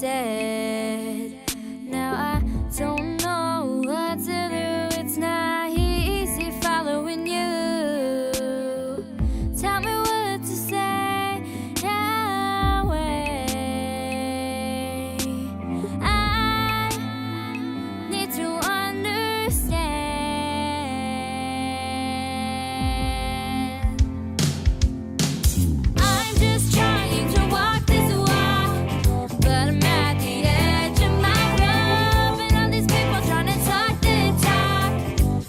said. Now I don't know what to do. It's not easy following you. Tell me what to say, Yahweh. I need to understand. I'm just trying to walk this walk, but I'm at the edge of my rope, and all these people trying to talk the talk.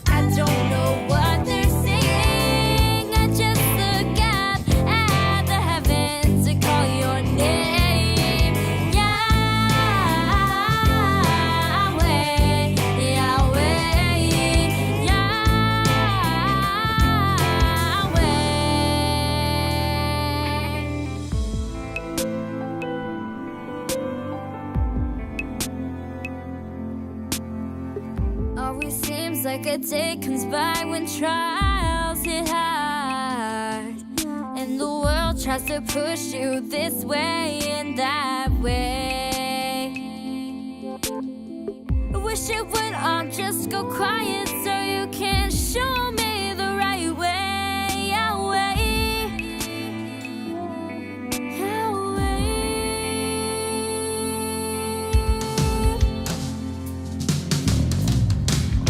I don't know what they're saying. I just look up at the heavens to call your name, Yahweh, Yahweh, Yahweh. Always seems like a day comes by when trials hit hard, and the world tries to push you this way and that way. I wish it would all just go quiet so you can show me the right way, Yahweh, Yahweh.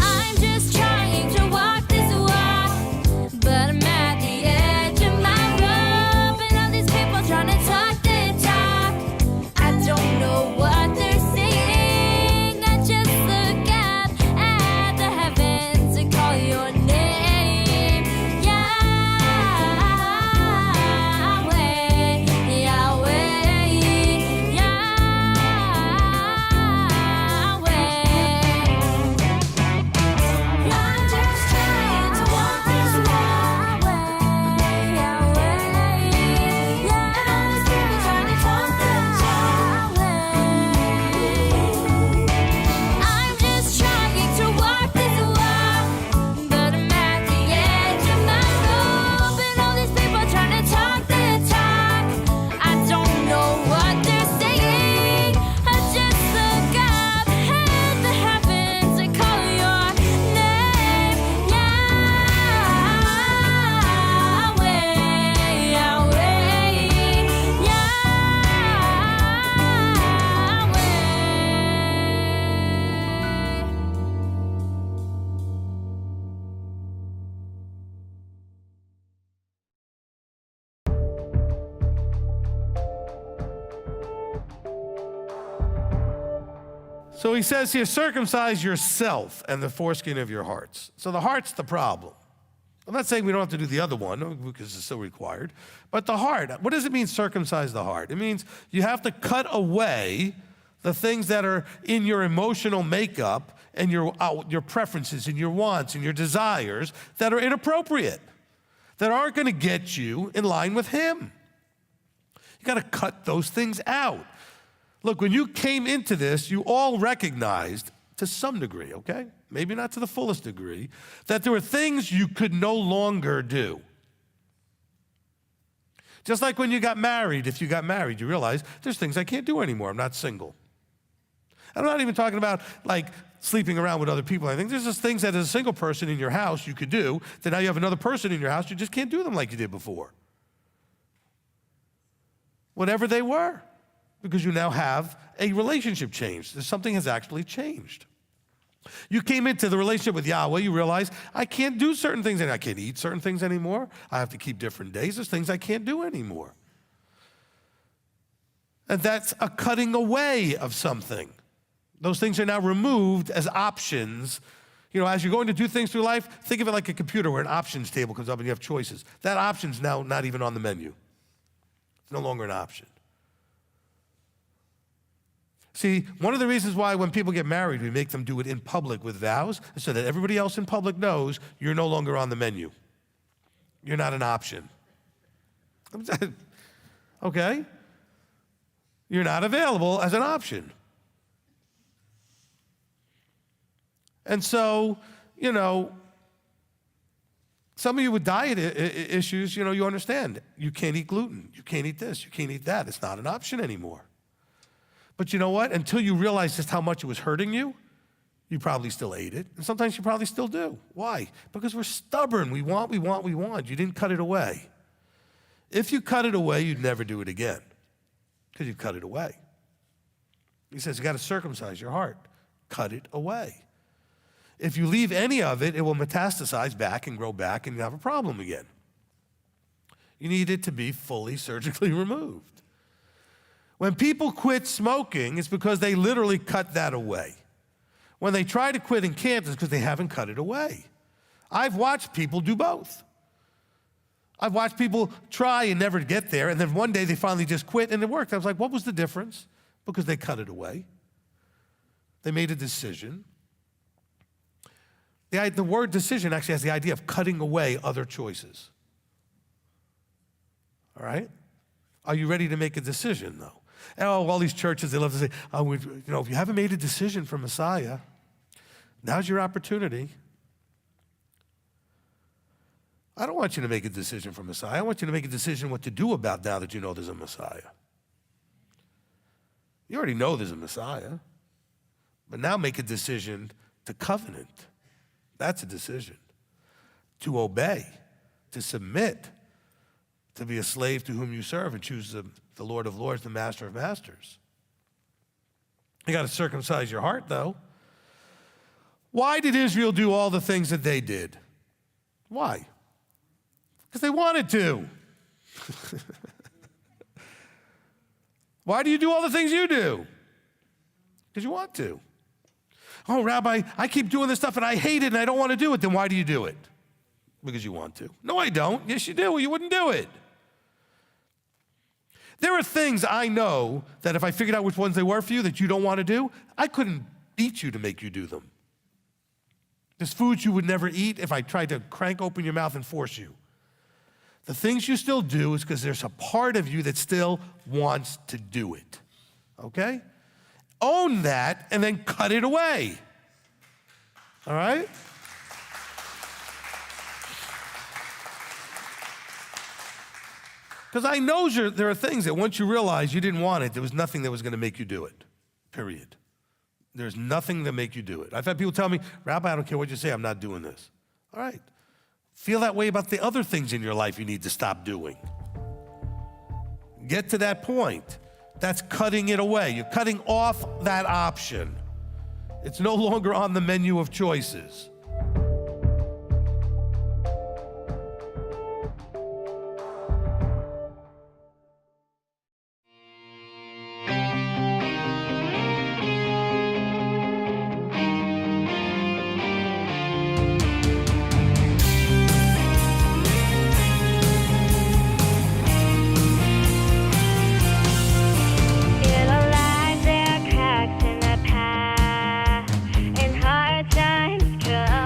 I'm just trying to walk this walk, but I'm at the edge of my rope, and all these people trying to talk the talk. I don't know what they're saying. I just look up at the heavens to call your name, Yahweh, Yahweh, Yahweh. I'm just trying to walk this walk, Yahweh, Yahweh. And all these people trying to talk the talk. I'm just trying to walk this walk, but I'm at the edge of my rope, and all these people trying to talk the talk. I don't know what they're saying. I just look up at the heavens to call your name, Yahweh, So he says here, circumcise yourself and the foreskin of your hearts. So the heart's the problem. I'm not saying we don't have to do the other one because it's still required, but the heart, what does it mean circumcise the heart? It means you have to cut away the things that are in your emotional makeup and your preferences and your wants and your desires that are inappropriate, that aren't going to get you in line with him. You got to cut those things out. Look, when you came into this, you all recognized to some degree, okay? Maybe not to the fullest degree, that there were things you could no longer do. Just like when you got married, if you got married, you realize there's things I can't do anymore. I'm not single. I'm not even talking about like sleeping around with other people. I think there's just things that as a single person in your house you could do that now you have another person in your house, you just can't do them like you did before. Whatever they were, because you now have a relationship change. Something has actually changed. You came into the relationship with Yahweh, you realize, I can't do certain things, and I can't eat certain things anymore. I have to keep different days. There's things I can't do anymore. And that's a cutting away of something. Those things are now removed as options. You know, as you're going to do things through life, think of it like a computer where an options table comes up and you have choices. That option's now not even on the menu. It's no longer an option. See, one of the reasons why when people get married, we make them do it in public with vows is so that everybody else in public knows you're no longer on the menu. You're not an option. Okay? You're not available as an option. And so, you know, some of you with diet issues, you know, you understand. You can't eat gluten. You can't eat this. You can't eat that. It's not an option anymore. But you know what? Until you realize just how much it was hurting you, you probably still ate it. And sometimes you probably still do. Why? Because we're stubborn. We want. You didn't cut it away. If you cut it away, you'd never do it again because you cut it away. He says you got to circumcise your heart. Cut it away. If you leave any of it, it will metastasize back and grow back and you have a problem again. You need it to be fully surgically removed. When people quit smoking, it's because they literally cut that away. When they try to quit and can't, it's because they haven't cut it away. I've watched people do both. I've watched people try and never get there, and then one day they finally just quit and it worked. I was like, what was the difference? Because they cut it away. They made a decision. The word decision actually has the idea of cutting away other choices. All right? Are you ready to make a decision, though? Oh, all these churches, they love to say, oh, if you haven't made a decision for Messiah, now's your opportunity. I don't want you to make a decision for Messiah. I want you to make a decision what to do about now that you know there's a Messiah. You already know there's a Messiah, but now make a decision to covenant. That's a decision. To obey, to submit, to be a slave to whom you serve and choose the Lord of Lords, the Master of Masters. You got to circumcise your heart, though. Why did Israel do all the things that they did? Why? Because they wanted to. Why do you do all the things you do? Because you want to. Oh, Rabbi, I keep doing this stuff and I hate it and I don't want to do it. Then why do you do it? Because you want to. No, I don't. Yes, you do. Well, you wouldn't do it. There are things I know that if I figured out which ones they were for you that you don't want to do, I couldn't beat you to make you do them. There's foods you would never eat if I tried to crank open your mouth and force you. The things you still do is because there's a part of you that still wants to do it, okay? Own that and then cut it away, all right? Because I know there are things that once you realize you didn't want it, there was nothing that was going to make you do it, period. There's nothing to make you do it. I've had people tell me, Rabbi, I don't care what you say, I'm not doing this. All right. Feel that way about the other things in your life you need to stop doing. Get to that point. That's cutting it away. You're cutting off that option. It's no longer on the menu of choices. Cracks in the path, and hard times come.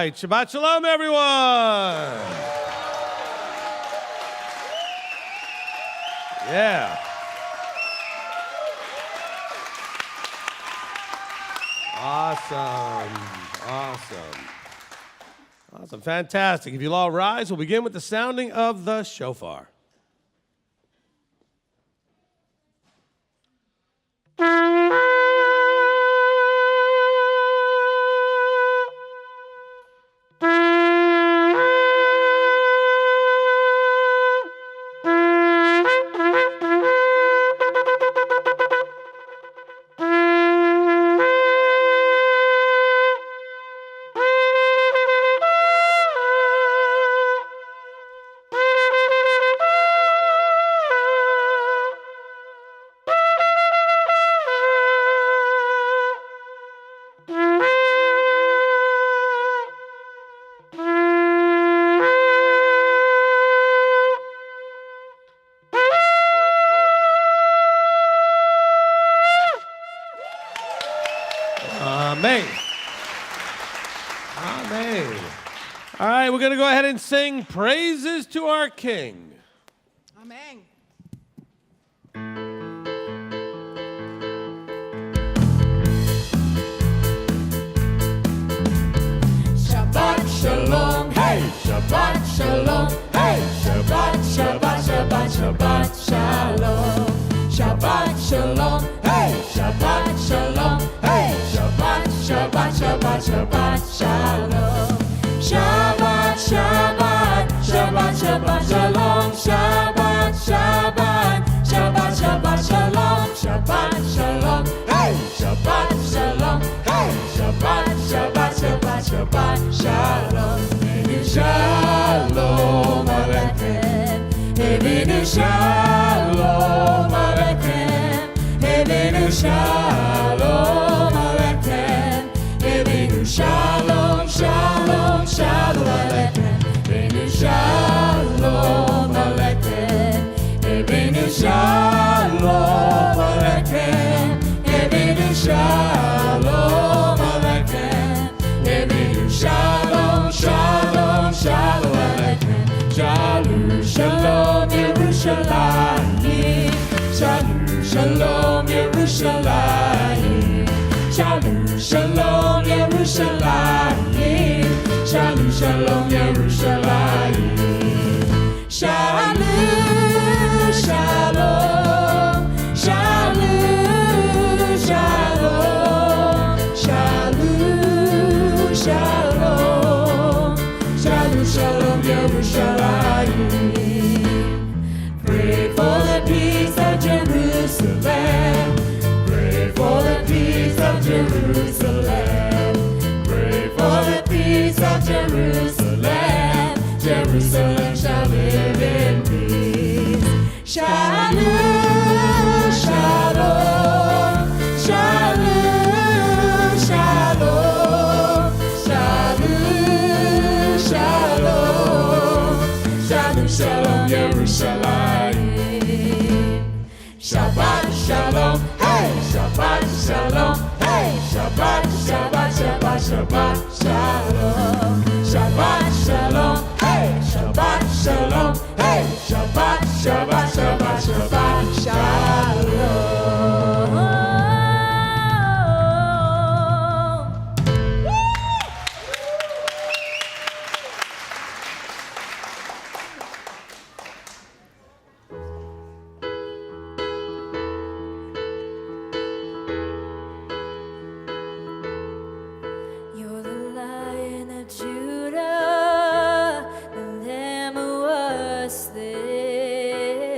right. Shabbat Shalom, everyone. Yeah. Awesome. Fantastic. If you'll all rise, we'll begin with the sounding of the shofar. Amen. All right, we're going to go ahead and sing praises to our King. Amen. Shabbat Shalom, hey, Shabbat Shalom, hey, Shabbat, Shabbat, Shabbat, Shabbat Shalom. Shabbat Shalom, hey, Shabbat Shalom, hey, Shabbat, Shabbat, Shabbat, Shabbat Shalom. Shabbat, Shabbat, Shabbat, Shabbat Shalom. Shabbat, Shabbat, Shabbat, Shabbat Shalom. Shabbat Shalom, hey, Shabbat Shalom, hey, Shabbat, Shabbat, Shabbat, Shabbat Shalom. Avinu Shalom Aleichem, Avinu Shalom Aleichem, Avinu Shalom Aleichem, Avinu Shalom, Shalom, Shalom Aleichem, Avinu Shalom Aleichem, Avinu Shalom Aleichem, Avinu Shalom Aleichem, Avinu Shalom, Shalom, Shalom Aleichem, Shalom, Shalom Yerushalayim, Shalom, Shalom Yerushalayim, Shalom, Shalom Yerushalayim, Shalom, Shalom Yerushalayim, Shalom, Shalom, Shalom, Shalom, Shalom, Shalom, Shalom Yerushalayim. Pray for the peace of Jerusalem. Pray for the peace of Jerusalem. Pray for the peace of Jerusalem. Jerusalem shall live in peace. Shalom, Shalom, Shalom, Shalom, Shalom, Shalom, Shalom, Shalom, Yerushalayim. Shabbat Shalom, hey, Shabbat Shalom, hey, Shabbat, Shabbat, Shabbat, Shabbat Shalom. Shabbat Shalom, hey, Shabbat Shalom, hey, Shabbat, Shabbat, Shabbat, Shabbat Shalom. You're the Lion of Judah, the Lamb who was slain.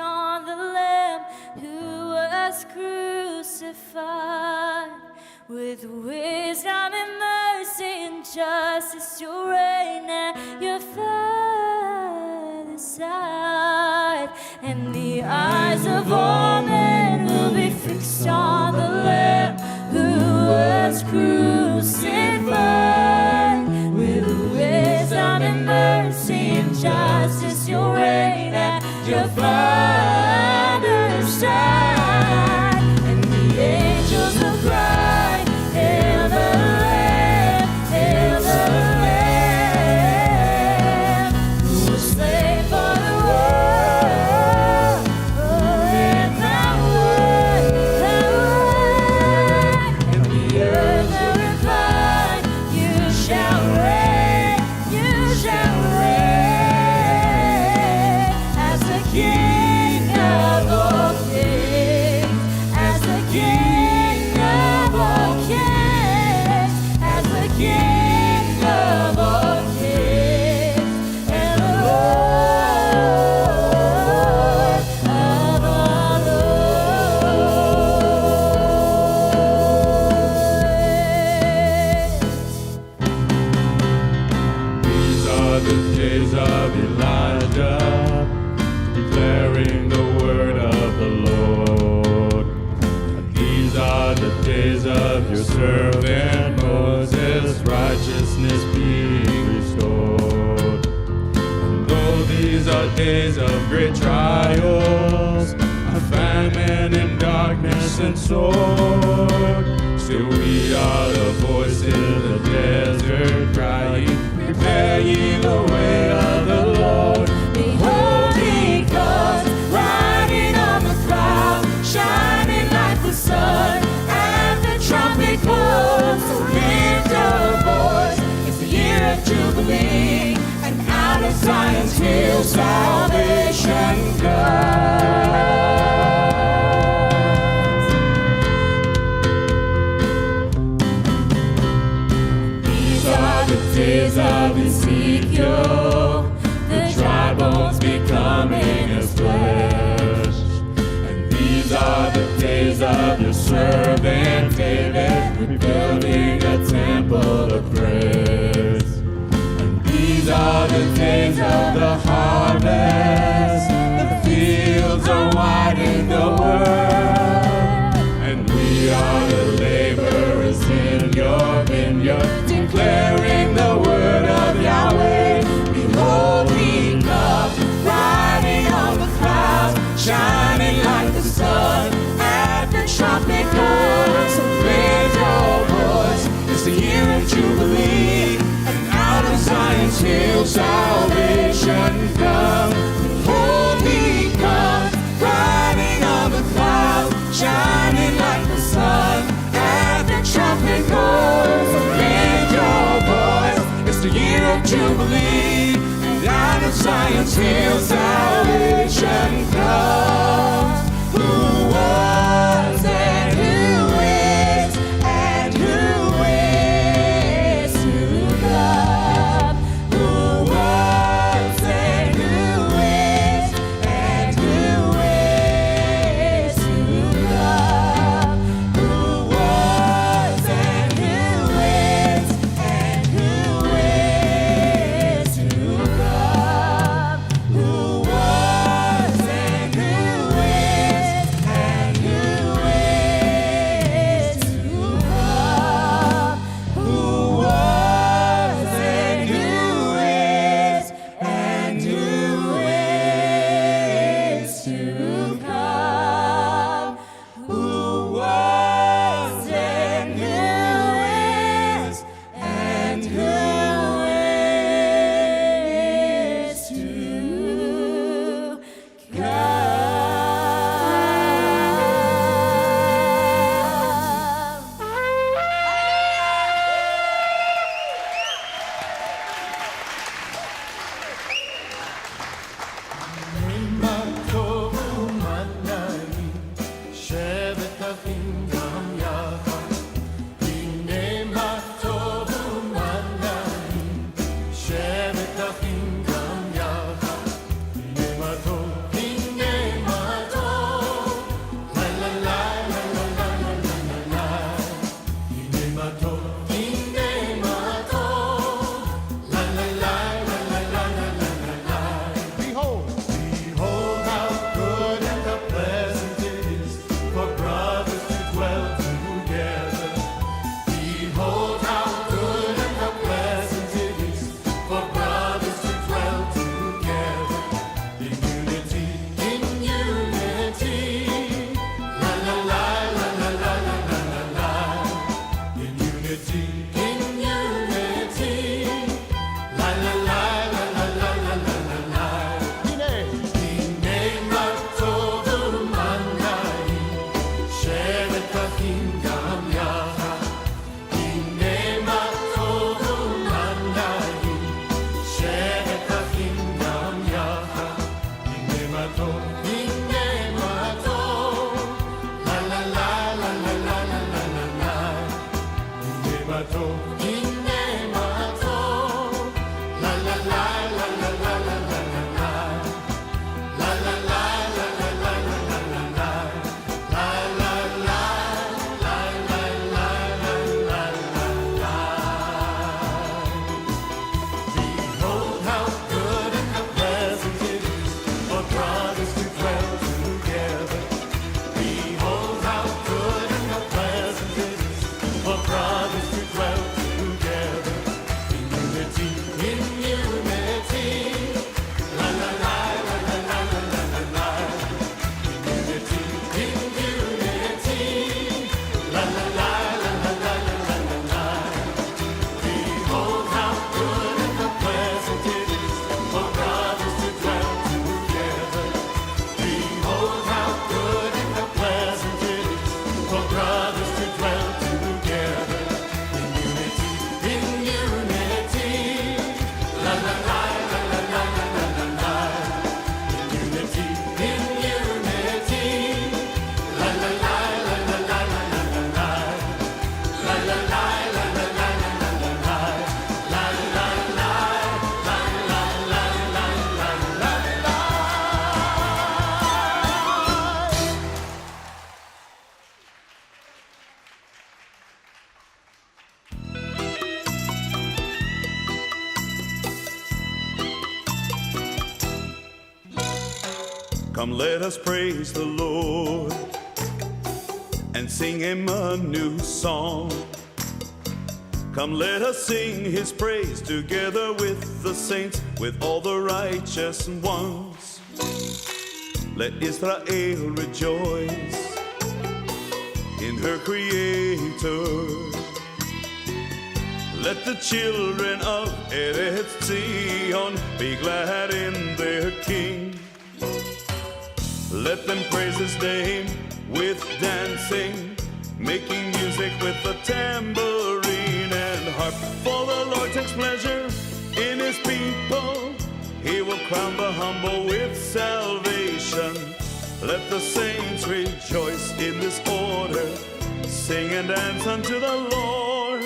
on the Lamb who was crucified. With wisdom and mercy and justice you'll reign at your Father's side. And the eyes of all men will be fixed on the Lamb who was crucified. With wisdom and mercy and justice you'll reign at your Father's side. And the angels will cry, hail the Lamb, hail the Lamb, who was slain for the world, and power. And the earth will reply, you shall reign, as the King of all kings, as the King of all kings, as the King of all kings, and the Lord of all lords. These are the days of Elijah, declaring the word of the Lord. And these are the days of your servant Moses, righteousness being restored. And though these are days of great trials, of famine and darkness and sword, still we are the voice in the desert crying, prepare ye the way of the Lord. Behold, he comes, riding on the cloud, shining like the sun, and the trumpet calls. So lift your voice, it's the year of Jubilee, and out of Zion's hill salvation comes. These are the days of Ezekiel, the dry bones becoming as flesh. And these are the days of your servant David, rebuilding a temple of praise. And these are the days of the harvest, the fields are wide in the world, and we are the laborers in your vineyard, declaring the word of Yahweh. Behold, he comes, riding on the clouds, shining like the sun, at the trumpet calls. So raise your voice, it's the year of Jubilee, and out of Zion's hill salvation comes. Behold, he comes, riding on the clouds, shining like the sun, at the trumpet calls. So raise your voice, it's the year of Jubilee, and out of Zion's hill salvation comes. Who was and who is and who is to come? Who was and who is and who is to come? Who was and who is and who is to come? Who was and who is let us praise the Lord and sing him a new song. Come, let us sing his praise together with the saints, with all the righteous ones. Let Israel rejoice in her Creator. Let the children of Eretz Zion be glad in their King. Let them praise his name with dancing, making music with the tambourine and harp. For the Lord takes pleasure in his people. He will crown the humble with salvation. Let the saints rejoice in this order. Sing and dance unto the Lord.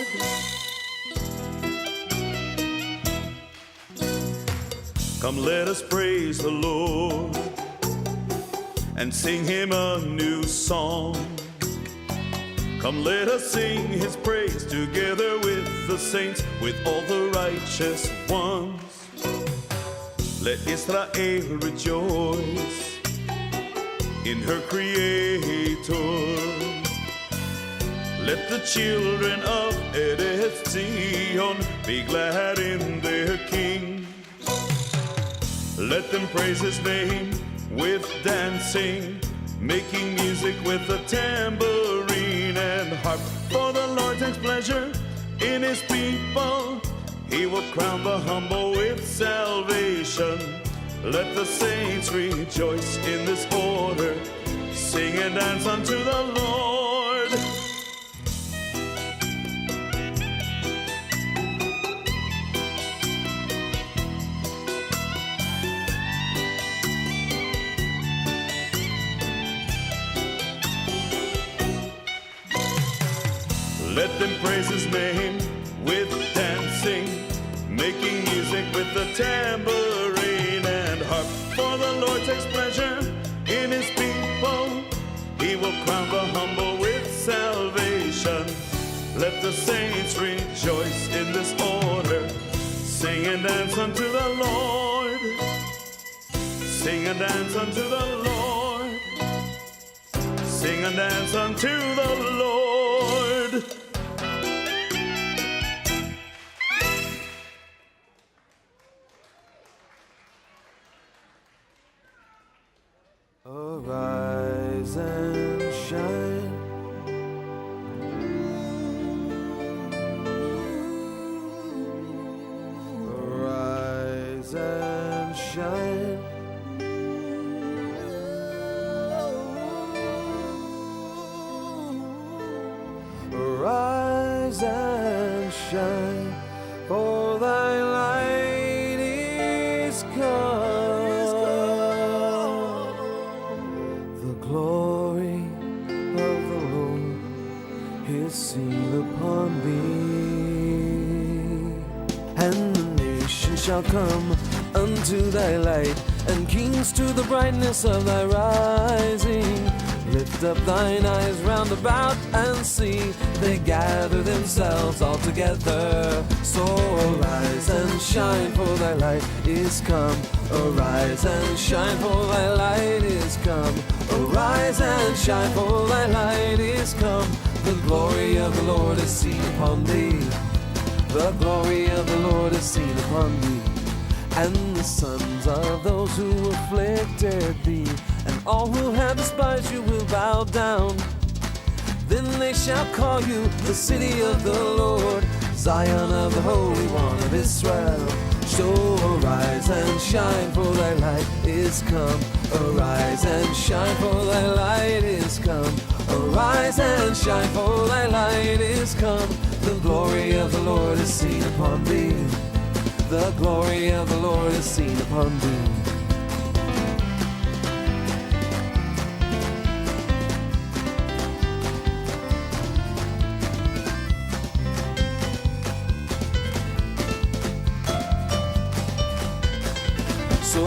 Come, let us praise the Lord and sing him a new song. Come, let us sing his praise together with the saints, with all the righteous ones. Let Israel rejoice in her Creator. Let the children of Eretz Zion be glad in their King. Let them praise his name with dancing, making music with the tambourine and harp. For the Lord takes pleasure in his people. He will crown the humble with salvation. Let the saints rejoice in this order. Sing and dance unto the Lord. Let them praise his name with dancing, making music with the tambourine and harp. For the Lord takes pleasure in his people. He will crown the humble with salvation. Let the saints rejoice in this order. Sing and dance unto the Lord. Sing and dance unto the Lord. Sing and dance unto the Lord. Arise and shine. Arise and shine. Arise and shine, for thy light is come. The glory of the Lord is seen upon thee. And the nations shall come unto thy light, and kings to the brightness of thy rising. Lift up thine eyes round about and see, they gather themselves all together. So arise and shine, for thy light is come. Arise and shine, for thy light is come. Arise and shine, for thy light is come. The glory of the Lord is seen upon thee. The glory of the Lord is seen upon thee. And the sons of those who afflicted thee, and all who have despised you will bow down. Then they shall call you the city of the Lord, Zion of the Holy One of Israel. So arise and shine, for thy light is come. Arise and shine, for thy light is come. Arise and shine, for thy light is come. The glory of the Lord is seen upon thee. The glory of the Lord is seen upon thee. So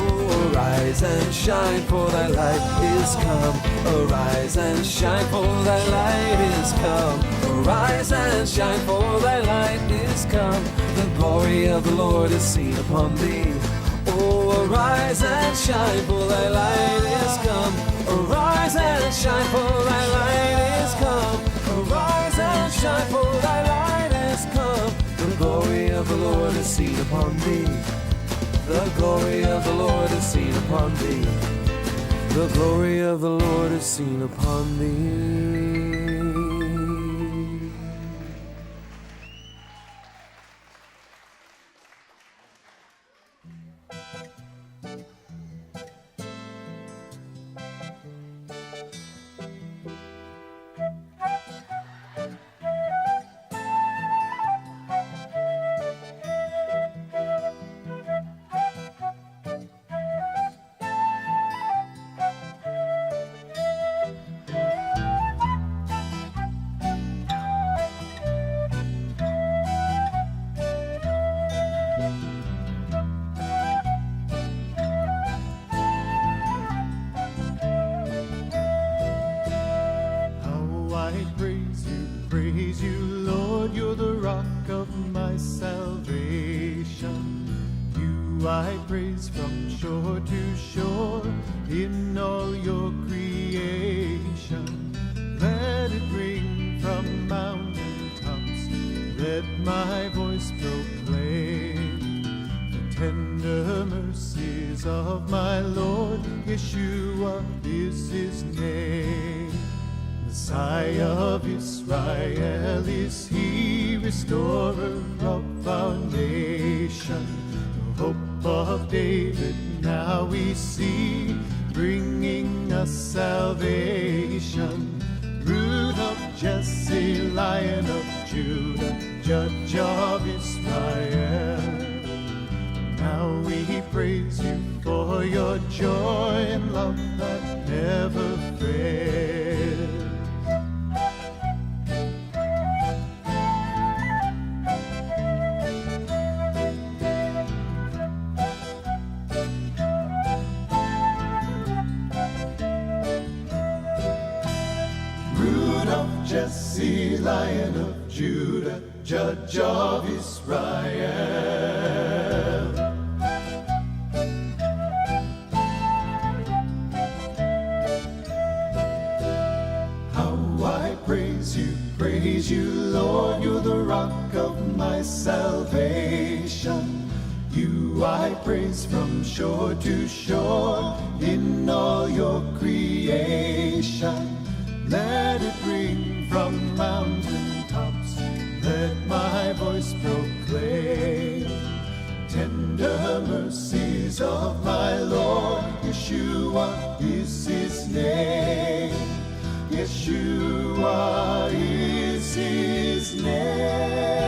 arise and shine, for thy light is come. Arise and shine, for thy light is come. Arise and shine, for thy light is come. The glory of the Lord is seen upon thee. Oh, arise and shine, for thy light is come. Arise and shine, for thy light is come. Arise and shine, for thy light is come. The glory of the Lord is seen upon thee. The glory of the Lord is seen upon thee. The glory of the Lord is seen upon thee. Praise you, Lord, you're the rock of my salvation. You I praise from shore to shore in all your creation. Let it ring from mountain tops, let my voice proclaim the tender mercies of my Lord. Yeshua is his name. Messiah of Israel is he, restorer of our nation. The hope of David now we see, bringing us salvation. Root of Jesse, Lion of Judah, Judge of Israel. Now we praise you for your joy and love that never fails. Jesse, Lion of Judah, Judge of Israel. How I praise you, Lord, you're the rock of my salvation. You I praise from shore to shore in all your creation. Let it ring from mountain tops, let my voice proclaim tender mercies of my Lord. Yeshua is his name. Yeshua is his name.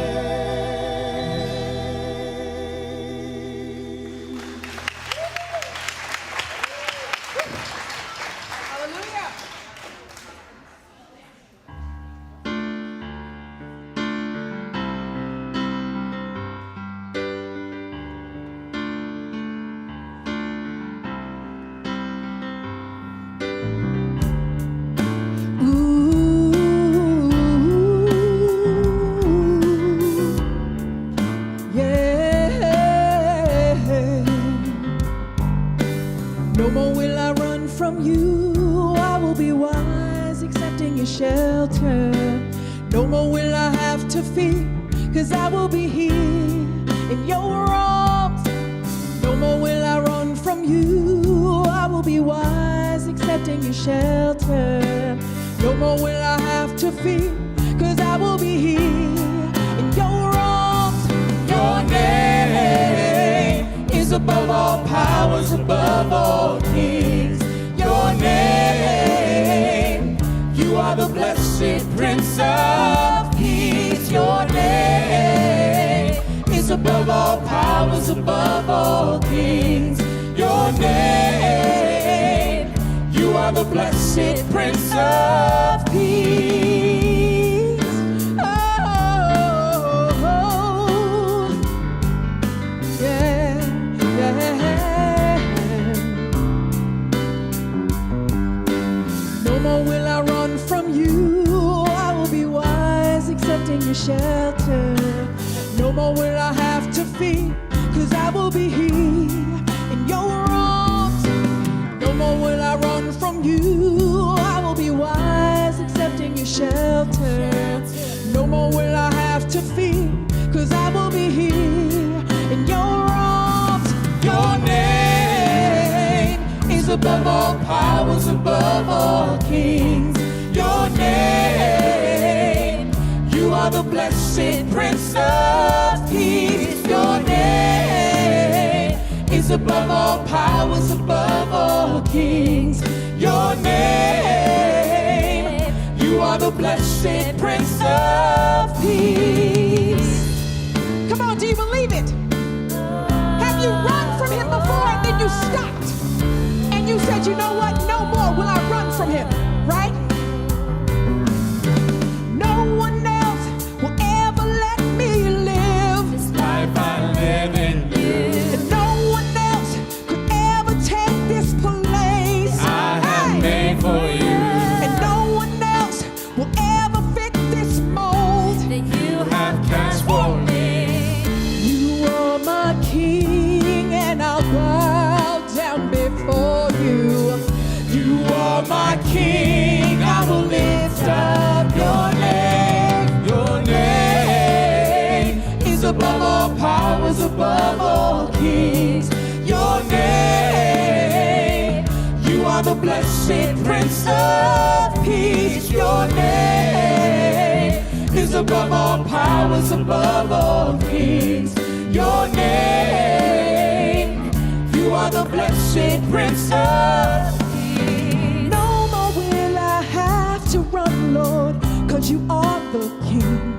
Shelter. No more will I have to fear, 'cause I will be here in your arms. No more will I run from you. I will be wise, accepting your shelter. No more will I have to fear, 'cause I will be here in your arms. Your name is above all powers, above all kings. Your name, you are the blessed Prince of Peace. Your name is above all powers, above all kings. Your name, you are the blessed Prince of Peace. Oh, yeah, yeah. No more will I run from you. I will be wise, accepting your shelter. No more will I have to fear, 'cause I will be here in your arms. No more will I run from you. I will be wise, accepting your shelter. No more will I have to fear, 'cause I will be here in your arms. Your name is above all powers, above all kings. Your name, you are the blessed Prince of Peace. Your name is above all powers, above all kings. Your name, you are the blessed Prince of Peace. Come on, do you believe it? Have you run from him before and then you stopped? And you said, you know what? No more will I run from him, right? No one else will ever let me live This life I live in you. and no one else could ever take this place I have made for you. and no one else will ever fit this mold. That you Have cast for me. You are my king and I'll bow down before you. You are my king, I will lift up your name. Your name is above all powers, above all kings. Your name, you are the blessed Prince of Peace. Your name is above all powers, above all kings. Your name, you are the blessed Prince of Peace. No more will I have to run, Lord, 'cause you are the King.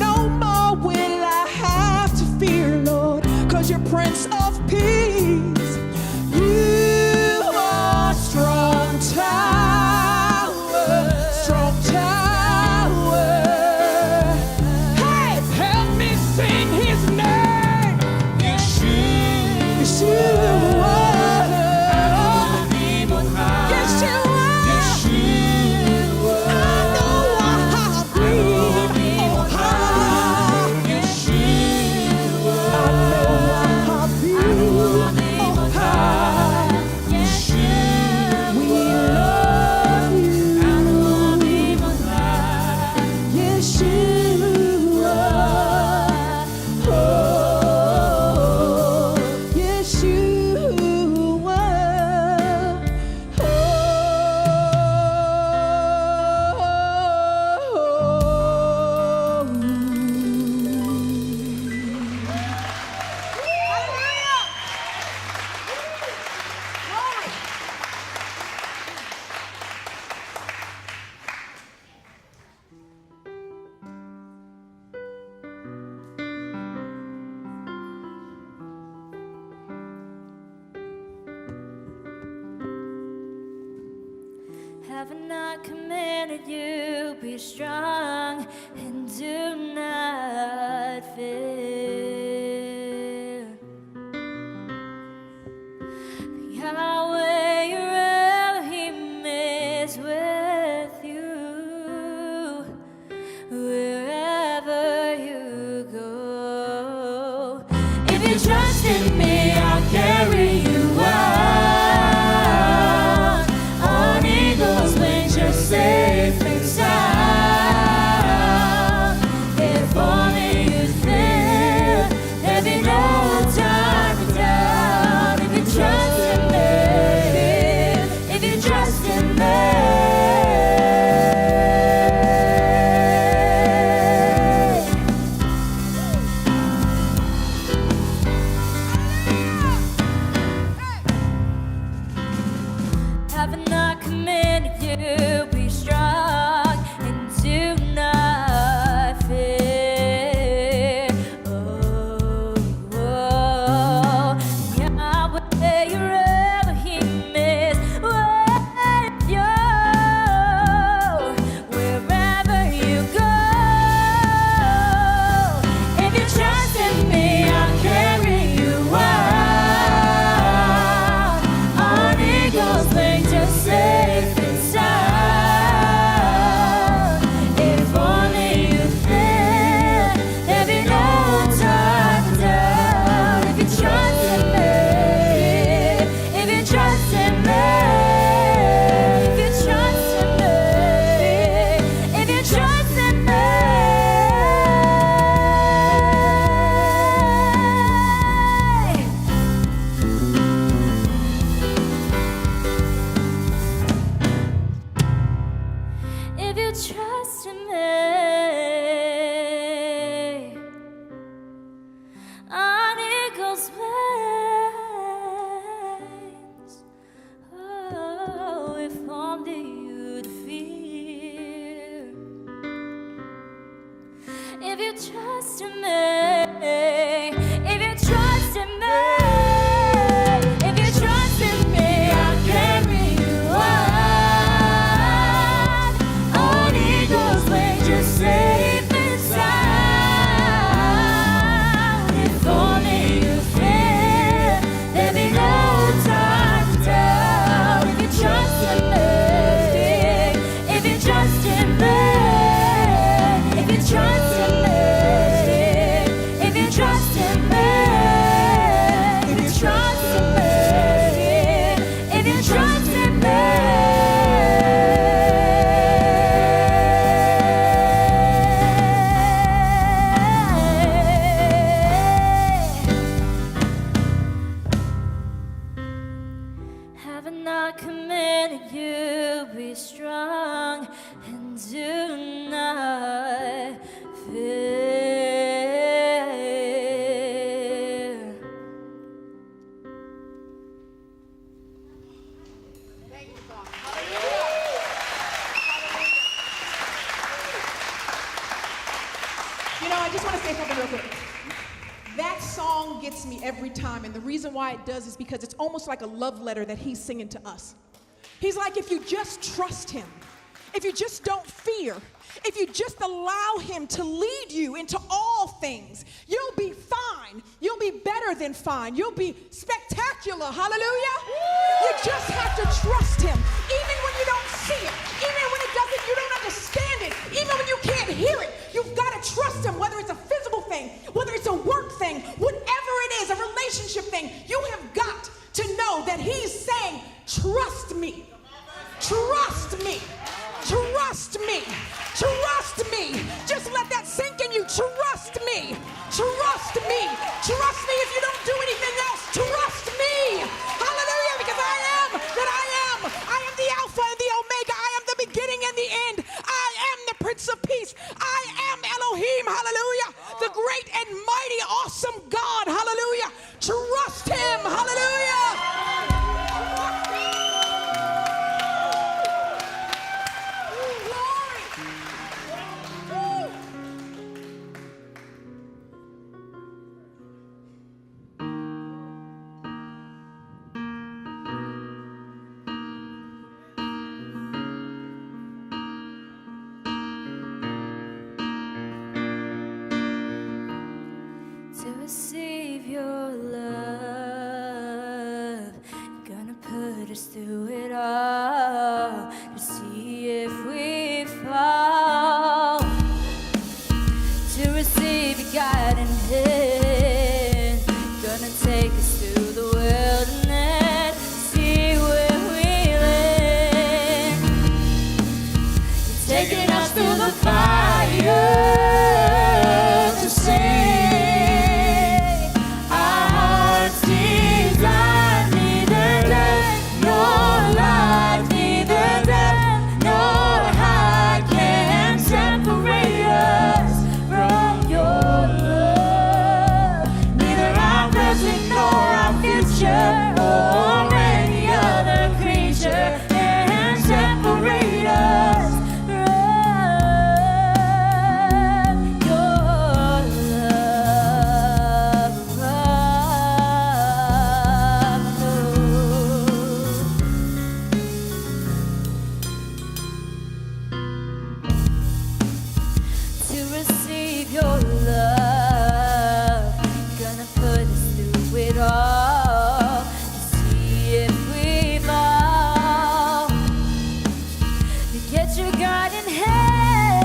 No more will I have to fear, Lord, 'cause you're Prince of Peace. You are strong tower, strong tower. Hey, help me sing his name. Yeshua. Yeshua. I know I'll be oh, high. I know I'll be oh, high. We love you. Yeshua. Oh, Yeshua. have not commanded you, be strong and do not fear. Yahweh, your Elohim is with you wherever you go. If you trust in me, I'll carry you out on eagle's wings. You're safe and sound. If only you feel there'd be no time to doubt. If you trust in me, if you trust in me. Have not commanded you, be strong and do not fear. Oh, Yahweh, your Elohim is with you wherever you go. If you trust in me, I'll carry you out on eagle's wings. You're safe and sound. you trust in me, on eagle's wings. Oh, if only you'd fear. If you trust in me, if you trust in me, if you trust in me, I'll carry you on. On eagle's wings, you're safe and sound. If only you fear, there'll be no time to doubt. If you trust in me, if you trust in me, if you trust in me, if you trust in me, if you trust in me, if you trust in me. Have I not commanded you, be strong and do not fear. You know, I just want to say something real quick. That song gets me every time, and the reason why it does is because it's almost like a love letter that he's singing to us. He's like, if you just trust him, if you just don't fear, if you just allow him to lead you into all things, you'll be fine. You'll be better than fine. You'll be spectacular. Hallelujah. You just have to trust him, even when you don't see it, even when it doesn't, you don't understand it, even when you can't hear it. You've got to trust him, whether it's a physical thing, whether it's a work thing, whatever it is, a relationship thing. You have got to know that he's saying, trust me. Trust me. Trust me. Trust me. Just let that sink in you. Trust me. Trust me. Trust me if you don't do anything else. Trust me. Hallelujah. Because I am that I am. I am the Alpha and the Omega. I am the beginning and the end. I am the Prince of Peace. I am Elohim. Hallelujah. The great and mighty, awesome God. Hallelujah. Trust him. Hallelujah. To receive your love, gonna put us through it all to see if we fall. To receive your guiding hand, gonna take us through the wilderness, see where we land. You're taking us through the fire to see. Or any other creature can separate us from your love. To receive your love, gonna put us through it all. Your guiding hand,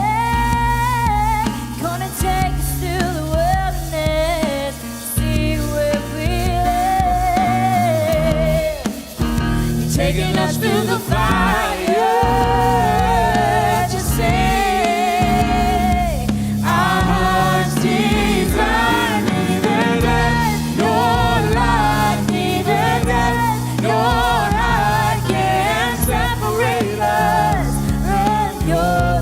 gonna take us through the wilderness, see where we land. You're taking us through the fire to say our hearts desire neither death nor life, neither death nor height can separate us. Your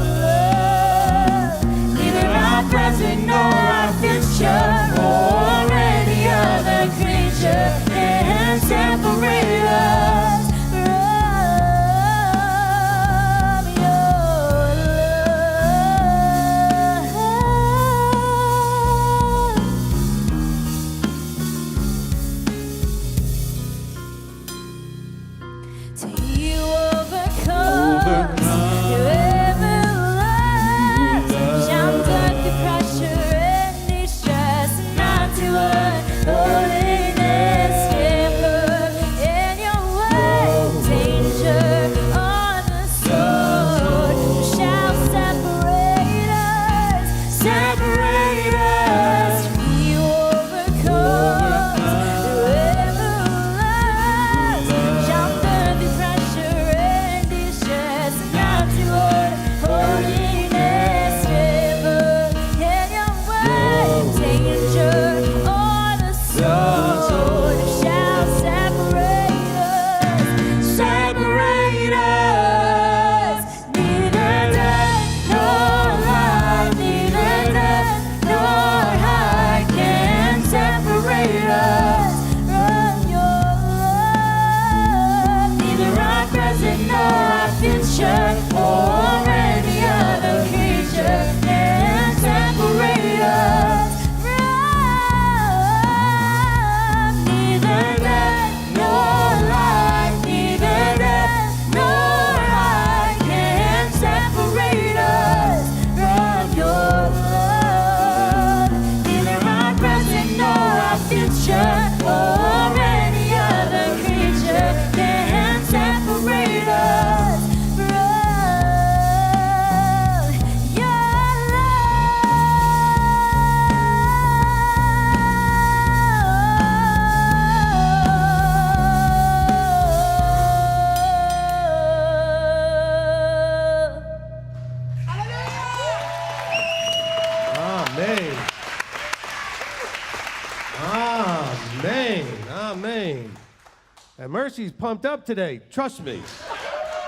And Mercy's pumped up today. Trust me.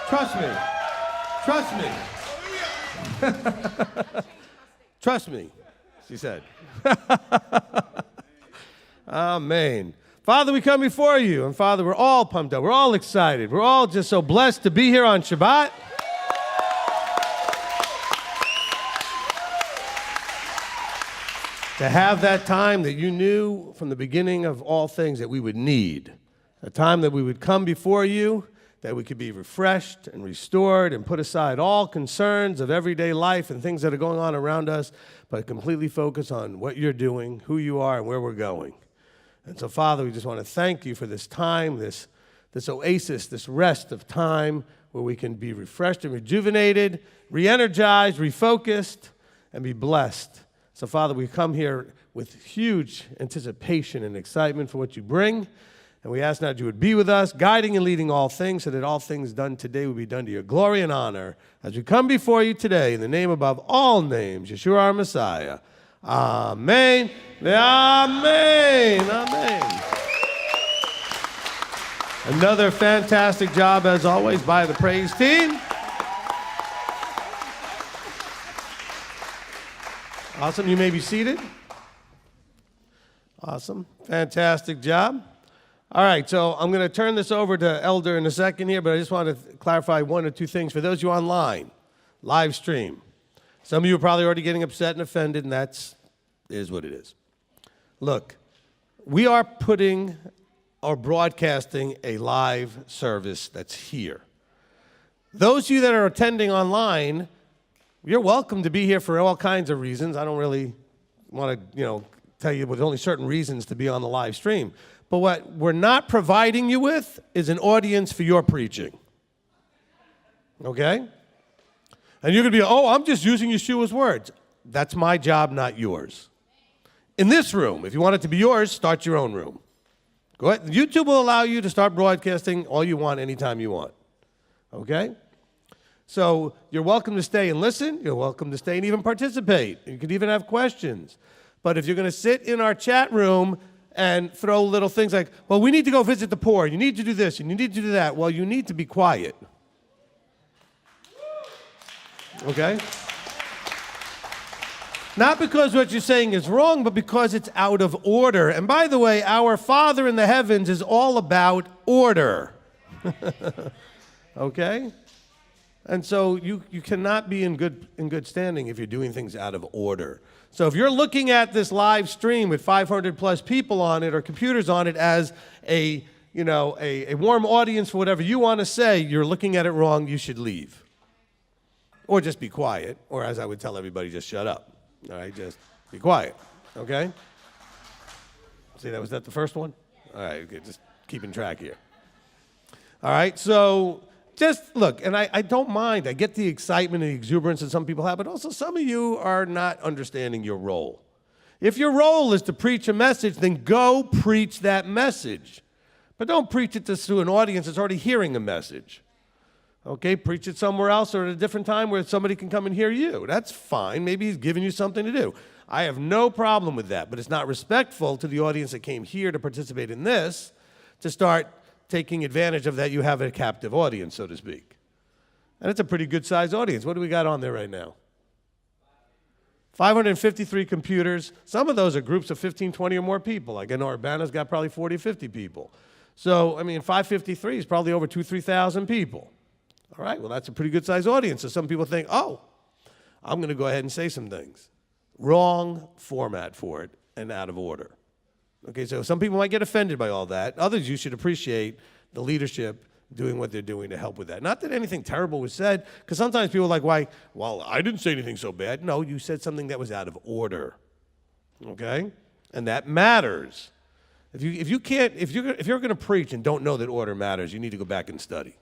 Trust me. Trust me. Trust me, she said. Amen. Father, we come before you. And Father, we're all pumped up. We're all excited. We're all just so blessed to be here on Shabbat. To have that time that you knew from the beginning of all things that we would need. A time that we would come before you, that we could be refreshed and restored and put aside all concerns of everyday life and things that are going on around us, but completely focus on what you're doing, who you are, and where we're going. And so, Father, we just want to thank you for this time, this oasis, this rest of time where we can be refreshed and rejuvenated, re-energized, refocused, and be blessed. So, Father, we come here with huge anticipation and excitement for what you bring. And we ask now that you would be with us, guiding and leading all things, so that all things done today will be done to your glory and honor. As we come before you today, in the name above all names, Yeshua our Messiah. Amen. Amen. Amen. Another fantastic job, as always, by the praise team. Awesome. You may be seated. Awesome. Fantastic job. All right, so I'm going to turn this over to Elder in a second here, but I just want to clarify one or two things. For those of you online, live stream, some of you are probably already getting upset and offended, and is what it is. Look, we are putting or broadcasting a live service that's here. Those of you that are attending online, you're welcome to be here for all kinds of reasons. I don't really want to, tell you there's only certain reasons to be on the live stream. But what we're not providing you with is an audience for your preaching. Okay? And you're going to be, I'm just using Yeshua's words. That's my job, not yours. In this room, if you want it to be yours, start your own room. Go ahead. YouTube will allow you to start broadcasting all you want, anytime you want. Okay? So you're welcome to stay and listen. You're welcome to stay and even participate. You can even have questions. But if you're going to sit in our chat room and throw little things like, well, we need to go visit the poor, you need to do this, and you need to do that, well, you need to be quiet. Okay? Not because what you're saying is wrong, but because it's out of order. And by the way, our Father in the heavens is all about order. Okay? And so you cannot be in good standing if you're doing things out of order. So if you're looking at this live stream with 500 plus people on it or computers on it as a warm audience for whatever you want to say, you're looking at it wrong, you should leave. Or just be quiet, or as I would tell everybody, just shut up. All right, just be quiet, okay? See, was that the first one? All right, okay, just keeping track here. All right, so just look, and I don't mind. I get the excitement and the exuberance that some people have, but also some of you are not understanding your role. If your role is to preach a message, then go preach that message. But don't preach it to an audience that's already hearing a message. Okay, preach it somewhere else or at a different time where somebody can come and hear you. That's fine. Maybe he's giving you something to do. I have no problem with that, but it's not respectful to the audience that came here to participate in this to start taking advantage of that. You have a captive audience, so to speak. And it's a pretty good-sized audience. What do we got on there right now? 553 computers. Some of those are groups of 15, 20 or more people. Like I know Urbana's got probably 40, 50 people. So, 553 is probably over 2,000, 3,000 people. All right, well, that's a pretty good-sized audience. So some people think, I'm going to go ahead and say some things. Wrong format for it and out of order. Okay, so some people might get offended by all that. Others, you should appreciate the leadership doing what they're doing to help with that. Not that anything terrible was said, because sometimes people are like, why? Well, I didn't say anything so bad. No, you said something that was out of order. Okay? And that matters. If you're going to preach and don't know that order matters, you need to go back and study.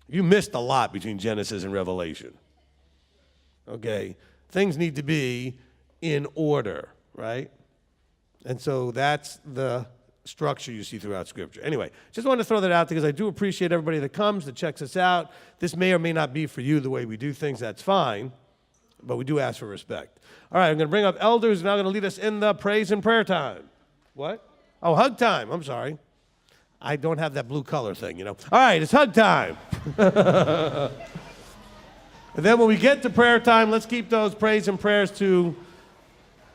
You missed a lot between Genesis and Revelation. Okay? Things need to be in order, right? And so that's the structure you see throughout Scripture. Anyway, just wanted to throw that out because I do appreciate everybody that comes, that checks us out. This may or may not be for you the way we do things. That's fine. But we do ask for respect. All right, I'm going to bring up elders who are now going to lead us in the praise and prayer time. What? Oh, hug time. I'm sorry. I don't have that blue color thing, you know. All right, it's hug time. And then when we get to prayer time, let's keep those praise and prayers to,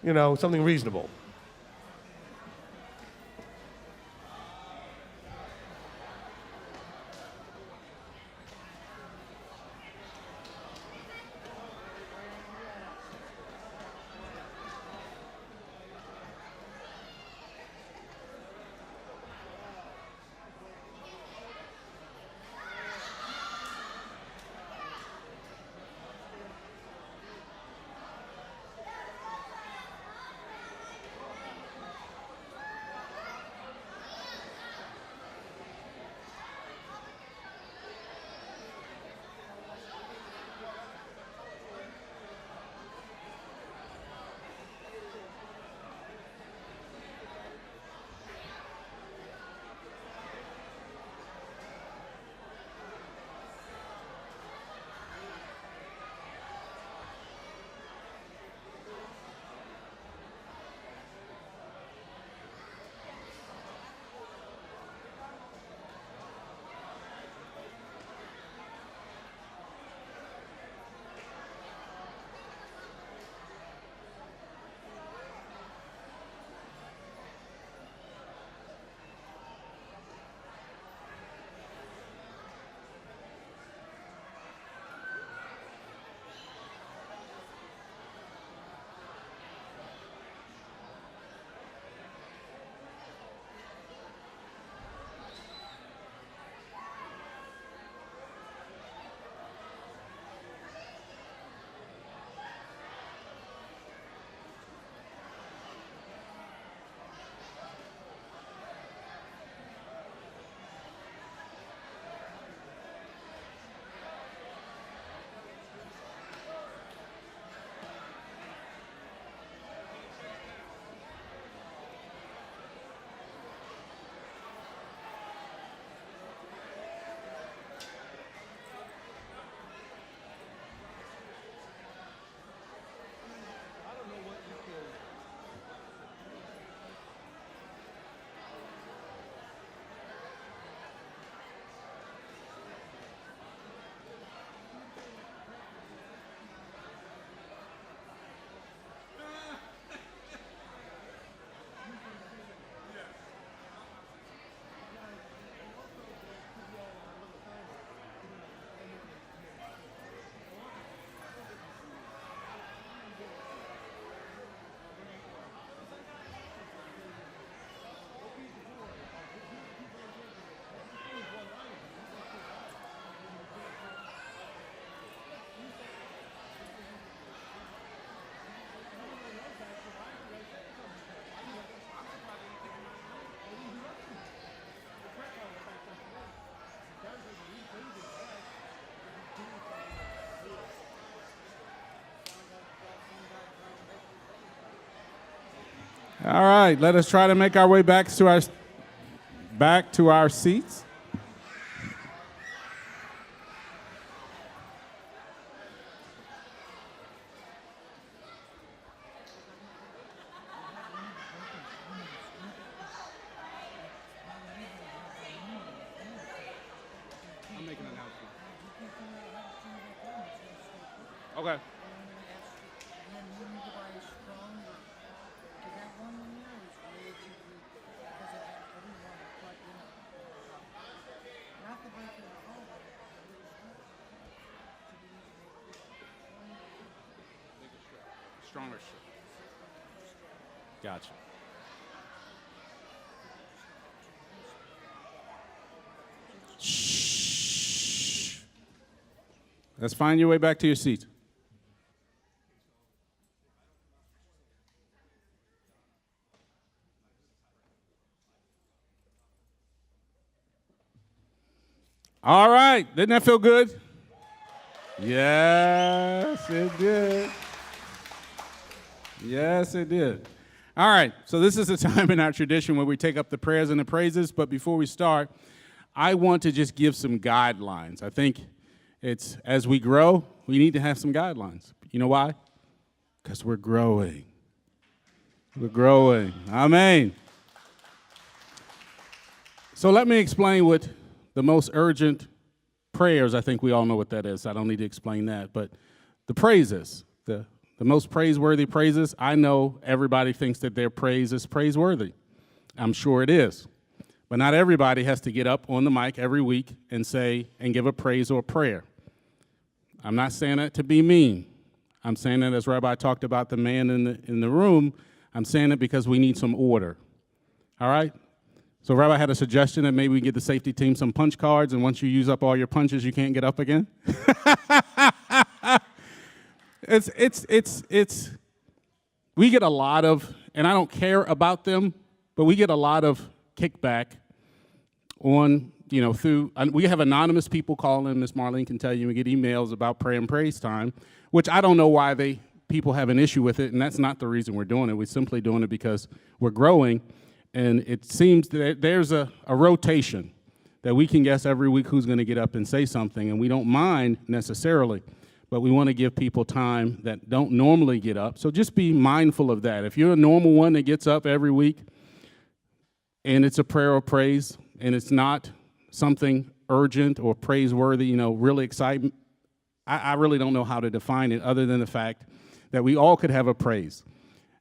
you know, something reasonable. All right, let us try to make our way back to our seats. I'm making an announcement. Okay. Stronger. Gotcha. Shh. Let's find your way back to your seat. All right. Didn't that feel good? Yes, it did. Yes, it did. All right, so this is a time in our tradition where we take up the prayers and the praises, but before we start, I want to just give some guidelines. I think it's, as we grow, we need to have some guidelines. You know why? Because we're growing. We're growing. Amen. So let me explain what the most urgent prayers, I think we all know what that is. I don't need to explain that. But the praises, the most praiseworthy praises, I know everybody thinks that their praise is praiseworthy. I'm sure it is. But not everybody has to get up on the mic every week and say and give a praise or a prayer. I'm not saying that to be mean. I'm saying that as Rabbi talked about the man in the room, I'm saying it because we need some order. All right? So Rabbi had a suggestion that maybe we get the safety team some punch cards, and once you use up all your punches, you can't get up again. We get a lot of, and I don't care about them, but we get a lot of kickback on, through, we have anonymous people calling, Miss Marlene can tell you, we get emails about prayer and praise time, which I don't know why people have an issue with it, and that's not the reason we're doing it. We're simply doing it because we're growing, and it seems that there's a rotation that we can guess every week who's going to get up and say something, and we don't mind necessarily, but we want to give people time that don't normally get up. So just be mindful of that. If you're a normal one that gets up every week and it's a prayer or praise and it's not something urgent or praiseworthy, really exciting, I really don't know how to define it other than the fact that we all could have a praise.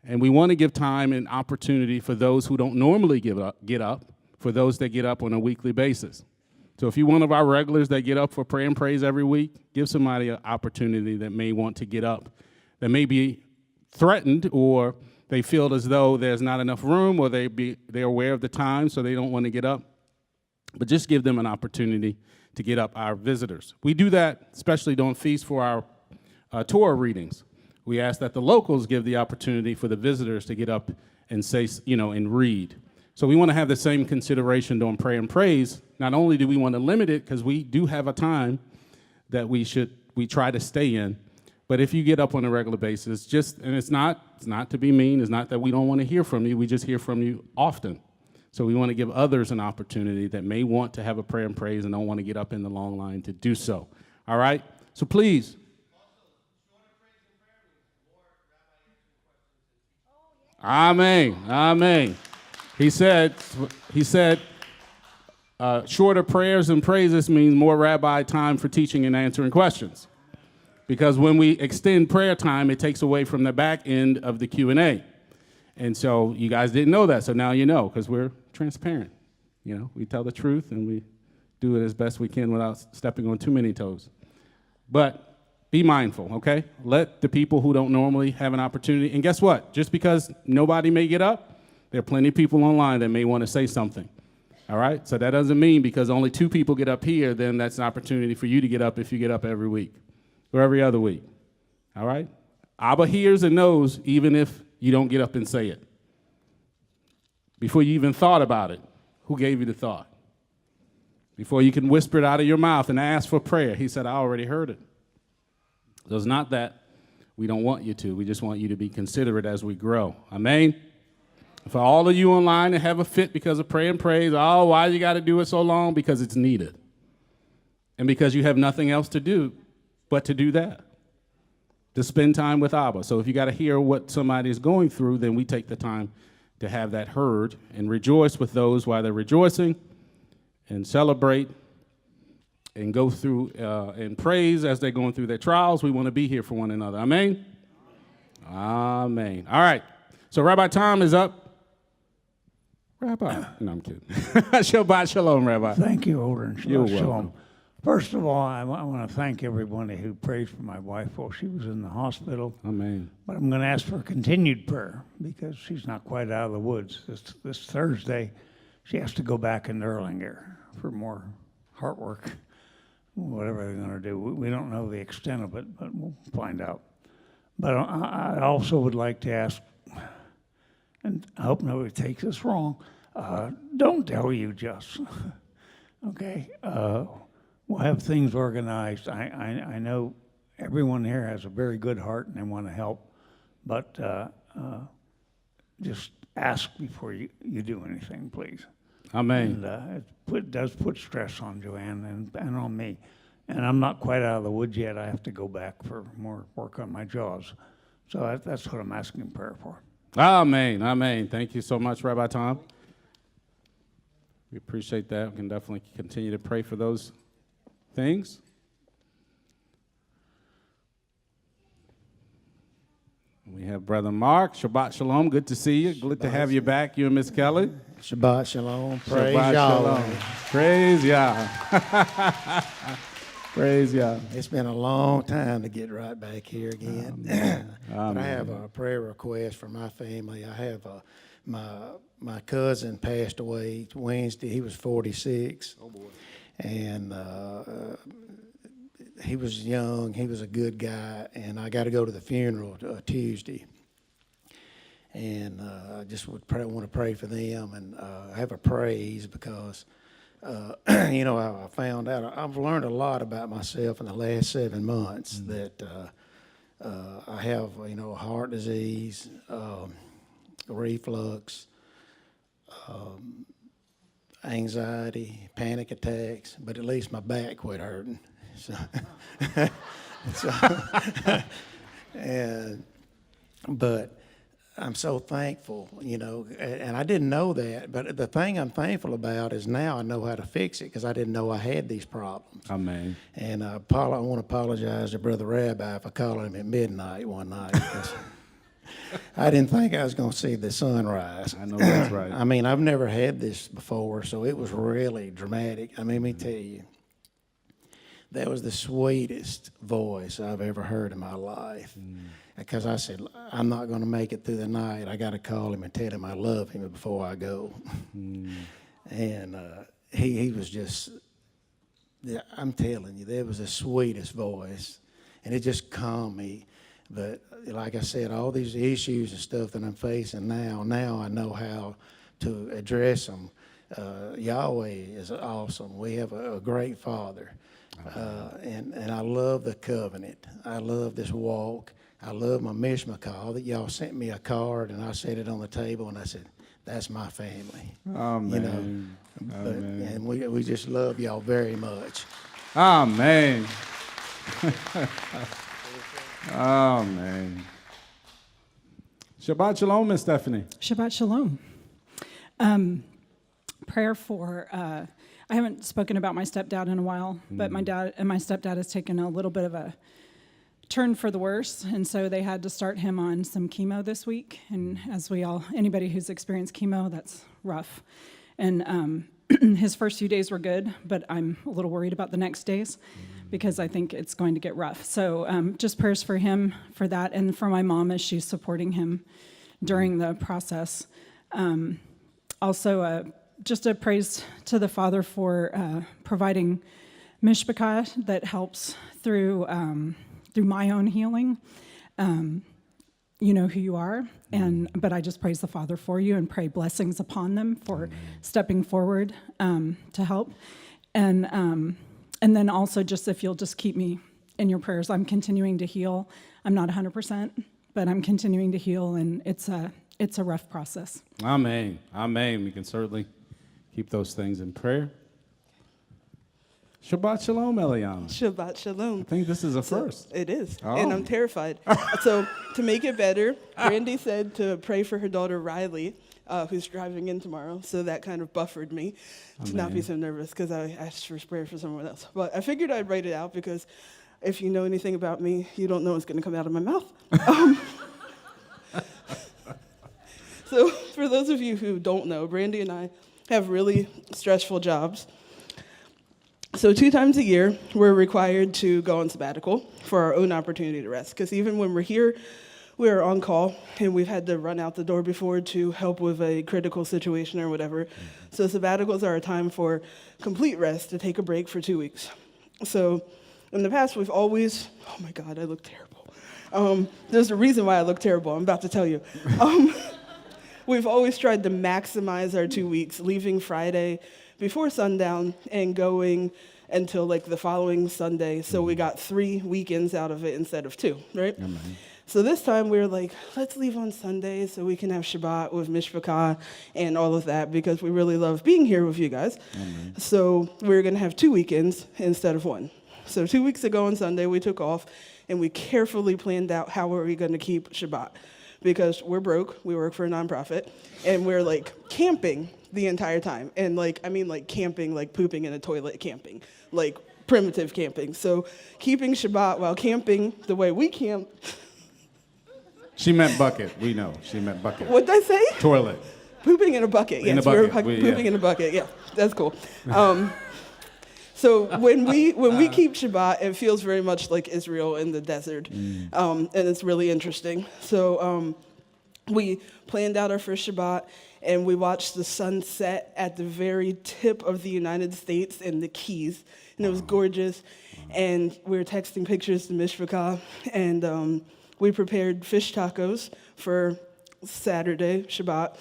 And we want to give time and opportunity for those who don't normally get up, for those that get up on a weekly basis. So if you're one of our regulars that get up for prayer and praise every week, give somebody an opportunity that may want to get up, that may be threatened or they feel as though there's not enough room or they're aware of the time so they don't want to get up. But just give them an opportunity to get up, our visitors. We do that especially during feasts for our Torah readings. We ask that the locals give the opportunity for the visitors to get up and say, and read. So we want to have the same consideration during prayer and praise. Not only do we want to limit it, because we do have a time that we try to stay in, but if you get up on a regular basis, and it's not to be mean, it's not that we don't want to hear from you, we just hear from you often. So we want to give others an opportunity that may want to have a prayer and praise and don't want to get up in the long line to do so. All right? So please. Amen. Amen. He said, shorter prayers and praises means more rabbi time for teaching and answering questions. Because when we extend prayer time, it takes away from the back end of the Q&A. And so you guys didn't know that, so now you know, because we're transparent. We tell the truth, and we do it as best we can without stepping on too many toes. But be mindful, okay? Let the people who don't normally have an opportunity, and guess what? Just because nobody may get up, there are plenty of people online that may want to say something, all right? So that doesn't mean because only 2 people get up here, then that's an opportunity for you to get up if you get up every week or every other week, all right? Abba hears and knows even if you don't get up and say it. Before you even thought about it, who gave you the thought? Before you can whisper it out of your mouth and ask for prayer, he said, I already heard it. So it's not that we don't want you to. We just want you to be considerate as we grow. Amen? For all of you online that have a fit because of prayer and praise, why you got to do it so long? Because it's needed. And because you have nothing else to do but to do that, to spend time with Abba. So if you got to hear what somebody is going through, then we take the time to have that heard and rejoice with those while they're rejoicing and celebrate and go through and praise as they're going through their trials. We want to be here for one another. Amen? Amen. All right. So Rabbi Tom is up. Rabbi. No, I'm kidding. Shabbat Shalom, Rabbi. Thank you, Older, and You're Shabbat Shalom. welcome. First of all, I want to thank everybody who prayed for my wife while she was in the hospital. Amen. But I'm going to ask for continued prayer because she's not quite out of the woods. This Thursday, she has to go back into Erlanger for more heart work, whatever they're going to do. We don't know the extent of it, but we'll find out. But I also would like to ask, and I hope nobody takes this wrong, don't tell you just, okay? We'll have things organized. I know everyone here has a very good heart and they want to help, but just ask before you do anything, please. Amen. And it does put stress on Joanne and on me. And I'm not quite out of the woods yet. I have to go back for more work on my jaws. So that's what I'm asking prayer for. Amen. Amen. Thank you so much, Rabbi Tom. We appreciate that. We can definitely continue to pray for those things. We have Brother Mark. Shabbat Shalom. Good to see you. Good to have you back, you and Miss Kelly. Shabbat Shalom. Praise Shabbat Yahweh. Shalom. Praise Yah. Praise Yah. It's been a long time to get right back here again. But I have a prayer request for my family. I have my cousin passed away Wednesday. He was 46. Oh, boy. And he was young. He was a good guy. And I got to go to the funeral Tuesday. And I just want to pray for them and have a praise because, I found out, I've learned a lot about myself in the last 7 months that I have, heart disease, reflux, anxiety, panic attacks, but at least my back quit hurting. But I'm so thankful, and I didn't know that, but the thing I'm thankful about is now I know how to fix it because I didn't know I had these problems. Amen. And I want to apologize to Brother Rabbi for calling him at midnight one night because I didn't think I was going to see the sunrise. I know that's right. I mean, I've never had this before, so it was really dramatic. I mean, let me tell you, that was the sweetest voice I've ever heard in my life. Because I said, I'm not going to make it through the night. I got to call him and tell him I love him before I go. And he was just, I'm telling you, that was the sweetest voice. And it just calmed me. But like I said, all these issues and stuff that I'm facing now I know how to address them. Yahweh is awesome. We have a great Father. And I love the covenant. I love this walk. I love my mishmachal that y'all sent me a card and I set it on the table and I said, that's my family. Amen. Amen. And we just love y'all very much. Amen. Amen. Shabbat Shalom, Miss Stephanie. Shabbat Shalom. Prayer for, I haven't spoken about my stepdad in a while, but my stepdad has taken a little bit of a turn for the worse, and so they had to start him on some chemo this week. And as anybody who's experienced chemo, that's rough. And his first few days were good, but I'm a little worried about the next days because I think it's going to get rough. So just prayers for him for that, and for my mom as she's supporting him during the process. Also, just a praise to the Father for providing mishpachah that helps through my own healing. You know who you are, but I just praise the Father for you and pray blessings upon them for stepping forward to help. And then also just if you'll just keep me in your prayers. I'm continuing to heal. I'm not 100%, but I'm continuing to heal, and it's a rough process. Amen. Amen. We can certainly keep those things in prayer. Shabbat Shalom, Eliana. Shabbat Shalom. I think this is a first. It is, Oh. and I'm terrified. So to make it better, Brandy said to pray for her daughter Riley, who's driving in tomorrow, so that kind of buffered me to not be so nervous because I asked for prayer for someone else. But I figured I'd write it out because if you know anything about me, you don't know what's going to come out of my mouth. So for those of you who don't know, Brandy and I have really stressful jobs. So 2 times a year, we're required to go on sabbatical for our own opportunity to rest. Because even when we're here, we're on call, and we've had to run out the door before to help with a critical situation or whatever. So sabbaticals are a time for complete rest, to take a break for 2 weeks. So in the past, we've always, oh my God, I look terrible. There's a reason why I look terrible. I'm about to tell you. We've always tried to maximize our 2 weeks, leaving Friday before sundown and going until like the following Sunday. So we got 3 weekends out of it instead of 2, right? Amen. So this time we were like, let's leave on Sunday so we can have Shabbat with mishpachah and all of that because we really love being here with you guys. Amen. So we're going to have 2 weekends instead of 1. So 2 weeks ago on Sunday we took off and we carefully planned out how were we going to keep Shabbat. because we're broke, we work for a nonprofit, and we're like camping the entire time. And like, I mean like camping, like pooping in a toilet camping, like primitive camping. So keeping Shabbat while camping the way we camp. She meant bucket. We know. She meant bucket. What'd I say? Toilet. Pooping in a bucket. Yes, In a bucket. pooping in a bucket. Yeah, that's cool. So when we keep Shabbat, it feels very much like Israel in the desert, and it's really interesting. So we planned out our first Shabbat, and we watched the sun set at the very tip of the United States in the Keys, and it was gorgeous. And we were texting pictures to Mishpachah, and we prepared fish tacos for Saturday, Shabbat,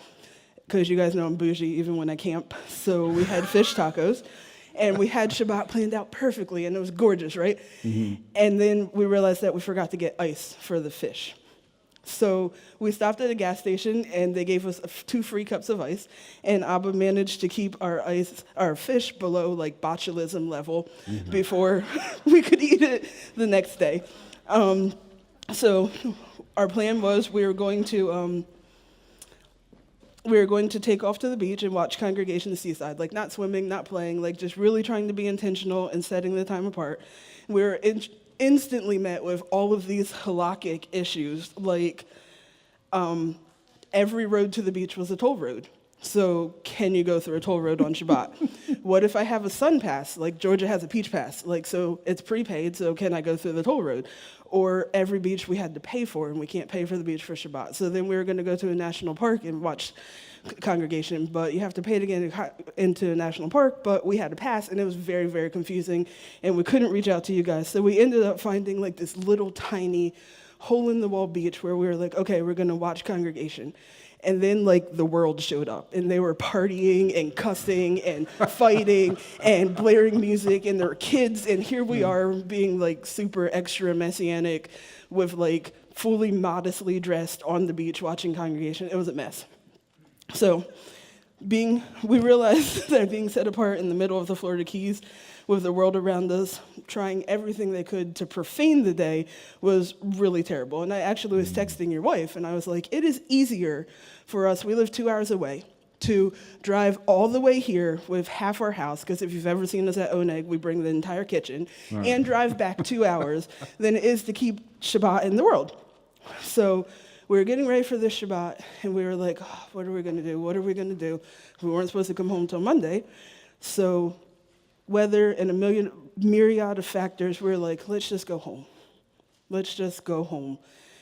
because you guys know I'm bougie even when I camp. So we had fish tacos, and we had Shabbat planned out perfectly, and it was gorgeous, right? And then we realized that we forgot to get ice for the fish. So we stopped at a gas station, and they gave us 2 free cups of ice, and Abba managed to keep our fish below like botulism level before we could eat it the next day. So our plan was we were going to take off to the beach and watch Congregation Seaside, like not swimming, not playing, like just really trying to be intentional and setting the time apart. We were instantly met with all of these halakhic issues, like every road to the beach was a toll road. So can you go through a toll road on Shabbat? What if I have a sun pass, like Georgia has a peach pass, like so it's prepaid, so can I go through the toll road? Or every beach we had to pay for, and we can't pay for the beach for Shabbat. So then we were going to go to a national park and watch Congregation, but you have to pay to get into a national park, but we had to pass, and it was very, very confusing, and we couldn't reach out to you guys. So we ended up finding like this little tiny hole-in-the-wall beach where we were like, okay, we're going to watch Congregation. And then, like, the world showed up, and they were partying and cussing and fighting and blaring music, and there were kids, and here we are being, like, super extra Messianic with, like, fully modestly dressed on the beach watching Congregation. It was a mess. So we realized that being set apart in the middle of the Florida Keys with the world around us, trying everything they could to profane the day was really terrible. And I actually was texting your wife, and I was like, it is easier for us, we live 2 hours away, to drive all the way here with half our house, because if you've ever seen us at Oneg, we bring the entire kitchen, and drive back 2 hours than it is to keep Shabbat in the world. So we were getting ready for this Shabbat, and we were like, oh, what are we going to do? What are we going to do? We weren't supposed to come home till Monday. So weather and a myriad of factors, we were like, let's just go home. Let's just go home.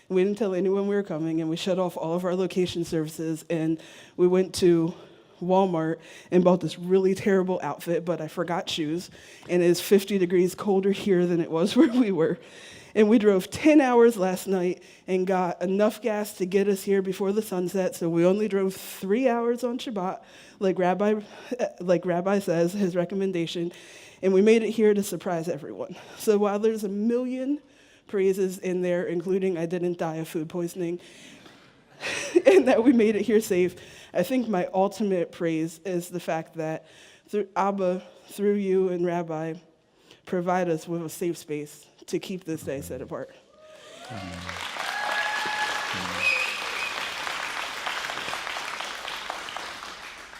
And we didn't tell anyone we were coming, and we shut off all of our location services, and we went to Walmart and bought this really terrible outfit, but I forgot shoes, and it's 50 degrees colder here than it was where we were. And we drove 10 hours last night and got enough gas to get us here before the sunset, so we only drove 3 hours on Shabbat, like Rabbi says, his recommendation, and we made it here to surprise everyone. So while there's a million praises in there, including I didn't die of food poisoning, and that we made it here safe, I think my ultimate praise is the fact that Abba, through you and Rabbi, provide us with a safe space to keep this day set apart.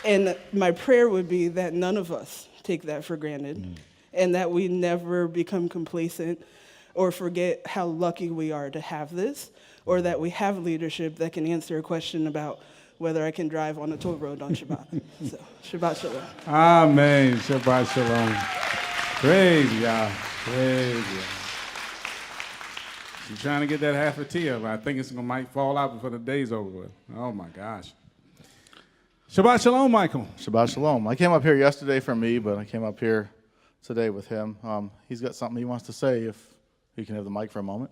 And my prayer would be that none of us take that for granted, and that we never become complacent or forget how lucky we are to have this, or that we have leadership that can answer a question about whether I can drive on a toll road on Shabbat. So, Shabbat Shalom. Amen. Shabbat Shalom. Praise Yah. Praise Yah. She's trying to get that half a tear, but I think it's might fall out before the day's over with. Oh, my gosh. Shabbat Shalom, Michael. Shabbat Shalom. I came up here yesterday for me, but I came up here today with him. He's got something he wants to say, if he can have the mic for a moment.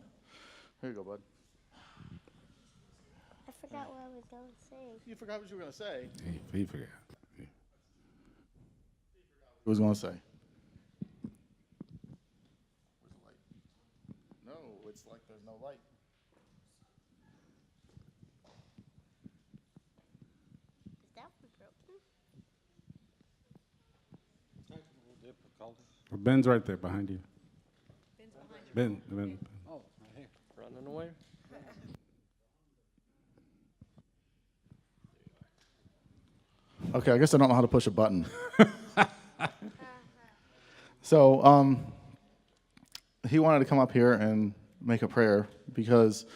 Here you go, bud. I forgot what I was going to say. You forgot what you were going to say? He forgot. What was going to say? Where's the light? No, it's like there's no light. Is that broken? Ben's right there behind you. Ben's behind you. Ben. Oh, right here. Running away? Okay, I guess I don't know how to push a button. So he wanted to come up here and make a prayer because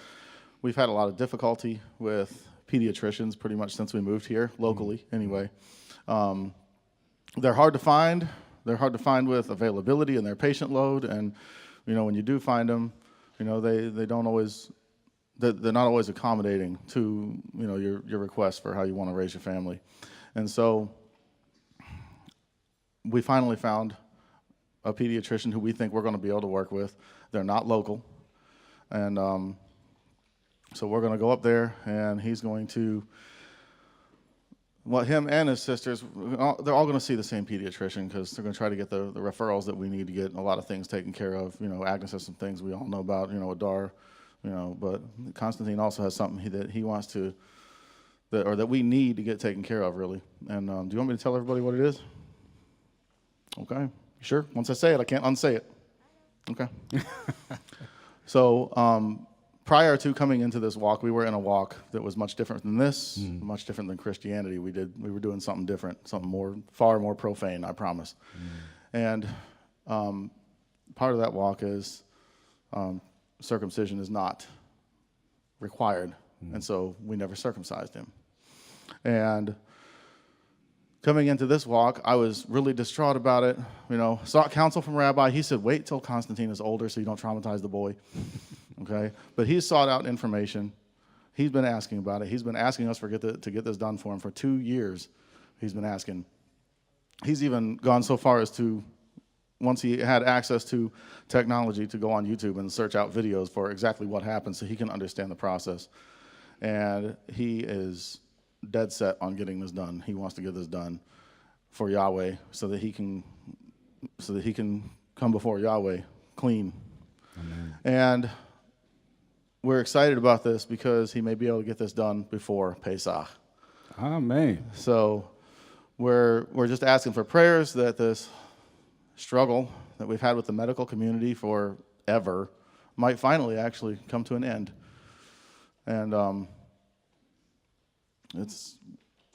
we've had a lot of difficulty with pediatricians pretty much since we moved here, locally anyway. They're hard to find. They're hard to find with availability and their patient load. And, when you do find them, they don't always, they're not always accommodating to, your request for how you want to raise your family. And so we finally found a pediatrician who we think we're going to be able to work with. They're not local. And so we're going to go up there, and he's going to, him and his sisters, they're all going to see the same pediatrician because they're going to try to get the referrals that we need to get a lot of things taken care of. Agnes has some things we all know about, Adar, but Constantine also has something that he wants to, that we need to get taken care of, really. And do you want me to tell everybody what it is? Okay. Sure? Once I say it, I can't unsay it. Okay. So prior to coming into this walk, we were in a walk that was much different than this, much different than Christianity. We were doing something different, something far more profane, I promise. And part of that walk is circumcision is not required, and so we never circumcised him. And coming into this walk, I was really distraught about it. Sought counsel from Rabbi. He said, wait till Constantine is older so you don't traumatize the boy. Okay? But he's sought out information. He's been asking about it. He's been asking us to get this done for him for 2 years. He's been asking. He's even gone so far as to, once he had access to technology, to go on YouTube and search out videos for exactly what happened so he can understand the process. And he is dead set on getting this done. He wants to get this done for Yahweh so that he can come before Yahweh clean. Amen. And we're excited about this because he may be able to get this done before Pesach. Amen. So we're just asking for prayers that this struggle that we've had with the medical community forever might finally actually come to an end. And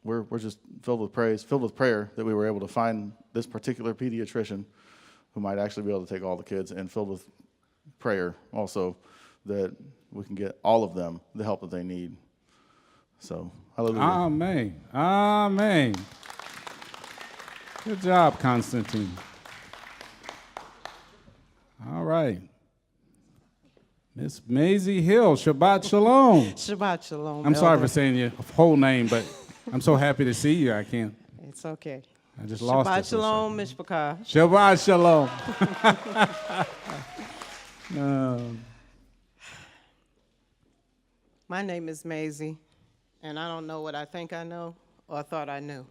we're just filled with praise, filled with prayer that we were able to find this particular pediatrician who might actually be able to take all the kids, and filled with prayer also that we can get all of them the help that they need. So, hallelujah. Amen. Amen. Good job, Constantine. All right. Miss Maisie Hill, Shabbat Shalom. Shabbat Shalom. I'm sorry Elder. for saying your whole name, but I'm so happy to see you. I can't. It's okay. I just lost it. Shabbat Shalom, Mishpachah. Shabbat Shalom. My name is Maisie, and I don't know what I think I know or thought I knew.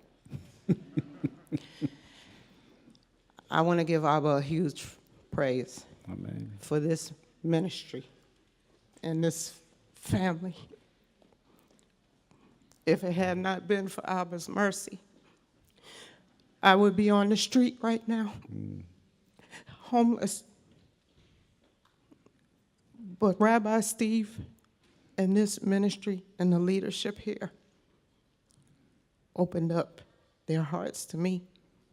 I want to give Abba a huge praise Amen. for this ministry and this family. If it had not been for Abba's mercy, I would be on the street right now, homeless. But Rabbi Steve and this ministry and the leadership here opened up their hearts to me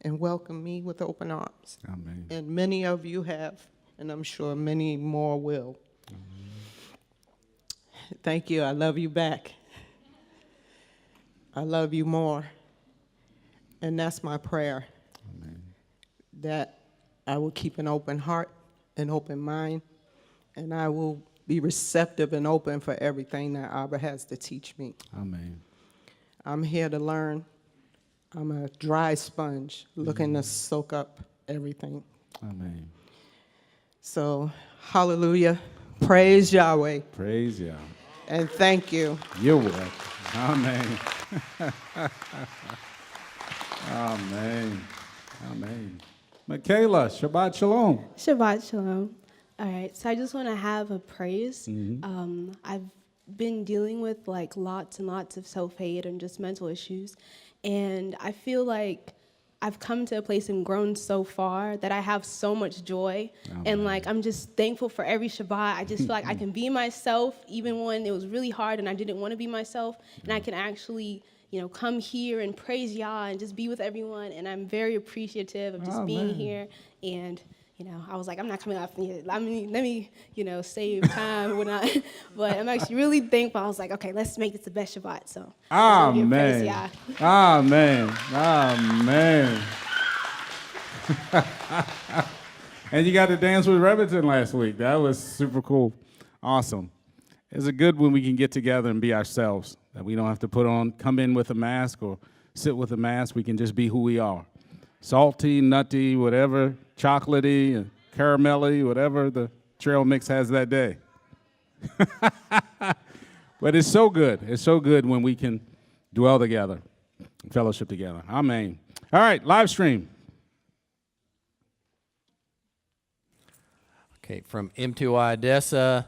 and welcomed me with open arms. Amen. And many of you have, and I'm sure many more will. Amen. Thank you. I love you back. I love you more. And that's my prayer. Amen. That I will keep an open heart, an open mind, and I will be receptive and open for everything that Abba has to teach me. Amen. I'm here to learn. I'm a dry sponge looking to soak up everything. Amen. So, hallelujah. Praise Yahweh. Praise Yahweh. And thank you. You're welcome. Amen. Amen. Amen. Michaela, Shabbat Shalom. Shabbat Shalom. All right, so I just want to have a praise. I've been dealing with lots and lots of self-hate and just mental issues, and I feel like I've come to a place and grown so far that I have so much joy, and I'm just thankful for every Shabbat. I just feel like I can be myself even when it was really hard and I didn't want to be myself, and I can actually come here and praise Yah and just be with everyone. And I'm very appreciative of just being here. And I was like, I'm not coming up here. Let me, save time and whatnot. But I'm actually really thankful. I was like, okay, let's make this the best Shabbat. So, praise Yah. Amen. Amen. And you got to dance with Remington last week. That was super cool. Awesome. It's a good when we can get together and be ourselves, that we don't have to come in with a mask or sit with a mask. We can just be who we are. Salty, nutty, whatever, chocolatey, and caramelly, whatever the trail mix has that day. But it's so good. It's so good when we can dwell together, fellowship together. Amen. All right, live stream. Okay, from M2I Odessa,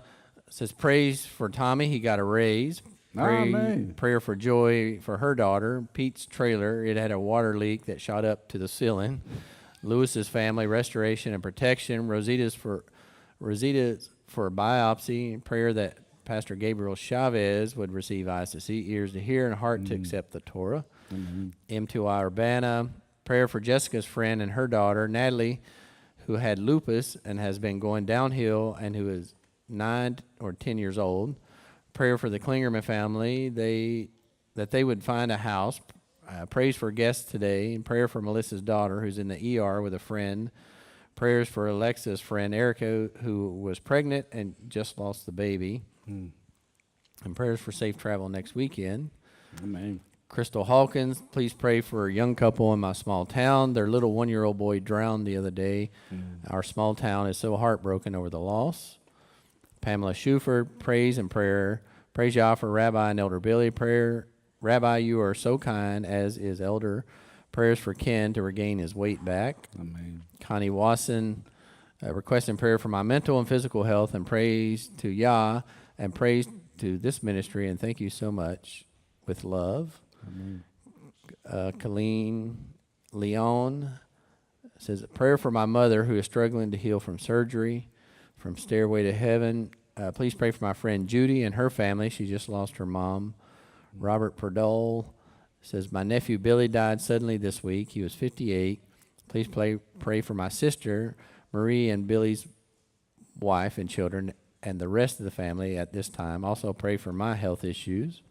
says praise for Tommy. He got a raise. Prayer for joy for her daughter. Pete's trailer, it had a water leak that shot up to the ceiling. Lewis's family, restoration and protection. Rosita's for biopsy. Prayer that Pastor Gabriel Chavez would receive eyes to see, ears to hear, and heart to accept the Torah. M2I Urbana. Prayer for Jessica's friend and her daughter, Natalie, who had lupus and has been going downhill and who is 9 or 10 years old. Prayer for the Klingerman family, that they would find a house. Praise for guests today, and prayer for Melissa's daughter, who's in the ER with a friend. Prayers for Alexa's friend, Erica, who was pregnant and just lost the baby. And prayers for safe travel next weekend. Amen. Crystal Hawkins, please pray for a young couple in my small town. Their little 1-year-old boy drowned the other day. Our small town is so heartbroken over the loss. Pamela Schuford, praise and prayer. Praise Yah for Rabbi and Elder Billy. Prayer, Rabbi, you are so kind, as is Elder. Prayers for Ken to regain his weight back. Amen. Connie Wasson, requesting prayer for my mental and physical health, and praise to Yah, and praise to this ministry, and thank you so much. With love. Amen. Colleen Leon says, prayer for my mother who is struggling to heal from surgery. From Stairway to Heaven, please pray for my friend Judy and her family. She just lost her mom. Robert Perdole says, my nephew Billy died suddenly this week. He was 58. Please pray for my sister Marie and Billy's wife and children and the rest of the family at this time. Also pray for my health issues.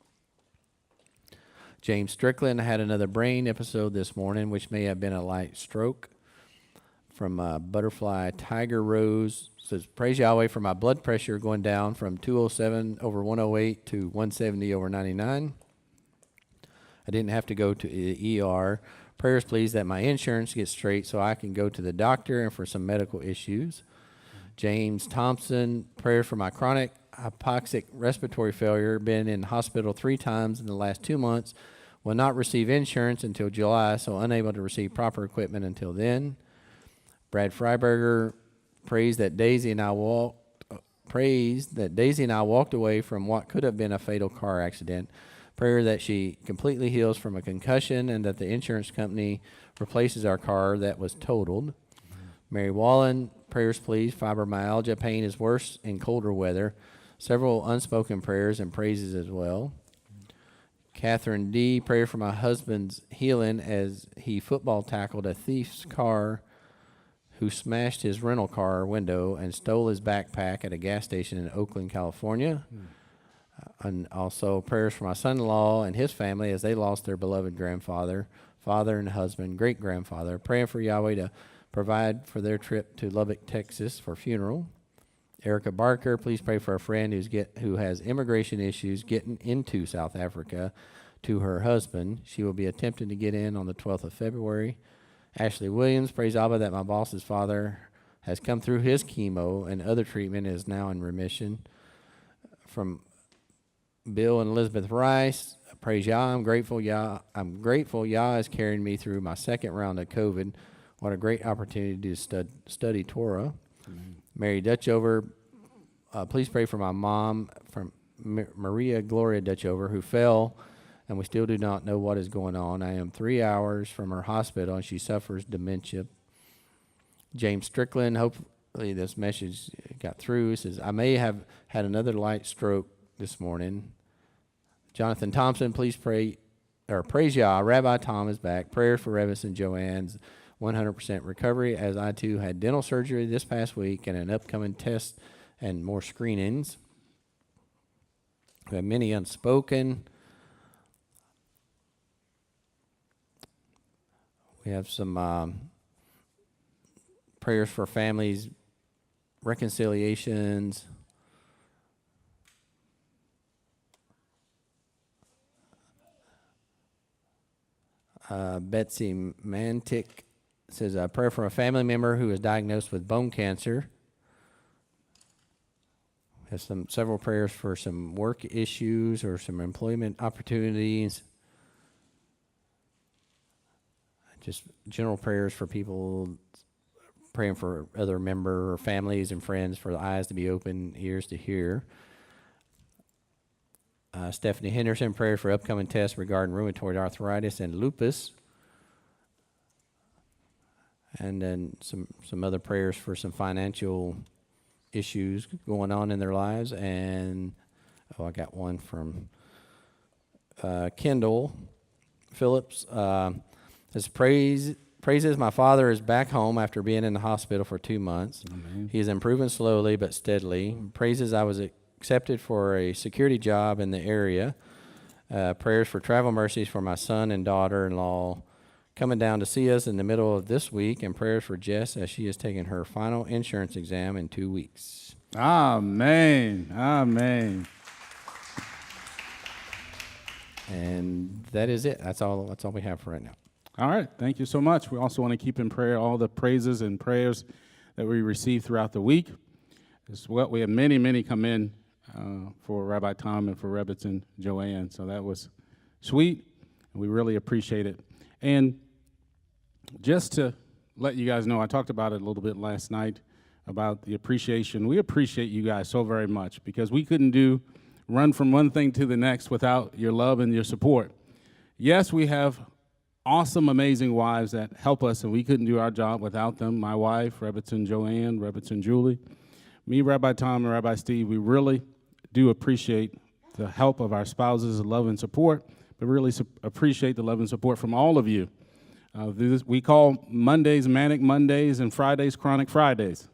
James Strickland had another brain episode this morning, which may have been a light stroke. From Butterfly Tiger Rose, says, praise Yahweh for my blood pressure going down from 207 over 108 to 170 over 99. I didn't have to go to the ER. Prayers, please, that my insurance gets straight so I can go to the doctor and for some medical issues. James Thompson, prayers for my chronic hypoxic respiratory failure. Been in hospital 3 times in the last 2 months. Will not receive insurance until July, so unable to receive proper equipment until then. Brad Freiberger, praise that Daisy and I walked away from what could have been a fatal car accident. Prayer that she completely heals from a concussion and that the insurance company replaces our car that was totaled. Mary Wallen, prayers please. Fibromyalgia pain is worse in colder weather. Several unspoken prayers and praises as well. Catherine D., prayer for my husband's healing as he football tackled a thief's car who smashed his rental car window and stole his backpack at a gas station in Oakland, California. And also prayers for my son-in-law and his family as they lost their beloved grandfather, father and husband, great-grandfather. Praying for Yahweh to provide for their trip to Lubbock, Texas for funeral. Erica Barker, please pray for a friend who has immigration issues getting into South Africa to her husband. She will be attempting to get in on the 12th of February. Ashley Williams, praise Abba that my boss's father has come through his chemo and other treatment is now in remission. From Bill and Elizabeth Rice, praise Yah, I'm grateful Yah is carrying me through my second round of COVID. What a great opportunity to study Torah. Amen. Mary Dutchover, please pray for my mom, from Maria Gloria Dutchover, who fell, and we still do not know what is going on. I am 3 hours from her hospital, and she suffers dementia. James Strickland, hopefully this message got through. He says, I may have had another light stroke this morning. Jonathan Thompson, please pray Praise Yah, Rabbi Tom is back. Prayers for Revis and Joanne's 100% recovery, as I too had dental surgery this past week and an upcoming test and more screenings. We have many unspoken. We have some prayers for families, reconciliations. Betsy Mantic says a prayer for a family member who is diagnosed with bone cancer. Has several prayers for some work issues or some employment opportunities. Just general prayers for people, praying for other member or families and friends, for the eyes to be open, ears to hear. Stephanie Henderson, prayer for upcoming tests regarding rheumatoid arthritis and lupus. And then some other prayers for some financial issues going on in their lives. And, I got one from Kendall Phillips. Says, praises my father is back home after being in the hospital for 2 months. Amen. He is improving slowly but steadily. Praises I was accepted for a security job in the area. Prayers for travel mercies for my son and daughter-in-law coming down to see us in the middle of this week, and prayers for Jess as she is taking her final insurance exam in 2 weeks. Amen. Amen. And that is it. That's all we have for right now. All right. Thank you so much. We also want to keep in prayer all the praises and prayers that we receive throughout the week. As well, we have many come in for Rabbi Tom and for Rebbitz and Joanne. So that was sweet, and we really appreciate it. And just to let you guys know, I talked about it a little bit last night about the appreciation. We appreciate you guys so very much, because we couldn't run from one thing to the next without your love and your support. Yes, we have awesome, amazing wives that help us, and we couldn't do our job without them. My wife, Rebbitz and Joanne, Rebbitz and Julie. Me, Rabbi Tom, and Rabbi Steve, we really do appreciate the help of our spouses, the love and support, but really appreciate the love and support from all of you. We call Mondays Manic Mondays and Fridays Chronic Fridays.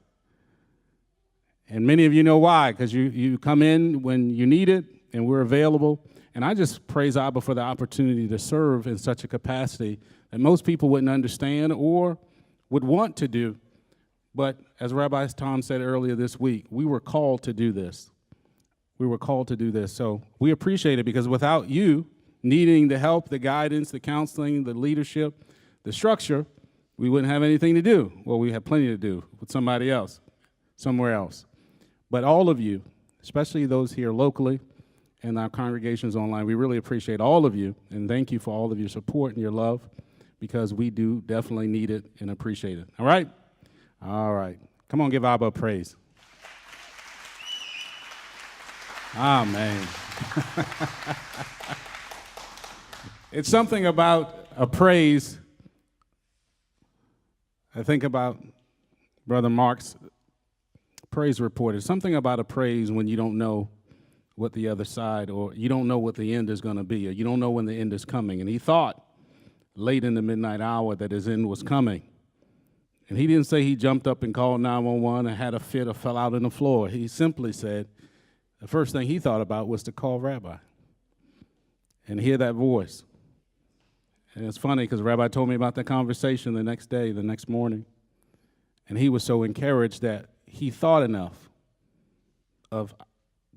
And many of you know why, because you come in when you need it, and we're available. And I just praise Abba for the opportunity to serve in such a capacity that most people wouldn't understand or would want to do. But as Rabbi Tom said earlier this week, we were called to do this. We were called to do this. So we appreciate it, because without you needing the help, the guidance, the counseling, the leadership, the structure, we wouldn't have anything to do. Well, we have plenty to do with somebody else, somewhere else. But all of you, especially those here locally and our congregations online, we really appreciate all of you, and thank you for all of your support and your love, because we do definitely need it and appreciate it. All right? All right. Come on, give Abba praise. Amen. It's something about a praise. I think about Brother Mark's praise report. It's something about a praise when you don't know what the other side, or you don't know what the end is going to be, or you don't know when the end is coming. And he thought late in the midnight hour that his end was coming. And he didn't say he jumped up and called 911 and had a fit or fell out on the floor. He simply said the first thing he thought about was to call Rabbi and hear that voice. And it's funny, because Rabbi told me about that conversation the next day, the next morning. And he was so encouraged that he thought enough of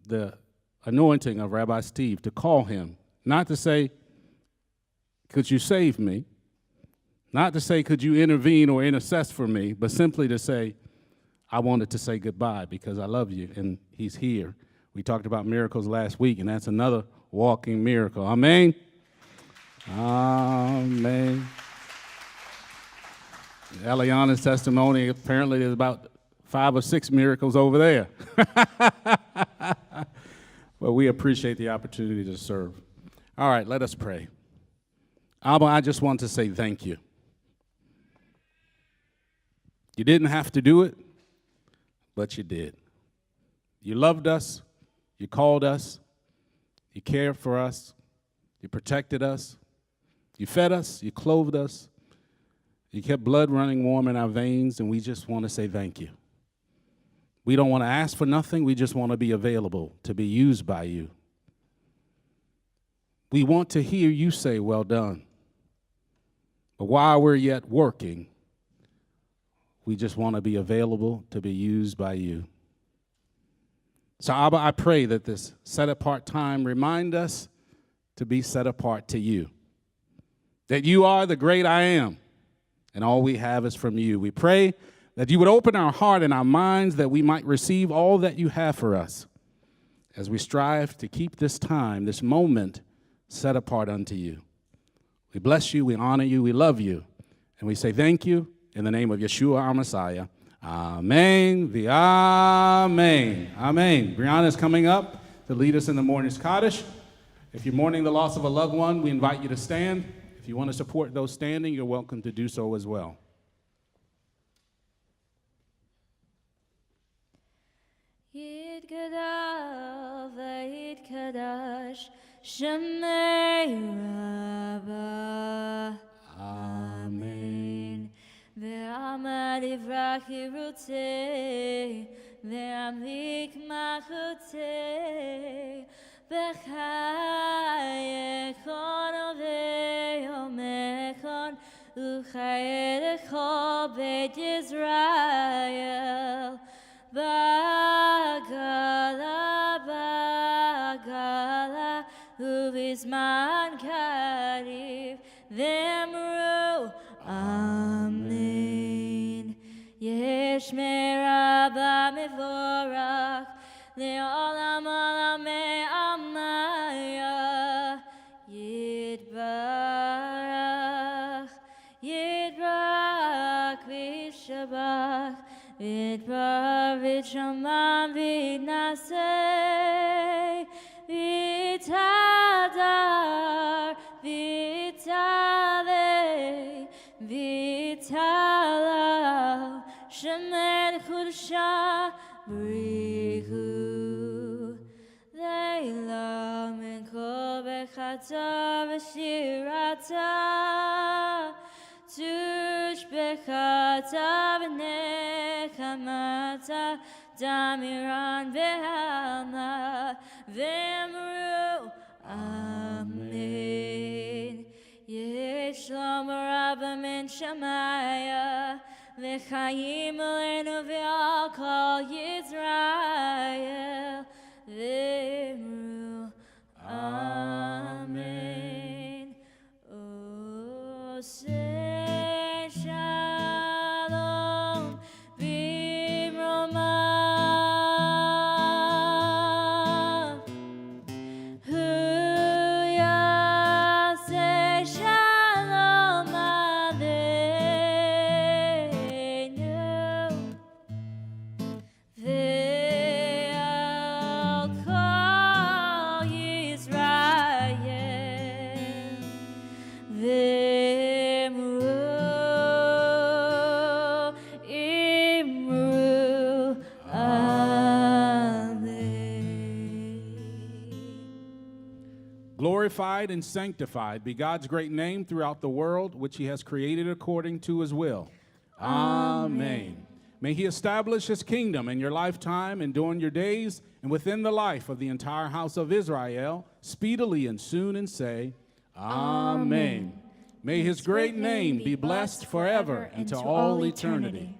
the anointing of Rabbi Steve to call him, not to say, could you save me? Not to say, could you intervene or intercess for me, but simply to say, I wanted to say goodbye because I love you, and he's here. We talked about miracles last week, and that's another walking miracle. Amen? Amen. Eliana's testimony, apparently there's about 5 or 6 miracles over there. But we appreciate the opportunity to serve. All right, let us pray. Abba, I just want to say thank you. You didn't have to do it, but you did. You loved us. You called us. You cared for us. You protected us. You fed us, you clothed us, you kept blood running warm in our veins, and we just want to say thank you. We don't want to ask for nothing. We just want to be available to be used by you. We want to hear you say, well done. But while we're yet working, we just want to be available to be used by you. So, Abba, I pray that this set-apart time remind us to be set apart to you, that you are the great I am, and all we have is from you. We pray that you would open our heart and our minds that we might receive all that you have for us as we strive to keep this time, this moment, set apart unto you. We bless you, we honor you, we love you, and we say thank you in the name of Yeshua, our Messiah. Amen, amen, amen. Brianna is coming up to lead us in the morning's Kaddish. If you're mourning the loss of a loved one, we invite you to stand. If you want to support those standing, you're welcome to do so as well. Yitgadal v'yitkadash Shemei Rabbah. Amen. Ve'amad ivrach yirutei ve'amlik machutei b'chayechon uve'yomechon u'chayerecho beit Yisrael Bagala Uvisman Kariv Vemru Amen Yesh Merabah Mevorach Le'olam Olamei Amaya Yitbarach V'Shabbat Vidbar, Vidshaman, Vidnasei, Vitadar, Vitale, Vitala, Shemen Chudasha, Brihu, Leila, Minko, Bechata, Veshirata, Tush, Bechata, V'nechamata, Damiran, V'hama, V'emru, Amen. Yesh Shlomo Rabba min Shamaya, V'chaim Aleinu V'al Kol Yisrael, V'emru, Amen. Oh, say Shalom, B'Roma. Hu Yaseh Shalom Aleinu, V'al Kol Yisrael, V'emru, Imru, Amen. Glorified and sanctified be God's great name throughout the world, which he has created according to his will. Amen. May he establish his kingdom in your lifetime and during your days and within the life of the entire house of Israel, speedily and soon, and say, Amen. May his great name be blessed forever and to all eternity.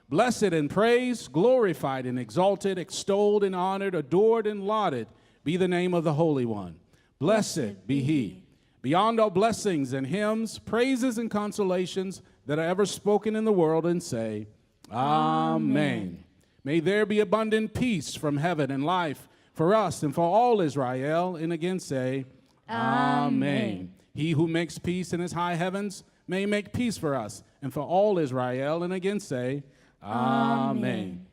Blessed and praised, glorified and exalted, extolled and honored, adored and lauded be the name of the Holy One. Blessed be he. Beyond all blessings and hymns, praises and consolations that are ever spoken in the world, and say, Amen. May there be abundant peace from heaven and life for us and for all Israel, and again say, Amen. He who makes peace in his high heavens may make peace for us and for all Israel, and again say, Amen.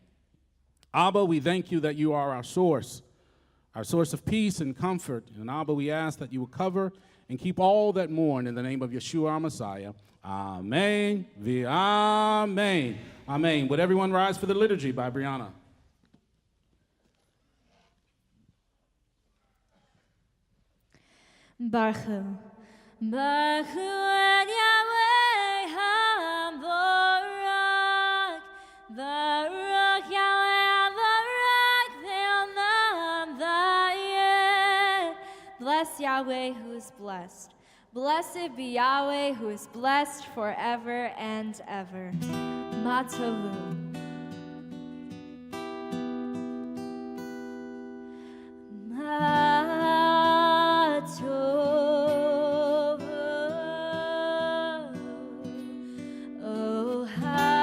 Abba, we thank you that you are our source of peace and comfort. And Abba, we ask that you will cover and keep all that mourn in the name of Yeshua, our Messiah. Amen. Amen. Amen. Would everyone rise for the liturgy by Brianna? Baruch Hu, Baruch Yahweh HaBarak, Baruch Yahweh HaBarak Ve'olam Vayed. Bless Yahweh who is blessed. Blessed be Yahweh who is blessed forever and ever. Matovu. Oh, Halleluya,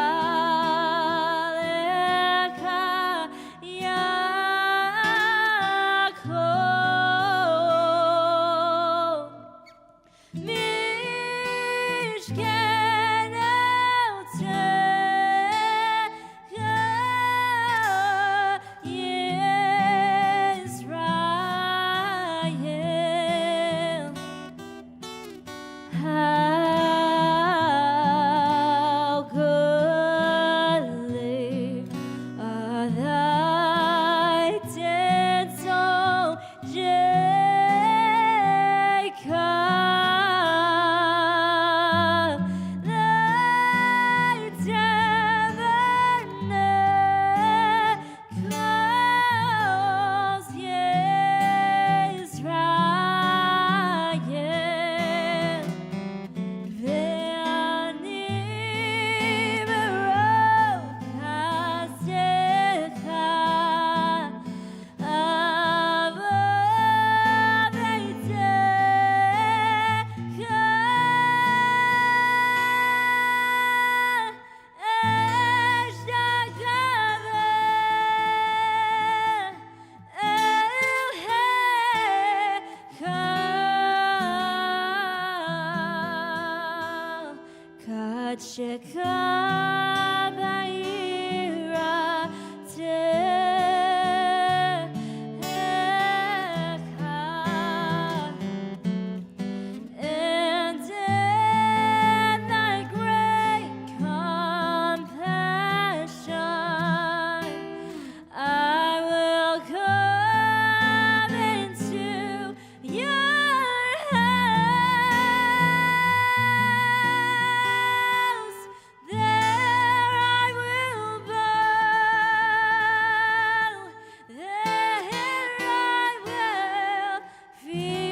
Yaakov. How goodly are thy deeds, O Jacob. Thy tabernacles, Yisrael. Ve'ani baruch hasecha, avo beitecha, Kadsheka ba'ira techa. And in thy great compassion, I will come into your house. There I will bow. There I will fear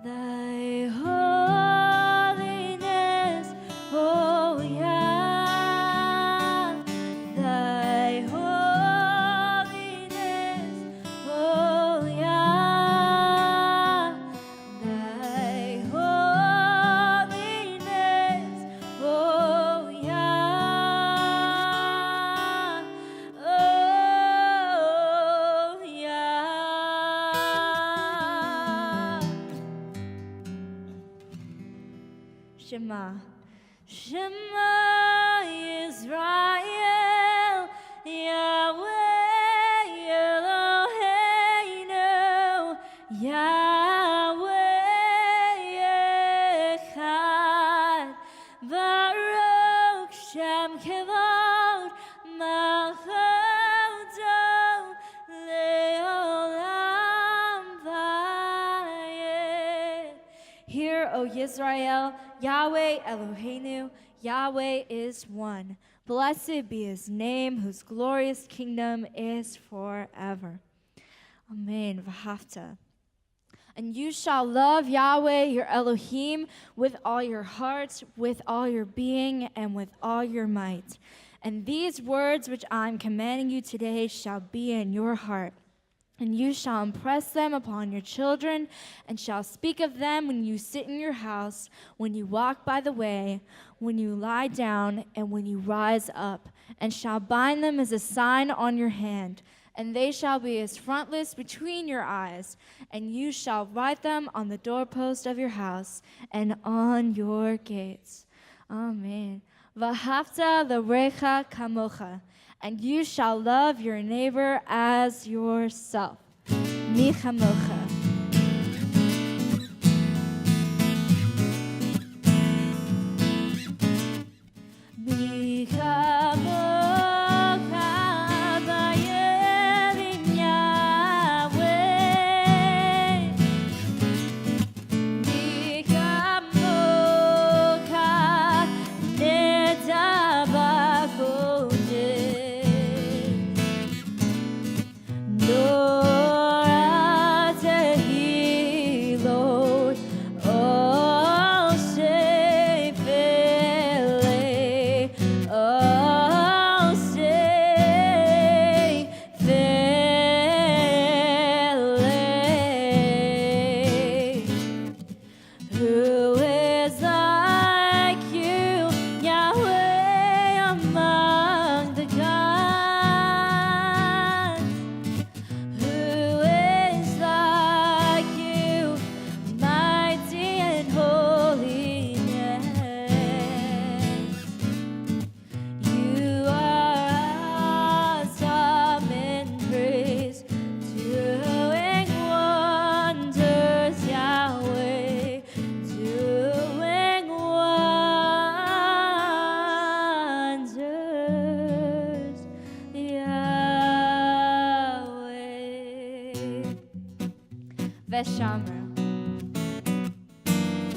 thy holiness, O Yah. Thy holiness, O Yah. Thy holiness, O Yah. O Yah. Shema. Shema Yisrael, Yahweh Eloheinu, Yahweh Echad. Baruch Shem Kevod Malchuto Leolam Vayed. Hear, O Yisrael, Yahweh Eloheinu, Yahweh is one. Blessed be his name, whose glorious kingdom is forever. Amen. V'hafta. And you shall love Yahweh your Elohim with all your heart, with all your being, and with all your might. And these words which I am commanding you today shall be in your heart. And you shall impress them upon your children, and shall speak of them when you sit in your house, when you walk by the way, when you lie down, and when you rise up, and shall bind them as a sign on your hand. And they shall be as frontlets between your eyes, and you shall write them on the doorpost of your house and on your gates. Amen. V'hafta l'recha kamocha. And you shall love your neighbor as yourself. Mi chamocha. Mi chamocha b'yevim Yahweh. ושמרו.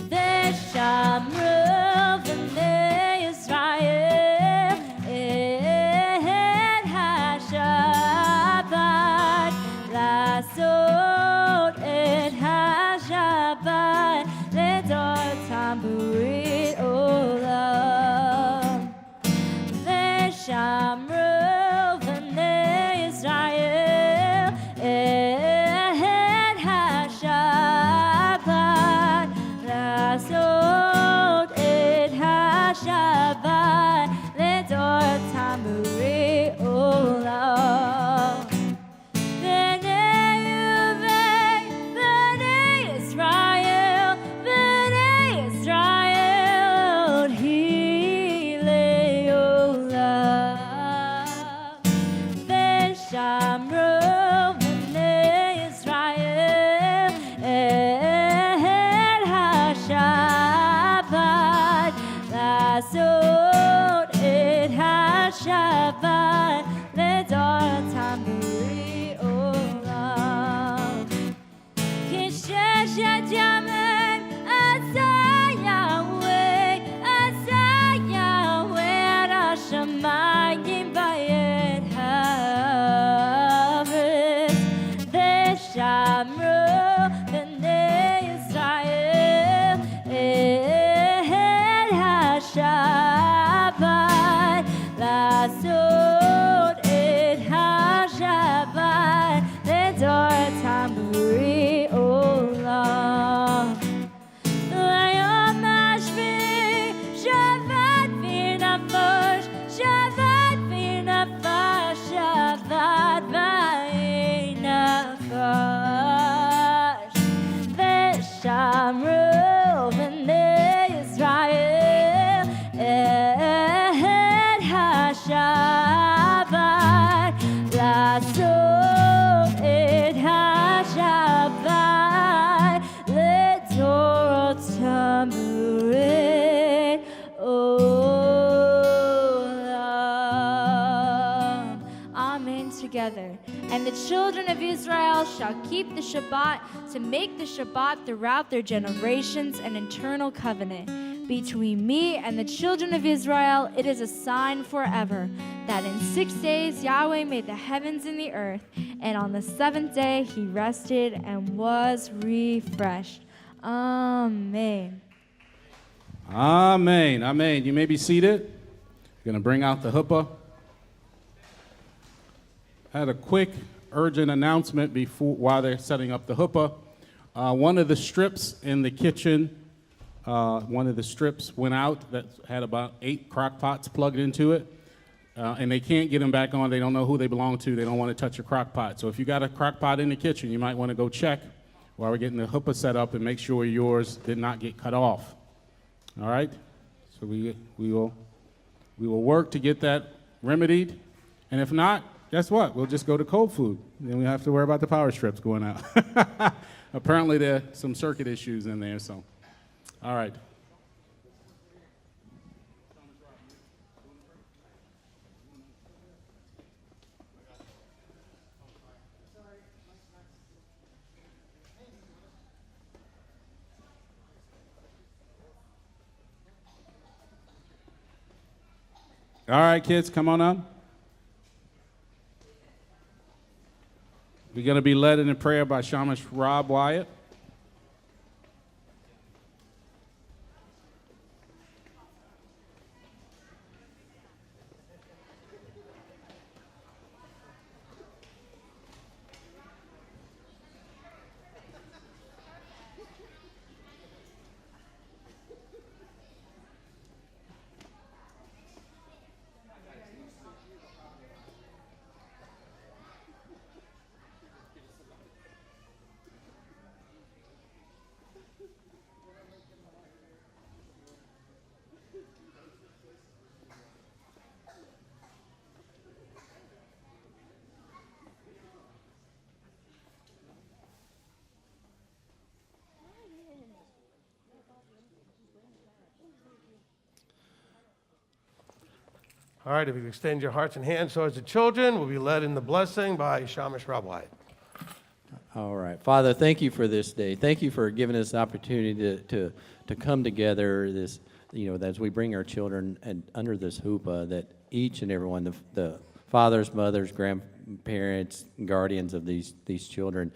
ושמרו בני ישראל את השבת, לעשות את השבת לדורתם ברית עולם. ושמרו בני ישראל את השבת, לעשות את השבת לדורתם ברית עולם. Shabbat לדורתם ברית עולם. כששת ימים עשה יהוה את השמיים ואת הארץ. ושמרו בני ישראל את השבת, לעשות את השבת לדורתם ברית עולם. ליום השביעי שבת ונפש, שבת ונפש, שבת ונפש. ושמרו בני ישראל השבת, לעשות את השבת לדורתם ברית עולם. Amen together. And the children of Israel shall keep the Shabbat to make the Shabbat throughout their generations an eternal covenant. Between me and the children of Israel, it is a sign forever, that in 6 days Yahweh made the heavens and the earth, and on the seventh day he rested and was refreshed. Amen. Amen. Amen. You may be seated. I'm going to bring out the chuppah. I had a quick, urgent announcement while they're setting up the chuppah. One of the strips in the kitchen, one of the strips went out that had about 8 crock pots plugged into it, and they can't get them back on. They don't know who they belong to. They don't want to touch your crock pot. So if you got a crock pot in the kitchen, you might want to go check while we're getting the chuppah set up and make sure yours did not get cut off. All right? So we will work to get that remedied, and if not, guess what? We'll just go to cold food. Then we have to worry about the power strips going out. Apparently there are some circuit issues in there, so. All right. All right, kids, come on up. We're going to be led in a prayer by Shamash Rob Wyatt. All right, if you extend your hearts and hands towards the children, we'll be led in the blessing by Shamash Rabbi. All right. Father, thank you for this day. Thank you for giving us the opportunity to come together this, as we bring our children and under this chuppah, that each and every one, the fathers, mothers, grandparents, guardians of these children,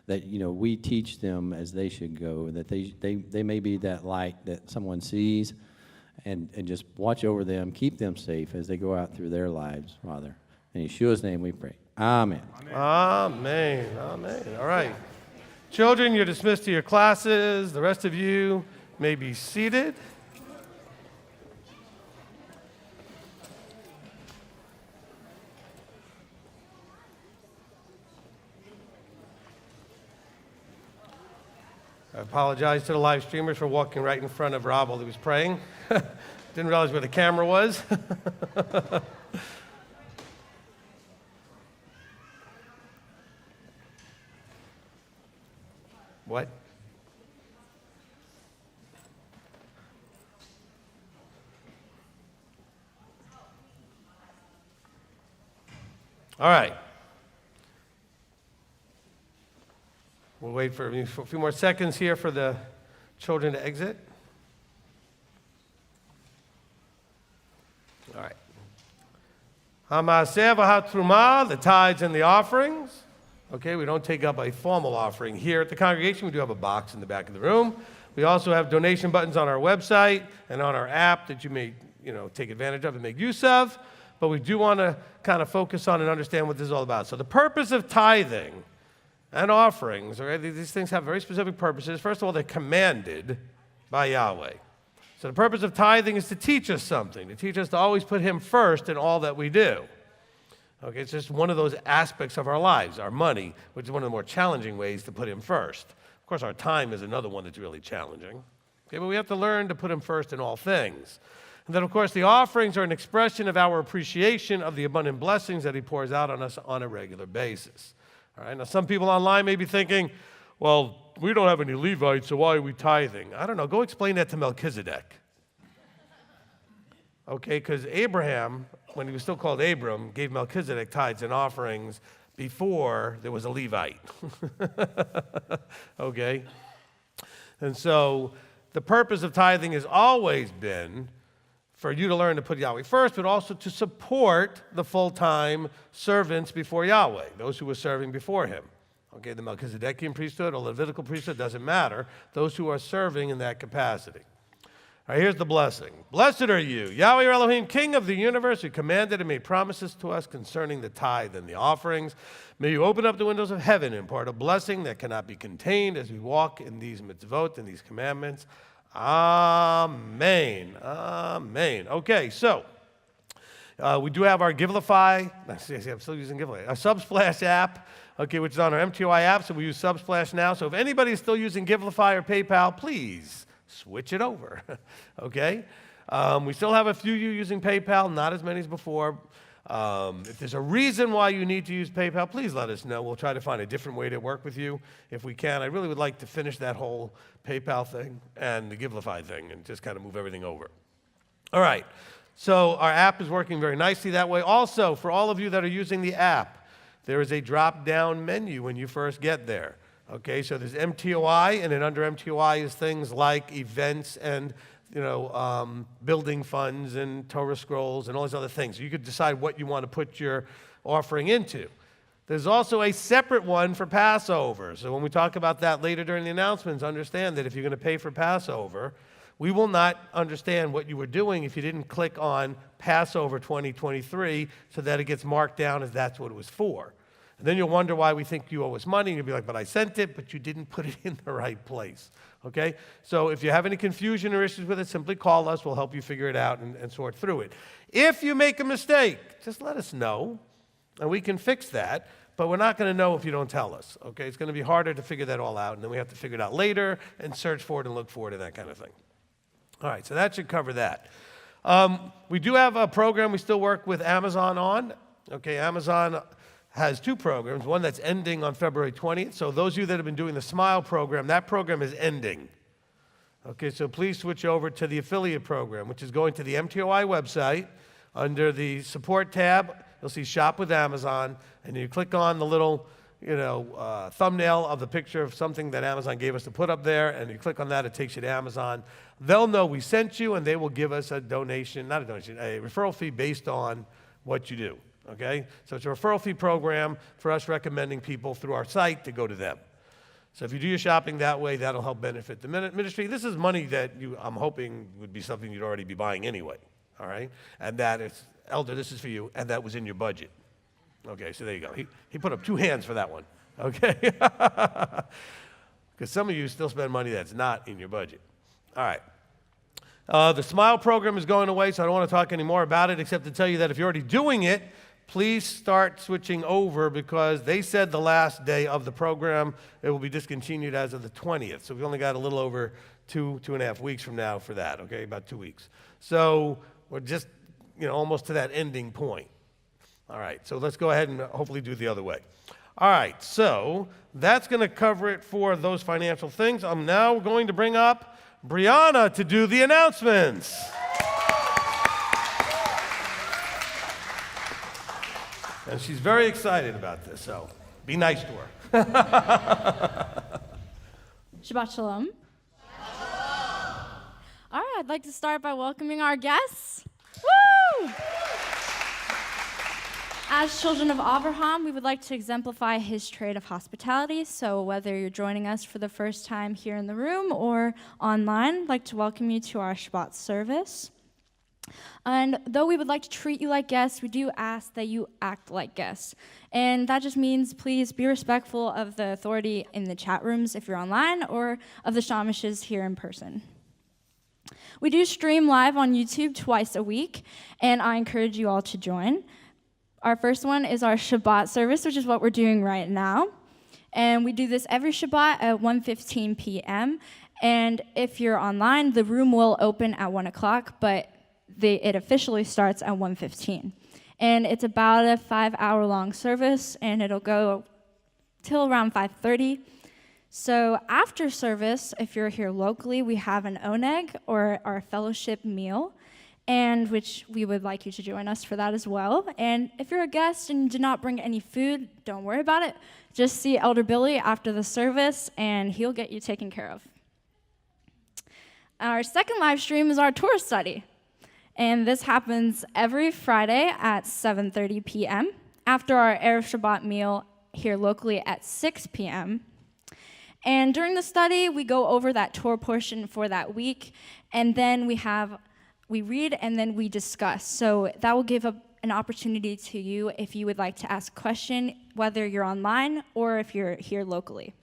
that, we teach them as they should go, that they may be that light that someone sees, and just watch over them, keep them safe as they go out through their lives, Father. In Yeshua's name we pray. Amen. Amen. Amen. All right. Children, you're dismissed to your classes. The rest of you may be seated. I apologize to the live streamers for walking right in front of Rob while he was praying. Didn't realize where the camera was. What? All right. We'll wait for a few more seconds here for the children to exit. All right. Hamaseh v'hatruma, the tithes and the offerings. Okay, we don't take up a formal offering here at the congregation. We do have a box in the back of the room. We also have donation buttons on our website and on our app that you may, take advantage of and make use of. But we do want to kind of focus on and understand what this is all about. So the purpose of tithing and offerings, okay, these things have very specific purposes. First of all, they're commanded by Yahweh. So the purpose of tithing is to teach us something, to teach us to always put Him first in all that we do. Okay, it's just one of those aspects of our lives, our money, which is one of the more challenging ways to put Him first. Of course, our time is another one that's really challenging. Okay, but we have to learn to put Him first in all things. And then, of course, the offerings are an expression of our appreciation of the abundant blessings that He pours out on us on a regular basis. All right, now some people online may be thinking, well, we don't have any Levites, so why are we tithing? I don't know. Go explain that to Melchizedek. Okay, because Abraham, when he was still called Abram, gave Melchizedek tithes and offerings before there was a Levite. Okay? And so the purpose of tithing has always been for you to learn to put Yahweh first, but also to support the full-time servants before Yahweh, those who were serving before Him. Okay, the Melchizedekian priesthood or Levitical priesthood, doesn't matter. Those who are serving in that capacity. All right, here's the blessing. Blessed are you, Yahweh your Elohim, King of the universe, who commanded and made promises to us concerning the tithe and the offerings. May you open up the windows of heaven and impart a blessing that cannot be contained as we walk in these mitzvot and these commandments. Amen. Amen. Okay, so we do have our Givelify. I'm still using Givelify. Our Subsplash app, okay, which is on our MTOI app, so we use Subsplash now. So if anybody is still using Givelify or PayPal, please switch it over, okay? We still have a few of you using PayPal, not as many as before. If there's a reason why you need to use PayPal, please let us know. We'll try to find a different way to work with you if we can. I really would like to finish that whole PayPal thing and the Givelify thing and just kind of move everything over. All right, so our app is working very nicely that way. Also, for all of you that are using the app, there is a drop-down menu when you first get there. Okay, so there's MTOI, and then under MTOI is things like events and building funds and Torah scrolls and all these other things. So you could decide what you want to put your offering into. There's also a separate one for Passover. So when we talk about that later during the announcements, understand that if you're going to pay for Passover, we will not understand what you were doing if you didn't click on Passover 2023 so that it gets marked down as that's what it was for. And then you'll wonder why we think you owe us money. And you'll be like, but I sent it, but you didn't put it in the right place. Okay? So if you have any confusion or issues with it, simply call us. We'll help you figure it out and sort through it. If you make a mistake, just let us know, and we can fix that. But we're not going to know if you don't tell us. Okay? It's going to be harder to figure that all out, and then we have to figure it out later and search for it and look for it and that kind of thing. All right, so that should cover that. We do have a program we still work with Amazon on. Okay, Amazon has two programs, one that's ending on February 20th. So those of you that have been doing the Smile program, that program is ending. Okay, so please switch over to the affiliate program, which is going to the MTOI website. Under the support tab, you'll see Shop with Amazon, and you click on the little thumbnail of the picture of something that Amazon gave us to put up there, and you click on that, it takes you to Amazon. They'll know we sent you, and they will give us a referral fee based on what you do, okay? So it's a referral fee program for us recommending people through our site to go to them. So if you do your shopping that way, that'll help benefit the ministry. This is money that I'm hoping would be something you'd already be buying anyway, all right? And that it's, Elder, this is for you, and that was in your budget. Okay, so there you go. He put up 2 hands for that one, okay? Because some of you still spend money that's not in your budget. All right. The Smile program is going away, so I don't want to talk any more about it except to tell you that if you're already doing it, please start switching over because they said the last day of the program, it will be discontinued as of the 20th. So we've only got a little over 2.5 weeks from now for that, okay? About 2 weeks. So we're just, almost to that ending point. All right, so let's go ahead and hopefully do the other way. All right, so that's going to cover it for those financial things. I'm now going to bring up Brianna to do the announcements. And she's very excited about this, so be nice to her. Shabbat Shalom. All right, I'd like to start by welcoming our guests. Woo! As children of Abraham, we would like to exemplify his trade of hospitality. So whether you're joining us for the first time here in the room or online, I'd like to welcome you to our Shabbat service. And though we would like to treat you like guests, we do ask that you act like guests. And that just means please be respectful of the authority in the chat rooms if you're online or of the shamishes here in person. We do stream live on YouTube twice a week, and I encourage you all to join. Our first one is our Shabbat service, which is what we're doing right now. And we do this every Shabbat at 1:15 p.m. And if you're online, the room will open at 1 o'clock, but it officially starts at 1:15. And it's about a 5-hour-long service, and it'll go till around 5:30. So after service, if you're here locally, we have an oneg, or our fellowship meal, and which we would like you to join us for that as well. And if you're a guest and did not bring any food, don't worry about it. Just see Elder Billy after the service, and he'll get you taken care of. Our second live stream is our Torah study. And this happens every Friday at 7:30 p.m. after our Erev Shabbat meal here locally at 6 p.m. And during the study, we go over that Torah portion for that week, and then we read and then we discuss. So that will give an opportunity to you if you would like to ask a question, whether you're online or if you're here locally.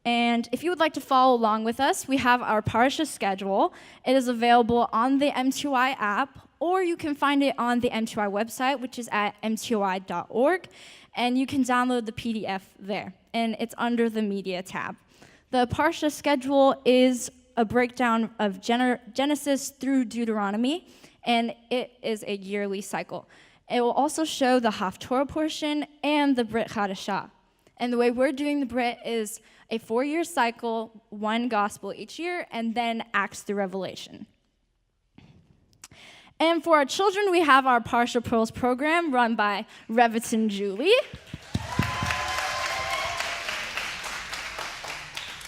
And if you would like to follow along with us, we have our Parsha schedule. It is available on the M2I app, or you can find it on the M2I website, which is at m2i.org, and you can download the PDF there, and it's under the Media tab. The Parsha schedule is a breakdown of Genesis through Deuteronomy, and it is a yearly cycle. It will also show the Haftorah portion and the Brit Chadashah. And the way we're doing the Brit is a 4-year cycle, one gospel each year, and then Acts through Revelation. And for our children, we have our Parsha Pearls program run by Reviton Julie.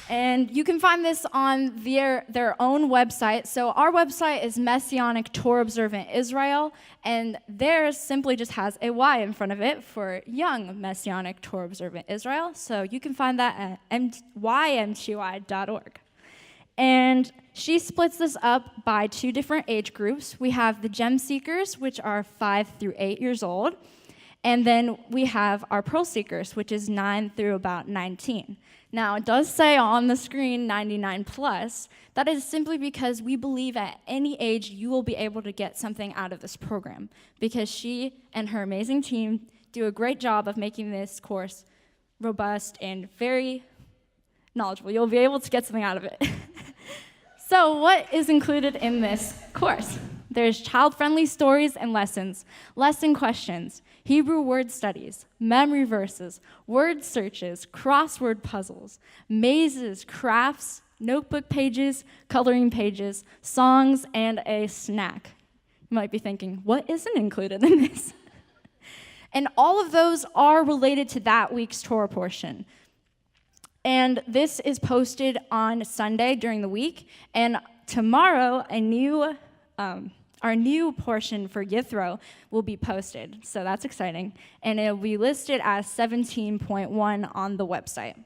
And you can find this on their own website. So our website is Messianic Torah Observant Israel, and theirs simply just has a Y in front of it for Young Messianic Torah Observant Israel. So you can find that at ymty.org. And she splits this up by 2 different age groups. We have the Gem Seekers, which are 5 through 8 years old. And then we have our Pearl Seekers, which is 9 through about 19. Now, it does say on the screen 99 plus. That is simply because we believe at any age you will be able to get something out of this program, because she and her amazing team do a great job of making this course robust and very knowledgeable. You'll be able to get something out of it. So what is included in this course? There's child-friendly stories and lessons, lesson questions, Hebrew word studies, memory verses, word searches, crossword puzzles, mazes, crafts, notebook pages, coloring pages, songs, and a snack. You might be thinking, what isn't included in this? And all of those are related to that week's Torah portion. And this is posted on Sunday during the week. And tomorrow, our new portion for Yithro will be posted. So that's exciting. And it will be listed as 17.1 on the website.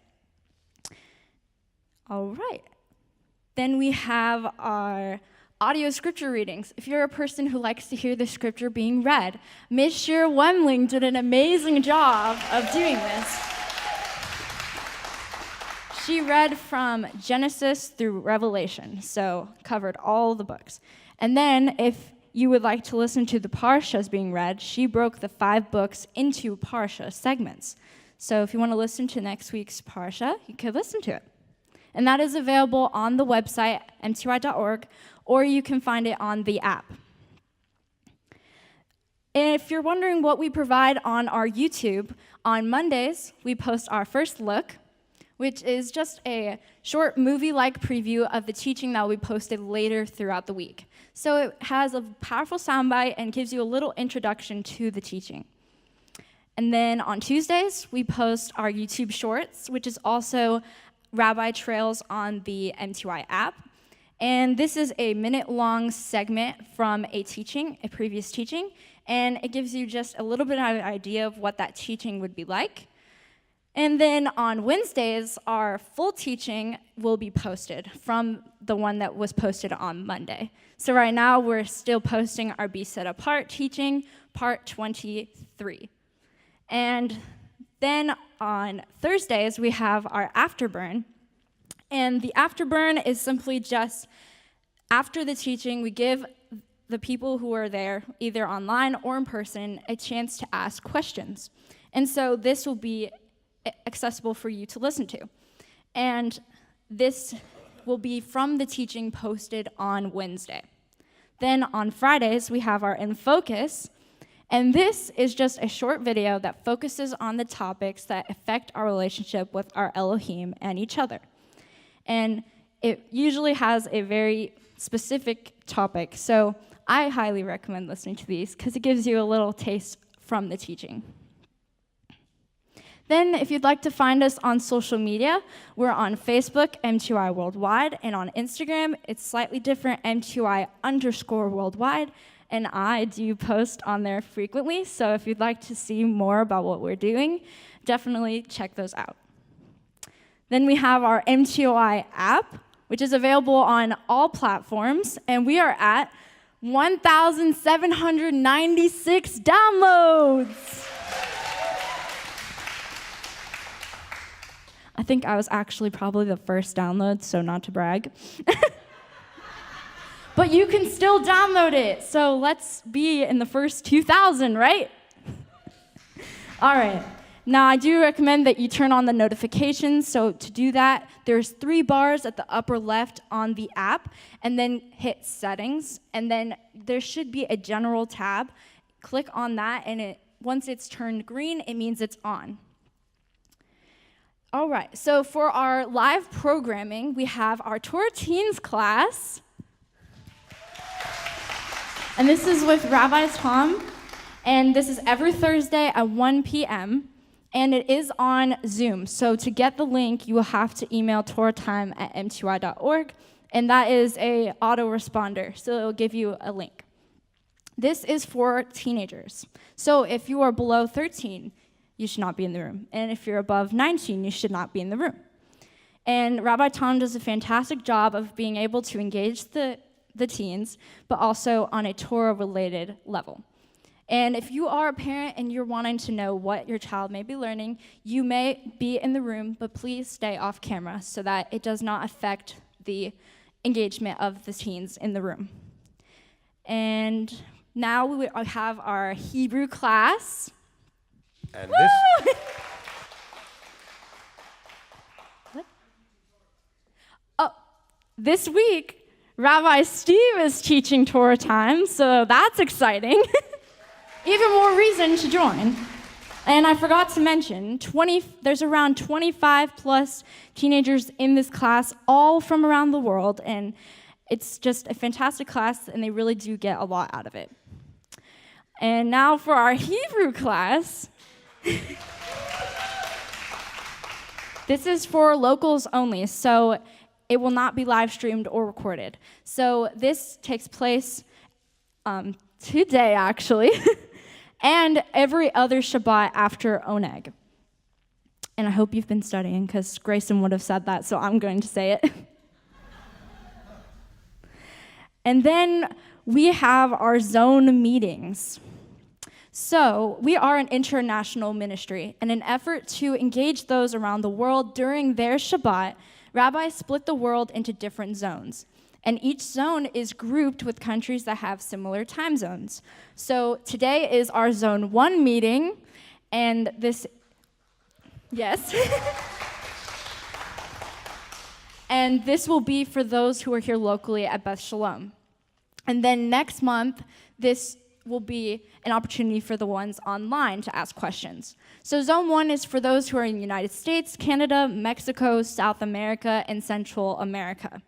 All right. Then we have our audio scripture readings. If you're a person who likes to hear the scripture being read, Miss Sheer Wemling did an amazing job of doing this. She read from Genesis through Revelation, so covered all the books. And then if you would like to listen to the parshas being read, she broke the 5 books into parsha segments. So if you want to listen to next week's parsha, you could listen to it. And that is available on the website, mty.org, or you can find it on the app. And if you're wondering what we provide on our YouTube, on Mondays, we post our first look, which is just a short movie-like preview of the teaching that we posted later throughout the week. So it has a powerful soundbite and gives you a little introduction to the teaching. And then on Tuesdays, we post our YouTube Shorts, which is also Rabbi Trails on the MTY app. And this is a minute-long segment from a previous teaching, and it gives you just a little bit of an idea of what that teaching would be like. And then on Wednesdays, our full teaching will be posted from the one that was posted on Monday. So right now, we're still posting our Be Set Apart teaching, part 23. And then on Thursdays, we have our Afterburn. And the Afterburn is simply just after the teaching, we give the people who are there, either online or in person, a chance to ask questions. And so this will be accessible for you to listen to. And this will be from the teaching posted on Wednesday. Then on Fridays, we have our In Focus, and this is just a short video that focuses on the topics that affect our relationship with our Elohim and each other. And it usually has a very specific topic, so I highly recommend listening to these because it gives you a little taste from the teaching. Then, if you'd like to find us on social media, we're on Facebook, MTY Worldwide, and on Instagram, it's slightly different, MTY_Worldwide, and I do post on there frequently, so if you'd like to see more about what we're doing, definitely check those out. Then we have our MTY app, which is available on all platforms, and we are at 1,796 downloads. I think I was actually probably the first download, so not to brag. But you can still download it, so let's be in the first 2,000, right? All right. Now, I do recommend that you turn on the notifications. So to do that, there's 3 bars at the upper left on the app, and then hit Settings, and then there should be a General tab. Click on that, and once it's turned green, it means it's on. All right, so for our live programming, we have our Torah Teens class. And this is with Rabbi Tom, and this is every Thursday at 1 p.m., and it is on Zoom. So to get the link, you will have to email torahtime@mty.org, and that is a autoresponder, so it will give you a link. This is for teenagers. So if you are below 13, you should not be in the room. And if you're above 19, you should not be in the room. And Rabbi Tom does a fantastic job of being able to engage the teens, but also on a Torah-related level. And if you are a parent and you're wanting to know what your child may be learning, you may be in the room, but please stay off camera so that it does not affect the engagement of the teens in the room. And now we have our Hebrew class. And this week, Rabbi Steve is teaching Torah time, so that's exciting. Even more reason to join. And I forgot to mention, there's around 25 plus teenagers in this class, all from around the world, and it's just a fantastic class, and they really do get a lot out of it. And now for our Hebrew class. This is for locals only, so it will not be live streamed or recorded. So this takes place today, actually, and every other Shabbat after Oneg. And I hope you've been studying, because Grayson would have said that, so I'm going to say it. And then we have our zone meetings. So we are an international ministry. In an effort to engage those around the world during their Shabbat, rabbis split the world into different zones. And each zone is grouped with countries that have similar time zones. So today is our Zone 1 meeting, and this, yes. And this will be for those who are here locally at Beth Shalom. And then next month, this will be an opportunity for the ones online to ask questions. So Zone 1 is for those who are in the United States, Canada, Mexico, South America, and Central America.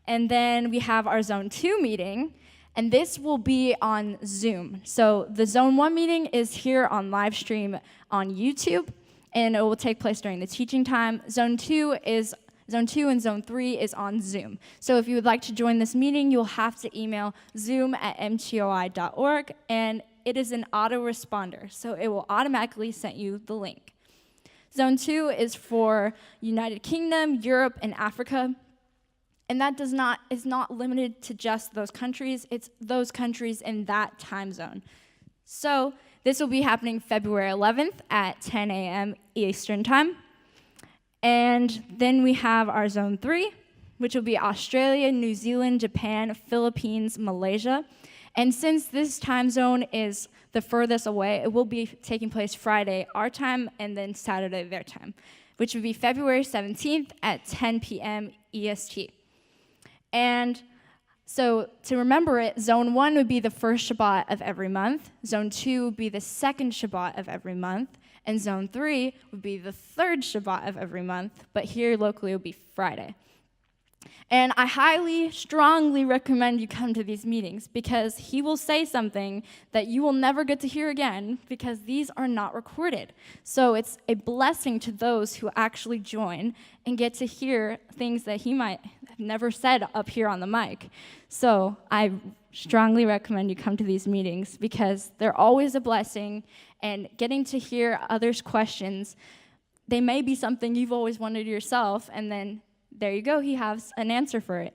And then we have our Zone 2 meeting, and this will be on Zoom. So the Zone 1 meeting is here on live stream on YouTube, and it will take place during the teaching time. Zone 2 and Zone 3 is on Zoom. So if you would like to join this meeting, you'll have to email zoom@mtoi.org, and it is an autoresponder, so it will automatically send you the link. Zone 2 is for United Kingdom, Europe, and Africa, and that is not limited to just those countries. It's those countries in that time zone. So this will be happening February 11th at 10 a.m. Eastern Time. And then we have our Zone 3, which will be Australia, New Zealand, Japan, Philippines, Malaysia. And since this time zone is the furthest away, it will be taking place Friday, our time, and then Saturday, their time, which would be February 17th at 10 p.m. EST. And so to remember it, Zone 1 would be the first Shabbat of every month. Zone 2 would be the second Shabbat of every month. And Zone 3 would be the third Shabbat of every month, but here locally it would be Friday. And I highly, strongly recommend you come to these meetings, because he will say something that you will never get to hear again, because these are not recorded. So it's a blessing to those who actually join and get to hear things that he might have never said up here on the mic. So I strongly recommend you come to these meetings, because they're always a blessing, and getting to hear others' questions, they may be something you've always wanted yourself, and then there you go, he has an answer for it.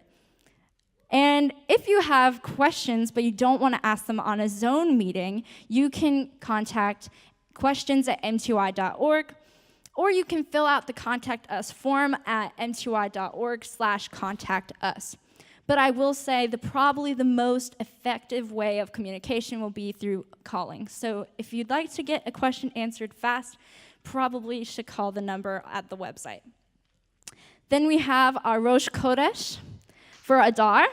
And if you have questions but you don't want to ask them on a zone meeting, you can contact questions@mtoi.org, or you can fill out the Contact Us form at mtoi.org/contact us. But I will say probably the most effective way of communication will be through calling. So if you'd like to get a question answered fast, probably should call the number at the website. Then we have our Rosh Chodesh for Adar.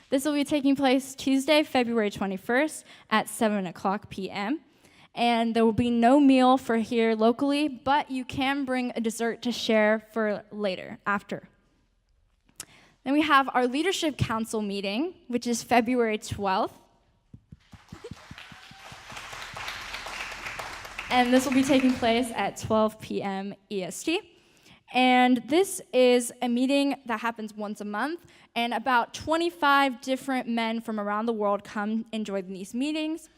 This will be taking place Tuesday, February 21st at 7 o'clock p.m. And there will be no meal for here locally, but you can bring a dessert to share for later, after. Then we have our Leadership Council meeting, which is February 12th. And this will be taking place at 12 p.m. EST. And this is a meeting that happens once a month, and about 25 different men from around the world come and join these meetings.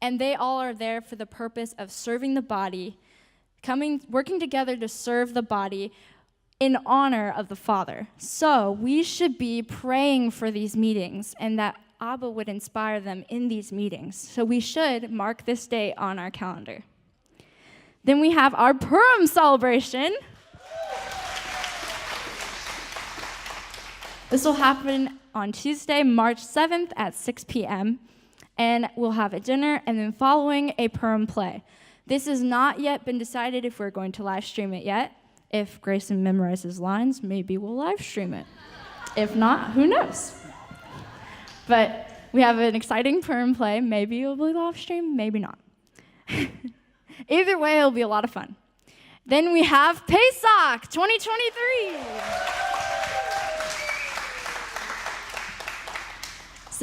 And they all are there for the purpose of serving the body, working together to serve the body in honor of the Father. So we should be praying for these meetings, and that Abba would inspire them in these meetings. So we should mark this day on our calendar. Then we have our Purim celebration. This will happen on Tuesday, March 7th at 6 p.m. And we'll have a dinner, and then following a Purim play. This has not yet been decided if we're going to live stream it yet. If Grayson memorizes lines, maybe we'll live stream it. If not, who knows? But we have an exciting Purim play. Maybe it'll be live stream, maybe not. Either way, it'll be a lot of fun. Then we have Pesach 2023.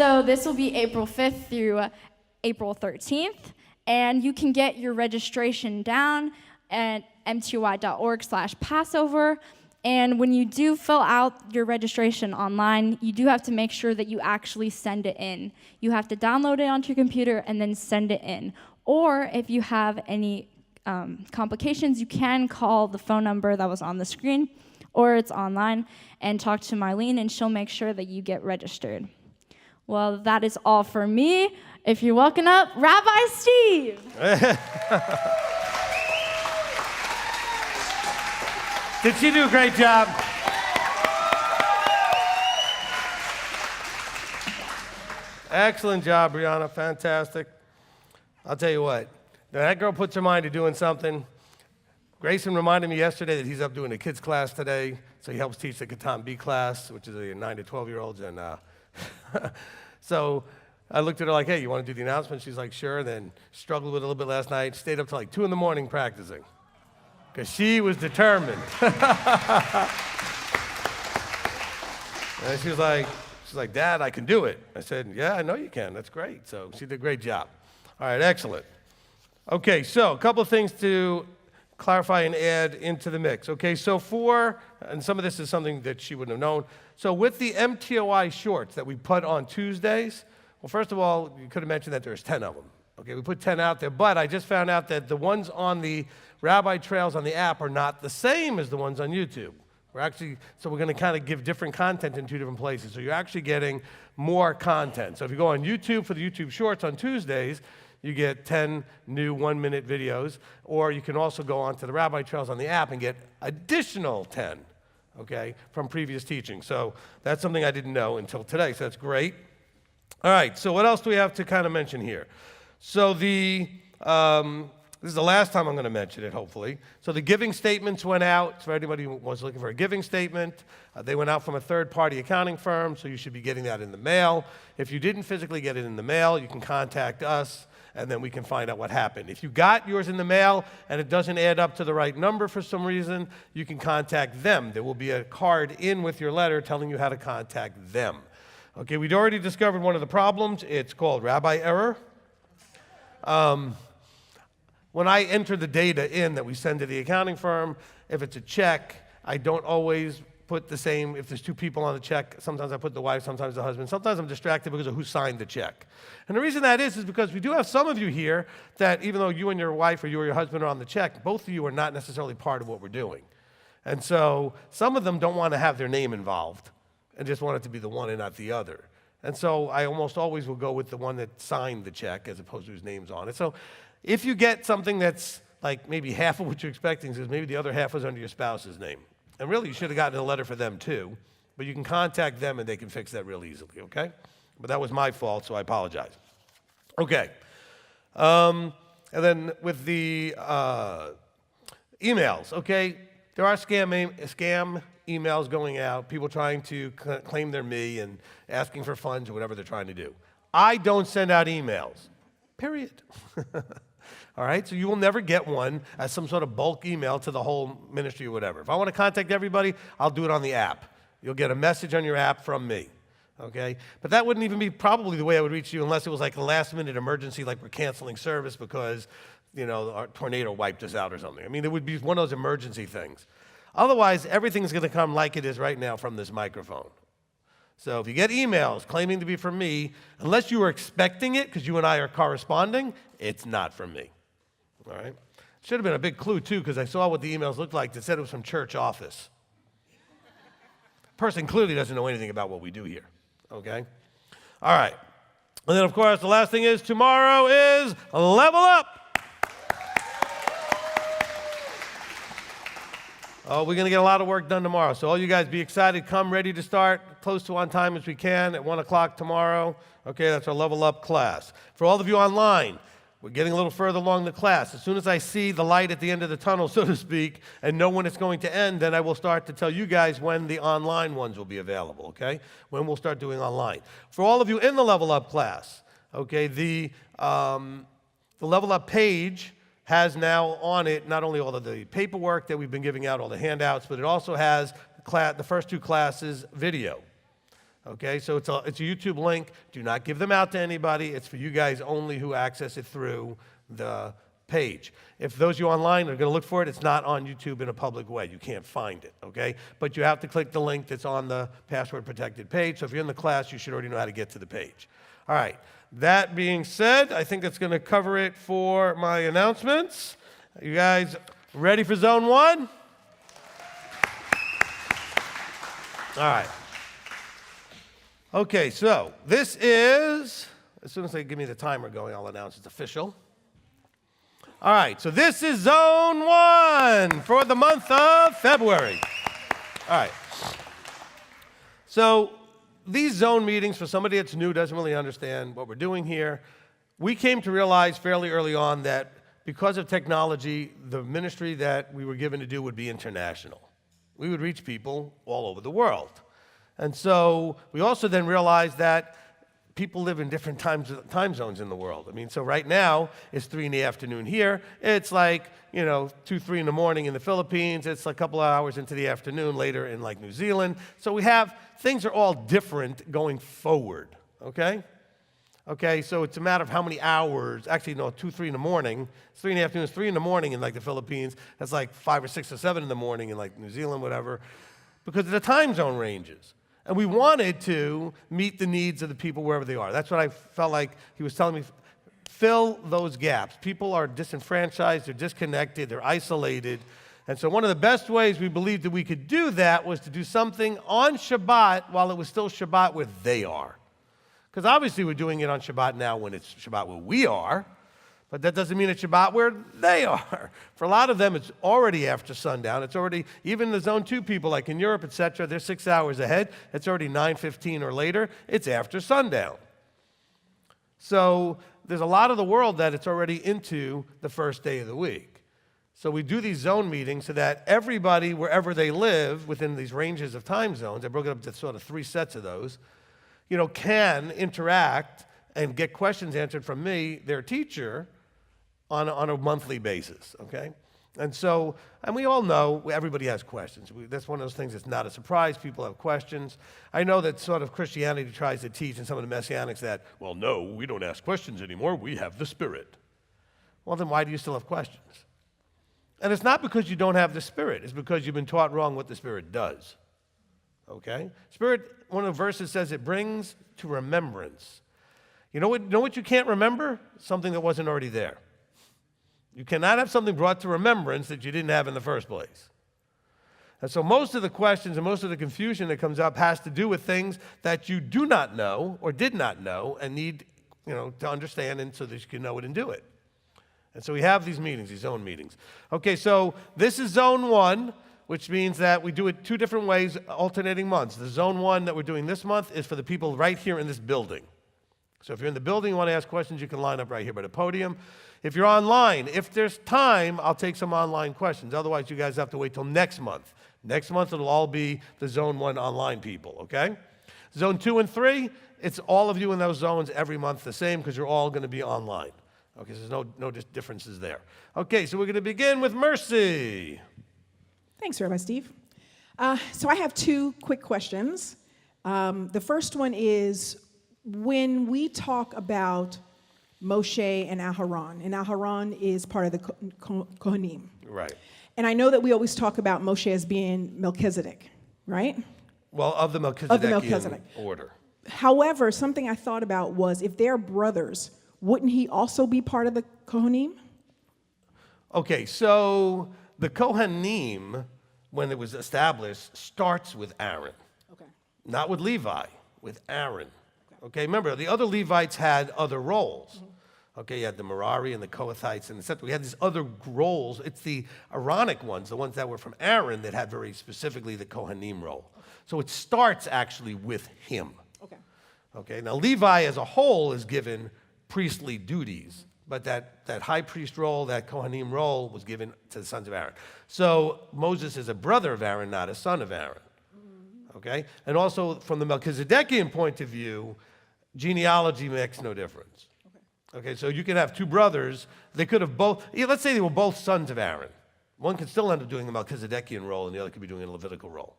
So this will be April 5th through April 13th, and you can get your registration down at mty.org/Passover. And when you do fill out your registration online, you do have to make sure that you actually send it in. You have to download it onto your computer and then send it in. Or if you have any complications, you can call the phone number that was on the screen, or it's online, and talk to Marlene, and she'll make sure that you get registered. Well, that is all for me. If you're welcome up, Rabbi Steve. Did she do a great job? Excellent job, Brianna. Fantastic. I'll tell you what, that girl puts her mind to doing something. Grayson reminded me yesterday that he's up doing a kids class today, so he helps teach the Katan B class, which is a 9 to 12-year-olds. And so I looked at her like, hey, you want to do the announcement? She's like, sure. Then struggled with it a little bit last night, stayed up till like 2 in the morning practicing, because she was determined. And she's like, Dad, I can do it. I said, yeah, I know you can. That's great. So she did a great job. All right, excellent. Okay, so a couple of things to clarify and add into the mix. Okay, so and some of this is something that she wouldn't have known. So with the MTOI shorts that we put on Tuesdays, well, first of all, you could have mentioned that there's 10 of them. Okay, we put 10 out there, but I just found out that the ones on the Rabbi Trails on the app are not the same as the ones on YouTube. We're going to kind of give different content in 2 different places. So you're actually getting more content. So if you go on YouTube for the YouTube Shorts on Tuesdays, you get 10 new 1-minute videos, or you can also go onto the Rabbi Trails on the app and get additional 10, okay, from previous teaching. So that's something I didn't know until today, so that's great. All right, so what else do we have to kind of mention here? So this is the last time I'm going to mention it, hopefully. So the giving statements went out. For anybody who was looking for a giving statement, they went out from a third-party accounting firm, so you should be getting that in the mail. If you didn't physically get it in the mail, you can contact us, and then we can find out what happened. If you got yours in the mail and it doesn't add up to the right number for some reason, you can contact them. There will be a card in with your letter telling you how to contact them. Okay, we'd already discovered one of the problems. It's called rabbi error. When I enter the data in that we send to the accounting firm, if it's a check, I don't always put the same. If there's 2 people on the check, sometimes I put the wife, sometimes the husband. Sometimes I'm distracted because of who signed the check. And the reason that is because we do have some of you here that even though you and your wife or you or your husband are on the check, both of you are not necessarily part of what we're doing. And so some of them don't want to have their name involved and just want it to be the one and not the other. And so I almost always will go with the one that signed the check as opposed to whose name's on it. So if you get something that's like maybe half of what you're expecting, because maybe the other half was under your spouse's name. And really, you should have gotten a letter for them too. But you can contact them and they can fix that real easily, okay? But that was my fault, so I apologize. Okay. And then with the emails, okay? There are scam emails going out, people trying to claim they're me and asking for funds or whatever they're trying to do. I don't send out emails, period. All right, so you will never get one as some sort of bulk email to the whole ministry or whatever. If I want to contact everybody, I'll do it on the app. You'll get a message on your app from me, okay? But that wouldn't even be probably the way I would reach you unless it was like a last-minute emergency, like we're canceling service because, you know, our tornado wiped us out or something. I mean, it would be one of those emergency things. Otherwise, everything's going to come like it is right now from this microphone. So if you get emails claiming to be from me, unless you were expecting it because you and I are corresponding, it's not from me. All right? Should have been a big clue, too, because I saw what the emails looked like that said it was from church office. The person clearly doesn't know anything about what we do here. Okay? All right. And then, of course, the last thing is tomorrow is Level Up. Oh, we're going to get a lot of work done tomorrow. So all you guys be excited. Come ready to start close to on time as we can at 1 o'clock tomorrow. Okay, that's our Level Up class. For all of you online, we're getting a little further along the class. As soon as I see the light at the end of the tunnel, so to speak, and know when it's going to end, then I will start to tell you guys when the online ones will be available, okay? When we'll start doing online. For all of you in the Level Up class, okay, the Level Up page has now on it not only all of the paperwork that we've been giving out, all the handouts, but it also has the first 2 classes video. Okay, so it's a YouTube link. Do not give them out to anybody. It's for you guys only who access it through the page. If those of you online are going to look for it, it's not on YouTube in a public way. You can't find it, okay? But you have to click the link that's on the password-protected page. So if you're in the class, you should already know how to get to the page. All right, that being said, I think that's going to cover it for my announcements. You guys ready for Zone 1? All right. Okay, so this is, as soon as they give me the timer going, I'll announce it's official. All right, so this is Zone 1 for the month of February. All right. So these zone meetings, for somebody that's new, doesn't really understand what we're doing here, we came to realize fairly early on that because of technology, the ministry that we were given to do would be international. We would reach people all over the world. And so we also then realized that people live in different time zones in the world. I mean, so right now, it's 3 in the afternoon here. It's like, 2, 3 in the morning in the Philippines. It's a couple of hours into the afternoon later in like New Zealand. So things are all different going forward, okay? Okay, so it's a matter of how many hours, actually, 2, 3 in the morning. It's 3 in the afternoon, it's 3 in the morning in like the Philippines. That's like 5 or 6 or 7 in the morning in like New Zealand, whatever, because of the time zone ranges. And we wanted to meet the needs of the people wherever they are. That's what I felt like he was telling me, fill those gaps. People are disenfranchised, they're disconnected, they're isolated. And so one of the best ways we believed that we could do that was to do something on Shabbat while it was still Shabbat where they are. Because obviously we're doing it on Shabbat now when it's Shabbat where we are, but that doesn't mean it's Shabbat where they are. For a lot of them, it's already after sundown. It's already, even the Zone 2 people, like in Europe, etc., they're 6 hours ahead. It's already 9:15 or later. It's after sundown. So there's a lot of the world that it's already into the first day of the week. So we do these zone meetings so that everybody, wherever they live, within these ranges of time zones, I broke it up into sort of 3 sets of those, can interact and get questions answered from me, their teacher, on a monthly basis, okay? And we all know everybody has questions. That's one of those things that's not a surprise. People have questions. I know that sort of Christianity tries to teach in some of the Messianics that, well, no, we don't ask questions anymore. We have the Spirit. Well, then why do you still have questions? And it's not because you don't have the Spirit. It's because you've been taught wrong what the Spirit does, okay? Spirit, one of the verses says it brings to remembrance. You know what you can't remember? Something that wasn't already there. You cannot have something brought to remembrance that you didn't have in the first place. And so most of the questions and most of the confusion that comes up has to do with things that you do not know or did not know and need, to understand and so that you can know it and do it. And so we have these meetings, these zone meetings. Okay, so this is Zone 1, which means that we do it 2 different ways, alternating months. The Zone 1 that we're doing this month is for the people right here in this building. So if you're in the building and want to ask questions, you can line up right here by the podium. If you're online, if there's time, I'll take some online questions. Otherwise, you guys have to wait till next month. Next month, it'll all be the Zone 1 online people, okay? Zone 2 and 3, it's all of you in those zones every month the same because you're all going to be online. Okay, so there's no differences there. Okay, so we're going to begin with Mercy. Thanks, Rabbi Steve. So I have 2 quick questions. The first one is, when we talk about Moshe and Aharon is part of the Kohanim. Right. And I know that we always talk about Moshe as being Melchizedek, right? Well, of the Melchizedekian order. However, something I thought about was, if they're brothers, wouldn't he also be part of the Kohanim? Okay, so the Kohanim, when it was established, starts with Aaron. Okay. Not with Levi, with Aaron. Okay, remember, the other Levites had other roles. Mm-hmm. Okay, you had the Merari and the Kohathites and etc. We had these other roles. It's the Aaronic ones, the ones that were from Aaron, that had very specifically the Kohanim role. So it starts actually with him. Okay. Okay, now Levi as a whole is given priestly duties, but that high priest role, that Kohanim role, was given to the sons of Aaron. So Moses is a brother of Aaron, not a son of Aaron. Okay? And also, from the Melchizedekian point of view, genealogy makes no difference. Okay, so you can have 2 brothers. They could have both, let's say they were both sons of Aaron. One could still end up doing the Melchizedekian role, and the other could be doing a Levitical role.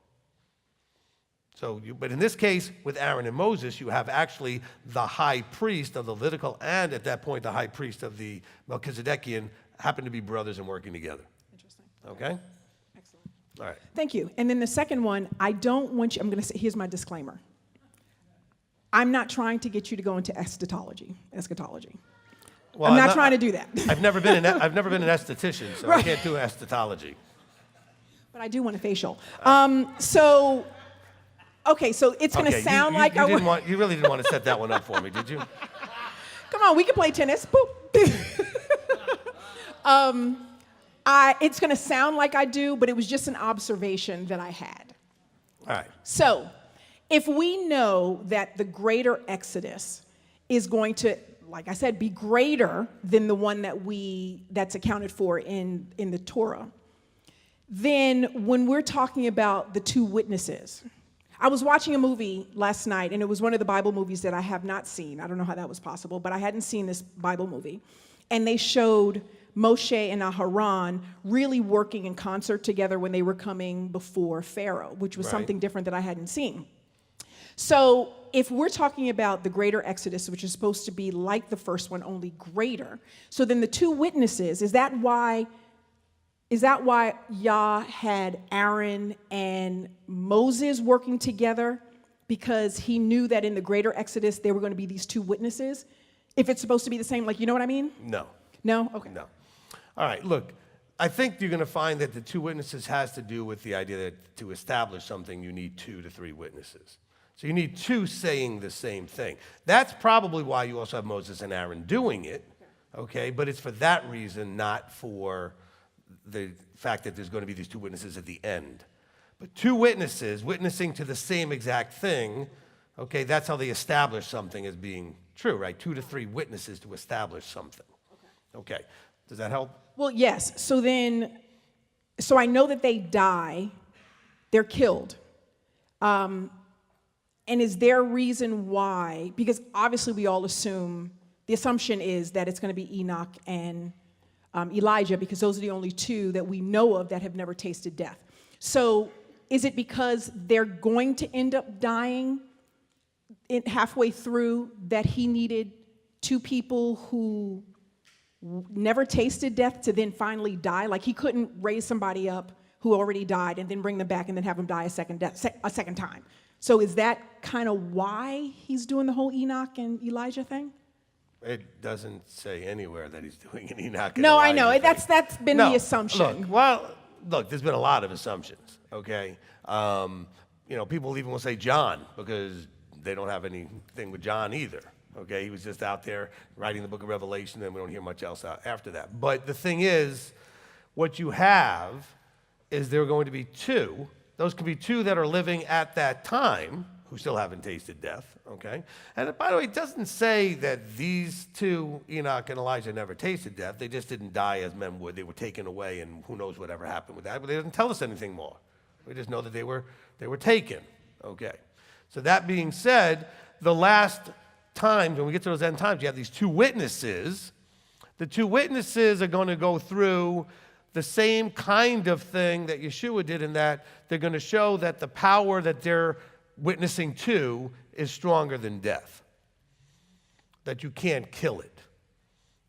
But in this case, with Aaron and Moses, you have actually the high priest of the Levitical and at that point the high priest of the Melchizedekian happen to be brothers and working together. Interesting. Okay? Excellent. All right. Thank you. And then the second one, I don't want you, I'm going to say, here's my disclaimer. I'm not trying to get you to go into eschatology. Well, I'm not trying to do that. I've never been an esthetician, so I Right. can't do eschatology. But I do want a facial. Okay, so it's going to sound like I want. You really didn't want to set that one up for me, did you? Come on, we can play tennis. Boop. It's going to sound like I do, but it was just an observation that I had. All right. So, if we know that the greater Exodus is going to, like I said, be greater than the one that's accounted for in the Torah, then when we're talking about the two witnesses, I was watching a movie last night, and it was one of the Bible movies that I have not seen. I don't know how that was possible, but I hadn't seen this Bible movie. And they showed Moshe and Aharon really working in concert together when they were coming before Pharaoh, which was something different that I hadn't seen. So if we're talking about the greater Exodus, which is supposed to be like the first one, only greater, so then the two witnesses, is that why Yah had Aaron and Moses working together? Because he knew that in the greater Exodus, there were going to be these two witnesses? If it's supposed to be the same, like, you know what I mean? No. No? Okay. No. All right, look, I think you're going to find that the two witnesses has to do with the idea that to establish something, you need 2 to 3 witnesses. So you need 2 saying the same thing. That's probably why you also have Moses and Aaron doing it, okay? But it's for that reason, not for the fact that there's going to be these 2 witnesses at the end. But 2 witnesses witnessing to the same exact thing, okay, that's how they establish something as being true, right? 2 to 3 witnesses to establish something. Okay, does that help? Well, yes. So I know that they die, they're killed. And is there a reason why? Because obviously we all assume, the assumption is that it's going to be Enoch and Elijah, because those are the only 2 that we know of that have never tasted death. So is it because they're going to end up dying halfway through that he needed 2 people who never tasted death to then finally die? Like, he couldn't raise somebody up who already died and then bring them back and then have them die a second time. So is that kind of why he's doing the whole Enoch and Elijah thing? It doesn't say anywhere that he's doing an Enoch and No, Elijah I know. thing. That's been the assumption. Look, there's been a lot of assumptions, okay? People even will say John, because they don't have anything with John either, okay? He was just out there writing the book of Revelation, and we don't hear much else after that. But the thing is, what you have is there are going to be 2. Those could be 2 that are living at that time who still haven't tasted death, okay? And by the way, it doesn't say that these 2, Enoch and Elijah, never tasted death. They just didn't die as men would. They were taken away, and who knows whatever happened with that. But it doesn't tell us anything more. We just know that they were taken, okay? So that being said, the last times, when we get to those end times, you have these 2 witnesses. The 2 witnesses are going to go through the same kind of thing that Yeshua did, in that they're going to show that the power that they're witnessing to is stronger than death, that you can't kill it,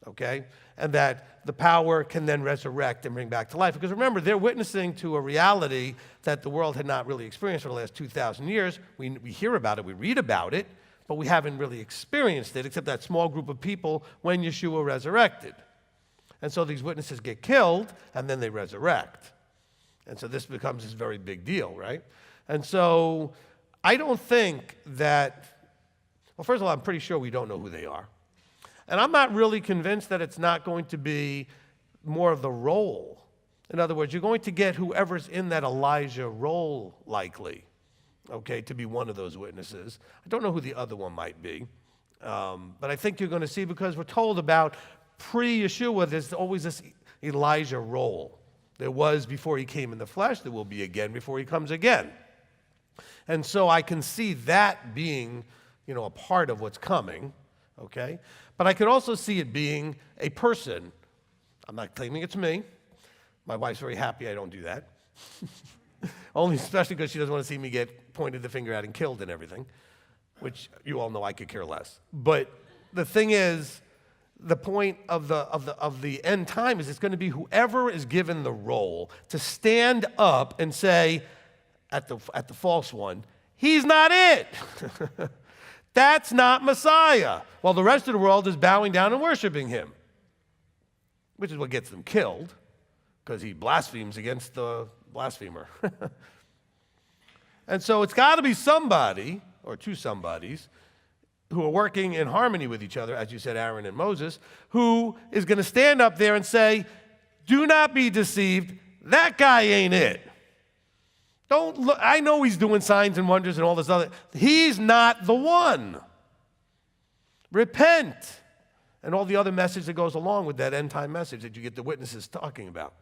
okay? And that the power can then resurrect and bring back to life. Because remember, they're witnessing to a reality that the world had not really experienced for the last 2,000 years. We hear about it, we read about it, but we haven't really experienced it, except that small group of people when Yeshua resurrected. And so these witnesses get killed, and then they resurrect. And so this becomes this very big deal, right? And so I don't think that, well, first of all, I'm pretty sure we don't know who they are. And I'm not really convinced that it's not going to be more of the role. In other words, you're going to get whoever's in that Elijah role, likely, okay, to be one of those witnesses. I don't know who the other one might be. But I think you're going to see, because we're told about pre-Yeshua, there's always this Elijah role. There was before he came in the flesh, there will be again before he comes again. And so I can see that being, a part of what's coming, okay? But I could also see it being a person. I'm not claiming it's me. My wife's very happy I don't do that. Only especially because she doesn't want to see me get pointed the finger at and killed and everything, which you all know I could care less. But the thing is, the point of the end time is it's going to be whoever is given the role to stand up and say at the false one, he's not it. That's not Messiah. While the rest of the world is bowing down and worshiping him, which is what gets them killed, because he blasphemes against the blasphemer. And so it's got to be somebody, or two somebodies, who are working in harmony with each other, as you said, Aaron and Moses, who is going to stand up there and say, do not be deceived, that guy ain't it. Don't look, I know he's doing signs and wonders and all this other, he's not the one. Repent. And all the other message that goes along with that end time message that you get the witnesses talking about.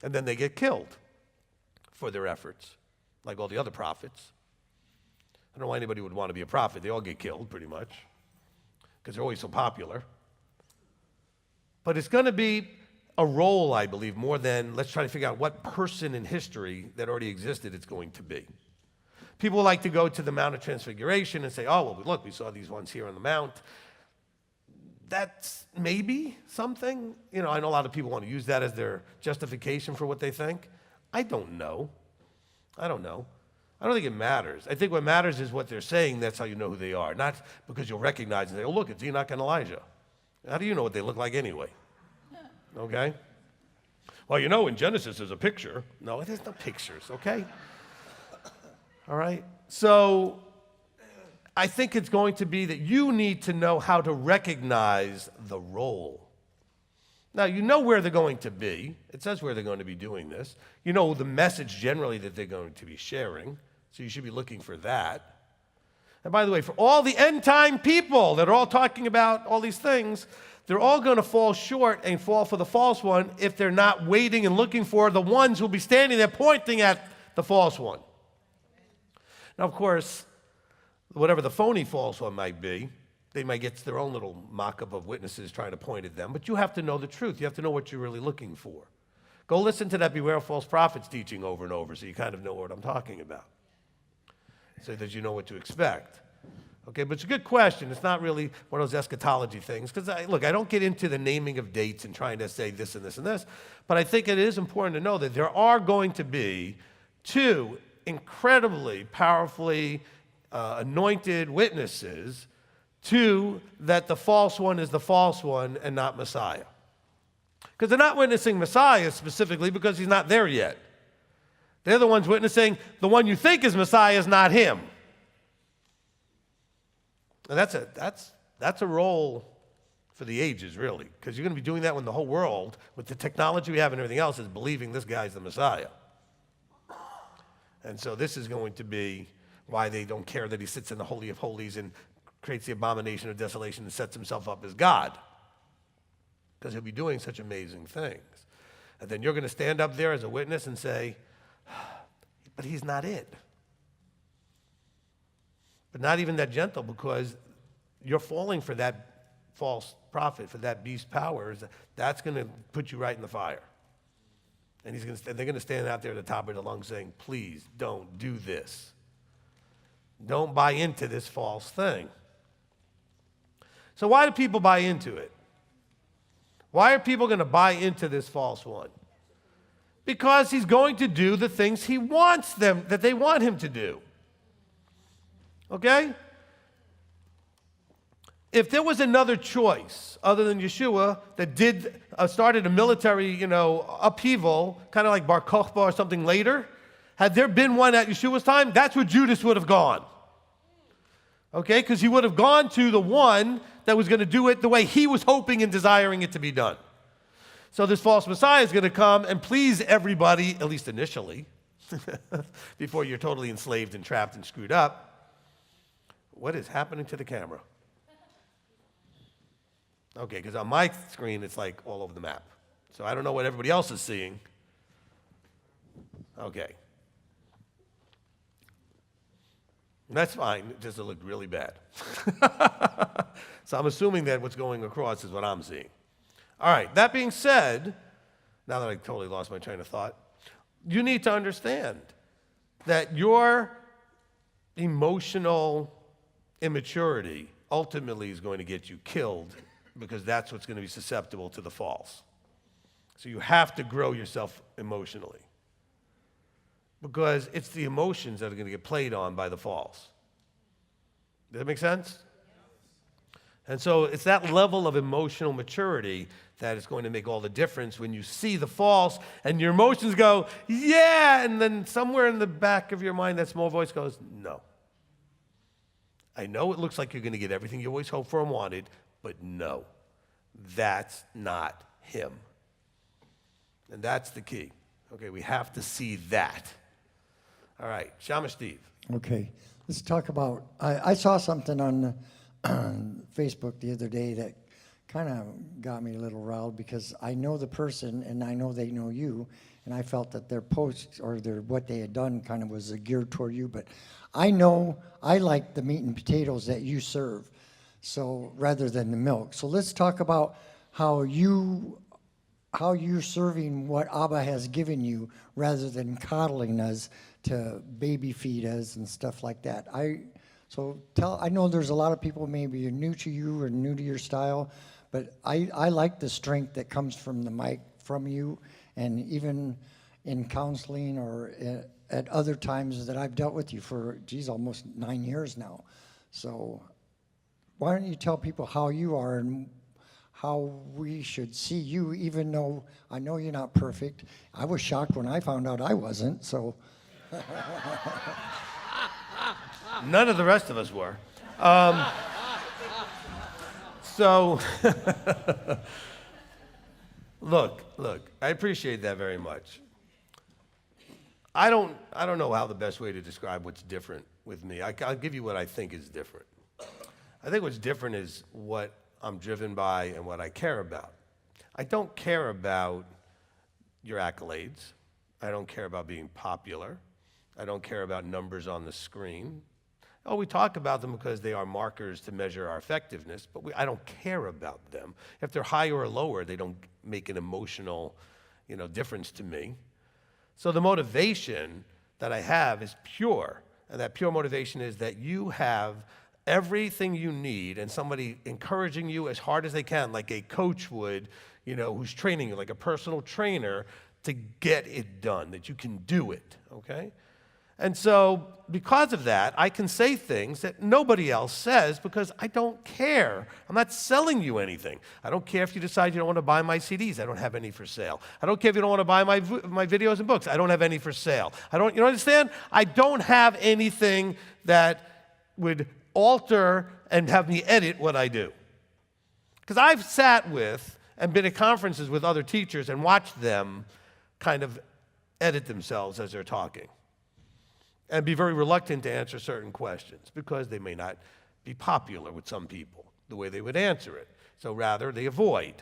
And then they get killed for their efforts, like all the other prophets. I don't know why anybody would want to be a prophet. They all get killed, pretty much, because they're always so popular. But it's going to be a role, I believe, more than let's try to figure out what person in history that already existed it's going to be. People like to go to the Mount of Transfiguration and say, oh, well, look, we saw these ones here on the Mount. That's maybe something. You know, I know a lot of people want to use that as their justification for what they think. I don't know. I don't think it matters. I think what matters is what they're saying. That's how you know who they are. Not because you'll recognize and say, oh, look, it's Enoch and Elijah. How do you know what they look like anyway? Okay? Well, you know, in Genesis there's a picture. No, there's no pictures, okay? All right? So I think it's going to be that you need to know how to recognize the role. Now, you know where they're going to be. It says where they're going to be doing this. You know the message generally that they're going to be sharing. So you should be looking for that. And by the way, for all the end time people that are all talking about all these things, they're all going to fall short and fall for the false one if they're not waiting and looking for the ones who will be standing there pointing at the false one. Now, of course, whatever the phony false one might be, they might get their own little mock-up of witnesses trying to point at them, but you have to know the truth. You have to know what you're really looking for. Go listen to that Beware of False Prophets teaching over and over so you kind of know what I'm talking about, so that you know what to expect. Okay, but it's a good question. It's not really one of those eschatology things, because, look, I don't get into the naming of dates and trying to say this and this and this, but I think it is important to know that there are going to be two incredibly powerfully anointed witnesses to that the false one is the false one and not Messiah. Because they're not witnessing Messiah specifically because he's not there yet. They're the ones witnessing the one you think is Messiah is not him. And that's a role for the ages, really, because you're going to be doing that when the whole world, with the technology we have and everything else, is believing this guy's the Messiah. And so this is going to be why they don't care that he sits in the Holy of Holies and creates the abomination of desolation and sets himself up as God, because he'll be doing such amazing things. And then you're going to stand up there as a witness and say, but he's not it. But not even that gentle, because you're falling for that false prophet, for that beast power. That's going to put you right in the fire. And they're going to stand out there at the top of the lungs saying, please don't do this. Don't buy into this false thing. So why do people buy into it? Why are people going to buy into this false one? Because he's going to do the things he wants them, that they want him to do. Okay? If there was another choice other than Yeshua that started a military, upheaval, kind of like Bar Kokhba or something later, had there been one at Yeshua's time, that's where Judas would have gone. Okay? Because he would have gone to the one that was going to do it the way he was hoping and desiring it to be done. So this false Messiah is going to come and please everybody, at least initially, before you're totally enslaved and trapped and screwed up. What is happening to the camera? Okay, because on my screen, it's like all over the map. So I don't know what everybody else is seeing. Okay. That's fine, it just looked really bad. So I'm assuming that what's going across is what I'm seeing. All right, that being said, now that I totally lost my train of thought, You need to understand that your emotional immaturity ultimately is going to get you killed, because that's what's going to be susceptible to the false. So you have to grow yourself emotionally, because it's the emotions that are going to get played on by the false. Does that make sense? And so it's that level of emotional maturity that is going to make all the difference when you see the false and your emotions go, yeah, and then somewhere in the back of your mind that small voice goes, no. I know it looks like you're going to get everything you always hoped for and wanted, but no, that's not him. And that's the key. Okay, we have to see that. All right, Shama Steve. Okay, let's talk about, I saw something on Facebook the other day that kind of got me a little riled, because I know the person and I know they know you, and I felt that their post or what they had done kind of was geared toward you. But I know I like the meat and potatoes that you serve, so rather than the milk. So let's talk about how you're serving what Abba has given you, rather than coddling us to baby feed us and stuff like that. I know there's a lot of people maybe are new to you or new to your style, but I like the strength that comes from the mic from you, and even in counseling or at other times that I've dealt with you for, almost 9 years now. So why don't you tell people how you are and how we should see you, even though I know you're not perfect. I was shocked when I found out I wasn't, so. None of the rest of us were. Look, I appreciate that very much. I don't know how the best way to describe what's different with me. I'll give you what I think is different. I think what's different is what I'm driven by and what I care about. I don't care about your accolades. I don't care about being popular. I don't care about numbers on the screen. Oh, we talk about them because they are markers to measure our effectiveness, but I don't care about them. If they're higher or lower, they don't make an emotional, difference to me. So the motivation that I have is pure, and that pure motivation is that you have everything you need, and somebody encouraging you as hard as they can, like a coach would, who's training you, like a personal trainer, to get it done, that you can do it, okay? And so because of that, I can say things that nobody else says because I don't care. I'm not selling you anything. I don't care if you decide you don't want to buy my CDs. I don't have any for sale. I don't care if you don't want to buy my videos and books. I don't have any for sale. You understand? I don't have anything that would alter and have me edit what I do. Because I've sat with and been at conferences with other teachers and watched them kind of edit themselves as they're talking, and be very reluctant to answer certain questions because they may not be popular with some people, the way they would answer it. So rather, they avoid.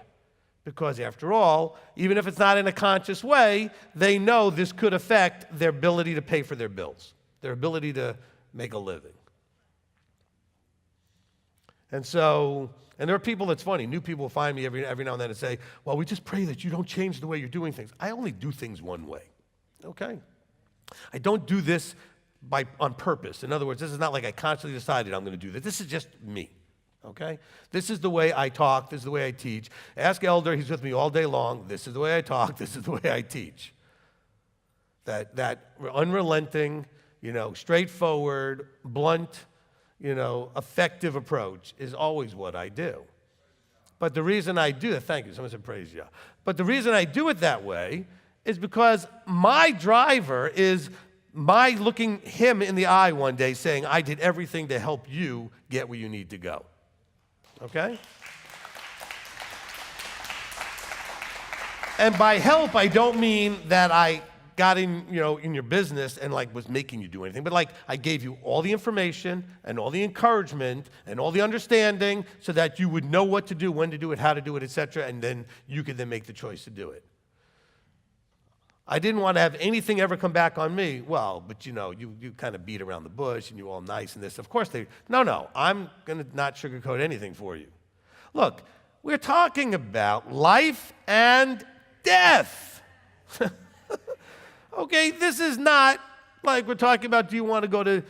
Because after all, even if it's not in a conscious way, they know this could affect their ability to pay for their bills, their ability to make a living. And there are people that's funny. New people find me every now and then and say, well, we just pray that you don't change the way you're doing things. I only do things one way, okay? I don't do this on purpose. In other words, this is not like I consciously decided I'm going to do this. This is just me, okay? This is the way I talk. This is the way I teach. Ask Elder. He's with me all day long. This is the way I talk. This is the way I teach. That unrelenting, straightforward, blunt, effective approach is always what I do. But the reason I do that, thank you, someone said praise you. But the reason I do it that way is because my driver is my looking him in the eye one day saying, I did everything to help you get where you need to go. Okay? And by help, I don't mean that I got in your business and was making you do anything, but I gave you all the information and all the encouragement and all the understanding so that you would know what to do, when to do it, how to do it, etc., and then you could then make the choice to do it. I didn't want to have anything ever come back on me. Well, but you kind of beat around the bush and you're all nice and this. Of course no, I'm going to not sugarcoat anything for you. Look, we're talking about life and death. Okay, this is not like we're talking about, do you want to go to,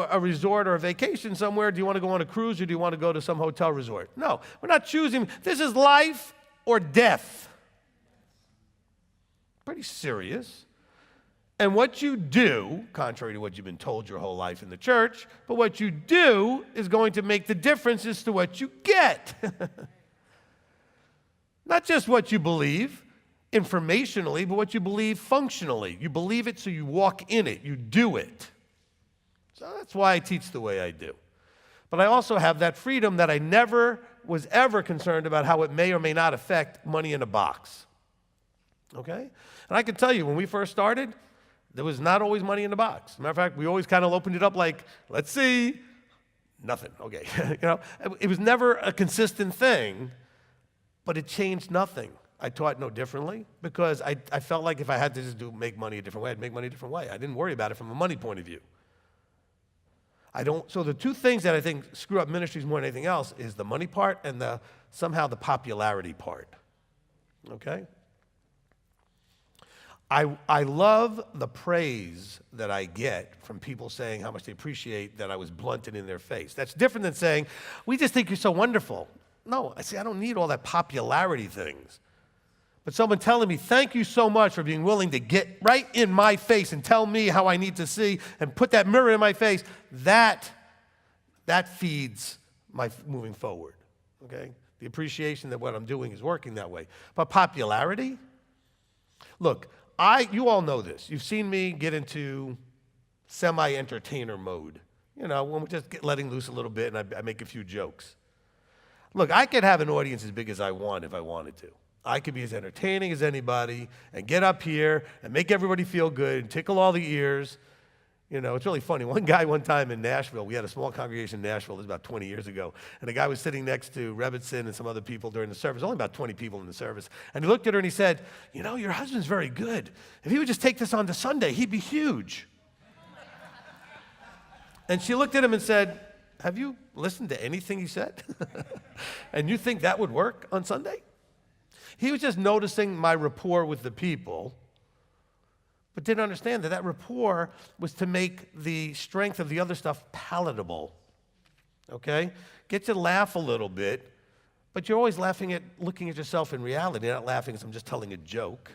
a resort or a vacation somewhere? Do you want to go on a cruise or do you want to go to some hotel resort? No, we're not choosing. This is life or death. Pretty serious. And what you do, contrary to what you've been told your whole life in the church, but what you do is going to make the difference as to what you get. Not just what you believe informationally, but what you believe functionally. You believe it, so you walk in it. You do it. So that's why I teach the way I do. But I also have that freedom that I never was ever concerned about how it may or may not affect money in a box. Okay? And I can tell you, when we first started, there was not always money in the box. As a matter of fact, we always kind of opened it up like, let's see, nothing. Okay. It was never a consistent thing, but it changed nothing. I taught no differently because I felt like if I had to just make money a different way, I'd make money a different way. I didn't worry about it from a money point of view. So the two things that I think screw up ministries more than anything else is the money part and somehow the popularity part. Okay? I love the praise that I get from people saying how much they appreciate that I was blunted in their face. That's different than saying, we just think you're so wonderful. No, I don't need all that popularity things. But someone telling me, thank you so much for being willing to get right in my face and tell me how I need to see and put that mirror in my face, that feeds my moving forward, okay? The appreciation that what I'm doing is working that way. But popularity? Look, you all know this. You've seen me get into semi-entertainer mode. When we're just letting loose a little bit and I make a few jokes. Look, I could have an audience as big as I want if I wanted to. I could be as entertaining as anybody and get up here and make everybody feel good and tickle all the ears. It's really funny. One guy one time in Nashville, we had a small congregation in Nashville, this was about 20 years ago, and a guy was sitting next to Rebbitzin and some other people during the service, only about 20 people in the service, and he looked at her and he said, your husband's very good. If he would just take this on to Sunday, he'd be huge. And she looked at him and said, have you listened to anything he said? And you think that would work on Sunday? He was just noticing my rapport with the people, but didn't understand that rapport was to make the strength of the other stuff palatable, okay? Get you to laugh a little bit, but you're always looking at yourself in reality. You're not laughing as I'm just telling a joke,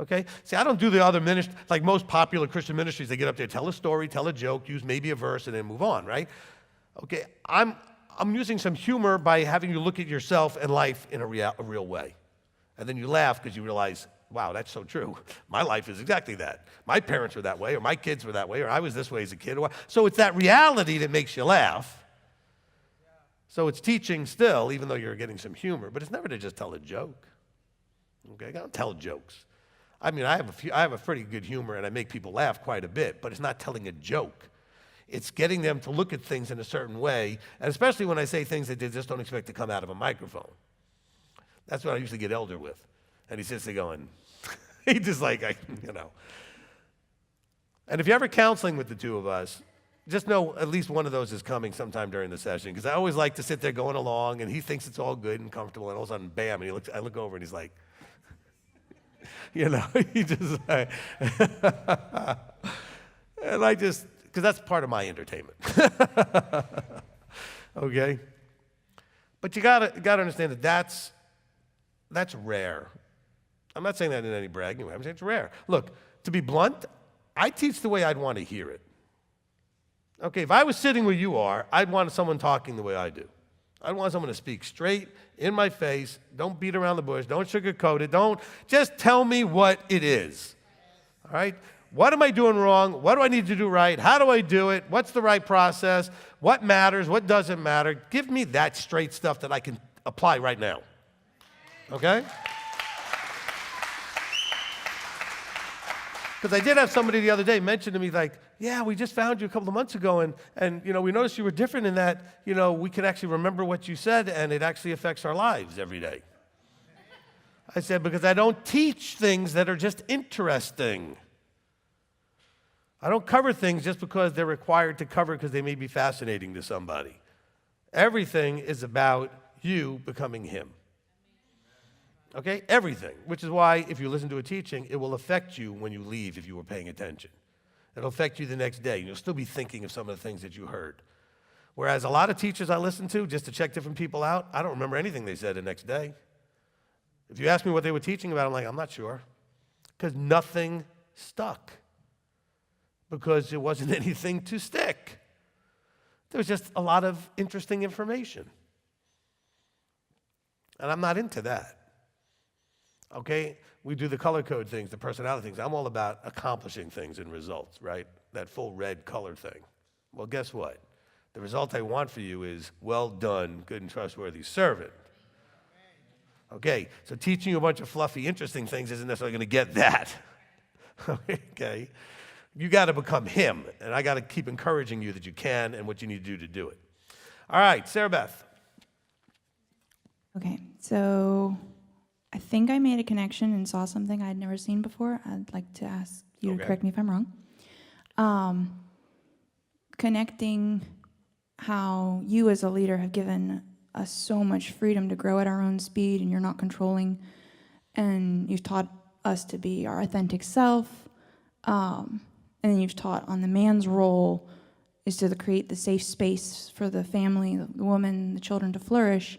okay? See, I don't do the other ministry, like most popular Christian ministries, they get up there, tell a story, tell a joke, use maybe a verse, and then move on, right? Okay, I'm using some humor by having you look at yourself and life in a real way. And then you laugh because you realize, wow, that's so true. My life is exactly that. My parents were that way, or my kids were that way, or I was this way as a kid. So it's that reality that makes you laugh. So it's teaching still, even though you're getting some humor, but it's never to just tell a joke. Okay, I don't tell jokes. I mean, I have a pretty good humor, and I make people laugh quite a bit, but it's not telling a joke. It's getting them to look at things in a certain way, and especially when I say things that they just don't expect to come out of a microphone. That's what I usually get Elder with. And he sits there going, he just like, And if you're ever counseling with the two of us, just know at least one of those is coming sometime during the session, because I always like to sit there going along, and he thinks it's all good and comfortable, and all of a sudden, bam, and I look over and he's like, he just like, and I just, because that's part of my entertainment. Okay? But you gotta understand that that's rare. I'm not saying that in any bragging way. I'm saying it's rare. Look, to be blunt, I teach the way I'd want to hear it. Okay, if I was sitting where you are, I'd want someone talking the way I do. I'd want someone to speak straight in my face. Don't beat around the bush. Don't sugarcoat it. Don't just tell me what it is. All right? What am I doing wrong? What do I need to do right? How do I do it? What's the right process? What matters? What doesn't matter? Give me that straight stuff that I can apply right now. Okay? Because I did have somebody the other day mention to me, like, yeah, we just found you a couple of months ago, and we noticed you were different in that, we could actually remember what you said, and it actually affects our lives every day. I said, because I don't teach things that are just interesting. I don't cover things just because they're required to cover because they may be fascinating to somebody. Everything is about you becoming him. Okay? Everything. Which is why if you listen to a teaching, it will affect you when you leave if you were paying attention. It'll affect you the next day. You'll still be thinking of some of the things that you heard. Whereas a lot of teachers I listen to, just to check different people out, I don't remember anything they said the next day. If you ask me what they were teaching about, I'm like, I'm not sure. Because nothing stuck. Because there wasn't anything to stick. There was just a lot of interesting information. And I'm not into that. Okay? We do the color code things, the personality things. I'm all about accomplishing things and results, right? That full red color thing. Well, guess what? The result I want for you is, well done, good and trustworthy servant. Okay, so teaching you a bunch of fluffy, interesting things isn't necessarily going to get that. Okay? You got to become him, and I got to keep encouraging you that you can and what you need to do it. All right, Sarah Beth. Okay, so I think I made a connection and saw something I'd never seen before. I'd like to ask you to correct me if I'm wrong. Connecting how you as a leader have given us so much freedom to grow at our own speed, and you're not controlling, and you've taught us to be our authentic self, and then you've taught on the man's role is to create the safe space for the family, the woman, the children to flourish,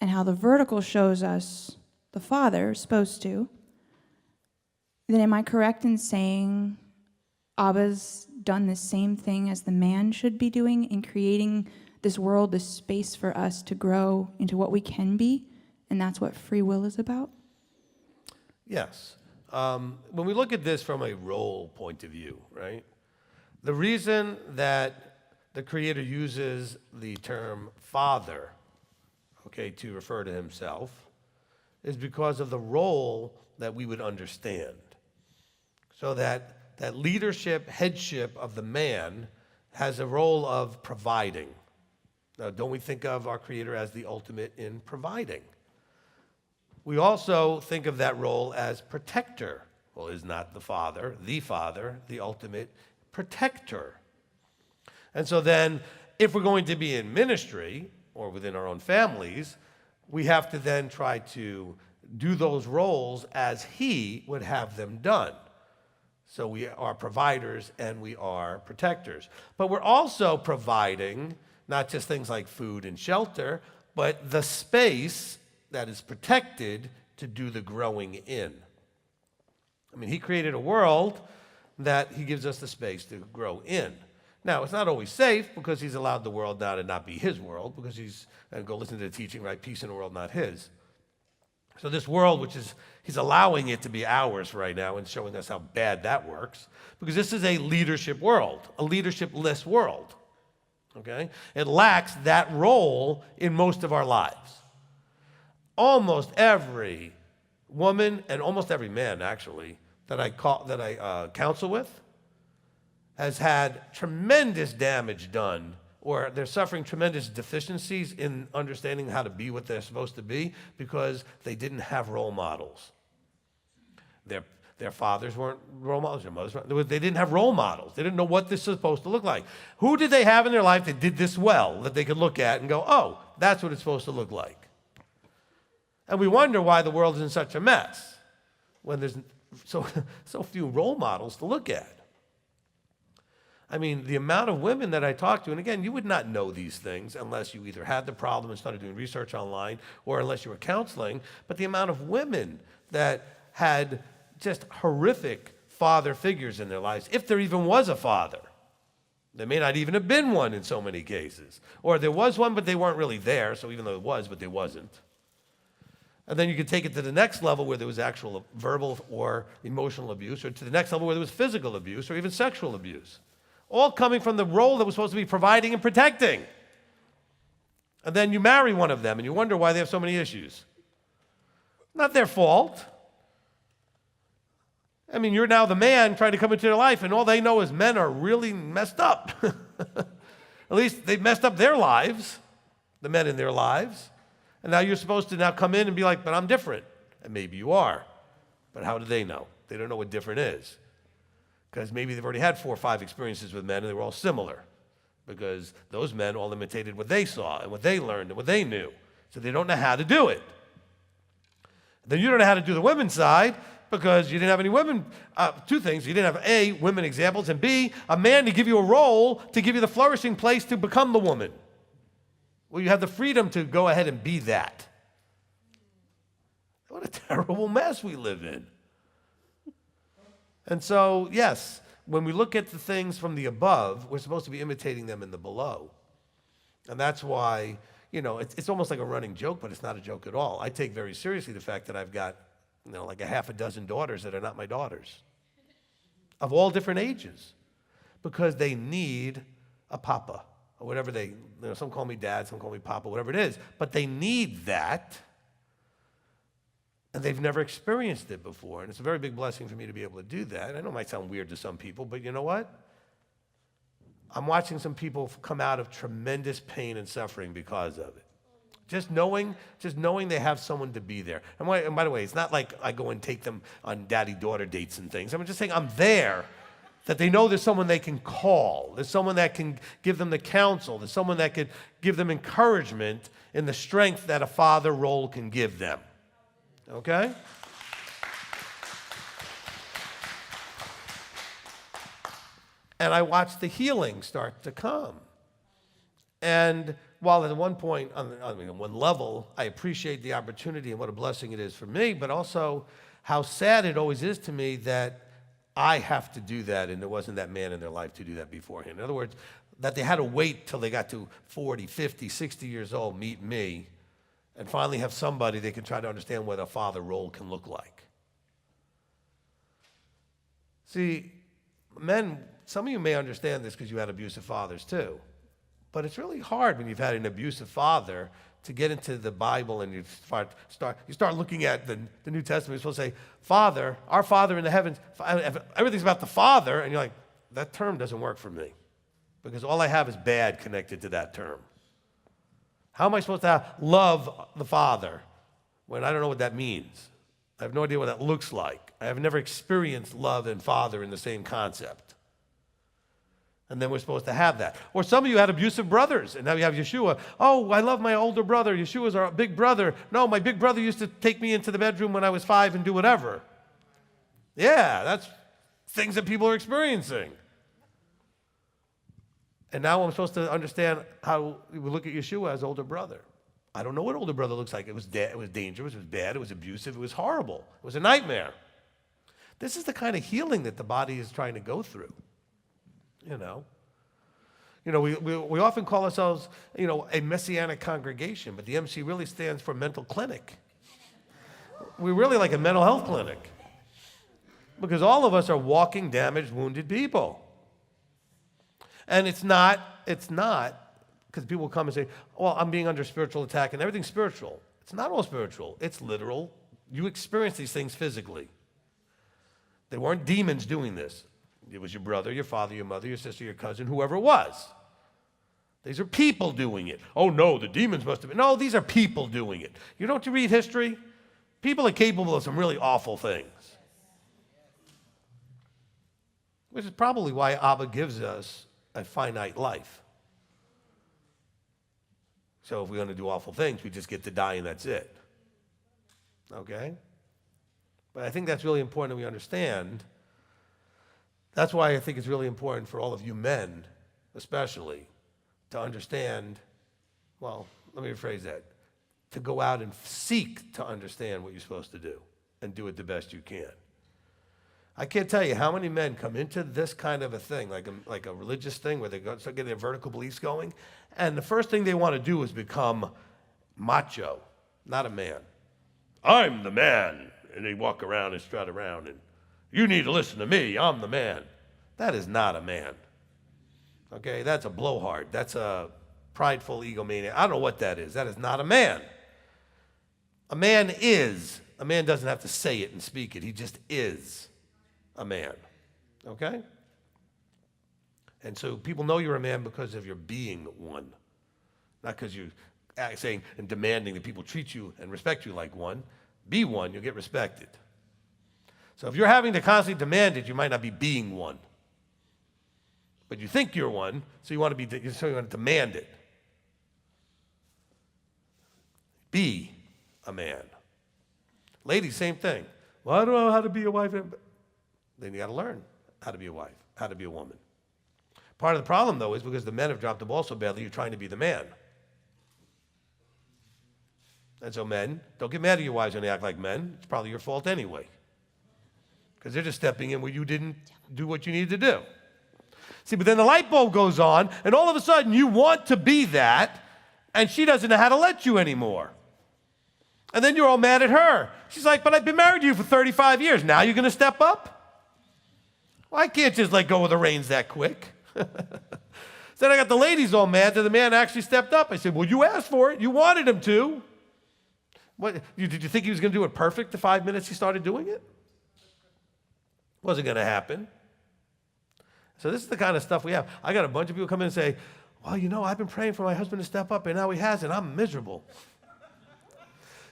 and how the vertical shows us the father is supposed to. Then am I correct in saying Abba's done the same thing as the man should be doing in creating this world, this space for us to grow into what we can be, and that's what free will is about? Yes. When we look at this from a role point of view, right? The reason that the Creator uses the term father, okay, to refer to himself, is because of the role that we would understand. So that leadership, headship of the man has a role of providing. Now, don't we think of our Creator as the ultimate in providing? We also think of that role as protector. Well, is not the father, the ultimate protector? And so then, if we're going to be in ministry, or within our own families, we have to then try to do those roles as he would have them done. So we are providers and we are protectors. But we're also providing not just things like food and shelter, but the space that is protected to do the growing in. I mean, he created a world that he gives us the space to grow in. Now, it's not always safe because he's allowed the world now to not be his world, because and go listen to the teaching, right? Peace in the world, not his. So this world, he's allowing it to be ours right now and showing us how bad that works, because this is a leadership world, a leadership-less world, okay? It lacks that role in most of our lives. Almost every woman and almost every man, actually, that I counsel with has had tremendous damage done, or they're suffering tremendous deficiencies in understanding how to be what they're supposed to be because they didn't have role models. Their fathers weren't role models, their mothers weren't. They didn't have role models. They didn't know what this is supposed to look like. Who did they have in their life that did this well, that they could look at and go, oh, that's what it's supposed to look like? And we wonder why the world is in such a mess when there's so few role models to look at. I mean, the amount of women that I talk to, and again, you would not know these things unless you either had the problem and started doing research online or unless you were counseling, but the amount of women that had just horrific father figures in their lives, if there even was a father. There may not even have been one in so many cases. Or there was one, but they weren't really there, so even though it was, but they wasn't. And then you could take it to the next level where there was actual verbal or emotional abuse, or to the next level where there was physical abuse or even sexual abuse. All coming from the role that was supposed to be providing and protecting. And then you marry one of them and you wonder why they have so many issues. Not their fault. I mean, you're now the man trying to come into their life, and all they know is men are really messed up. At least they've messed up their lives, the men in their lives. And now you're supposed to now come in and be like, but I'm different. And maybe you are. But how do they know? They don't know what different is. Because maybe they've already had 4 or 5 experiences with men and they were all similar. Because those men all imitated what they saw and what they learned and what they knew. So they don't know how to do it. Then you don't know how to do the women's side because you didn't have any women. Two things. You didn't have A, women examples, and B, a man to give you a role, to give you the flourishing place to become the woman. Well, you have the freedom to go ahead and be that. What a terrible mess we live in. And so, yes, when we look at the things from the above, we're supposed to be imitating them in the below. And that's why, it's almost like a running joke, but it's not a joke at all. I take very seriously the fact that I've got, like a half a dozen daughters that are not my daughters, of all different ages, because they need a papa, or whatever some call me dad, some call me papa, whatever it is, but they need that. And they've never experienced it before. And it's a very big blessing for me to be able to do that. I know it might sound weird to some people, but you know what? I'm watching some people come out of tremendous pain and suffering because of it. Just knowing they have someone to be there. And by the way, it's not like I go and take them on daddy-daughter dates and things. I'm just saying I'm there, that they know there's someone they can call. There's someone that can give them the counsel. There's someone that could give them encouragement in the strength that a father role can give them. Okay? And I watched the healing start to come. And while at one point, on one level, I appreciate the opportunity and what a blessing it is for me, but also how sad it always is to me that I have to do that and there wasn't that man in their life to do that beforehand. In other words, that they had to wait till they got to 40, 50, 60 years old, meet me, and finally have somebody they can try to understand what a father role can look like. See, men, some of you may understand this because you had abusive fathers too, but it's really hard when you've had an abusive father to get into the Bible and you start looking at the New Testament. You're supposed to say, Father, our Father in the heavens, everything's about the Father, and you're like, that term doesn't work for me because all I have is bad connected to that term. How am I supposed to love the Father when I don't know what that means? I have no idea what that looks like. I have never experienced love and Father in the same concept. And then we're supposed to have that. Or some of you had abusive brothers, and now you have Yeshua. Oh, I love my older brother. Yeshua's our big brother. No, my big brother used to take me into the bedroom when I was 5 and do whatever. Yeah, that's things that people are experiencing. And now I'm supposed to understand how we look at Yeshua as older brother. I don't know what older brother looks like. It was dangerous, it was bad, it was abusive, it was horrible. It was a nightmare. This is the kind of healing that the body is trying to go through. We often call ourselves, a Messianic congregation, but the MC really stands for mental clinic. We're really like a mental health clinic because all of us are walking, damaged, wounded people. And it's not, because people come and say, well, I'm being under spiritual attack and everything's spiritual. It's not all spiritual. It's literal. You experience these things physically. They weren't demons doing this. It was your brother, your father, your mother, your sister, your cousin, whoever it was. These are people doing it. Oh, no, the demons must have been. No, these are people doing it. You don't read history? People are capable of some really awful things. Which is probably why Abba gives us a finite life. So if we're going to do awful things, we just get to die and that's it. Okay? But I think that's really important that we understand. That's why I think it's really important for all of you men, especially, to understand, well, let me rephrase that, to go out and seek to understand what you're supposed to do and do it the best you can. I can't tell you how many men come into this kind of a thing, like a religious thing where they start getting their vertical beliefs going, and the first thing they want to do is become macho, not a man. I'm the man. And they walk around and strut around, and you need to listen to me. I'm the man. That is not a man. Okay, that's a blowhard. That's a prideful egomaniac. I don't know what that is. That is not a man. A man is. A man doesn't have to say it and speak it. He just is a man. Okay? And so people know you're a man because of your being one, not because you're saying and demanding that people treat you and respect you like one. Be one, you'll get respected. So if you're having to constantly demand it, you might not be being one. But you think you're one, so you want to demand it. Be a man. Ladies, same thing. Well, I don't know how to be a wife. Then you got to learn how to be a wife, how to be a woman. Part of the problem, though, is because the men have dropped the ball so badly, you're trying to be the man. And so men, don't get mad at your wives when they act like men. It's probably your fault anyway. Because they're just stepping in where you didn't do what you needed to do. See, but then the light bulb goes on, and all of a sudden you want to be that, and she doesn't know how to let you anymore. And then you're all mad at her. She's like, but I've been married to you for 35 years. Now you're going to step up? Well, I can't just let go of the reins that quick. Then I got the ladies all mad that the man actually stepped up. I said, well, you asked for it. You wanted him to. What, did you think he was going to do it perfect the 5 minutes he started doing it? Wasn't going to happen. So this is the kind of stuff we have. I got a bunch of people come in and say, well, you know, I've been praying for my husband to step up, and now he hasn't. I'm miserable.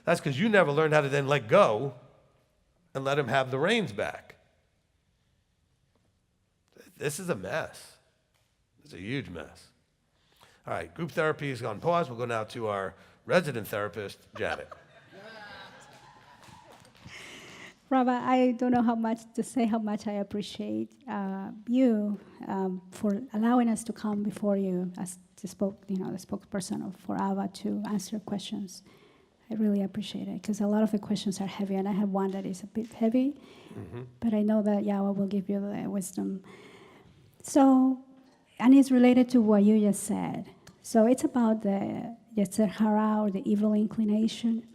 That's because you never learned how to then let go and let him have the reins back. This is a mess. It's a huge mess. All right, group therapy is on pause. We'll go now to our resident therapist, Janet. Rabbi, I don't know how much to say, how much I appreciate you for allowing us to come before you as the spokesperson for Abba to answer questions. I really appreciate it because a lot of the questions are heavy, and I have one that is a bit heavy, but I know that Yahweh will give you the wisdom. So, and it's related to what you just said. So it's about the Yetzer Hara, or the evil inclination.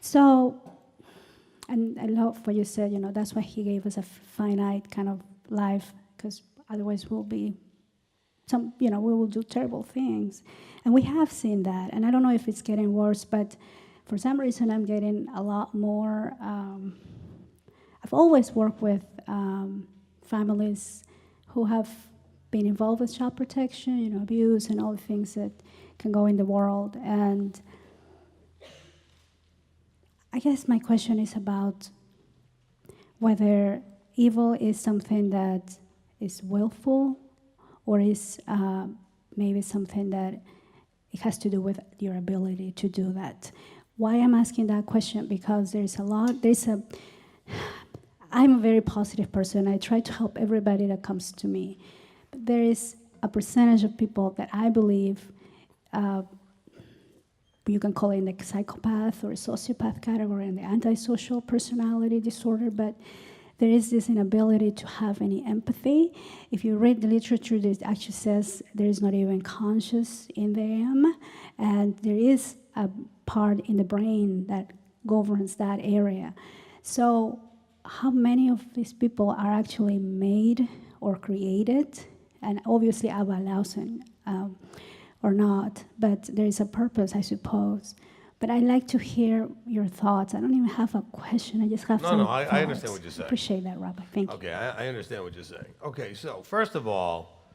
So, and I love what you said, that's why he gave us a finite kind of life, because otherwise we'll be we will do terrible things. And we have seen that. And I don't know if it's getting worse, but for some reason I'm getting a lot more. I've always worked with families who have been involved with child protection, abuse and all the things that can go in the world. And I guess my question is about whether evil is something that is willful, or is maybe something that it has to do with your ability to do that. Why I'm asking that question? Because I'm a very positive person. I try to help everybody that comes to me. But there is a percentage of people that I believe you can call it in the psychopath or sociopath category, in the antisocial personality disorder, but there is this inability to have any empathy. If you read the literature, it actually says there is not even conscious in them, and there is a part in the brain that governs that area. So how many of these people are actually made or created? And obviously Abba allows it or not, but there is a purpose, I suppose. But I'd like to hear your thoughts. I don't even have a question. I just have some thoughts. I understand what you're saying. Appreciate that, Rabbi. Thank you. Okay, I understand what you're saying. Okay, so first of all,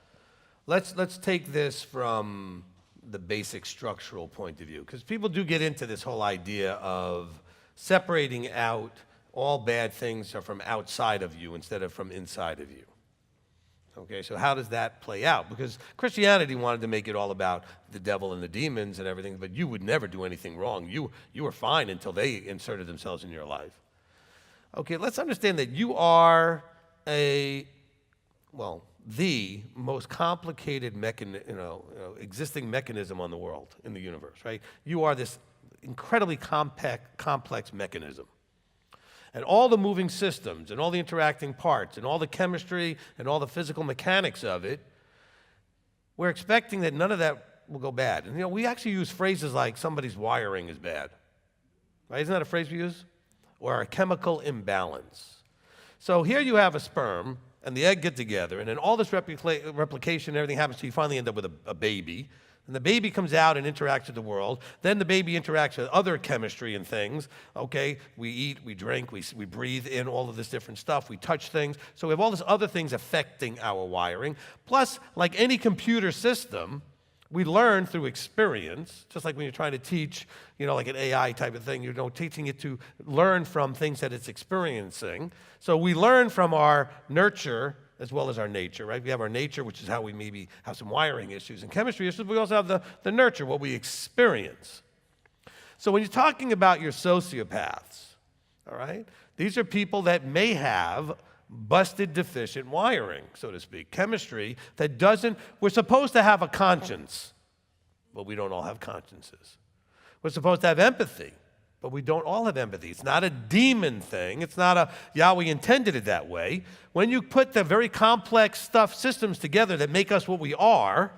let's take this from the basic structural point of view, because people do get into this whole idea of separating out all bad things are from outside of you instead of from inside of you. Okay, so how does that play out? Because Christianity wanted to make it all about the devil and the demons and everything, but you would never do anything wrong. You were fine until they inserted themselves in your life. Okay, let's understand that you are the most complicated existing mechanism on the world, in the universe, right? You are this incredibly complex mechanism. And all the moving systems and all the interacting parts and all the chemistry and all the physical mechanics of it, we're expecting that none of that will go bad. And we actually use phrases like somebody's wiring is bad. Right? Isn't that a phrase we use? Or a chemical imbalance. So here you have a sperm and the egg get together, and then all this replication and everything happens, so you finally end up with a baby. And the baby comes out and interacts with the world. Then the baby interacts with other chemistry and things. Okay, we eat, we drink, we breathe in all of this different stuff. We touch things. So we have all these other things affecting our wiring. Plus, like any computer system, we learn through experience, just like when you're trying to teach, like an AI type of thing, teaching it to learn from things that it's experiencing. So we learn from our nurture as well as our nature, right? We have our nature, which is how we maybe have some wiring issues and chemistry issues. We also have the nurture, what we experience. So when you're talking about your sociopaths all right? These are people that may have busted deficient wiring, so to speak, chemistry that doesn't, we're supposed to have a conscience, but we don't all have consciences. We're supposed to have empathy, but we don't all have empathy. It's not a demon thing. It's not a Yahweh intended it that way. When you put the very complex systems together that make us what we are,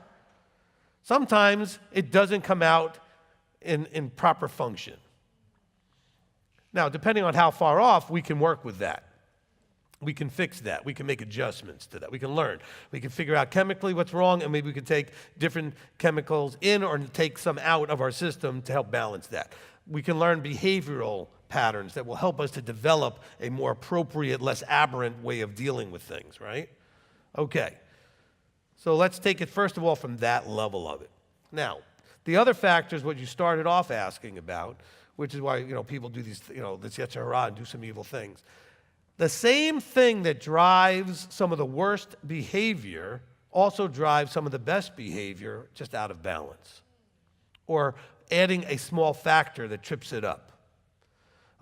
sometimes it doesn't come out in proper function. Now, depending on how far off, we can work with that. We can fix that. We can make adjustments to that. We can learn. We can figure out chemically what's wrong, and maybe we can take different chemicals in or take some out of our system to help balance that. We can learn behavioral patterns that will help us to develop a more appropriate, less aberrant way of dealing with things, right? Okay. So let's take it, first of all, from that level of it. Now, the other factor is what you started off asking about, which is why, people do these, this Yetzer Hara and do some evil things. The same thing that drives some of the worst behavior also drives some of the best behavior just out of balance, or adding a small factor that trips it up.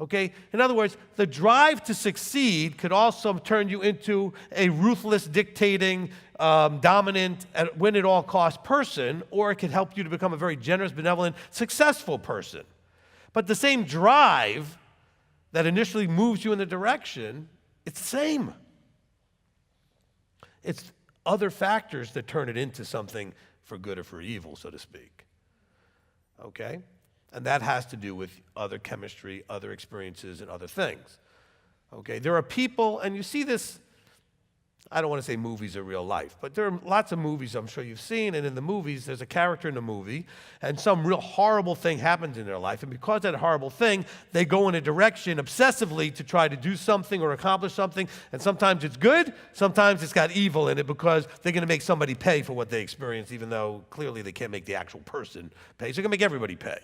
Okay? In other words, the drive to succeed could also turn you into a ruthless, dictating, dominant, win-at-all-cost person, or it could help you to become a very generous, benevolent, successful person. But the same drive that initially moves you in the direction, it's the same. It's other factors that turn it into something for good or for evil, so to speak. Okay? And that has to do with other chemistry, other experiences, and other things. Okay? There are people, and you see this, I don't want to say movies are real life, but there are lots of movies I'm sure you've seen, and in the movies, there's a character in the movie, and some real horrible thing happens in their life, and because of that horrible thing, they go in a direction obsessively to try to do something or accomplish something, and sometimes it's good, sometimes it's got evil in it because they're going to make somebody pay for what they experience, even though clearly they can't make the actual person pay, so they're going to make everybody pay.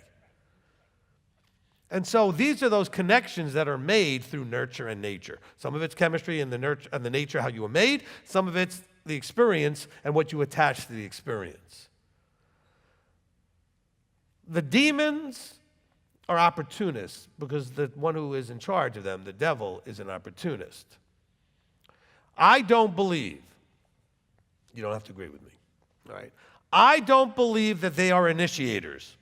And so these are those connections that are made through nurture and nature. Some of it's chemistry and the nurture and the nature, how you were made. Some of it's the experience and what you attach to the experience. The demons are opportunists because the one who is in charge of them, the devil, is an opportunist. I don't believe, you don't have to agree with me, all right? I don't believe that they are initiators.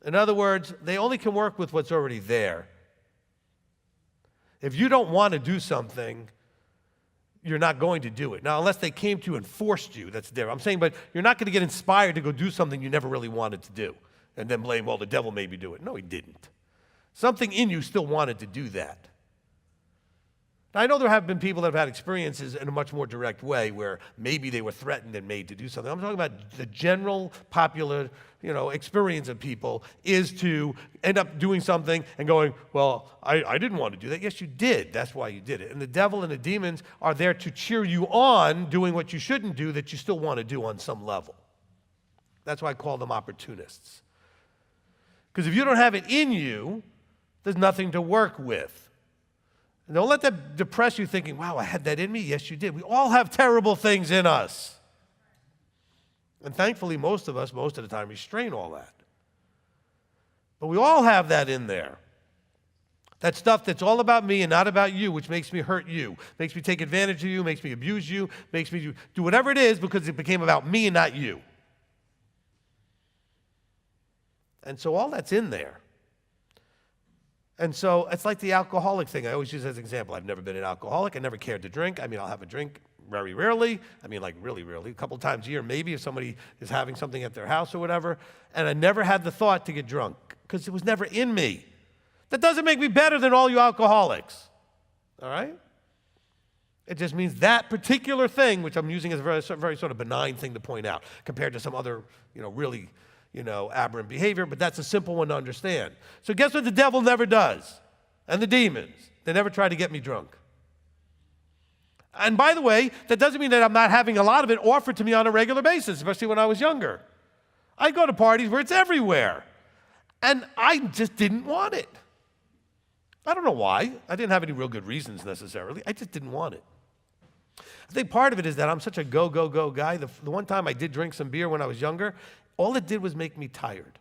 In other words, they only can work with what's already there. If you don't want to do something, you're not going to do it. Now, unless they came to you and forced you, that's there. I'm saying, but you're not going to get inspired to go do something you never really wanted to do and then blame, well, the devil made me do it. No, he didn't. Something in you still wanted to do that. Now, I know there have been people that have had experiences in a much more direct way where maybe they were threatened and made to do something. I'm talking about the general popular, experience of people is to end up doing something and going, well, I didn't want to do that. Yes, you did. That's why you did it. And the devil and the demons are there to cheer you on doing what you shouldn't do that you still want to do on some level. That's why I call them opportunists. Because if you don't have it in you, there's nothing to work with. And don't let that depress you thinking, wow, I had that in me. Yes, you did. We all have terrible things in us. And thankfully, most of us, most of the time, restrain all that. But we all have that in there. That stuff that's all about me and not about you, which makes me hurt you, makes me take advantage of you, makes me abuse you, makes me do whatever it is because it became about me and not you. And so all that's in there. And so it's like the alcoholic thing. I always use as an example. I've never been an alcoholic. I never cared to drink. I mean, I'll have a drink very rarely. I mean, like really rarely. A couple times a year maybe if somebody is having something at their house or whatever. And I never had the thought to get drunk because it was never in me. That doesn't make me better than all you alcoholics. All right? It just means that particular thing, which I'm using as a very sort of benign thing to point out compared to some other, really aberrant behavior, but that's a simple one to understand. So guess what the devil never does? And the demons, they never try to get me drunk. And by the way, that doesn't mean that I'm not having a lot of it offered to me on a regular basis, especially when I was younger. I go to parties where it's everywhere, and I just didn't want it. I don't know why. I didn't have any real good reasons necessarily. I just didn't want it. I think part of it is that I'm such a go guy. The one time I did drink some beer when I was younger, all it did was make me tired.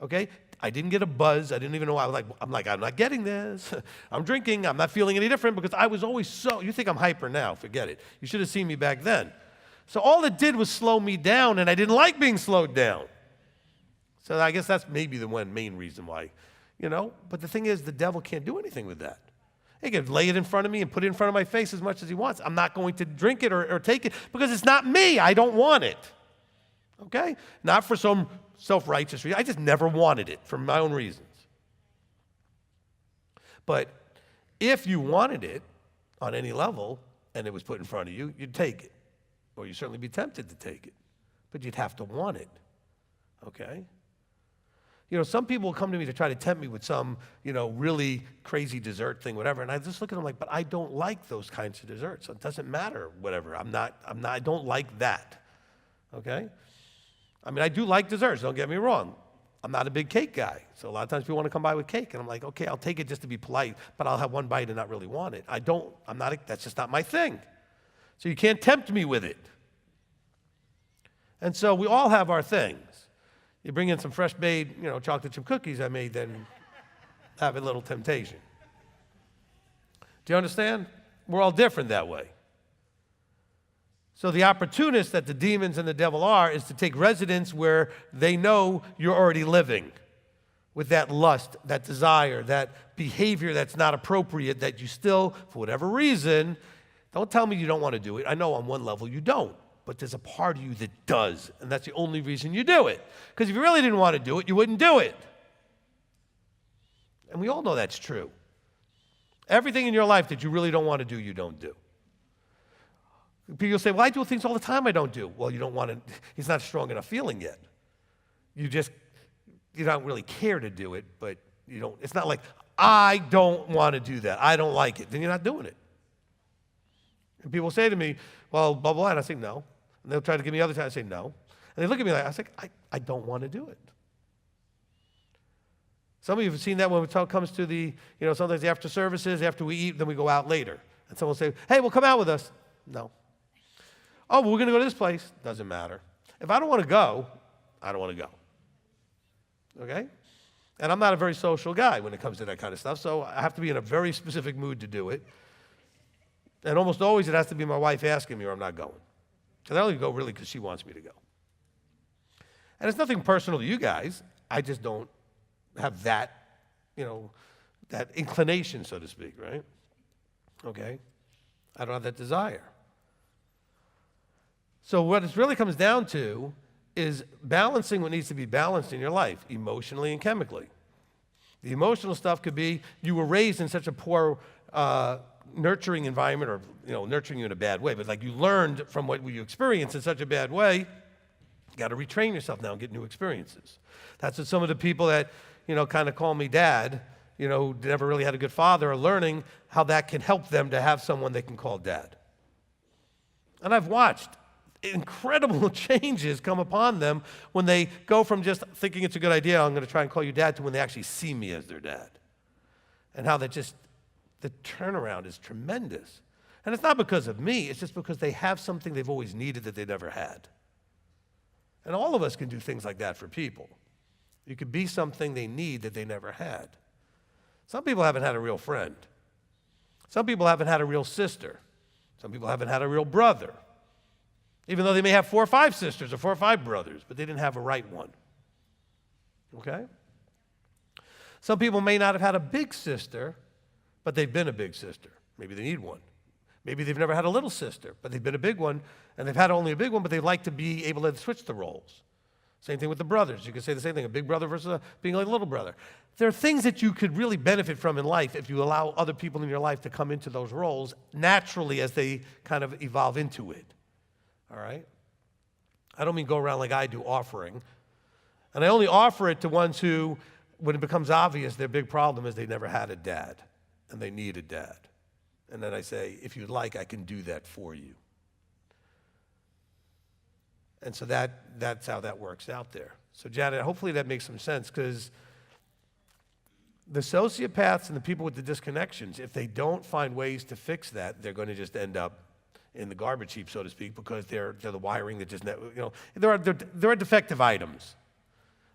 Okay? I didn't get a buzz. I didn't even know. I'm not getting this. I'm drinking. I'm not feeling any different because I was always so, you think I'm hyper now, forget it. You should have seen me back then. So all it did was slow me down, and I didn't like being slowed down. So I guess that's maybe the one main reason why, But the thing is, the devil can't do anything with that. He can lay it in front of me and put it in front of my face as much as he wants. I'm not going to drink it or take it because it's not me. I don't want it. Okay? Not for some self-righteous reason. I just never wanted it for my own reasons. But if you wanted it on any level and it was put in front of you, you'd take it. Or you'd certainly be tempted to take it. But you'd have to want it. Okay? Some people will come to me to try to tempt me with some, really crazy dessert thing, whatever. And I just look at them like, but I don't like those kinds of desserts. So it doesn't matter, whatever. I don't like that. Okay? I mean, I do like desserts, don't get me wrong. I'm not a big cake guy. So a lot of times people want to come by with cake. And I'm like, okay, I'll take it just to be polite, but I'll have one bite and not really want it. That's just not my thing. So you can't tempt me with it. And so we all have our things. You bring in some fresh made, chocolate chip cookies I made, then have a little temptation. Do you understand? We're all different that way. So the opportunist that the demons and the devil are is to take residence where they know you're already living with that lust, that desire, that behavior that's not appropriate, that you still, for whatever reason, don't tell me you don't want to do it. I know on one level you don't. But there's a part of you that does, and that's the only reason you do it. Because if you really didn't want to do it, you wouldn't do it. And we all know that's true. Everything in your life that you really don't want to do, you don't do. People say, well, I do things all the time I don't do. Well, you don't want to, it's not a strong enough feeling yet. You don't really care to do it, but it's not like, I don't want to do that. I don't like it. Then you're not doing it. And people say to me, well, blah, blah, and I say no. And they'll try to give me other time. I say no. And they look at me like, I say, I don't want to do it. Some of you have seen that when it comes to the, sometimes after services, after we eat, then we go out later. And someone will say, hey, well, come out with us. No. Oh, well, we're going to go to this place. Doesn't matter. If I don't want to go, I don't want to go. Okay? And I'm not a very social guy when it comes to that kind of stuff, so I have to be in a very specific mood to do it. And almost always it has to be my wife asking me or I'm not going. Because I only go really because she wants me to go. And it's nothing personal to you guys. I just don't have that, that inclination, so to speak, right? Okay? I don't have that desire. So what it really comes down to is balancing what needs to be balanced in your life, emotionally and chemically. The emotional stuff could be you were raised in such a poor nurturing environment, or nurturing you in a bad way, but like you learned from what you experienced in such a bad way, you got to retrain yourself now and get new experiences. That's what some of the people that kind of call me dad, who never really had a good father, are learning how that can help them to have someone they can call dad. And I've watched incredible changes come upon them when they go from just thinking it's a good idea, I'm going to try and call you dad, to when they actually see me as their dad. And how the turnaround is tremendous. And it's not because of me, it's just because they have something they've always needed that they never had. And all of us can do things like that for people. You could be something they need that they never had. Some people haven't had a real friend. Some people haven't had a real sister. Some people haven't had a real brother. Even though they may have 4 or 5 sisters or 4 or 5 brothers, but they didn't have a right one. Okay? Some people may not have had a big sister, but they've been a big sister. Maybe they need one. Maybe they've never had a little sister, but they've been a big one, and they've had only a big one, but they'd like to be able to switch the roles. Same thing with the brothers. You could say the same thing, a big brother versus being like a little brother. There are things that you could really benefit from in life if you allow other people in your life to come into those roles naturally as they kind of evolve into it. All right? I don't mean go around like I do offering. And I only offer it to ones who, when it becomes obvious, their big problem is they never had a dad, and they need a dad. And then I say, if you'd like, I can do that for you. And so that's how that works out there. So Janet, hopefully that makes some sense, because the sociopaths and the people with the disconnections, if they don't find ways to fix that, they're going to just end up in the garbage heap, so to speak, because they're the wiring that just, there are defective items.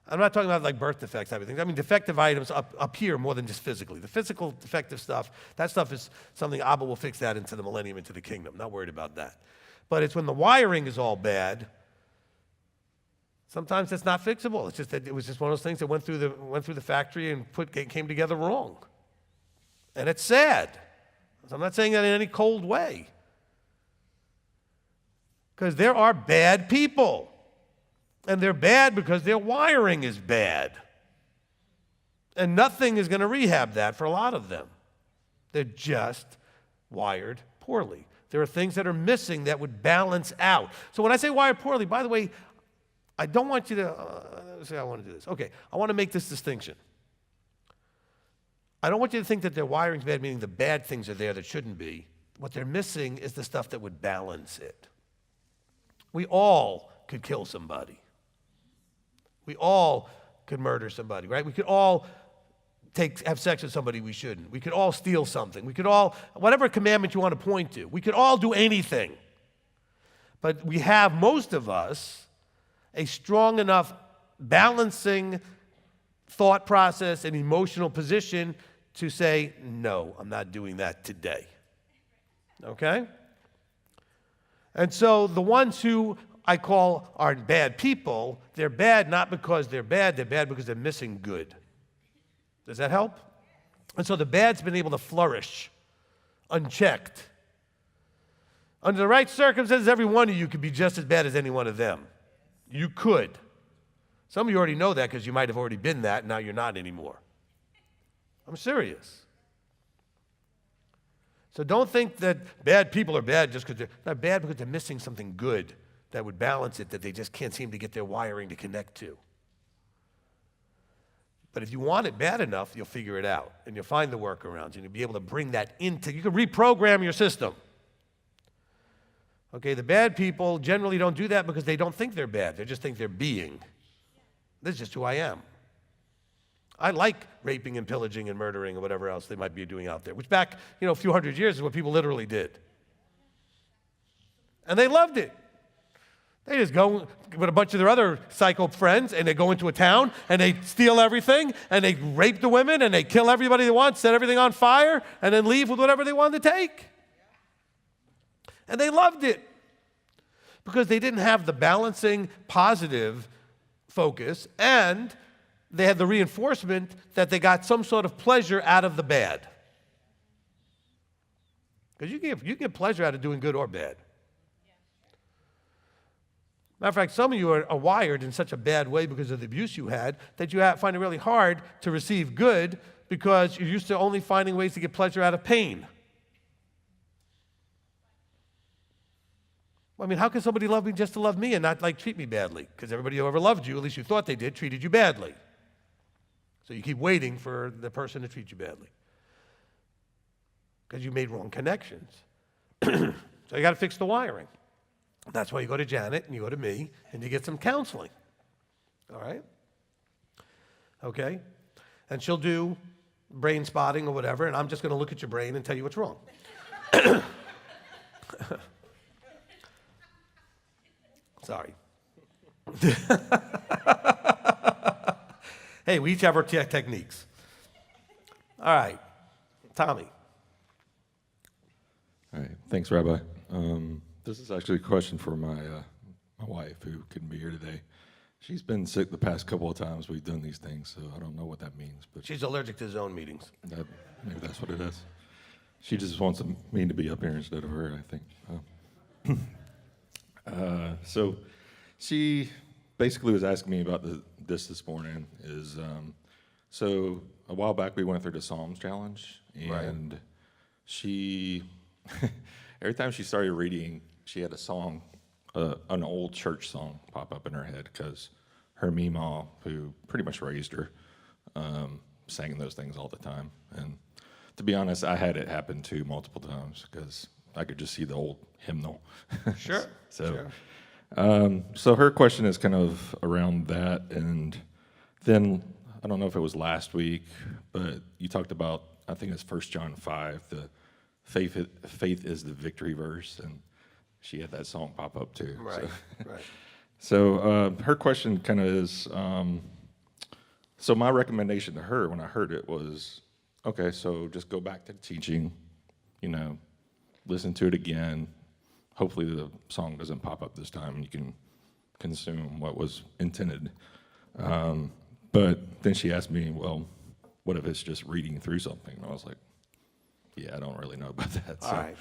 I'm not talking about like birth defects type of things. I mean defective items up here more than just physically. The physical defective stuff, that stuff is something Abba will fix that into the millennium, into the kingdom. Not worried about that. But it's when the wiring is all bad, sometimes it's not fixable. It's just that it was just one of those things that went through the factory and came together wrong. And it's sad. So I'm not saying that in any cold way. Because there are bad people. And they're bad because their wiring is bad. And nothing is going to rehab that for a lot of them. They're just wired poorly. There are things that are missing that would balance out. So when I say wired poorly, by the way, I don't want you to say I want to do this. Okay, I want to make this distinction. I don't want you to think that their wiring's bad, meaning the bad things are there that shouldn't be. What they're missing is the stuff that would balance it. We all could kill somebody. We all could murder somebody, right? We could all have sex with somebody we shouldn't. We could all steal something. We could all, whatever commandment you want to point to, we could all do anything. But we have, most of us, a strong enough balancing thought process and emotional position to say, no, I'm not doing that today. Okay? And so the ones who I call are bad people, they're bad not because they're bad because they're missing good. Does that help? And so the bad's been able to flourish unchecked. Under the right circumstances, every one of you could be just as bad as any one of them. You could. Some of you already know that because you might have already been that, and now you're not anymore. I'm serious. So don't think that bad people are bad just because they're not bad because they're missing something good that would balance it that they just can't seem to get their wiring to connect to. But if you want it bad enough, you'll figure it out, and you'll find the workarounds, and you'll be able to bring that into, you can reprogram your system. Okay, the bad people generally don't do that because they don't think they're bad. They just think they're being. This is just who I am. I like raping and pillaging and murdering and whatever else they might be doing out there, which back, a few hundred years is what people literally did. And they loved it. They just go with a bunch of their other psycho friends, and they go into a town, and they steal everything, and they rape the women, and they kill everybody they want, set everything on fire, and then leave with whatever they wanted to take. And they loved it because they didn't have the balancing positive focus, and they had the reinforcement that they got some sort of pleasure out of the bad. Because you get pleasure out of doing good or bad. Matter of fact, some of you are wired in such a bad way because of the abuse you had that you find it really hard to receive good because you're used to only finding ways to get pleasure out of pain. I mean, how can somebody love me just to love me and not treat me badly? Because everybody who ever loved you, at least you thought they did, treated you badly. So you keep waiting for the person to treat you badly because you made wrong connections. So you got to fix the wiring. That's why you go to Janet and you go to me and you get some counseling. All right? Okay? And she'll do brain spotting or whatever, and I'm just going to look at your brain and tell you what's wrong. Sorry. Hey, we each have our techniques. All right. Tommy. All right. Thanks, Rabbi. This is actually a question for my wife, who couldn't be here today. She's been sick the past couple of times we've done these things, so I don't know what that means. But she's allergic to zone meetings. Maybe that's what it is. She just wants me to be up here instead of her, I think. So she basically was asking me about this morning. So a while back we went through the Psalms challenge, and she every time she started reading, she had a song, an old church song, pop up in her head because her Meemaw, who pretty much raised her, sang those things all the time. And to be honest, I had it happen too multiple times because I could just see the old hymnal. Sure. So her question is kind of around that, and then I don't know if it was last week, but you talked about, I think it's 1 John 5, the faith is the victory verse, and she had that song pop up too. Right, so. right. So her question kind of is, So my recommendation to her when I heard it was, okay, so just go back to the teaching, listen to it again. Hopefully the song doesn't pop up this time and you can consume what was intended. But then she asked me, well, what if it's just reading through something? And I was like, yeah, I don't really know about that. All right.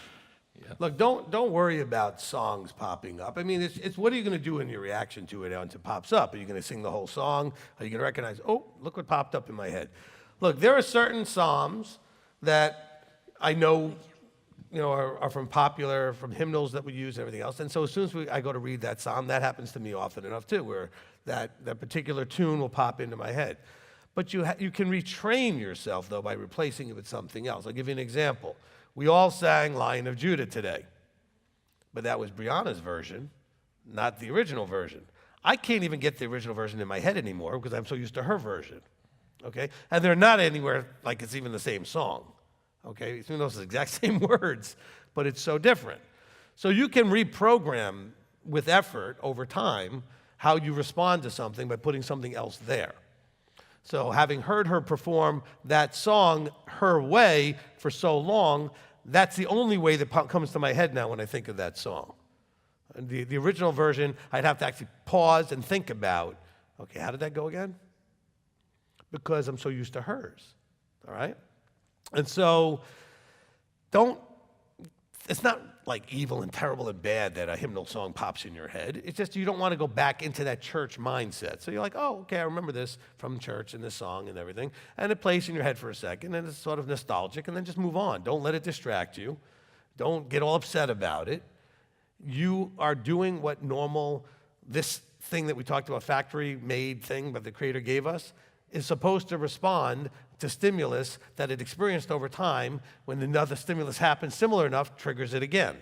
Yeah. Look, don't worry about songs popping up. I mean, it's what are you going to do in your reaction to it once it pops up? Are you going to sing the whole song? Are you going to recognize, oh, look what popped up in my head? Look, there are certain psalms that I know, are from hymnals that we use and everything else. And so as soon as I go to read that psalm, that happens to me often enough too, where that particular tune will pop into my head. But you can retrain yourself, though, by replacing it with something else. I'll give you an example. We all sang Lion of Judah today, but that was Brianna's version, not the original version. I can't even get the original version in my head anymore because I'm so used to her version, okay? And they're not anywhere like it's even the same song, okay? Even though it's the exact same words, but it's so different. So you can reprogram with effort over time how you respond to something by putting something else there. So having heard her perform that song her way for so long, that's the only way that comes to my head now when I think of that song. And the original version, I'd have to actually pause and think about, okay, how did that go again? Because I'm so used to hers, all right? And so it's not like evil and terrible and bad that a hymnal song pops in your head. It's just you don't want to go back into that church mindset. So you're like, oh, okay, I remember this from church and this song and everything. And it plays in your head for a second, and it's sort of nostalgic, and then just move on. Don't let it distract you. Don't get all upset about it. You are doing what this thing that we talked about, factory-made thing that the Creator gave us, is supposed to respond to stimulus that it experienced over time. When another stimulus happens similar enough, triggers it again,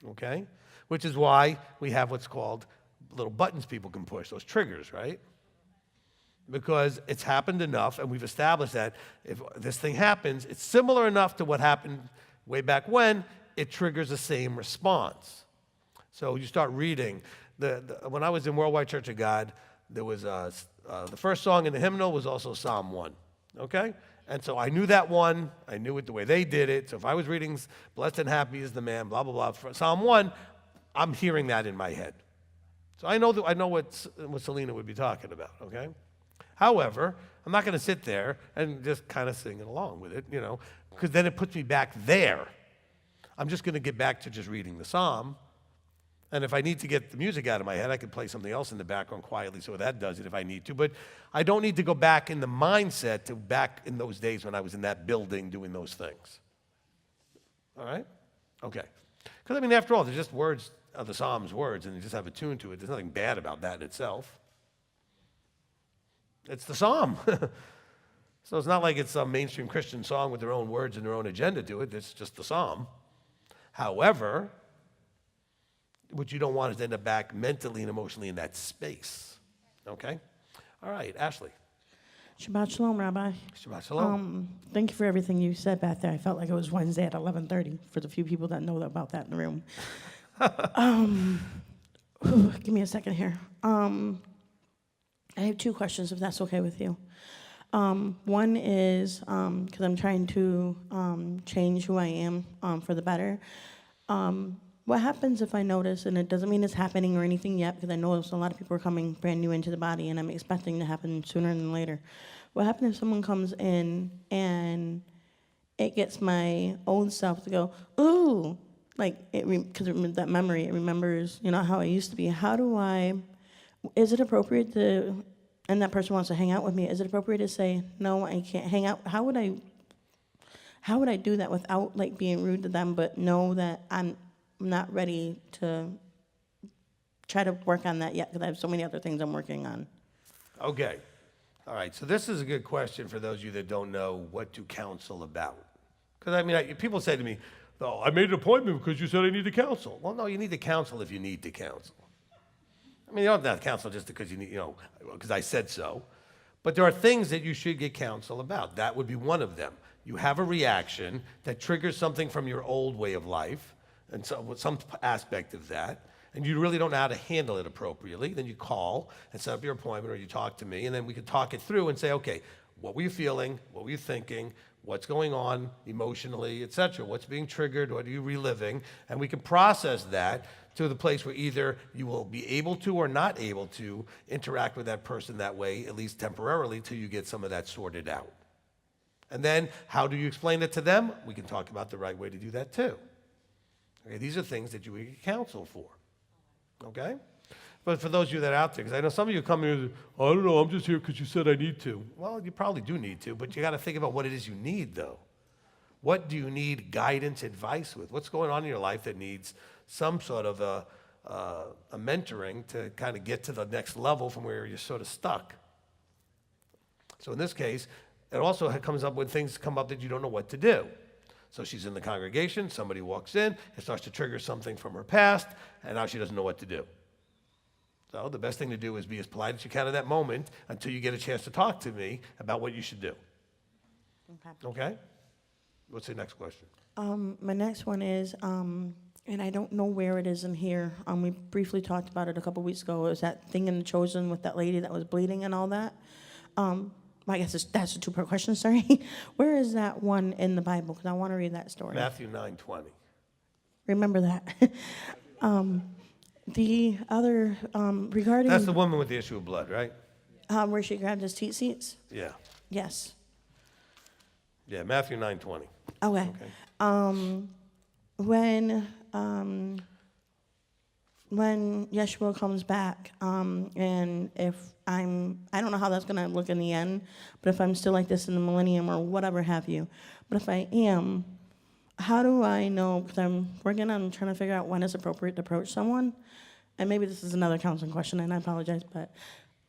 okay? Which is why we have what's called little buttons people can push, those triggers, right? Because it's happened enough, and we've established that if this thing happens, it's similar enough to what happened way back when, it triggers the same response. So you start reading. When I was in Worldwide Church of God, there was the first song in the hymnal was also Psalm 1, okay? And so I knew that one. I knew it the way they did it. So if I was reading Blessed and Happy is the Man, blah, blah, blah, for Psalm 1, I'm hearing that in my head. So I know what Selena would be talking about, okay? However, I'm not going to sit there and just kind of sing along with it, because then it puts me back there. I'm just going to get back to just reading the psalm. And if I need to get the music out of my head, I can play something else in the background quietly so that does it if I need to. But I don't need to go back in the mindset to back in those days when I was in that building doing those things. All right? Okay. Because, after all, they're just words of the Psalms words, and they just have a tune to it. There's nothing bad about that in itself. It's the psalm. So it's not like it's some mainstream Christian song with their own words and their own agenda to it. It's just the psalm. However, what you don't want is to end up back mentally and emotionally in that space. Okay? All right, Ashley. Shabbat Shalom, Rabbi. Shabbat Shalom. Thank you for everything you said back there. I felt like it was Wednesday at 11:30 for the few people that know about that in the room. Give me a second here. I have two questions, if that's okay with you. One is, because I'm trying to change who I am for the better. What happens if I notice, and it doesn't mean it's happening or anything yet, because I know a lot of people are coming brand new into the body, and I'm expecting to happen sooner than later. What happens if someone comes in and it gets my old self to go, ooh, like, because that memory, it remembers, how I used to be. Is it appropriate to, and that person wants to hang out with me, is it appropriate to say, no, I can't hang out? How would I do that without, being rude to them, but know that I'm not ready to try to work on that yet because I have so many other things I'm working on? Okay. All right. So this is a good question for those of you that don't know what to counsel about. Because, people say to me, oh, I made an appointment because you said I need to counsel. Well, no, you need to counsel if you need to counsel. You don't have to counsel just because you need, because I said so. But there are things that you should get counsel about. That would be one of them. You have a reaction that triggers something from your old way of life, and so some aspect of that, and you really don't know how to handle it appropriately, then you call and set up your appointment, or you talk to me, and then we can talk it through and say, okay, what were you feeling? What were you thinking? What's going on emotionally, etc.? What's being triggered? What are you reliving? And we can process that to the place where either you will be able to or not able to interact with that person that way, at least temporarily, till you get some of that sorted out. And then, how do you explain it to them? We can talk about the right way to do that too. Okay, these are things that you would get counsel for. Okay? But for those of you that are out there, because I know some of you come here and say, I don't know, I'm just here because you said I need to. Well, you probably do need to, but you got to think about what it is you need, though. What do you need guidance, advice with? What's going on in your life that needs some sort of a mentoring to kind of get to the next level from where you're sort of stuck? So in this case, it also comes up when things come up that you don't know what to do. So she's in the congregation, somebody walks in, it starts to trigger something from her past, and now she doesn't know what to do. So the best thing to do is be as polite as you can in that moment until you get a chance to talk to me about what you should do. Okay? What's the next question? My next one is, and I don't know where it is in here. We briefly talked about it a couple weeks ago. It was that thing in The Chosen with that lady that was bleeding and all that. I guess that's a two-part question, sorry. Where is that one in the Bible? Because I want to read that story. Matthew 9:20. Remember that. The other, regarding... That's the woman with the issue of blood, right? Where she grabbed his teat seats? Yeah. Yes. Yeah, Matthew 9:20. Okay. When Yeshua comes back, and if I don't know how that's going to look in the end, but if I'm still like this in the millennium or whatever have you, but if I am, how do I know, because I'm working on trying to figure out when it's appropriate to approach someone, and maybe this is another counseling question, and I apologize, but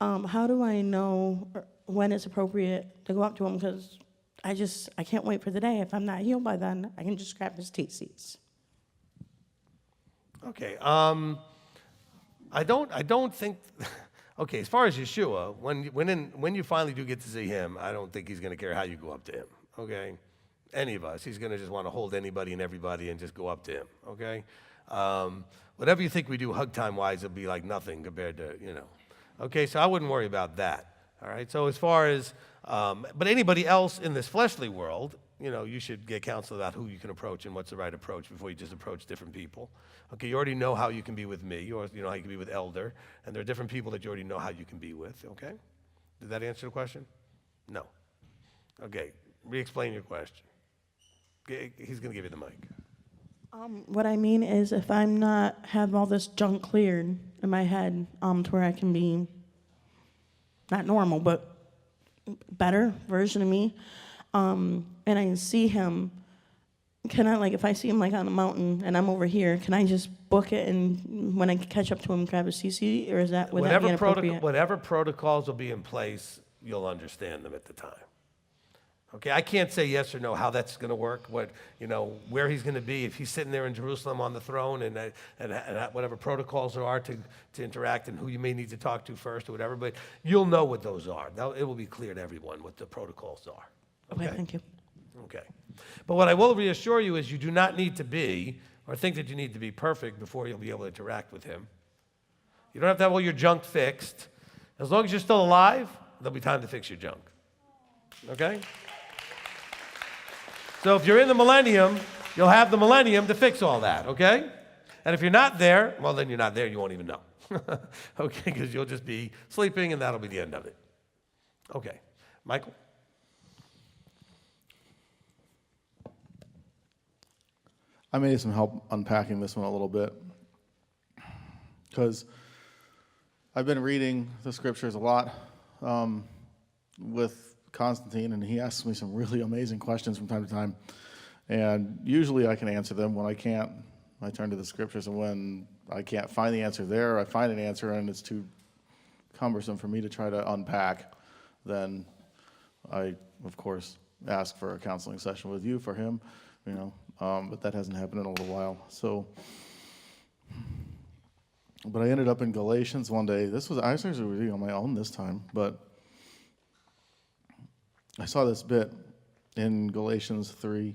how do I know when it's appropriate to go up to him, because I can't wait for the day. If I'm not healed by then, I can just grab his teat seats. Okay. I don't think. Okay, as far as Yeshua, when you finally do get to see him, I don't think he's going to care how you go up to him. Okay, any of us, he's going to just want to hold anybody and everybody and just go up to him. Okay, whatever you think we do hug time wise, it'll be like nothing compared to Okay, so I wouldn't worry about that. All right. So as far as but anybody else in this fleshly world, you should get counsel about who you can approach and what's the right approach before you just approach different people. Okay, you already know how you can be with me, or you know how you can be with Elder, and there are different people that you already know how you can be with, okay? Did that answer the question? No. Okay, re-explain your question. He's going to give you the mic. What I mean is if I'm not have all this junk cleared in my head to where I can be not normal, but better version of me, and I see him, can I, if I see him on a mountain and I'm over here, can I just book it and when I catch up to him, grab a CC, or is that, would that be inappropriate? Whatever protocols will be in place, you'll understand them at the time. Okay, I can't say yes or no how that's going to work, where he's going to be, if he's sitting there in Jerusalem on the throne, and whatever protocols there are to interact, and who you may need to talk to first or whatever, but you'll know what those are. It will be clear to everyone what the protocols are. Okay, thank you. Okay. But what I will reassure you is you do not need to be, or think that you need to be perfect before you'll be able to interact with him. You don't have to have all your junk fixed. As long as you're still alive, there'll be time to fix your junk. Okay? So if you're in the millennium, you'll have the millennium to fix all that, okay? And if you're not there, well, then you're not there, you won't even know. Okay, because you'll just be sleeping, and that'll be the end of it. Okay. Michael? I may need some help unpacking this one a little bit, because I've been reading the scriptures a lot with Constantine, and he asks me some really amazing questions from time to time, and usually I can answer them. When I can't, I turn to the scriptures, and when I can't find the answer there, I find an answer and it's too cumbersome for me to try to unpack, then I, of course, ask for a counseling session with you for him, but that hasn't happened in a little while. So, but I ended up in Galatians one day. I was actually reading on my own this time, but I saw this bit in Galatians 3,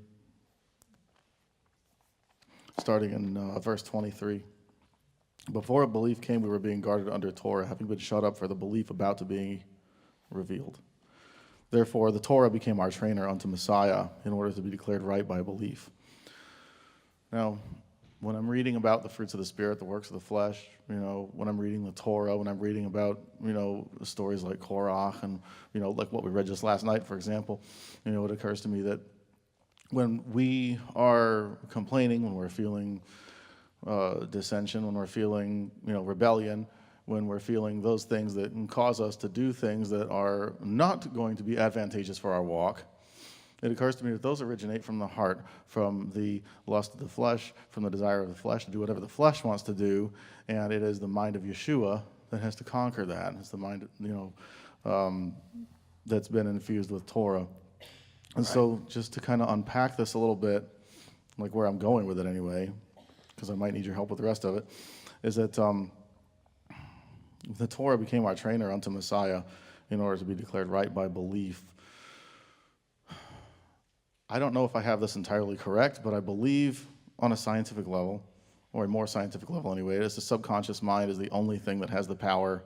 starting in verse 23. Before a belief came, we were being guarded under Torah, having been shut up for the belief about to be revealed. Therefore, the Torah became our trainer unto Messiah in order to be declared right by belief. Now, when I'm reading about the fruits of the Spirit, the works of the flesh, when I'm reading the Torah, when I'm reading about, stories like Korach and, like what we read just last night, for example, it occurs to me that when we are complaining, when we're feeling dissension, when we're feeling, rebellion, when we're feeling those things that can cause us to do things that are not going to be advantageous for our walk, it occurs to me that those originate from the heart, from the lust of the flesh, from the desire of the flesh to do whatever the flesh wants to do, and it is the mind of Yeshua that has to conquer that. It's the mind, that's been infused with Torah. And so just to kind of unpack this a little bit, like where I'm going with it anyway, because I might need your help with the rest of it, is that the Torah became our trainer unto Messiah in order to be declared right by belief. I don't know if I have this entirely correct, but I believe on a scientific level, or a more scientific level anyway, is the subconscious mind is the only thing that has the power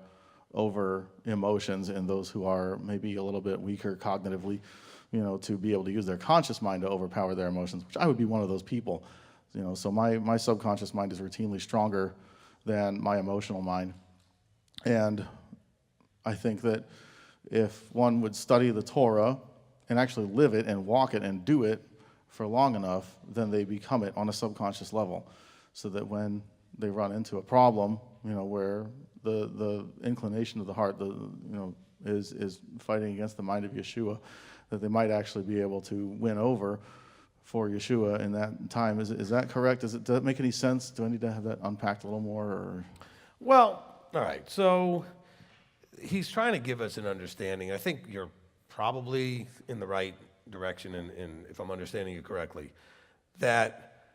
over emotions in those who are maybe a little bit weaker cognitively, to be able to use their conscious mind to overpower their emotions, which I would be one of those people. So my subconscious mind is routinely stronger than my emotional mind. And I think that if one would study the Torah and actually live it and walk it and do it for long enough, then they become it on a subconscious level. So that when they run into a problem, where the inclination of the heart, is fighting against the mind of Yeshua, that they might actually be able to win over for Yeshua in that time. Is that correct? Does that make any sense? Do I need to have that unpacked a little more? Or? Well, all right. So he's trying to give us an understanding. I think you're probably in the right direction, and if I'm understanding you correctly, that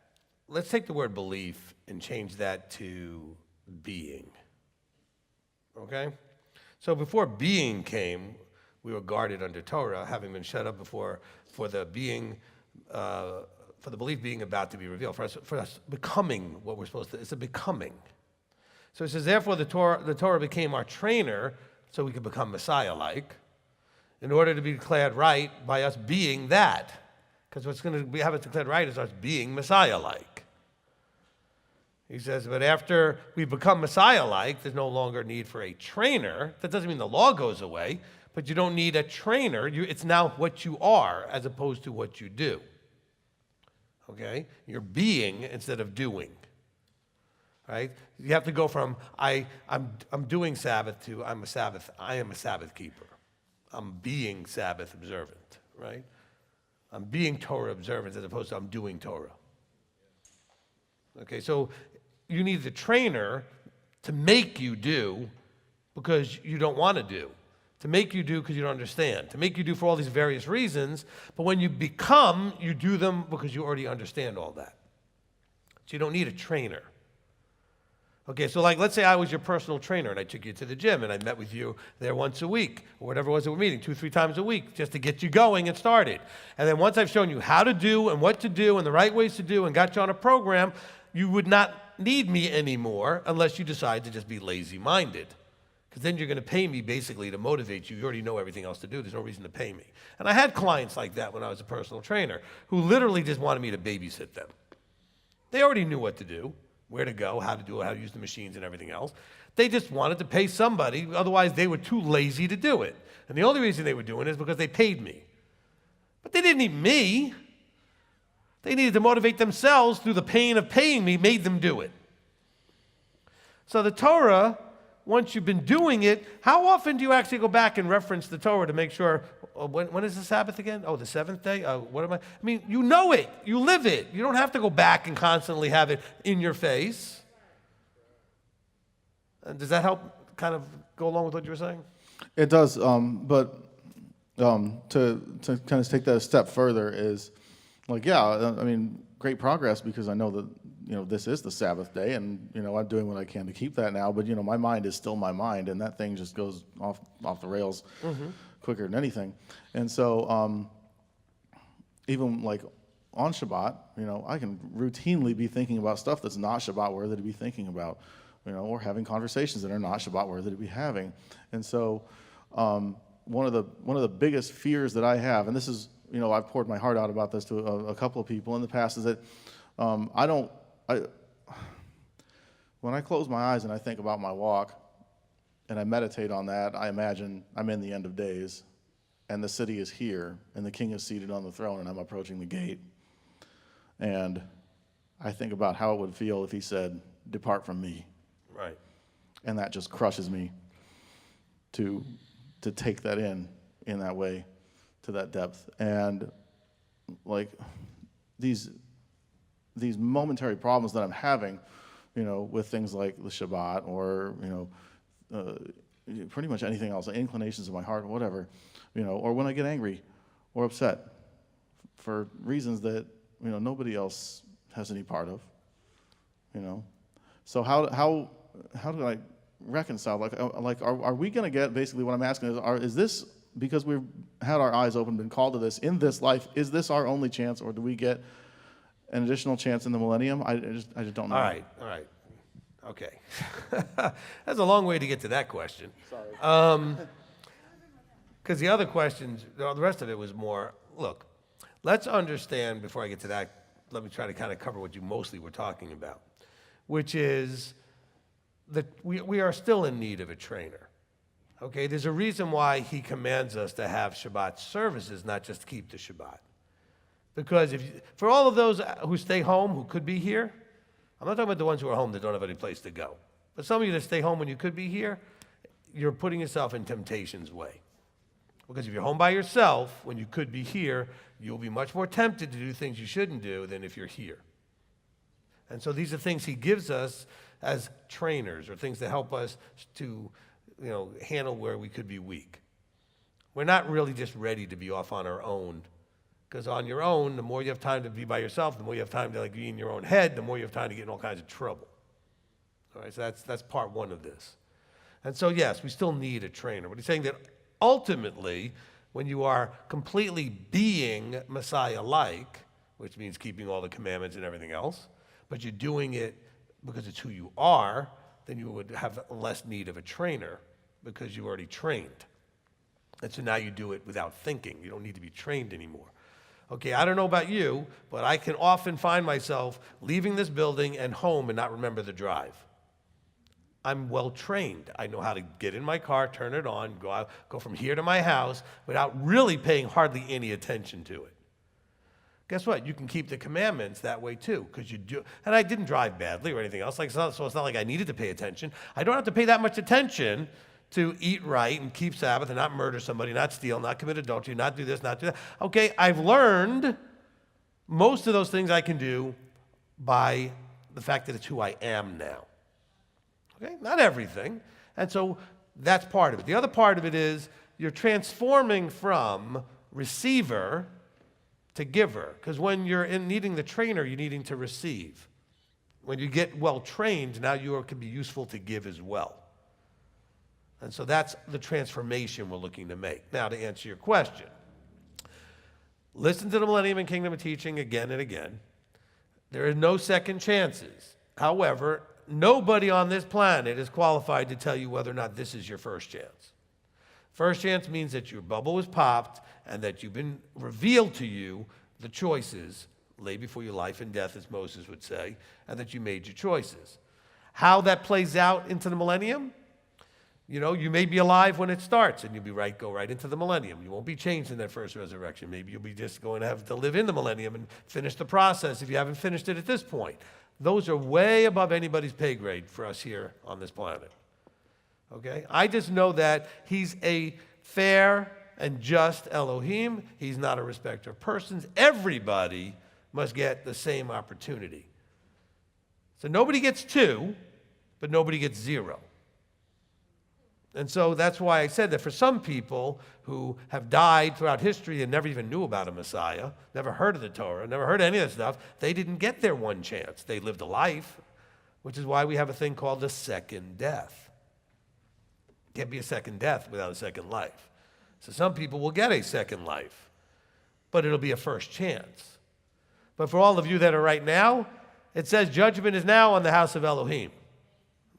let's take the word belief and change that to being. Okay? So before being came, we were guarded under Torah, having been shut up before for the being, for the belief being about to be revealed, for us becoming what we're supposed to. It's a becoming. So it says, therefore the Torah became our trainer so we could become Messiah-like, in order to be declared right by us being that. Because what's going to have it declared right is us being Messiah-like. He says, but after we become Messiah-like, there's no longer need for a trainer. That doesn't mean the law goes away, but you don't need a trainer. It's now what you are as opposed to what you do. Okay? You're being instead of doing. Right? You have to go from I'm doing Sabbath to I am a Sabbath keeper. I'm being Sabbath observant, right? I'm being Torah observant as opposed to I'm doing Torah. Okay, so you need the trainer to make you do because you don't want to do, to make you do because you don't understand, to make you do for all these various reasons, but when you become, you do them because you already understand all that. So you don't need a trainer. Okay, so like let's say I was your personal trainer and I took you to the gym and I met with you there once a week or whatever it was that we're meeting, 2-3 times a week just to get you going and started. And then once I've shown you how to do and what to do and the right ways to do and got you on a program, you would not need me anymore unless you decide to just be lazy-minded. Because then you're going to pay me basically to motivate you. You already know everything else to do. There's no reason to pay me. And I had clients like that when I was a personal trainer who literally just wanted me to babysit them. They already knew what to do, where to go, how to do it, how to use the machines and everything else. They just wanted to pay somebody, otherwise they were too lazy to do it. And the only reason they were doing it is because they paid me. But they didn't need me. They needed to motivate themselves through the pain of paying me, made them do it. So the Torah, once you've been doing it, how often do you actually go back and reference the Torah to make sure, when is the Sabbath again? Oh, the seventh day? What am I mean, you know it. You live it. You don't have to go back and constantly have it in your face. Does that help kind of go along with what you were saying? It does, but to kind of take that a step further is, like, yeah, I mean, great progress because I know that, this is the Sabbath day and, I'm doing what I can to keep that now, but, my mind is still my mind and that thing just goes off the rails quicker than anything. And so even like on Shabbat, I can routinely be thinking about stuff that's not Shabbat worthy to be thinking about. or having conversations that are not Shabbat worthy to be having. And so one of the biggest fears that I have, and this is, I've poured my heart out about this to a couple of people in the past, is that when I close my eyes and I think about my walk and I meditate on that, I imagine I'm in the end of days and the city is here and the king is seated on the throne and I'm approaching the gate. And I think about how it would feel if he said, "Depart from me." Right. And that just crushes me to take that in that way, to that depth. And like these momentary problems that I'm having, with things like the Shabbat or, pretty much anything else, the inclinations of my heart or whatever, or when I get angry or upset for reasons that, nobody else has any part of, So how do I reconcile? Are we going to get, basically what I'm asking is this, because we've had our eyes open, been called to this in this life, is this our only chance, or do we get an additional chance in the millennium? I just don't know. All right. Okay. That's a long way to get to that question. Sorry. Because the other questions, the rest of it was more, look, let's understand, before I get to that, let me try to kind of cover what you mostly were talking about, which is that we are still in need of a trainer. Okay, there's a reason why he commands us to have Shabbat services, not just keep the Shabbat. Because for all of those who stay home, who could be here, I'm not talking about the ones who are home that don't have any place to go. But some of you that stay home when you could be here, you're putting yourself in temptation's way. Because if you're home by yourself, when you could be here, you'll be much more tempted to do things you shouldn't do than if you're here. And so these are things he gives us as trainers, or things that help us to, handle where we could be weak. We're not really just ready to be off on our own. Because on your own, the more you have time to be by yourself, the more you have time to be in your own head, the more you have time to get in all kinds of trouble. All right, so that's part one of this. And so yes, we still need a trainer. But he's saying that ultimately, when you are completely being Messiah-like, which means keeping all the commandments and everything else, but you're doing it because it's who you are, then you would have less need of a trainer because you've already trained. And so now you do it without thinking. You don't need to be trained anymore. Okay, I don't know about you, but I can often find myself leaving this building and home and not remember the drive. I'm well trained. I know how to get in my car, turn it on, go from here to my house without really paying hardly any attention to it. Guess what? You can keep the commandments that way too, because you do. And I didn't drive badly or anything else. So it's not like I needed to pay attention. I don't have to pay that much attention to eat right and keep Sabbath and not murder somebody, not steal, not commit adultery, not do this, not do that. Okay, I've learned most of those things I can do by the fact that it's who I am now. Okay, not everything. And so that's part of it. The other part of it is you're transforming from receiver to giver. Because when you're needing the trainer, you're needing to receive. When you get well trained, now you can be useful to give as well. And so that's the transformation we're looking to make. Now, to answer your question, listen to the Millennium and Kingdom teaching again and again. There are no second chances. However, nobody on this planet is qualified to tell you whether or not this is your first chance. First chance means that your bubble was popped and that you've been revealed to you the choices lay before you life and death, as Moses would say, and that you made your choices. How that plays out into the millennium, you may be alive when it starts and you'll go right into the millennium. You won't be changed in that first resurrection. Maybe you'll be just going to have to live in the millennium and finish the process if you haven't finished it at this point. Those are way above anybody's pay grade for us here on this planet. Okay? I just know that he's a fair and just Elohim. He's not a respecter of persons. Everybody must get the same opportunity. So nobody gets 2, but nobody gets 0. And so that's why I said that for some people who have died throughout history and never even knew about a Messiah, never heard of the Torah, never heard any of that stuff, they didn't get their one chance. They lived a life, which is why we have a thing called the second death. Can't be a second death without a second life. So some people will get a second life, but it'll be a first chance. But for all of you that are right now, it says judgment is now on the house of Elohim.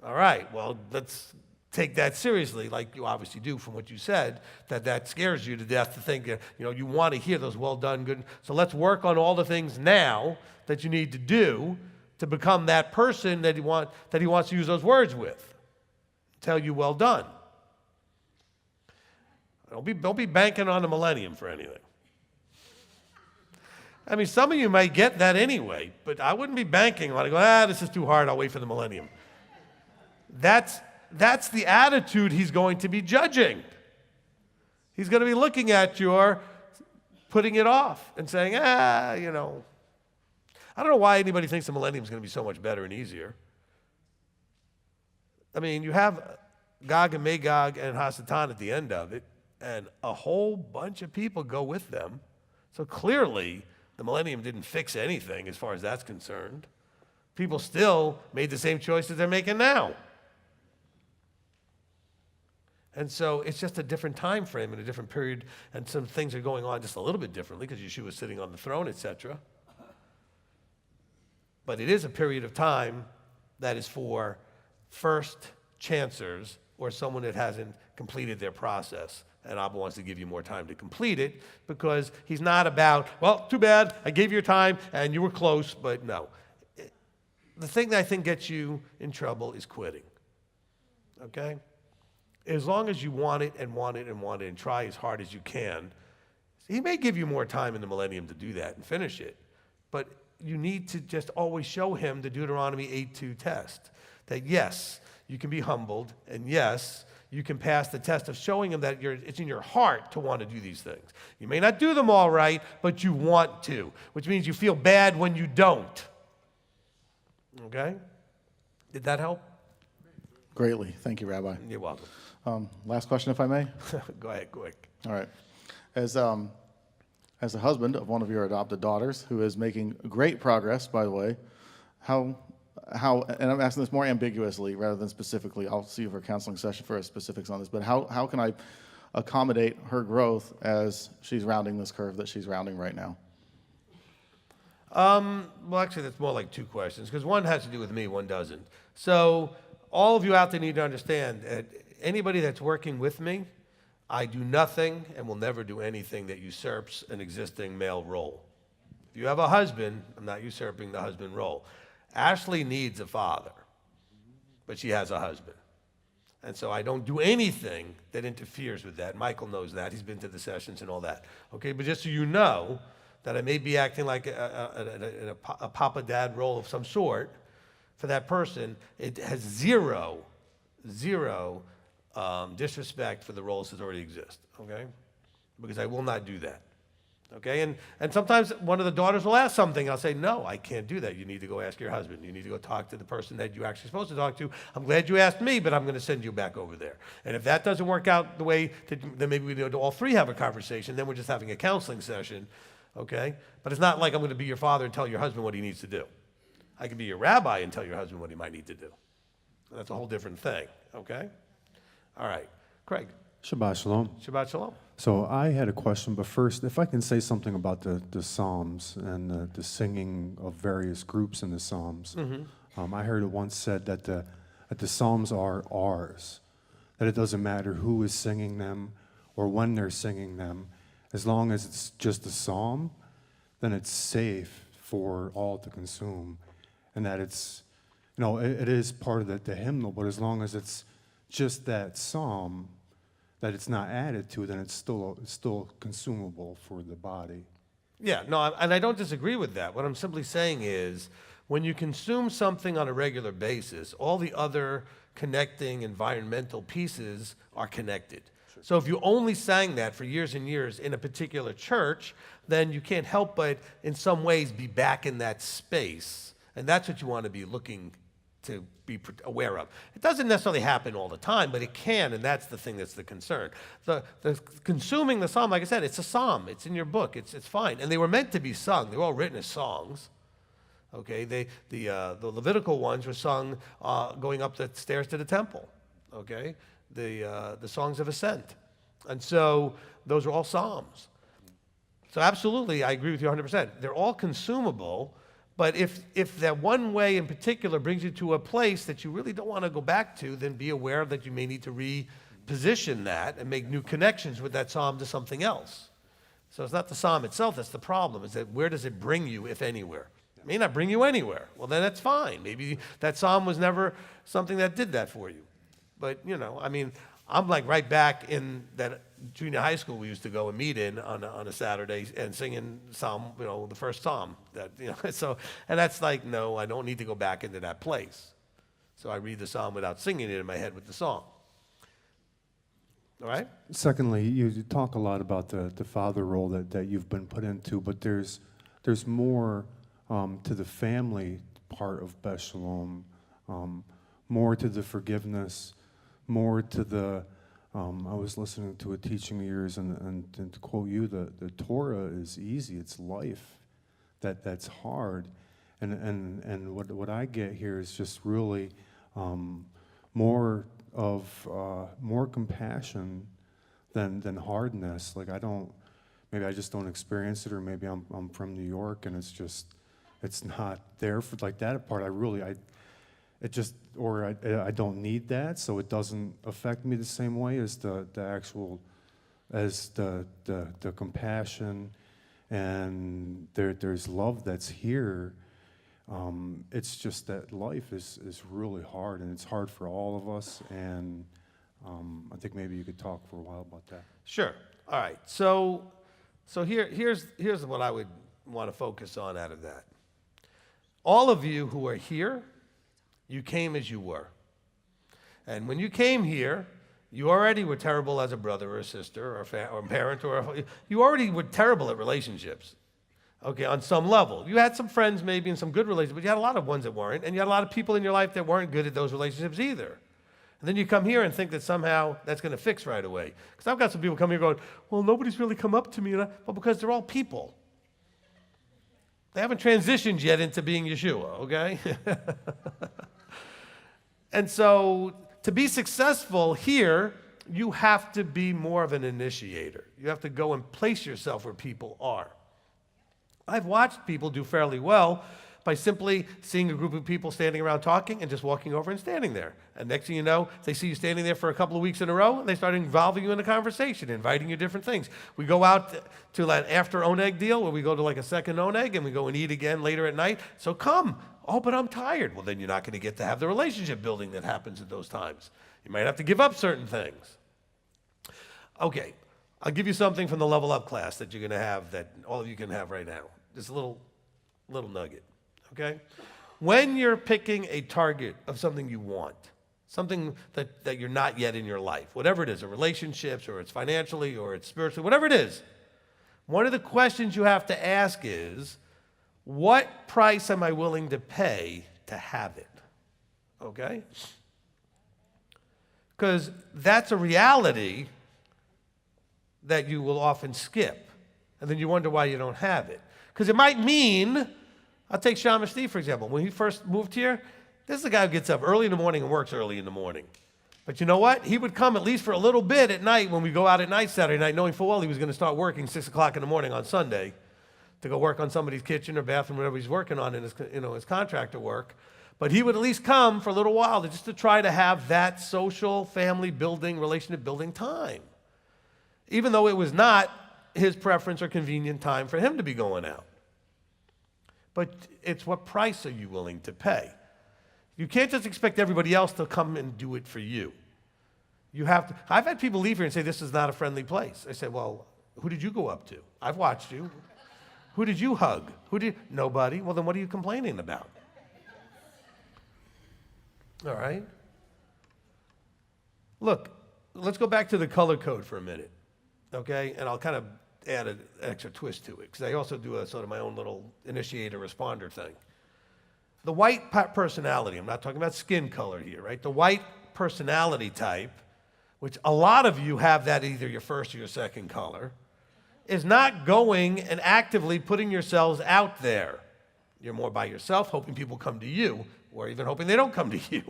All right, well, let's take that seriously, like you obviously do from what you said, that scares you to death to think, you want to hear those well done, good. So let's work on all the things now that you need to do to become that person that he wants to use those words with. Tell you well done. Don't be banking on the millennium for anything. I mean, some of you might get that anyway, but I wouldn't be banking on it. Go, this is too hard. I'll wait for the millennium. That's the attitude he's going to be judging. He's going to be looking at your putting it off and saying, I don't know why anybody thinks the millennium is going to be so much better and easier. I mean, you have Gog and Magog and Hasatan at the end of it, and a whole bunch of people go with them. So clearly, the millennium didn't fix anything as far as that's concerned. People still made the same choices they're making now. And so it's just a different time frame and a different period, and some things are going on just a little bit differently because Yeshua was sitting on the throne, etc. But it is a period of time that is for first chancers or someone that hasn't completed their process. And Abba wants to give you more time to complete it because he's not about, well, too bad, I gave you your time and you were close, but no. The thing that I think gets you in trouble is quitting, okay? As long as you want it and want it and want it and try as hard as you can, he may give you more time in the millennium to do that and finish it, but you need to just always show him the Deuteronomy 8:2 test, that yes, you can be humbled, and yes, you can pass the test of showing him that it's in your heart to want to do these things. You may not do them all right, but you want to, which means you feel bad when you don't. Okay? Did that help? Greatly. Thank you, Rabbi. You're welcome. Last question, if I may. Go ahead, quick. All right. As a husband of one of your adopted daughters, who is making great progress, by the way, how, and I'm asking this more ambiguously rather than specifically, I'll see you for a counseling session for specifics on this, but how can I accommodate her growth as she's rounding this curve that she's rounding right now? Well, actually, that's more like two questions, because one has to do with me, one doesn't. So all of you out there need to understand that anybody that's working with me, I do nothing and will never do anything that usurps an existing male role. If you have a husband, I'm not usurping the husband role. Ashley needs a father, but she has a husband. And so I don't do anything that interferes with that. Michael knows that. He's been to the sessions and all that. Okay, but just so you know that I may be acting like a papa-dad role of some sort for that person, it has zero disrespect for the roles that already exist, okay? Because I will not do that, okay? And sometimes one of the daughters will ask something, I'll say, no, I can't do that. You need to go ask your husband. You need to go talk to the person that you're actually supposed to talk to. I'm glad you asked me, but I'm going to send you back over there. And if that doesn't work out the way, then maybe we need to all three have a conversation. Then we're just having a counseling session, okay? But it's not like I'm going to be your father and tell your husband what he needs to do. I can be your rabbi and tell your husband what he might need to do. That's a whole different thing, okay? All right. Craig. Shabbat Shalom. Shabbat Shalom. So I had a question, but first, if I can say something about the Psalms and the singing of various groups in the Psalms. Mm-hmm. I heard it once said that the Psalms are ours, that it doesn't matter who is singing them or when they're singing them. As long as it's just a psalm, then it's safe for all to consume. And that it's, it is part of the hymnal, but as long as it's just that psalm, that it's not added to, then it's still consumable for the body. Yeah, no, and I don't disagree with that. What I'm simply saying is, when you consume something on a regular basis, all the other connecting environmental pieces are connected. Sure. So if you only sang that for years and years in a particular church, then you can't help but, in some ways, be back in that space. And that's what you want to be looking to be aware of. It doesn't necessarily happen all the time, but it can, and that's the thing that's the concern. The consuming the psalm, like I said, it's a psalm. It's in your book. It's fine. And they were meant to be sung. They were all written as songs. Okay, the Levitical ones were sung going up the stairs to the temple. Okay, the songs of ascent. And so those are all psalms. So absolutely, I agree with you 100%. They're all consumable, But if that one way in particular brings you to a place that you really don't want to go back to, then be aware that you may need to reposition that and make new connections with that psalm to something else. So it's not the psalm itself that's the problem. It's that where does it bring you, if anywhere? It may not bring you anywhere. Well, then that's fine. Maybe that psalm was never something that did that for you. But, I mean, I'm like right back in that junior high school we used to go and meet in on a Saturday and singing psalm, the first psalm. So, and that's like, no, I don't need to go back into that place. So I read the psalm without singing it in my head with the song. All right? Secondly, you talk a lot about the father role that you've been put into, but there's more to the family part of Beth Shalom, more to the forgiveness, more to the, I was listening to a teaching of yours, and to quote you, the Torah is easy, it's life that's hard. And what I get here is just really more compassion than hardness. Like maybe I just don't experience it, or maybe I'm from New York and it's not there for like that part. I don't need that, so it doesn't affect me the same way as the compassion, and there's love that's here. It's just that life is really hard, and it's hard for all of us, and I think maybe you could talk for a while about that. Sure. All right. So here's what I would want to focus on out of that. All of you who are here, you came as you were. And when you came here, you already were terrible as a brother or a sister or a parent, you already were terrible at relationships. Okay, on some level. You had some friends maybe and some good relationships, but you had a lot of ones that weren't, and you had a lot of people in your life that weren't good at those relationships either. And then you come here and think that somehow that's going to fix right away. Because I've got some people come here going, well, nobody's really come up to me. Well, because they're all people. They haven't transitioned yet into being Yeshua, okay? And so to be successful here, you have to be more of an initiator. You have to go and place yourself where people are. I've watched people do fairly well by simply seeing a group of people standing around talking and just walking over and standing there. And next thing you know, they see you standing there for a couple of weeks in a row, and they start involving you in a conversation, inviting you different things. We go out to that after oneg deal where we go to like a second oneg and we go and eat again later at night. So come. Oh, but I'm tired. Well, then you're not going to get to have the relationship building that happens at those times. You might have to give up certain things. Okay, I'll give you something from the Level Up class that you're going to have, that all of you can have right now. Just a little nugget, okay? When you're picking a target of something you want, something that you're not yet in your life, whatever it is, a relationships, or it's financially, or it's spiritually, whatever it is, one of the questions you have to ask is, what price am I willing to pay to have it? Okay? Because that's a reality that you will often skip. And then you wonder why you don't have it. Because it might mean, I'll take Shama Steve, for example. When he first moved here, this is a guy who gets up early in the morning and works early in the morning. But you know what? He would come at least for a little bit at night when we go out at night Saturday night, knowing full well he was going to start working 6 o'clock in the morning on Sunday to go work on somebody's kitchen or bathroom, whatever he's working on in his contractor work. But he would at least come for a little while just to try to have that social, family building, relationship building time. Even though it was not his preference or convenient time for him to be going out. But it's what price are you willing to pay? You can't just expect everybody else to come and do it for you. You have to. I've had people leave here and say, this is not a friendly place. I say, well, who did you go up to? I've watched you. Who did you hug? Nobody. Well, then what are you complaining about? All right? Look, let's go back to the color code for a minute, okay? And I'll kind of add an extra twist to it, because I also do a sort of my own little initiator responder thing. The white personality, I'm not talking about skin color here, right? The white personality type, which a lot of you have that either your first or your second color, is not going and actively putting yourselves out there. You're more by yourself, hoping people come to you, or even hoping they don't come to you,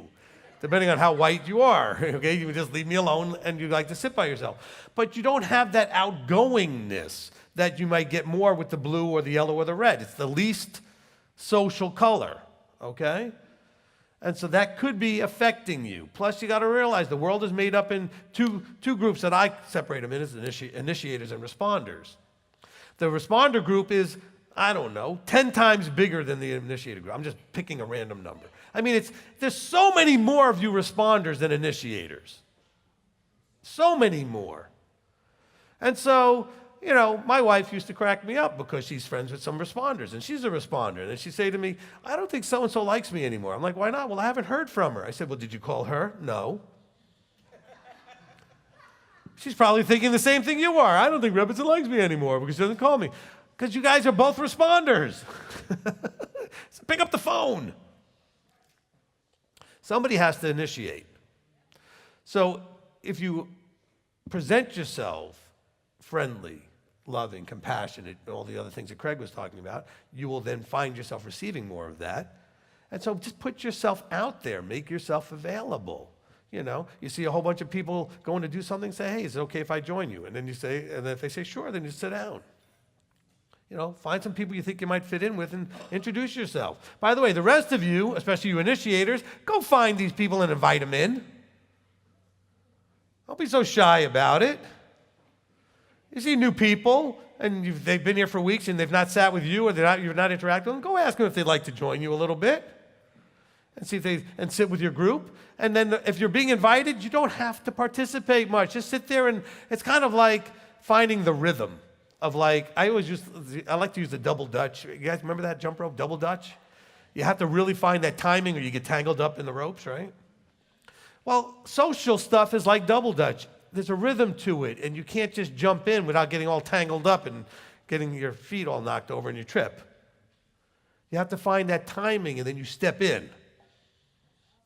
depending on how white you are. Okay, you just leave me alone and you like to sit by yourself. But you don't have that outgoingness that you might get more with the blue or the yellow or the red. It's the least social color, okay? And so that could be affecting you. Plus, you got to realize the world is made up in two groups that I separate them in as initiators and responders. The responder group is, I don't know, 10 times bigger than the initiator group. I'm just picking a random number. I mean, there's so many more of you responders than initiators. So many more. And so, you know, my wife used to crack me up because she's friends with some responders, and she's a responder. And she'd say to me, I don't think so-and-so likes me anymore. I'm like, why not? Well, I haven't heard from her. I said, well, did you call her? No. She's probably thinking the same thing you are. I don't think Rebbitzin likes me anymore because she doesn't call me. Because you guys are both responders. So pick up the phone. Somebody has to initiate. So if you present yourself friendly, loving, compassionate, and all the other things that Craig was talking about, you will then find yourself receiving more of that. And so just put yourself out there. Make yourself available. You know, you see a whole bunch of people going to do something, say, hey, is it okay if I join you? And then you say, and if they say, sure, then you sit down. You know, find some people you think you might fit in with and introduce yourself. By the way, the rest of you, especially you initiators, go find these people and invite them in. Don't be so shy about it. You see new people, and they've been here for weeks and they've not sat with you or you're not interacting with them, go ask them if they'd like to join you a little bit and see if and sit with your group. And then if you're being invited, you don't have to participate much. Just sit there, and it's kind of like finding the rhythm of, like, I like to use the double Dutch. You guys remember that jump rope, double Dutch? You have to really find that timing or you get tangled up in the ropes, right? Well, social stuff is like double Dutch. There's a rhythm to it, and you can't just jump in without getting all tangled up and getting your feet all knocked over and you trip. You have to find that timing, and then you step in.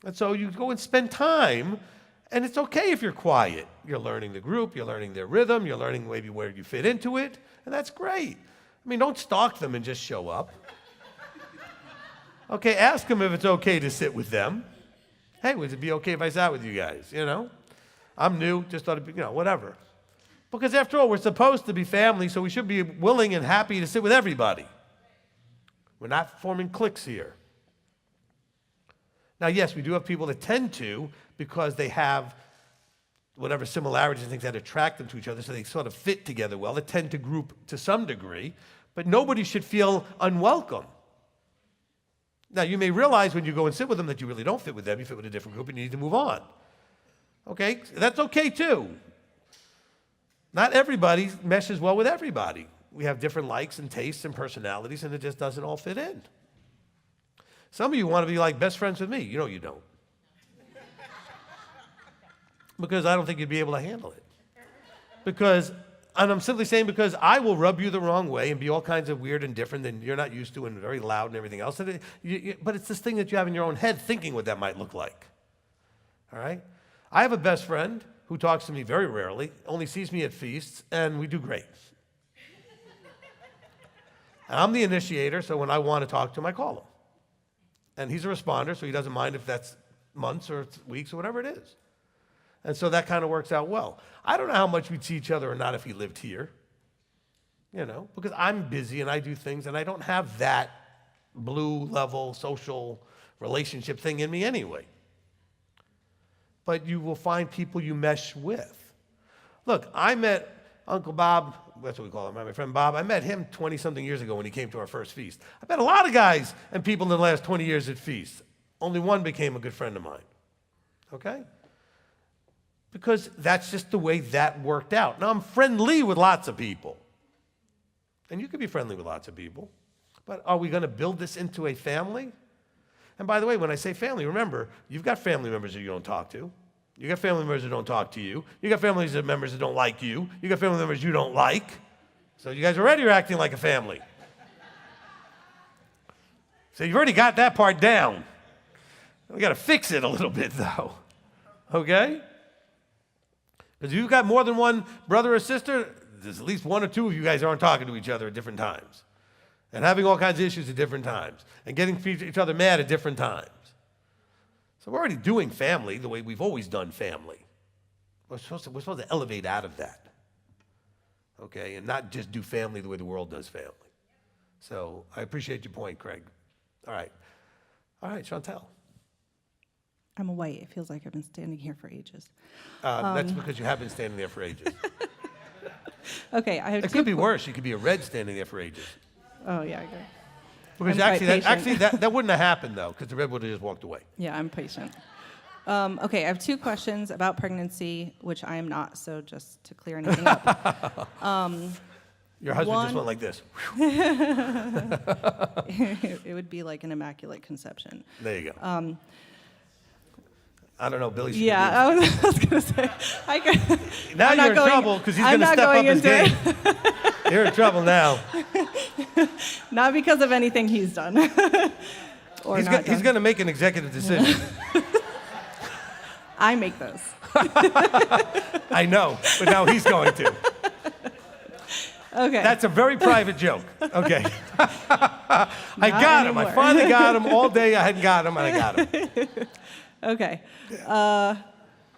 And so you go and spend time, and it's okay if you're quiet. You're learning the group, you're learning their rhythm, you're learning maybe where you fit into it, and that's great. I mean, don't stalk them and just show up. Okay, ask them if it's okay to sit with them. Hey, would it be okay if I sat with you guys, you know? I'm new, just thought it'd be, you know, whatever. Because after all, we're supposed to be family, so we should be willing and happy to sit with everybody. We're not forming cliques here. Now, yes, we do have people that tend to, because they have whatever similarities and things that attract them to each other, so they sort of fit together well. They tend to group to some degree, but nobody should feel unwelcome. Now, you may realize when you go and sit with them that you really don't fit with them, you fit with a different group, and you need to move on. Okay? That's okay, too. Not everybody meshes well with everybody. We have different likes and tastes and personalities, and it just doesn't all fit in. Some of you want to be like best friends with me. You know you don't. Because I don't think you'd be able to handle it. And I'm simply saying because I will rub you the wrong way and be all kinds of weird and different than you're not used to and very loud and everything else. But it's this thing that you have in your own head thinking what that might look like. All right? I have a best friend who talks to me very rarely, only sees me at feasts, and we do great. And I'm the initiator, so when I want to talk to him, I call him. And he's a responder, so he doesn't mind if that's months or weeks or whatever it is. And so that kind of works out well. I don't know how much we'd see each other or not if he lived here, you know, because I'm busy and I do things and I don't have that blue level social relationship thing in me anyway. But you will find people you mesh with. Look, I met Uncle Bob, that's what we call him, my friend Bob. I met him 20-something years ago when he came to our first feast. I met a lot of guys and people in the last 20 years at feasts. Only one became a good friend of mine, okay? Because that's just the way that worked out. Now, I'm friendly with lots of people. And you can be friendly with lots of people. But are we going to build this into a family? And by the way, when I say family, remember, you've got family members that you don't talk to. You got family members that don't talk to you. You got family members that don't like you. You got family members you don't like. So you guys already are acting like a family. So you've already got that part down. We got to fix it a little bit, though. Okay? Because if you've got more than one brother or sister, there's at least one or two of you guys aren't talking to each other at different times. And having all kinds of issues at different times. And getting each other mad at different times. So we're already doing family the way we've always done family. We're supposed to elevate out of that. Okay? And not just do family the way the world does family. So I appreciate your point, Craig. All right. All right, Chantel. I'm a white. It feels like I've been standing here for ages. That's because you have been standing there for ages. Okay, I have It could be worse. You could be a red standing there for ages. Oh, yeah, I agree. Because I'm quite actually, patient. that wouldn't have happened, though, because the red would have just walked away. Yeah, I'm patient. Okay, I have 2 questions about pregnancy, which I am not, so just to clear anything up. Your husband just went like this. It would be like an immaculate conception. There you go. I don't know, Billy. Yeah, I was going to say. Now I'm you're not in going- trouble because he's I'm going to not step up going his into game. it. You're in trouble now. Not because of anything he's done. Or He's not going to make an executive decision. I make those. I know, but now he's going to. Okay. That's a very private joke. Okay. I Not got him. I anymore. finally got him. All day I hadn't got him, and I got him. Okay.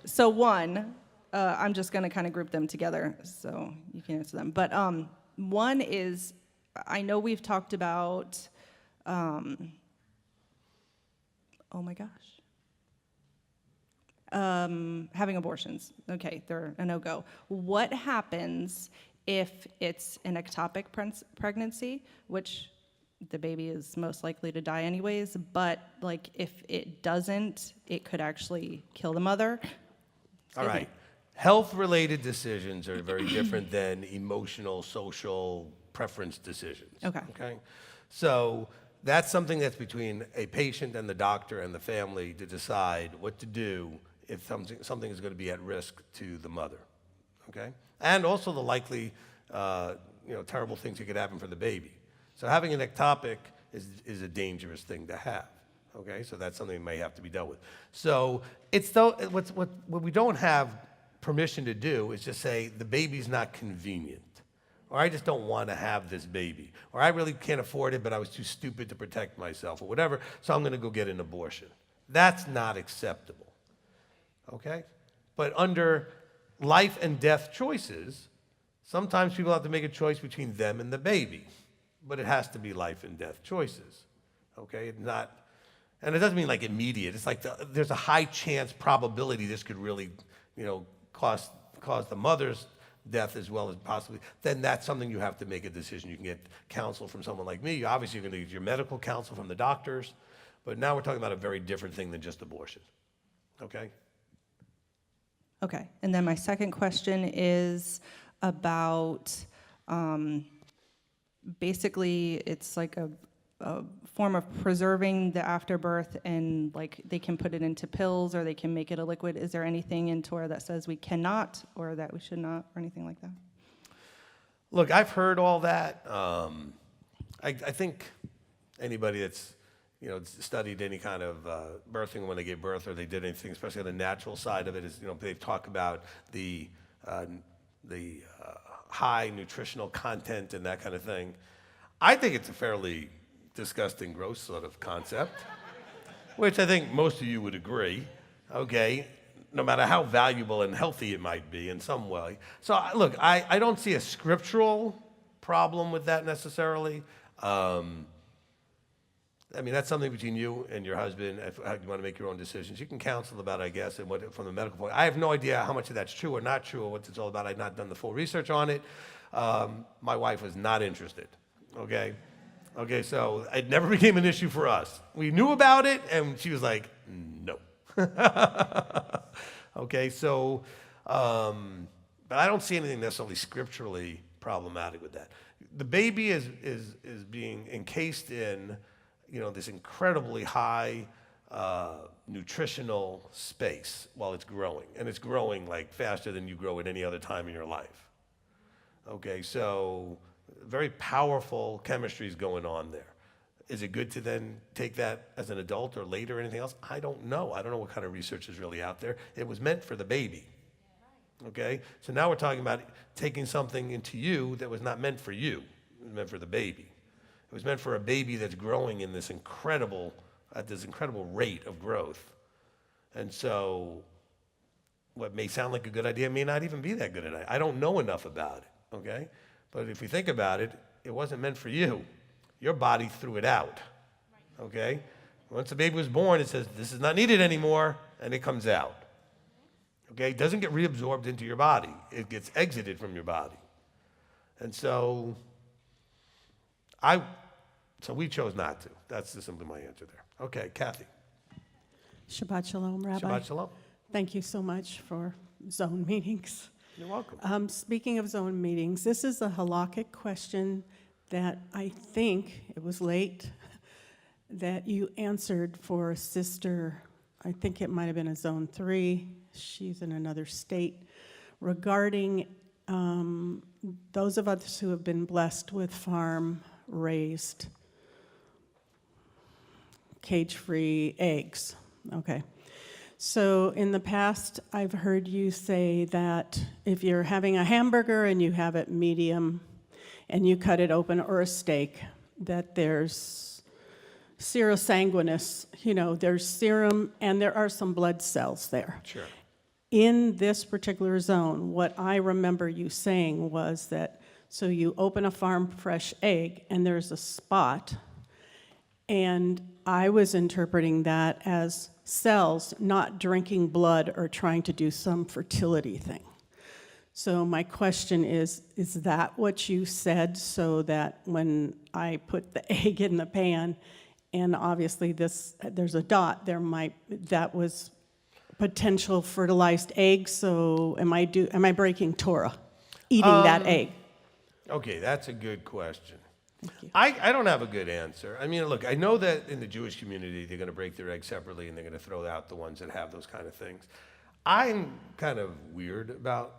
So one, I'm just going to kind of group them together so you can answer them. But one is, I know we've talked about, oh my gosh, having abortions. Okay, they're a no-go. What happens if it's an ectopic pregnancy, which the baby is most likely to die anyways, but like if it doesn't, it could actually kill the mother? All right. Health-related decisions are very different than emotional, social preference decisions. Okay. Okay. So that's something that's between a patient and the doctor and the family to decide what to do if something is going to be at risk to the mother. Okay. And also the likely, terrible things that could happen for the baby. So having an ectopic is a dangerous thing to have. Okay, so that's something that may have to be dealt with. So what we don't have permission to do is just say the baby's not convenient, or I just don't want to have this baby, or I really can't afford it, but I was too stupid to protect myself, or whatever. So I'm going to go get an abortion. That's not acceptable. Okay, but under life and death choices, sometimes people have to make a choice between them and the baby, but it has to be life and death choices, okay? And it doesn't mean like immediate. It's like there's a high chance probability this could really, cause the mother's death as well as possibly. Then that's something you have to make a decision. You can get counsel from someone like me. Obviously, you're going to get your medical counsel from the doctors, but now we're talking about a very different thing than just abortion, okay? Okay, and then my second question is about, basically, it's like a form of preserving the afterbirth, and like they can put it into pills or they can make it a liquid. Is there anything in Torah that says we cannot or that we should not or anything like that? Look, I've heard all that. I think anybody that's studied any kind of birthing when they gave birth or they did anything, especially on the natural side of it, is they talk about the high nutritional content and that kind of thing. I think it's a fairly disgusting, gross sort of concept, which I think most of you would agree, okay, no matter how valuable and healthy it might be in some way. So look, I don't see a scriptural problem with that necessarily. That's something between you and your husband. If you want to make your own decisions, you can counsel about it, I guess, and from the medical point. I have no idea how much of that's true or not true or what it's all about. I've not done the full research on it. My wife was not interested, okay? Okay, so it never became an issue for us. We knew about it, and she was like, no. Okay, so, but I don't see anything necessarily scripturally problematic with that. The baby is being encased in this incredibly high nutritional space while it's growing. And it's growing like faster than you grow at any other time in your life. Okay, so very powerful chemistry is going on there. Is it good to then take that as an adult or later or anything else? I don't know. I don't know what kind of research is really out there. It was meant for the baby. Okay, so now we're talking about taking something into you that was not meant for you. It was meant for the baby. It was meant for a baby that's growing in this incredible rate of growth. And so what may sound like a good idea may not even be that good an idea. I don't know enough about it, okay? But if you think about it, it wasn't meant for you. Your body threw it out, okay? Once the baby was born, it says, this is not needed anymore, and it comes out. Okay, it doesn't get reabsorbed into your body. It gets exited from your body. And so we chose not to. That's just simply my answer there. Okay, Kathy. Shabbat Shalom, Rabbi. Shabbat Shalom. Thank you so much for zone meetings. You're welcome. Speaking of zone meetings, this is a halakhic question that I think, it was late, that you answered for a sister, I think it might have been a zone 3, she's in another state, regarding those of us who have been blessed with farm-raised, cage-free eggs. Okay. So in the past, I've heard you say that if you're having a hamburger and you have it medium and you cut it open, or a steak, that there's serosanguinous, there's serum and there are some blood cells there. Sure. In this particular zone, what I remember you saying was that, so you open a farm fresh egg and there's a spot, and I was interpreting that as cells not drinking blood or trying to do some fertility thing. So my question is that what you said, so that when I put the egg in the pan, and obviously there's a dot, that was potential fertilized egg, so am I breaking Torah, eating that egg? Okay, that's a good question. I don't have a good answer. I mean, look, I know that in the Jewish community, they're going to break their eggs separately and they're going to throw out the ones that have those kind of things. I'm kind of weird about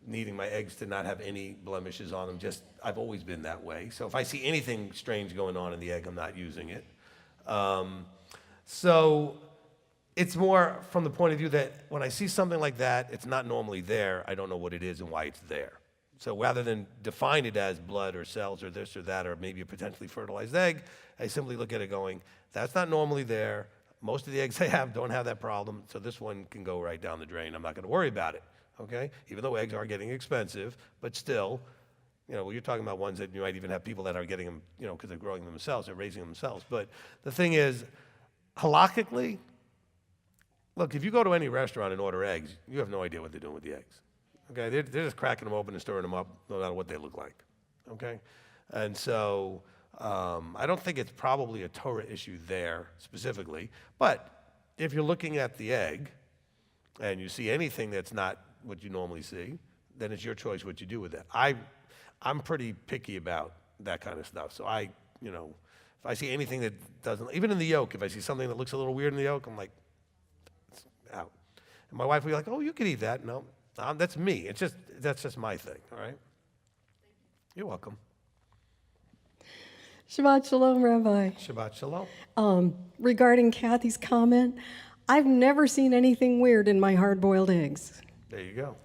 needing my eggs to not have any blemishes on them. I've always been that way. So if I see anything strange going on in the egg, I'm not using it. So it's more from the point of view that when I see something like that, it's not normally there. I don't know what it is and why it's there. So rather than define it as blood or cells or this or that or maybe a potentially fertilized egg, I simply look at it going, that's not normally there. Most of the eggs I have don't have that problem, so this one can go right down the drain. I'm not going to worry about it, okay? Even though eggs are getting expensive, but still, you're talking about ones that you might even have people that are getting them, because they're growing them themselves, they're raising them themselves. But the thing is, halakhically, look, if you go to any restaurant and order eggs, you have no idea what they're doing with the eggs. Okay, they're just cracking them open and stirring them up, no matter what they look like. Okay, and so I don't think it's probably a Torah issue there specifically. But if you're looking at the egg and you see anything that's not what you normally see, then it's your choice what you do with that. I'm pretty picky about that kind of stuff. So if I see anything that doesn't, even in the yolk, if I see something that looks a little weird in the yolk, I'm like, it's out. And my wife will be like, oh, you can eat that. No. That's me. That's just my thing, all right? You're welcome. Shabbat Shalom, Rabbi. Shabbat Shalom. Regarding Kathy's comment, I've never seen anything weird in my hard-boiled eggs. There you go.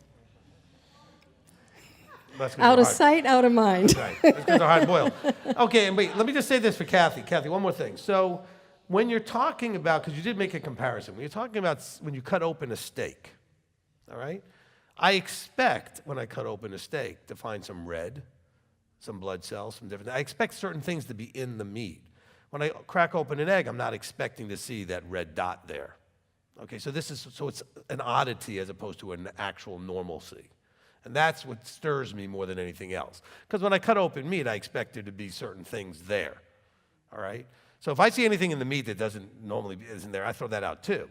Out of sight, out of mind. Right. That's because they're hard-boiled. Okay, and wait, let me just say this for Kathy. Kathy, one more thing. So when you're talking about, because you did make a comparison, when you're talking about when you cut open a steak, all right? I expect when I cut open a steak to find some red, some blood cells, some different. I expect certain things to be in the meat. When I crack open an egg, I'm not expecting to see that red dot there. Okay, so it's an oddity as opposed to an actual normalcy. And that's what stirs me more than anything else. Because when I cut open meat, I expect there to be certain things there. All right? So if I see anything in the meat that isn't there, I throw that out too.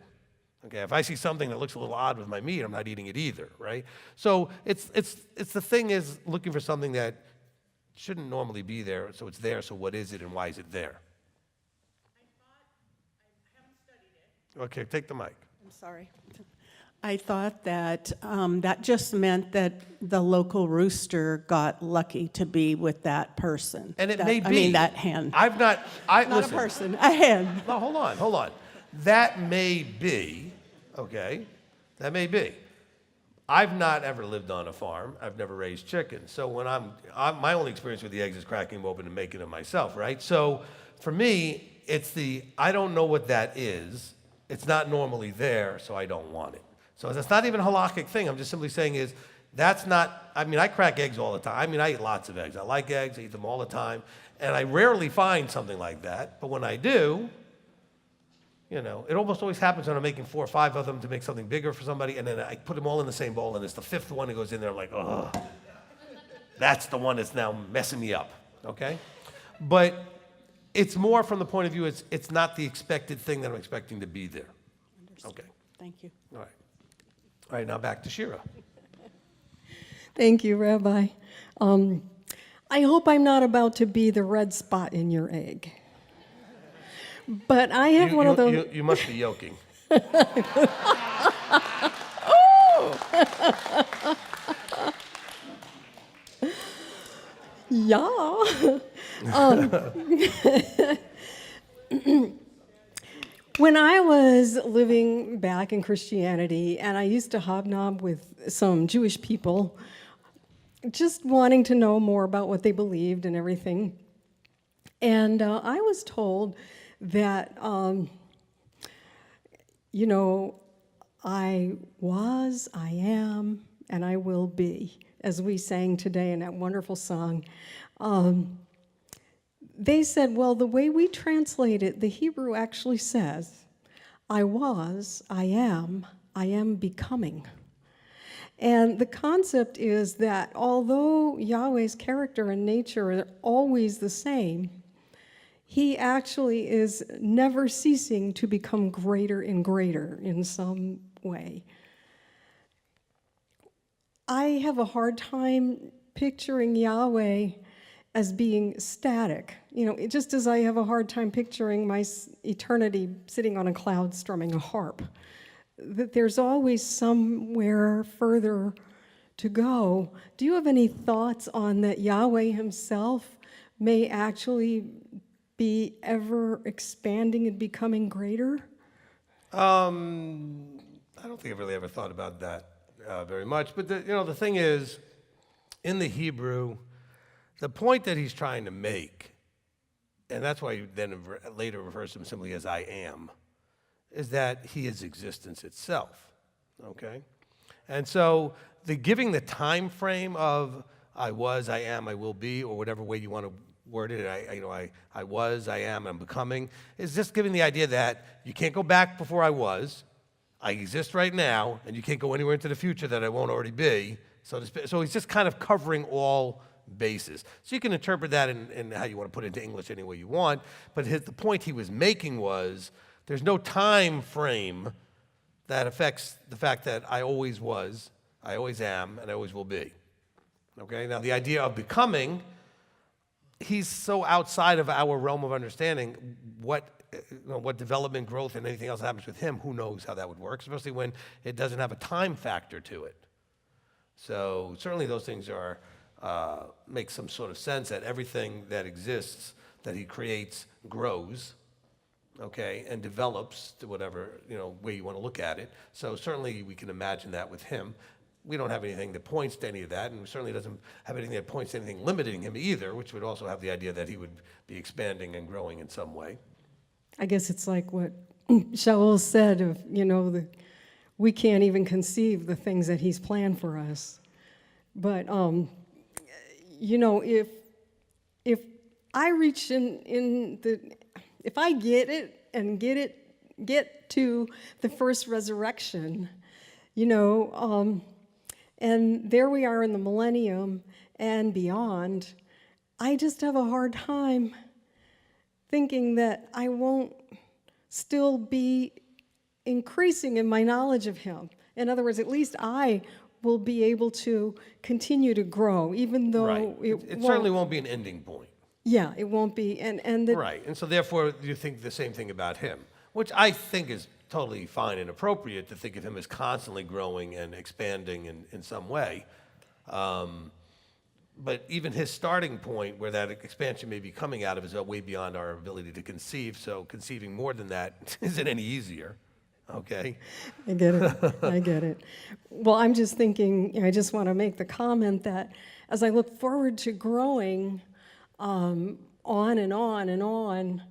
Okay, if I see something that looks a little odd with my meat, I'm not eating it either, right? So it's the thing is looking for something that shouldn't normally be there, so it's there, so what is it and why is it there? I haven't studied it. Okay, take the mic. I'm sorry. I thought that that just meant that the local rooster got lucky to be with that person. And it may be. That hen. Not a person, a hen. No, hold on. That may be, okay? That may be. I've not ever lived on a farm. I've never raised chickens. So when my only experience with the eggs is cracking them open and making them myself, right? So for me, it's I don't know what that is. It's not normally there, so I don't want it. So that's not even a halakhic thing. I'm just simply saying That's not, I mean, I crack eggs all the time. I mean, I eat lots of eggs. I like eggs, I eat them all the time. And I rarely find something like that. But when I do, you know, it almost always happens when I'm making 4 or 5 of them to make something bigger for somebody, and then I put them all in the same bowl, and it's the 5th one that goes in there. I'm like, oh, that's the one that's now messing me up, okay? But it's more from the point of view, it's not the expected thing that I'm expecting to be there. Okay. Thank you. All right. All right, now back to Shira. Thank you, Rabbi. I hope I'm not about to be the red spot in your egg. But I have one of those. You must be yoking. Yeah. When I was living back in Christianity, and I used to hobnob with some Jewish people, just wanting to know more about what they believed and everything. And I was told that, you know, I was, I am, and I will be, as we sang today in that wonderful song. They said, well, the way we translate it, the Hebrew actually says, I was, I am becoming. And the concept is that although Yahweh's character and nature are always the same, he actually is never ceasing to become greater and greater in some way. I have a hard time picturing Yahweh as being static. You know, just as I have a hard time picturing my eternity sitting on a cloud strumming a harp. That there's always somewhere further to go. Do you have any thoughts on that Yahweh himself may actually be ever expanding and becoming greater? I don't think I've really ever thought about that very much. But the thing is, in the Hebrew, the point that he's trying to make, and that's why he then later refers to him simply as I am, is that he is existence itself, okay? And so giving the time frame of I was, I am, I will be, or whatever way you want to word it, I was, I am, I'm becoming, is just giving the idea that you can't go back before I was, I exist right now, and you can't go anywhere into the future that I won't already be. So he's just kind of covering all bases. So you can interpret that in how you want to put it into English any way you want, but the point he was making was, there's no time frame that affects the fact that I always was, I always am, and I always will be. Okay? Now, the idea of becoming, he's so outside of our realm of understanding what development, growth, and anything else happens with him. Who knows how that would work, especially when it doesn't have a time factor to it. So certainly those things make some sort of sense that everything that exists, that he creates, grows. Okay, and develops to whatever way you want to look at it. So certainly we can imagine that with him. We don't have anything that points to any of that, and certainly doesn't have anything that points to anything limiting him either, which would also have the idea that he would be expanding and growing in some way. I guess it's like what Shaul said of, we can't even conceive the things that he's planned for us. But, if I reach if I get it and get to the first resurrection, and there we are in the millennium and beyond, I just have a hard time thinking that I won't still be increasing in my knowledge of him. In other words, at least I will be able to continue to grow, even though right. It certainly won't be an ending point. Yeah, it won't be, right, and so therefore you think the same thing about him, which I think is totally fine and appropriate to think of him as constantly growing and expanding in some way. But even his starting point, where that expansion may be coming out of, is way beyond our ability to conceive. So conceiving more than that isn't any easier. Okay. I get it. Well, I'm just thinking. I just want to make the comment that as I look forward to growing. On and on and on.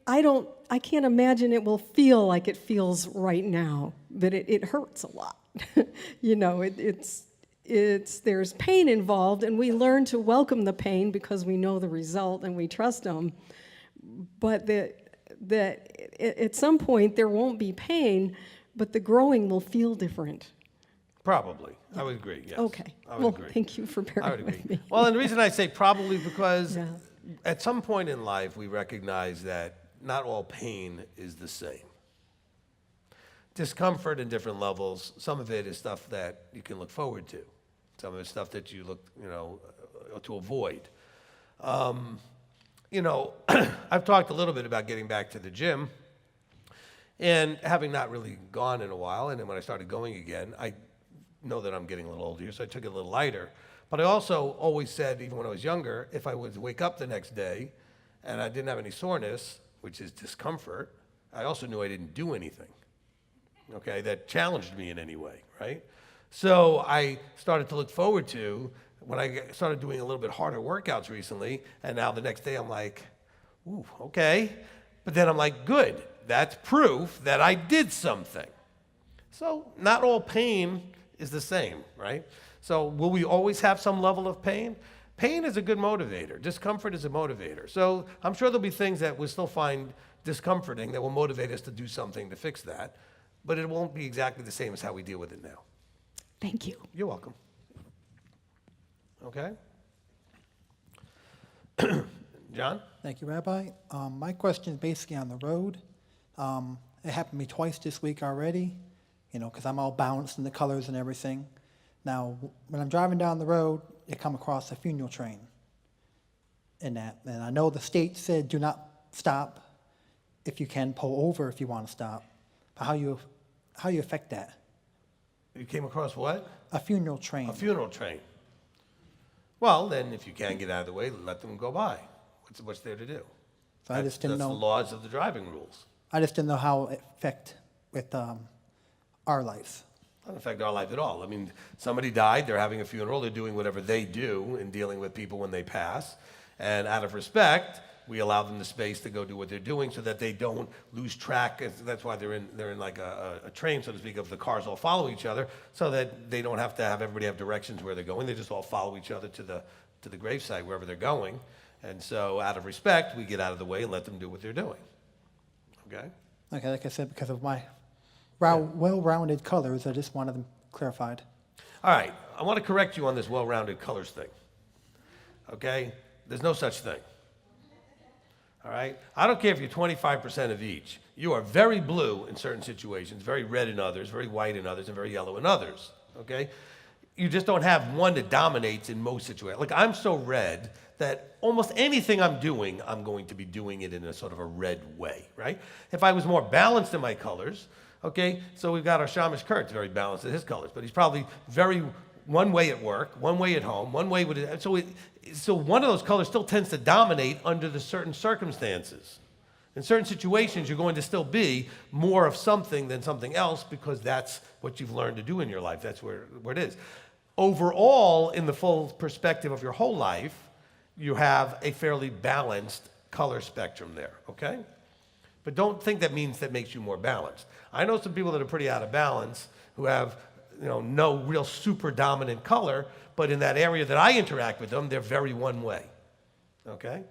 I can't imagine it will feel like it feels right now, but it hurts a lot. You know, there's pain involved, and we learn to welcome the pain because we know the result and we trust them. But that at some point there won't be pain, but the growing will feel different. Probably. I would agree, yes. Okay. I would Well, agree. thank you for bearing I would with agree. me. Well, and the reason I say probably because Yeah. at some point in life we recognize that not all pain is the same. Discomfort in different levels, some of it is stuff that you can look forward to. Some of it's stuff that you look, to avoid. I've talked a little bit about getting back to the gym, and having not really gone in a while, and then when I started going again, I know that I'm getting a little older here, so I took it a little lighter. But I also always said, even when I was younger, if I would wake up the next day and I didn't have any soreness, which is discomfort, I also knew I didn't do anything, okay, that challenged me in any way, right? So I started to look forward to, when I started doing a little bit harder workouts recently, and now the next day I'm like, ooh, okay. But then I'm like, good, that's proof that I did something. So not all pain is the same, right? So will we always have some level of pain? Pain is a good motivator. Discomfort is a motivator. So I'm sure there'll be things that we'll still find discomforting that will motivate us to do something to fix that, but it won't be exactly the same as how we deal with it now. Thank you. You're welcome. Okay? John? Thank you, Rabbi. My question is basically on the road. It happened to me twice this week already, because I'm all balanced in the colors and everything. Now, when I'm driving down the road, I come across a funeral train in that. And I know the state said do not stop. If you can, pull over if you want to stop. But how you affect that? You came across what? A funeral train. A funeral train. Well, then if you can get out of the way, let them go by. What's there to do? So I just didn't know. That's the laws of the driving rules. I just didn't know how it affect with our life. Doesn't affect our life at all. I mean, somebody died, they're having a funeral, they're doing whatever they do in dealing with people when they pass. And out of respect, we allow them the space to go do what they're doing so that they don't lose track. That's why they're in like a train, so to speak, of the cars all follow each other, so that they don't have to have everybody have directions where they're going. They just all follow each other to the gravesite, wherever they're going. And so out of respect, we get out of the way and let them do what they're doing. Okay? Okay, like I said, because of my well-rounded colors, I just wanted them clarified. All right, I want to correct you on this well-rounded colors thing. Okay? There's no such thing. All right? I don't care if you're 25% of each. You are very blue in certain situations, very red in others, very white in others, and very yellow in others. Okay? You just don't have one that dominates in most situations. Like, I'm so red that almost anything I'm doing, I'm going to be doing it in a sort of a red way, right? If I was more balanced in my colors, okay, so we've got our Shamish Kurt's very balanced in his colors, but he's probably very one way at work, one way at home, one way with it. So one of those colors still tends to dominate under the certain circumstances. In certain situations, you're going to still be more of something than something else because that's what you've learned to do in your life. That's where it is. Overall, in the full perspective of your whole life, you have a fairly balanced color spectrum there, okay? But don't think that means that makes you more balanced. I know some people that are pretty out of balance who have, no real super dominant color, but in that area that I interact with them, they're very one way, okay?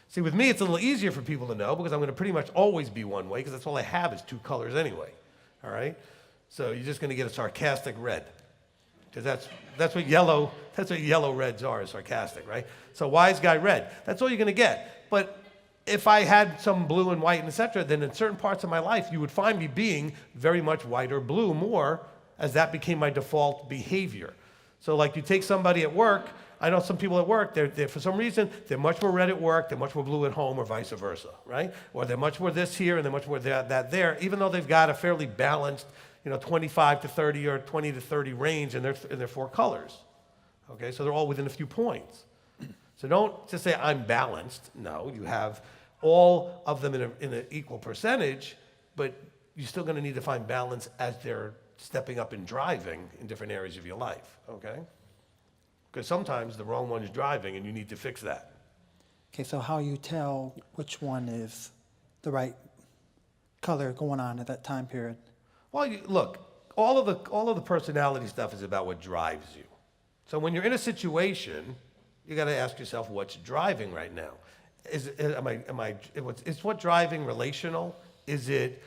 See, with me, it's a little easier for people to know because I'm going to pretty much always be one way because that's all I have is two colors anyway, all right? So you're just going to get a sarcastic red because that's what yellow reds are, is sarcastic, right? So wise guy red, that's all you're going to get. But if I had some blue and white and etc., then in certain parts of my life, you would find me being very much white or blue more as that became my default behavior. So like you take somebody at work, I know some people at work, they're for some reason, they're much more red at work, they're much more blue at home, or vice versa, right? Or they're much more this here, and they're much more that there, even though they've got a fairly balanced, 25 to 30 or 20 to 30 range in their four colors. Okay, so they're all within a few points. So don't just say, I'm balanced. No, you have all of them in an equal percentage, but you're still going to need to find balance as they're stepping up and driving in different areas of your life, okay? Because sometimes the wrong one is driving and you need to fix that. Okay, so how you tell which one is the right color going on at that time period? Well, look, all of the personality stuff is about what drives you. So when you're in a situation, you got to ask yourself, what's driving right now? Is what driving relational? Is it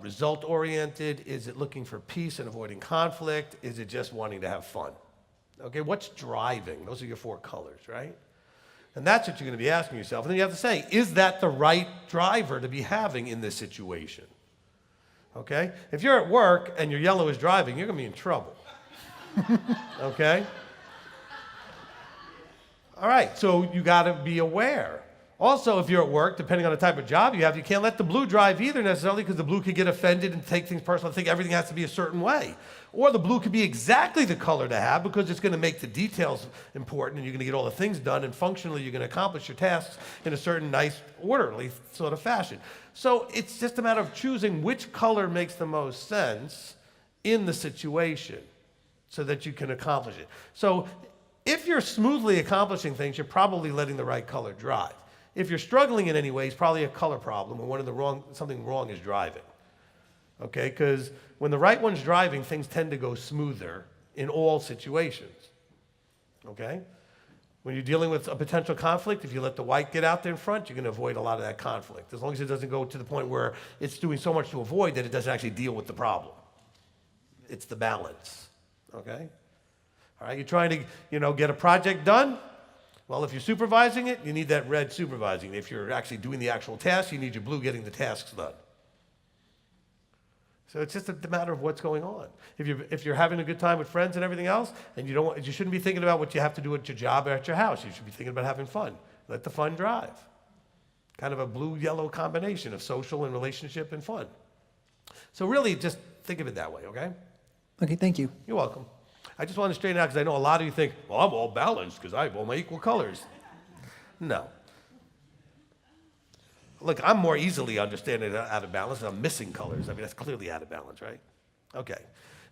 result oriented? Is it looking for peace and avoiding conflict? Is it just wanting to have fun? Okay, what's driving? Those are your 4 colors, right? And that's what you're going to be asking yourself. And then you have to say, is that the right driver to be having in this situation? Okay? If you're at work and your yellow is driving, you're going to be in trouble. Okay? All right, so you got to be aware. Also, if you're at work, depending on the type of job you have, you can't let the blue drive either necessarily, because the blue could get offended and take things personal and think everything has to be a certain way. Or the blue could be exactly the color to have, because it's going to make the details important and you're going to get all the things done, and functionally you're going to accomplish your tasks in a certain nice, orderly sort of fashion. So it's just a matter of choosing which color makes the most sense in the situation so that you can accomplish it. So if you're smoothly accomplishing things, you're probably letting the right color drive. If you're struggling in any way, it's probably a color problem, or something wrong is driving. Okay, because when the right one's driving, things tend to go smoother in all situations. Okay? When you're dealing with a potential conflict, if you let the white get out there in front, you're going to avoid a lot of that conflict, as long as it doesn't go to the point where it's doing so much to avoid that it doesn't actually deal with the problem. It's the balance. Okay? All right, you're trying to, get a project done. Well, if you're supervising it, you need that red supervising. If you're actually doing the actual task, you need your blue getting the tasks done. So it's just a matter of what's going on. If you're having a good time with friends and everything else, and you shouldn't be thinking about what you have to do at your job or at your house. You should be thinking about having fun. Let the fun drive. Kind of a blue-yellow combination of social and relationship and fun. So really, just think of it that way, okay? Okay, thank you. You're welcome. I just want to straighten out, because I know a lot of you think, well, I'm all balanced because I have all my equal colors. No. Look, I'm more easily understanding out of balance, and I'm missing colors. I mean, that's clearly out of balance, right? Okay.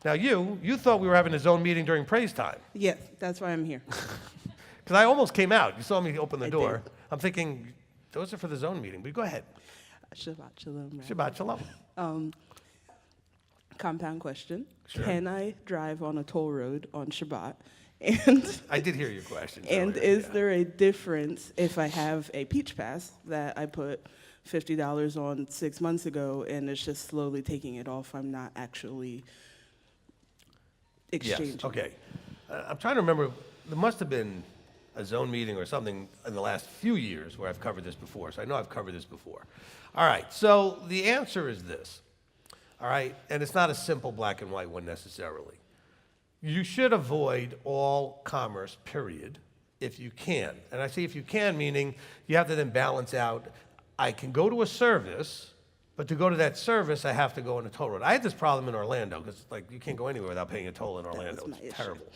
Now you thought we were having a zone meeting during praise time. Yes, that's why I'm here. Because I almost came out. You saw me open the door. I'm thinking, those are for the zone meeting, but go ahead. Shabbat Shalom. Right? Shabbat Shalom. Compound question. Sure. Can I drive on a toll road on Shabbat? And I did hear your question. And is there a difference if I have a Peach Pass that I put $50 on 6 months ago and it's just slowly taking it off? I'm not actually exchanging. Yes, okay. I'm trying to remember. There must have been a zone meeting or something in the last few years where I've covered this before. So I know I've covered this before. All right, so the answer is this. All right, and it's not a simple black and white one necessarily. You should avoid all commerce, period, if you can. And I say if you can, meaning you have to then balance out, I can go to a service, but to go to that service, I have to go on a toll road. I had this problem in Orlando, because you can't go anywhere without paying a toll in Orlando. It's terrible.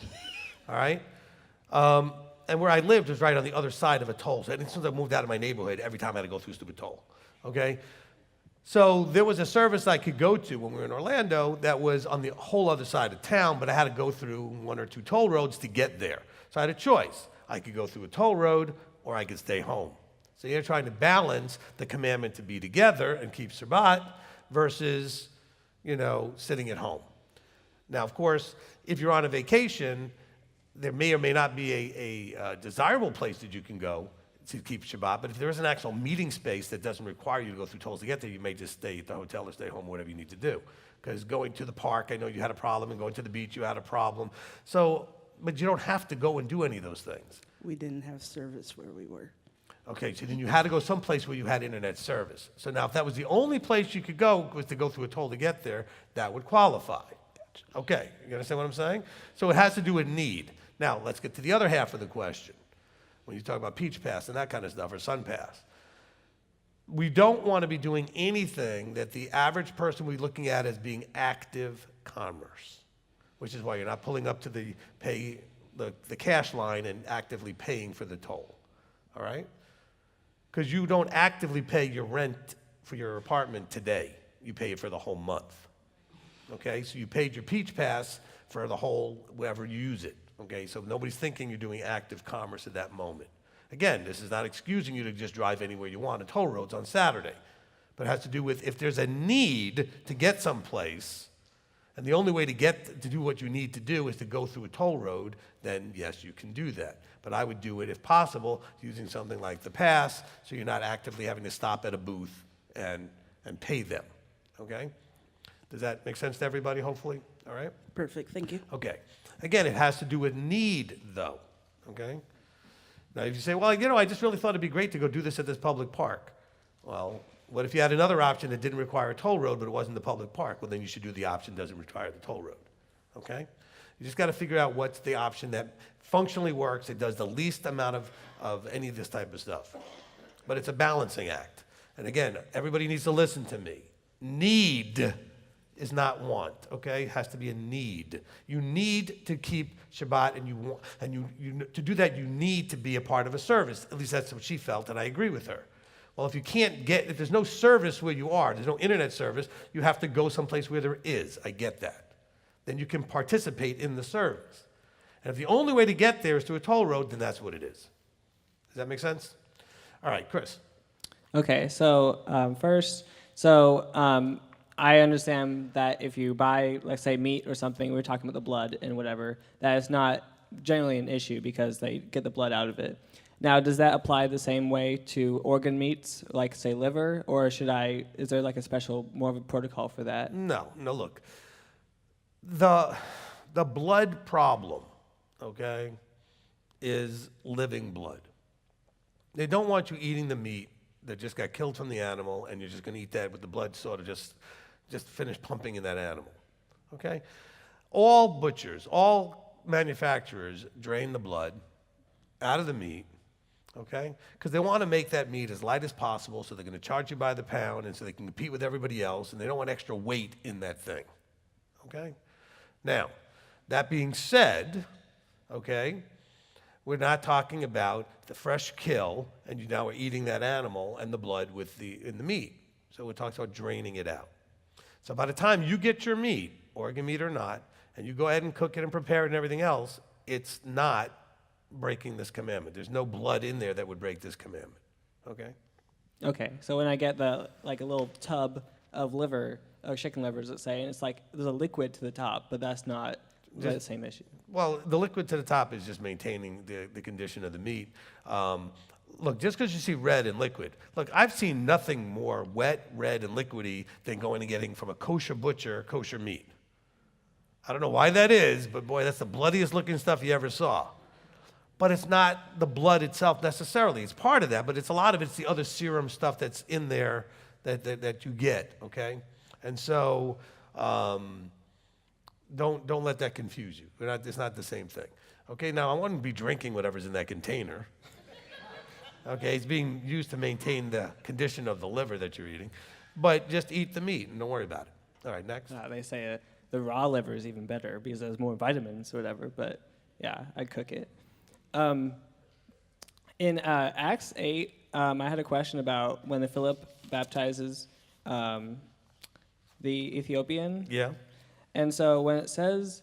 All right? And where I lived was right on the other side of a toll. So as soon as I moved out of my neighborhood, every time I had to go through a stupid toll. Okay? So there was a service I could go to when we were in Orlando that was on the whole other side of town, but I had to go through 1 or 2 toll roads to get there. So I had a choice. I could go through a toll road, or I could stay home. So you're trying to balance the commandment to be together and keep Shabbat versus, sitting at home. Now, of course, if you're on a vacation, there may or may not be a desirable place that you can go to keep Shabbat, but if there is an actual meeting space that doesn't require you to go through tolls to get there, you may just stay at the hotel or stay home, whatever you need to do. Because going to the park, I know you had a problem, and going to the beach, you had a problem. So, but you don't have to go and do any of those things. We didn't have service where we were. Okay, so then you had to go someplace where you had internet service. So now if that was the only place you could go was to go through a toll to get there, that would qualify. Okay, you understand what I'm saying? So it has to do with need. Now, let's get to the other half of the question. When you talk about Peach Pass and that kind of stuff, or Sun Pass. We don't want to be doing anything that the average person we're looking at as being active commerce, which is why you're not pulling up to the cash line and actively paying for the toll, all right? Because you don't actively pay your rent for your apartment today. You pay it for the whole month, okay? So you paid your Peach Pass for the whole, wherever you use it. Okay, so nobody's thinking you're doing active commerce at that moment. Again, this is not excusing you to just drive anywhere you want on toll roads on Saturday, but it has to do with if there's a need to get someplace, and the only way to get to do what you need to do is to go through a toll road, then yes, you can do that. But I would do it, if possible, using something like the pass, so you're not actively having to stop at a booth and pay them, okay? Does that make sense to everybody, hopefully? All right? Perfect, thank you. Okay. Again, it has to do with need, though, okay? Now, if you say, well, you know, I just really thought it'd be great to go do this at this public park. Well, what if you had another option that didn't require a toll road, but it wasn't the public park? Well, then you should do the option that doesn't require the toll road, okay? You just got to figure out what's the option that functionally works. It does the least amount of any of this type of stuff. But it's a balancing act. And again, everybody needs to listen to me. Need is not want, okay? It has to be a need. You need to keep Shabbat, and to do that, you need to be a part of a service. At least that's what she felt, and I agree with her. Well, if there's no service where you are, there's no internet service, you have to go someplace where there is. I get that. Then you can participate in the service. And if the only way to get there is through a toll road, then that's what it is. Does that make sense? All right, Chris. Okay, so first, I understand that if you buy, let's say, meat or something, we're talking about the blood and whatever, that is not generally an issue because they get the blood out of it. Now, does that apply the same way to organ meats, like, say, liver, or is there like a special, more of a protocol for that? No, look. The blood problem, okay, is living blood. They don't want you eating the meat that just got killed from the animal, and you're just going to eat that with the blood sort of just finish pumping in that animal, okay? All butchers, all manufacturers drain the blood out of the meat, okay? Because they want to make that meat as light as possible, so they're going to charge you by the pound, and so they can compete with everybody else, and they don't want extra weight in that thing, okay? Now, that being said, okay, we're not talking about the fresh kill, and you now are eating that animal and the blood in the meat. So we're talking about draining it out. So by the time you get your meat, organ meat or not, and you go ahead and cook it and prepare it and everything else, it's not breaking this commandment. There's no blood in there that would break this commandment, okay? Okay, so when I get a little tub of liver, or chicken livers, let's say, and it's like there's a liquid to the top, but that's not the same issue. Well, the liquid to the top is just maintaining the condition of the meat. Look, just because you see red and liquid, look, I've seen nothing more wet, red, and liquidy than going and getting from a kosher butcher kosher meat. I don't know why that is, but boy, that's the bloodiest looking stuff you ever saw. But it's not the blood itself necessarily. It's part of that, but it's a lot of it's the other serum stuff that's in there that you get, okay? And so don't let that confuse you. It's not the same thing. Okay, now I wouldn't be drinking whatever's in that container. Okay, it's being used to maintain the condition of the liver that you're eating. But just eat the meat and don't worry about it. All right, next. They say the raw liver is even better because there's more vitamins or whatever, but yeah, I'd cook it. In Acts 8, I had a question about when Philip baptizes the Ethiopian. Yeah. And so when it says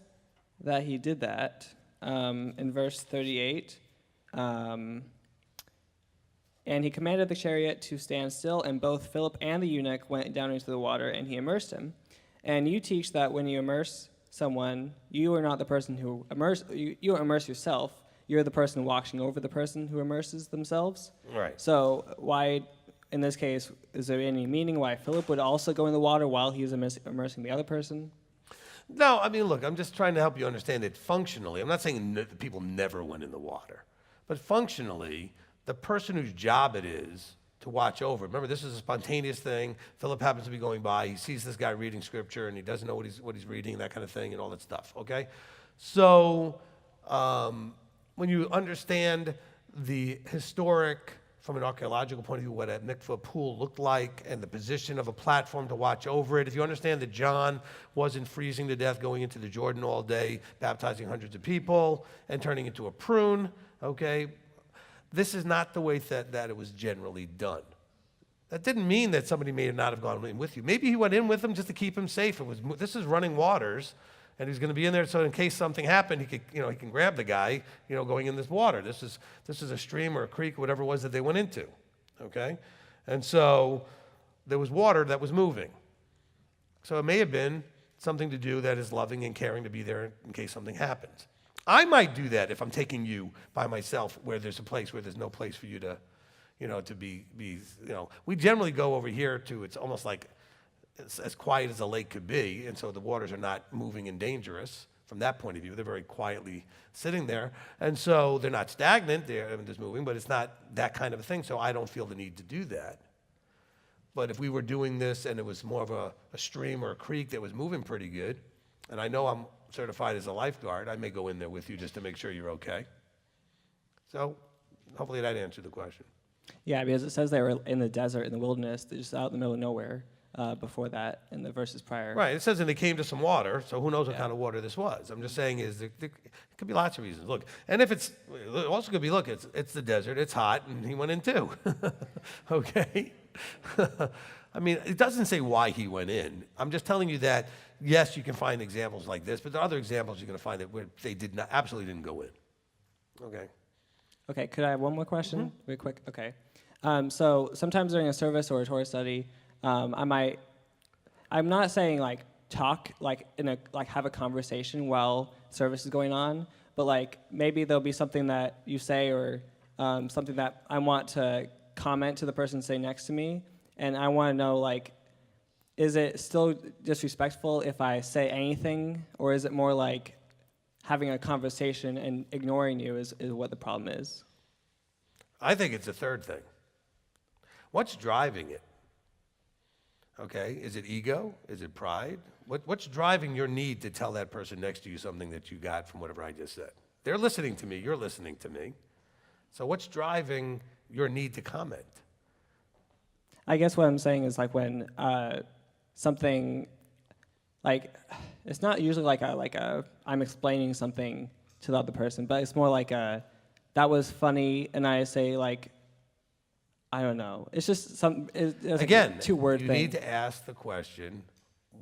that he did that, in verse 38, and he commanded the chariot to stand still, and both Philip and the eunuch went down into the water, and he immersed him. And you teach that when you immerse someone, you are not the person who you immerse yourself. You're the person watching over the person who immerses themselves. Right. So why, in this case, is there any meaning why Philip would also go in the water while he was immersing the other person? No, I mean, look, I'm just trying to help you understand it functionally. I'm not saying that people never went in the water. But functionally, the person whose job it is to watch over. Remember, this is a spontaneous thing. Philip happens to be going by. He sees this guy reading scripture, and he doesn't know what he's reading, that kind of thing, and all that stuff, okay? So when you understand the historic, from an archaeological point of view, what a mikveh pool looked like and the position of a platform to watch over it, if you understand that John wasn't freezing to death going into the Jordan all day, baptizing hundreds of people and turning into a prune, okay? This is not the way that it was generally done. That didn't mean that somebody may not have gone in with you. Maybe he went in with them just to keep him safe. This is running waters, and he's going to be in there so in case something happened, he can grab the guy, going in this water. This is a stream or a creek, or whatever it was that they went into, okay? And so there was water that was moving. So it may have been something to do that is loving and caring to be there in case something happens. I might do that if I'm taking you by myself where there's a place where there's no place for you to, to be, we generally go over here to, it's almost like it's as quiet as a lake could be, and so the waters are not moving and dangerous from that point of view. They're very quietly sitting there, and so they're not stagnant, they're just moving, but it's not that kind of a thing, so I don't feel the need to do that. But if we were doing this and it was more of a stream or a creek that was moving pretty good, and I know I'm certified as a lifeguard, I may go in there with you just to make sure you're okay. So hopefully that answered the question. Yeah, because it says they were in the desert, in the wilderness, they're just out in the middle of nowhere before that in the verses prior. Right, it says and they came to some water, so who knows what kind of water this was. I'm just saying it could be lots of reasons. Look, and if it also could be, look, it's the desert, it's hot, and he went in too. Okay? I mean, it doesn't say why he went in. I'm just telling you that, yes, you can find examples like this, but there are other examples you're going to find that where they absolutely didn't go in. Okay. Okay, could I have one more question? Real quick. Okay. So sometimes during a service or a Torah study, I'm not saying talk, have a conversation while service is going on, but maybe there'll be something that you say or something that I want to comment to the person sitting next to me, and I want to know, is it still disrespectful if I say anything, or is it more like having a conversation and ignoring you is what the problem is? I think it's a third thing. What's driving it? Okay, is it ego? Is it pride? What's driving your need to tell that person next to you something that you got from whatever I just said? They're listening to me, you're listening to me. So what's driving your need to comment? I guess what I'm saying is when something it's not usually I'm explaining something to the other person, but it's more that was funny, and I say I don't know. It's just it's again, a two-word thing. You need to ask the question,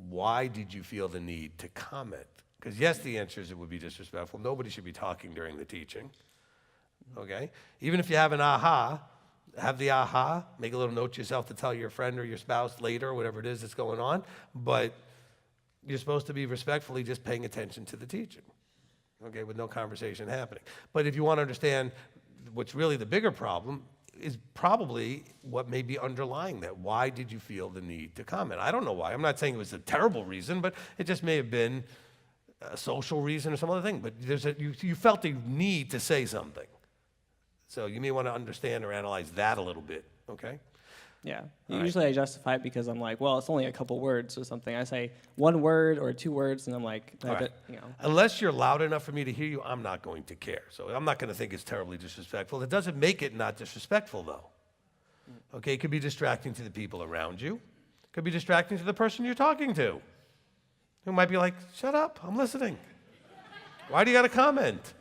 why did you feel the need to comment? Because yes, the answer is it would be disrespectful. Nobody should be talking during the teaching. Okay? Even if you have an aha, have the aha, make a little note to yourself to tell your friend or your spouse later, or whatever it is that's going on, but you're supposed to be respectfully just paying attention to the teaching, okay, with no conversation happening. But if you want to understand what's really the bigger problem, is probably what may be underlying that. Why did you feel the need to comment? I don't know why. I'm not saying it was a terrible reason, but it just may have been a social reason or some other thing. But you felt a need to say something. So you may want to understand or analyze that a little bit, okay? Yeah. All Usually I justify it because I'm well, it's only a couple words or something. I say one word or two words, and I'm All right. Unless you're loud enough for me to hear you, I'm not going to care. So I'm not going to think it's terribly disrespectful. It doesn't make it not disrespectful, though. Okay, it could be distracting to the people around you. It could be distracting to the person you're talking to, who might be like, shut up, I'm listening. Why do you got to comment?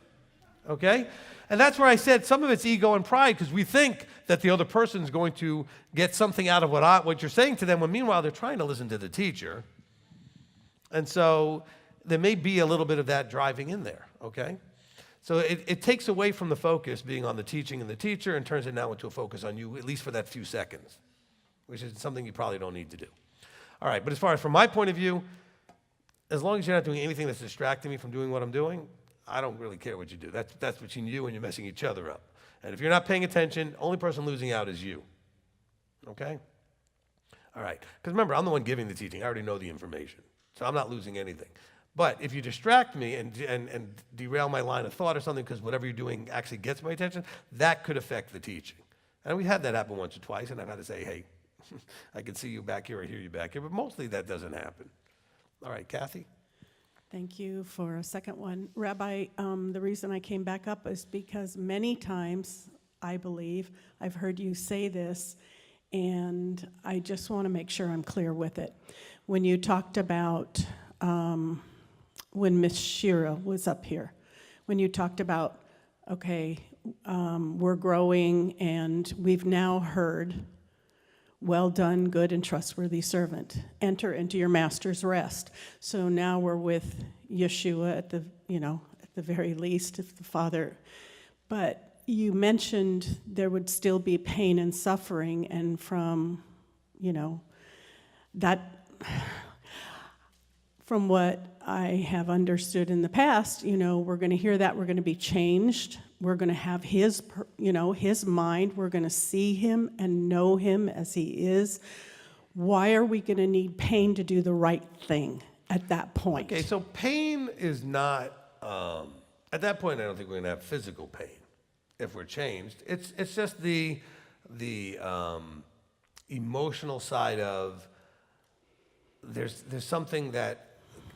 Okay? And that's where I said some of it's ego and pride, because we think that the other person's going to get something out of what you're saying to them, when meanwhile they're trying to listen to the teacher. And so there may be a little bit of that driving in there, okay? So it takes away from the focus being on the teaching and the teacher and turns it now into a focus on you, at least for that few seconds, which is something you probably don't need to do. All right, but as far as from my point of view, as long as you're not doing anything that's distracting me from doing what I'm doing, I don't really care what you do. That's between you and you're messing each other up. And if you're not paying attention, only person losing out is you. Okay? All right. Because remember, I'm the one giving the teaching. I already know the information. So I'm not losing anything. But if you distract me and derail my line of thought or something because whatever you're doing actually gets my attention, that could affect the teaching. And we had that happen once or twice, and I've had to say, hey, I can see you back here or hear you back here. But mostly that doesn't happen. All right, Kathy? Thank you for a second one. Rabbi, the reason I came back up is because many times, I believe, I've heard you say this, and I just want to make sure I'm clear with it. When you talked about, when Miss Shira was up here, when you talked about, okay, we're growing and we've now heard, well done, good and trustworthy servant. Enter into your master's rest. So now we're with Yeshua at the very least, if the Father. But you mentioned there would still be pain and suffering, and from, that, from what I have understood in the past, we're going to hear that we're going to be changed. We're going to have his mind. We're going to see him and know him as he is. Why are we going to need pain to do the right thing at that point? Okay, so pain is not, at that point I don't think we're going to have physical pain if we're changed. It's just the emotional side of there's something that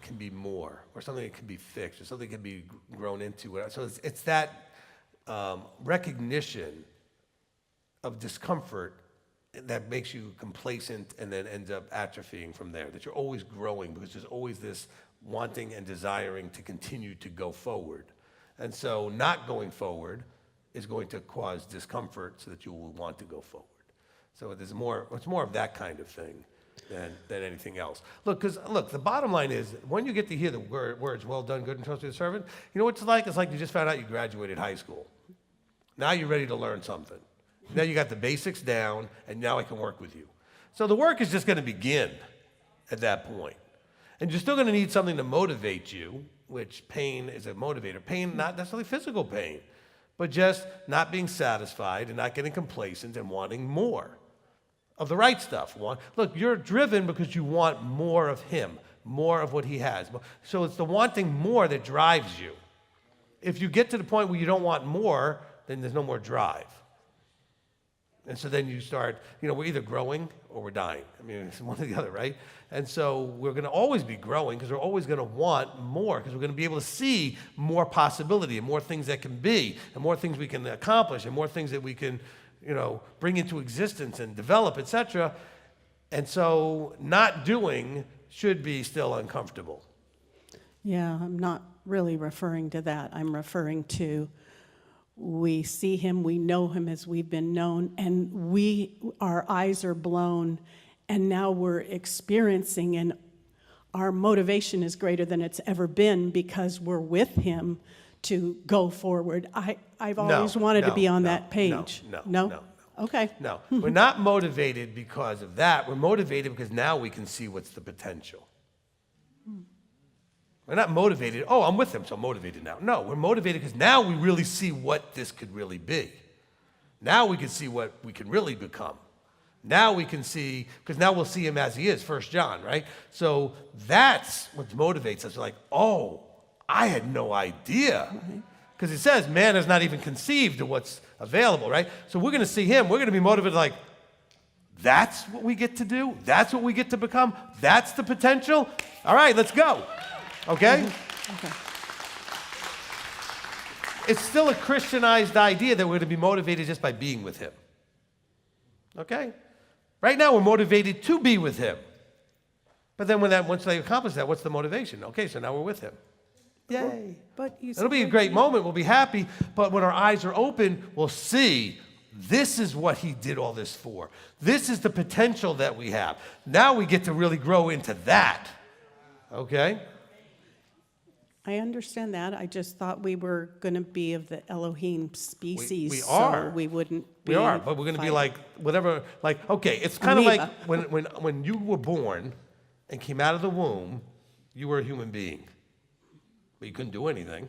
can be more, or something that can be fixed, or something that can be grown into. So it's that recognition of discomfort that makes you complacent and then ends up atrophying from there, that you're always growing because there's always this wanting and desiring to continue to go forward. And so not going forward is going to cause discomfort so that you will want to go forward. So it's more of that kind of thing than anything else. Look, the bottom line is, when you get to hear the words, well done, good and trusted servant, you know what it's like? It's like you just found out you graduated high school. Now you're ready to learn something. Now you got the basics down, and now I can work with you. So the work is just going to begin at that point. And you're still going to need something to motivate you, which pain is a motivator. Pain, not necessarily physical pain, but just not being satisfied and not getting complacent and wanting more of the right stuff. Look, you're driven because you want more of him, more of what he has. So it's the wanting more that drives you. If you get to the point where you don't want more, then there's no more drive. And so then you start, we're either growing or we're dying. I mean, it's one or the other, right? And so we're going to always be growing because we're always going to want more, because we're going to be able to see more possibility and more things that can be and more things we can accomplish and more things that we can, bring into existence and develop, etc. And so not doing should be still uncomfortable. Yeah, I'm not really referring to that. I'm referring to we see him, we know him as we've been known, and our eyes are blown, and now we're experiencing, and our motivation is greater than it's ever been because we're with him to go forward. I've always wanted to be on that page. No? Okay. No, we're not motivated because of that. We're motivated because now we can see what's the potential. We're not motivated, I'm with him, so I'm motivated now. No, we're motivated because now we really see what this could really be. Now we can see what we can really become. Now we can see, because now we'll see him as he is, 1 John, right? So that's what motivates us. We're like, I had no idea. Because it says man has not even conceived of what's available, right? So we're going to see him. We're going to be motivated like, that's what we get to do? That's what we get to become? That's the potential? All right, let's go. Okay? Okay. It's still a Christianized idea that we're going to be motivated just by being with him. Okay? Right now we're motivated to be with him. But then once they accomplish that, what's the motivation? Okay, so now we're with him. Yay. But it'll be a great moment. We'll be happy. But when our eyes are open, we'll see this is what he did all this for. This is the potential that we have. Now we get to really grow into that. Okay? I understand that. I just thought we were going to be of the Elohim species. We are. So we wouldn't be. We are, but we're going to be like whatever. Like, okay, it's kind of like when you were born and came out of the womb, you were a human being. But you couldn't do anything.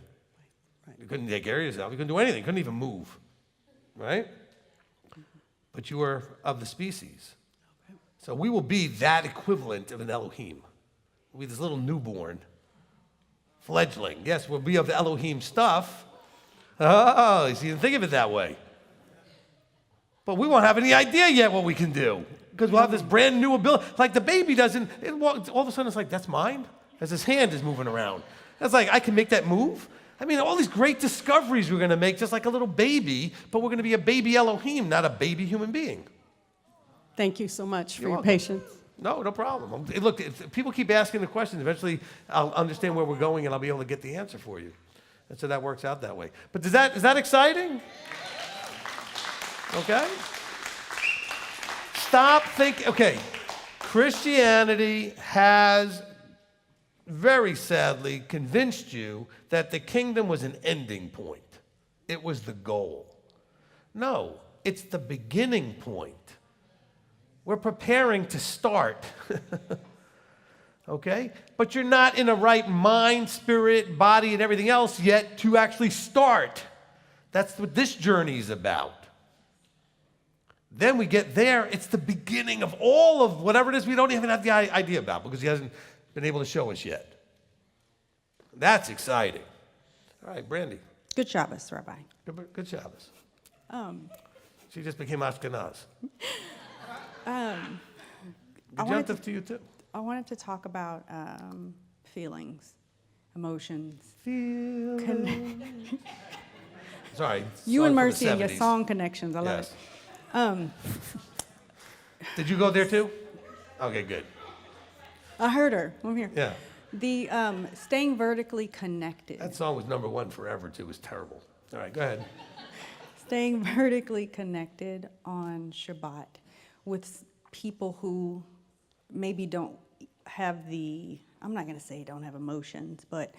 Right. You couldn't take care of yourself. You couldn't do anything. You couldn't even move. Right? But you were of the species. Okay. So we will be that equivalent of an Elohim. We'll be this little newborn fledgling. Yes, we'll be of the Elohim stuff. Oh, you see, you didn't think of it that way. But we won't have any idea yet what we can do, because we'll have this brand new ability. Like the baby doesn't, all of a sudden it's like, that's mine? As his hand is moving around. It's like, I can make that move? I mean, all these great discoveries we're going to make just like a little baby, but we're going to be a baby Elohim, not a baby human being. Thank you so much for your welcome. patience. No problem. Look, if people keep asking the questions, eventually I'll understand where we're going and I'll be able to get the answer for you. And so that works out that way. But is that exciting? Okay? Stop thinking. Okay, Christianity has very sadly convinced you that the kingdom was an ending point. It was the goal. No, it's the beginning point. We're preparing to start. okay? But you're not in a right mind, spirit, body, and everything else yet to actually start. That's what this journey is about. Then we get there, it's the beginning of all of whatever it is we don't even have the idea about because he hasn't been able to show us yet. That's exciting. All right, Brandy. Good Shabbos, Rabbi. Good Shabbos. She just became Ashkenaz. Conjunctive to you too. I wanted to talk about feelings, emotions. Sorry. You and Mercy and your song connections. I love it. Did you go there too? Okay, good. I heard her. I'm here. Yeah. The staying vertically connected. That song was #1 forever too. It was terrible. All right, go ahead. Staying vertically connected on Shabbat with people who maybe don't have the, I'm not going to say don't have emotions, but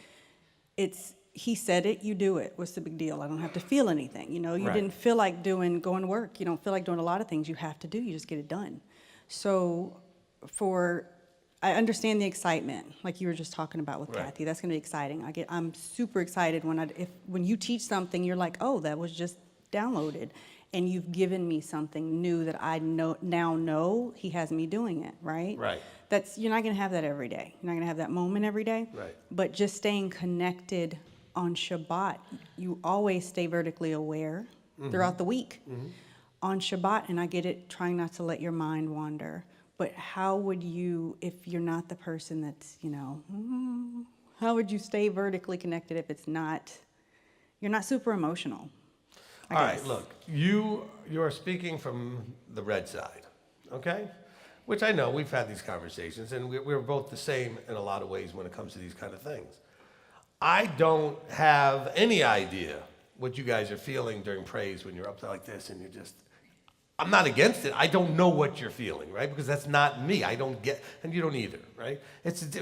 it's, he said it, you do it. What's the big deal? I don't have to feel anything. You know, you didn't feel like going to work. You don't feel like doing a lot of things you have to do. You just get it done. So I understand the excitement, like you were just talking about with Kathy. That's going to be exciting. I'm super excited when you teach something, you're like, oh, that was just downloaded, and you've given me something new that I now know he has me doing it, right? Right. You're not going to have that every day. You're not going to have that moment every day. Right. But just staying connected on Shabbat, you always stay vertically aware throughout the week. On Shabbat, and I get it, trying not to let your mind wander. But how would you, if you're not the person that's, how would you stay vertically connected if you're not super emotional? All right, look, you are speaking from the red side, okay? Which I know, we've had these conversations, and we're both the same in a lot of ways when it comes to these kind of things. I don't have any idea what you guys are feeling during praise when you're up there like this and I'm not against it. I don't know what you're feeling, right? Because that's not me. I don't get, and you don't either, right?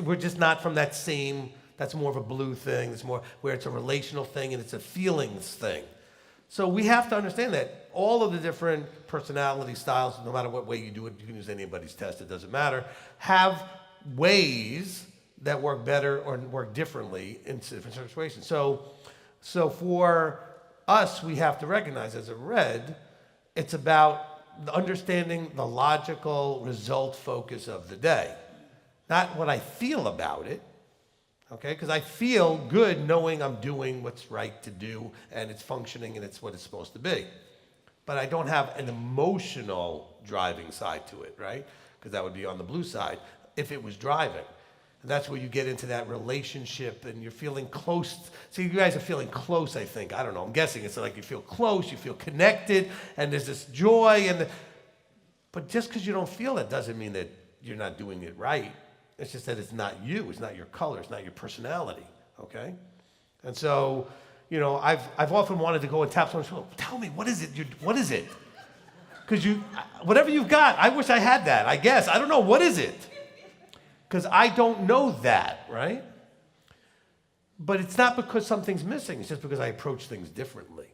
We're just not from that same, that's more of a blue thing. It's more where it's a relational thing and it's a feelings thing. So we have to understand that all of the different personality styles, no matter what way you do it, you can use anybody's test, it doesn't matter, have ways that work better or work differently in different situations. So for us, we have to recognize as a red, it's about understanding the logical result focus of the day, not what I feel about it. Okay, because I feel good knowing I'm doing what's right to do and it's functioning and it's what it's supposed to be. But I don't have an emotional driving side to it, right? Because that would be on the blue side if it was driving. And that's where you get into that relationship and you're feeling close. See, you guys are feeling close, I think. I don't know. I'm guessing it's like you feel close, you feel connected, and there's this joy. But just because you don't feel it doesn't mean that you're not doing it right. It's just that it's not you, it's not your color, it's not your personality, okay? And so, I've often wanted to go and tap someone's shoulder. Tell me, what is it? What is it? Because whatever you've got, I wish I had that, I guess. I don't know, what is it? Because I don't know that, right? But it's not because something's missing, it's just because I approach things differently.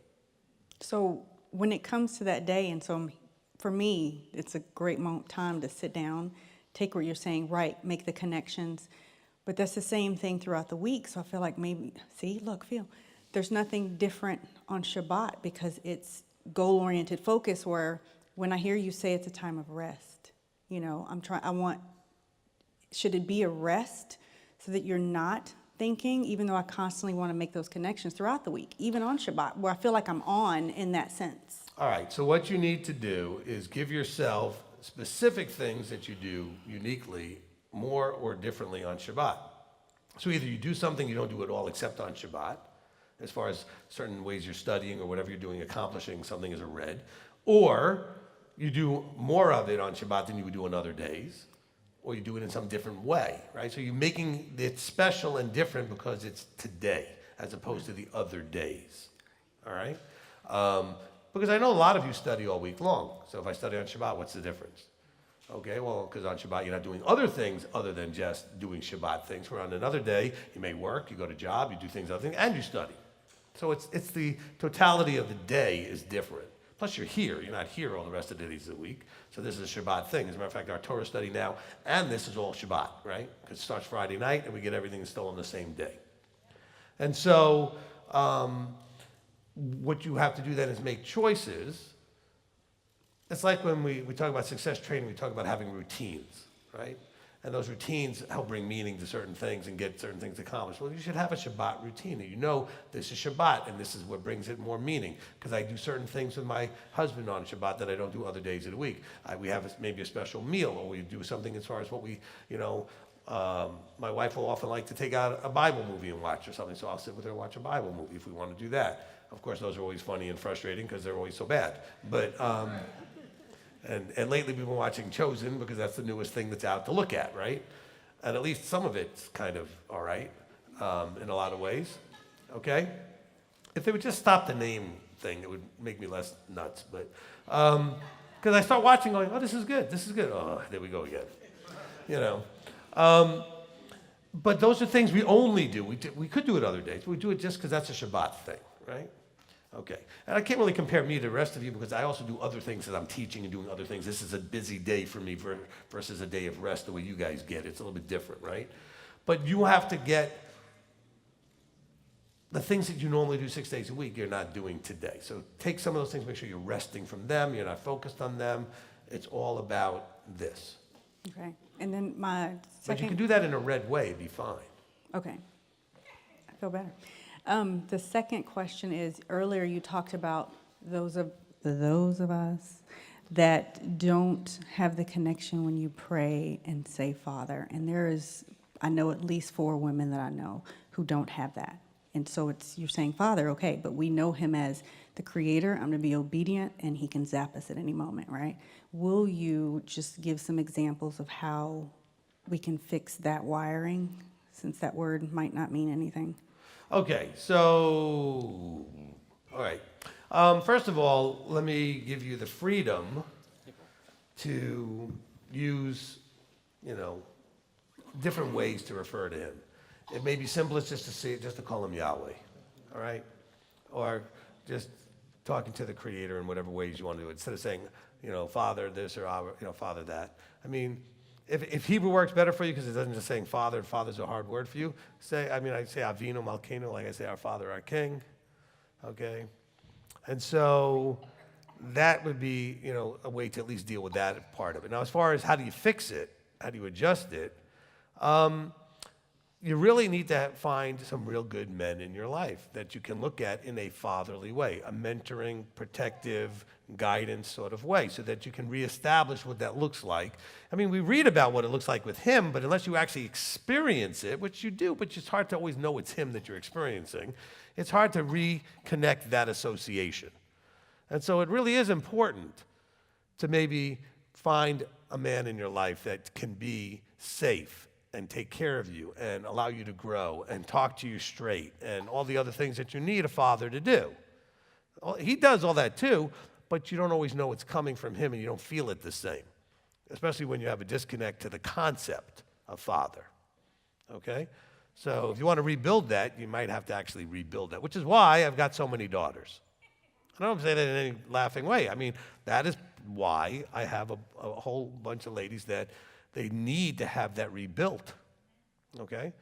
So when it comes to that day, and so for me, it's a great time to sit down, take what you're saying, right, make the connections. But that's the same thing throughout the week. So I feel like maybe, feel. There's nothing different on Shabbat because it's goal-oriented focus where when I hear you say it's a time of rest, should it be a rest so that you're not thinking, even though I constantly want to make those connections throughout the week, even on Shabbat, where I feel like I'm on in that sense? All right, so what you need to do is give yourself specific things that you do uniquely, more or differently on Shabbat. So either you do something, you don't do it all except on Shabbat, as far as certain ways you're studying or whatever you're doing, accomplishing something as a red, or you do more of it on Shabbat than you would do on other days, or you do it in some different way, right? So you're making it special and different because it's today, as opposed to the other days, all right? Because I know a lot of you study all week long. So if I study on Shabbat, what's the difference? Okay, well, because on Shabbat you're not doing other things other than just doing Shabbat things. Where on another day, you may work, you go to job, you do things, other things, and you study. So it's the totality of the day is different. Plus, you're here. You're not here all the rest of the days of the week. So this is a Shabbat thing. As a matter of fact, our Torah study now, and this is all Shabbat, right? Because it starts Friday night, and we get everything still on the same day. And so what you have to do then is make choices. It's like when we talk about success training, we talk about having routines, right? And those routines help bring meaning to certain things and get certain things accomplished. Well, you should have a Shabbat routine. You know this is Shabbat, and this is what brings it more meaning. Because I do certain things with my husband on Shabbat that I don't do other days of the week. We have maybe a special meal, or we do something as far as what we, my wife will often like to take out a Bible movie and watch or something, so I'll sit with her and watch a Bible movie if we want to do that. Of course, those are always funny and frustrating because they're always so bad. But and lately we've been watching Chosen because that's the newest thing that's out to look at, right? And at least some of it's kind of all right in a lot of ways, okay? If they would just stop the name thing, it would make me less nuts. But because I start watching going, oh, this is good. Oh, there we go again, But those are things we only do. We could do it other days. We do it just because that's a Shabbat thing, right? Okay. And I can't really compare me to the rest of you because I also do other things that I'm teaching and doing other things. This is a busy day for me versus a day of rest the way you guys get. It's a little bit different, right? But you have to get the things that you normally do 6 days a week, you're not doing today. So take some of those things, make sure you're resting from them, you're not focused on them. It's all about this. Okay. And then my second... But you can do that in a red way, it'd be fine. Okay. I feel better. The second question is, earlier you talked about those of us that don't have the connection when you pray and say Father. And I know at least 4 women that I know who don't have that. And so you're saying Father, okay, but we know him as the Creator. I'm going to be obedient, and he can zap us at any moment, right? Will you just give some examples of how we can fix that wiring, since that word might not mean anything? Okay, so, all right. First of all, let me give you the freedom to use, different ways to refer to him. It may be simplest just to call him Yahweh, all right? Or just talking to the Creator in whatever ways you want to do it. Instead of saying, Father this or Father that. I mean, if Hebrew works better for you because it doesn't just saying Father, and Father's a hard word for you, I say Avinu Malkeinu, like I say our Father, our King, okay? And so that would be, a way to at least deal with that part of it. Now, as far as how do you fix it, how do you adjust it, you really need to find some real good men in your life that you can look at in a fatherly way, a mentoring, protective, guidance sort of way, so that you can reestablish what that looks like. I mean, we read about what it looks like with him, but unless you actually experience it, which you do, but it's hard to always know it's him that you're experiencing, it's hard to reconnect that association. And so it really is important to maybe find a man in your life that can be safe and take care of you and allow you to grow and talk to you straight and all the other things that you need a father to do. He does all that too, but you don't always know it's coming from him and you don't feel it the same, especially when you have a disconnect to the concept of father, okay? So if you want to rebuild that, you might have to actually rebuild that, which is why I've got so many daughters. I don't say that in any laughing way. I mean, that is why I have a whole bunch of ladies that they need to have that rebuilt, okay?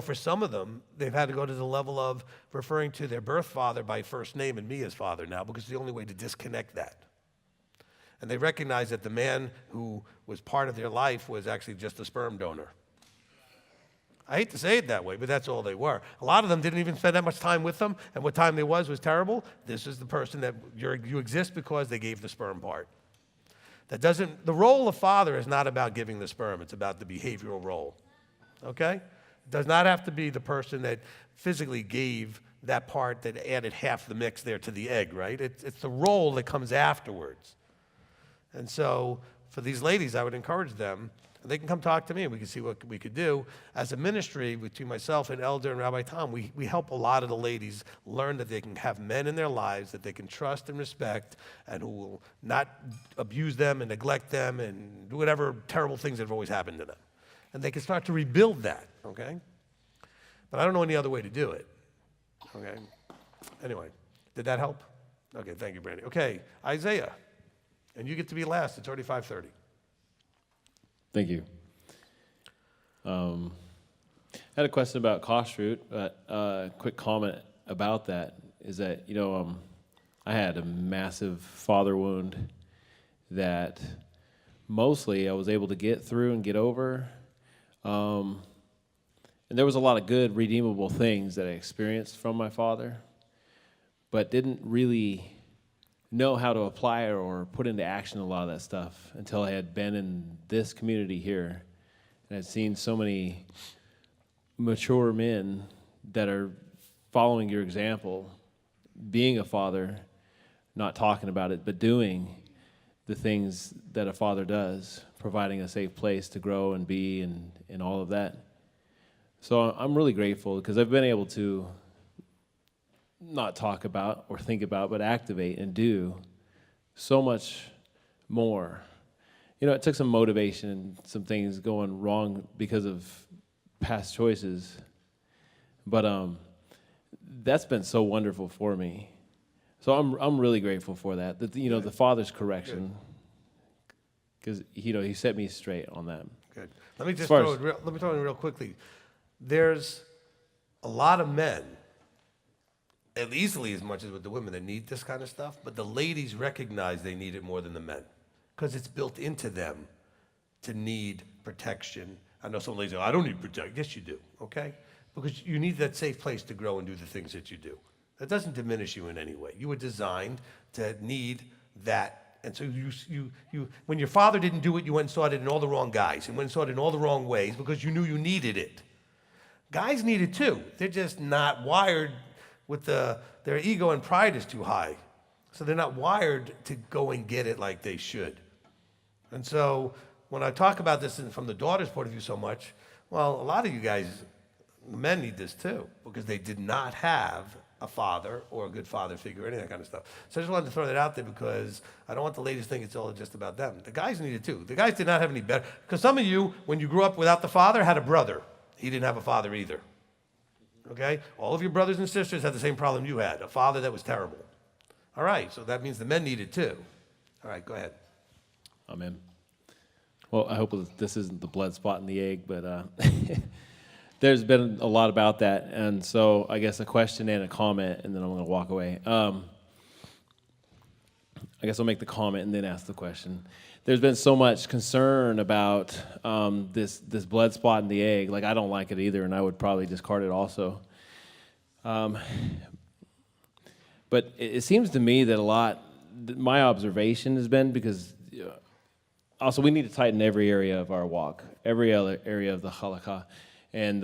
For some of them, they've had to go to the level of referring to their birth father by first name and me as father now because it's the only way to disconnect that. And they recognize that the man who was part of their life was actually just a sperm donor. I hate to say it that way, but that's all they were. A lot of them didn't even spend that much time with them, and what time there was terrible. This is the person that you exist because they gave the sperm part. The role of father is not about giving the sperm, it's about the behavioral role, okay? It does not have to be the person that physically gave that part that added half the mix there to the egg, right? It's the role that comes afterwards. And so for these ladies, I would encourage them, and they can come talk to me and we can see what we could do. As a ministry, between myself and Elder and Rabbi Tom, we help a lot of the ladies learn that they can have men in their lives that they can trust and respect and who will not abuse them and neglect them and do whatever terrible things that have always happened to them. And they can start to rebuild that, okay? But I don't know any other way to do it, okay? Anyway, did that help? Okay, thank you, Brandy. Okay, Isaiah, and you get to be last. It's already 5:30. Thank you. I had a question about kashrut, but quick comment about that is that, I had a massive father wound that mostly I was able to get through and get over. And there was a lot of good, redeemable things that I experienced from my father, but didn't really know how to apply it or put into action a lot of that stuff until I had been in this community here. And I'd seen so many mature men that are following your example, being a father, not talking about it, but doing the things that a father does, providing a safe place to grow and be and all of that. So I'm really grateful because I've been able to not talk about or think about, but activate and do so much more. It took some motivation and some things going wrong because of past choices, but that's been so wonderful for me. So I'm really grateful for that. The Father's correction, because He set me straight on that. Good. Let me just throw in real quickly. There's a lot of men, at easily as much as with the women, that need this kind of stuff, but the ladies recognize they need it more than the men because it's built into them to need protection. I know some ladies go, I don't need protection. Yes, you do, okay? Because you need that safe place to grow and do the things that you do. That doesn't diminish you in any way. You were designed to need that. And so you when your father didn't do it, you went and sought it in all the wrong guys and went and sought it in all the wrong ways because you knew you needed it. Guys need it too. They're just not wired with their ego and pride is too high. So they're not wired to go and get it like they should. And so when I talk about this from the daughter's point of view so much, well, a lot of you guys, the men need this too because they did not have a father or a good father figure or any of that kind of stuff. So I just wanted to throw that out there because I don't want the ladies to think it's all just about them. The guys need it too. The guys did not have any better. Because some of you, when you grew up without the father, had a brother. He didn't have a father either. Okay? All of your brothers and sisters had the same problem you had, a father that was terrible. All right, so that means the men need it too. All right, go ahead. Amen. Well, I hope this isn't the blood spot in the egg, but there's been a lot about that, and so I guess a question and a comment, and then I'm going to walk away. I guess I'll make the comment and then ask the question. There's been so much concern about this blood spot in the egg. Like, I don't like it either, and I would probably discard it also. But it seems to me that my observation has been because also we need to tighten every area of our walk, every other area of the halakha. And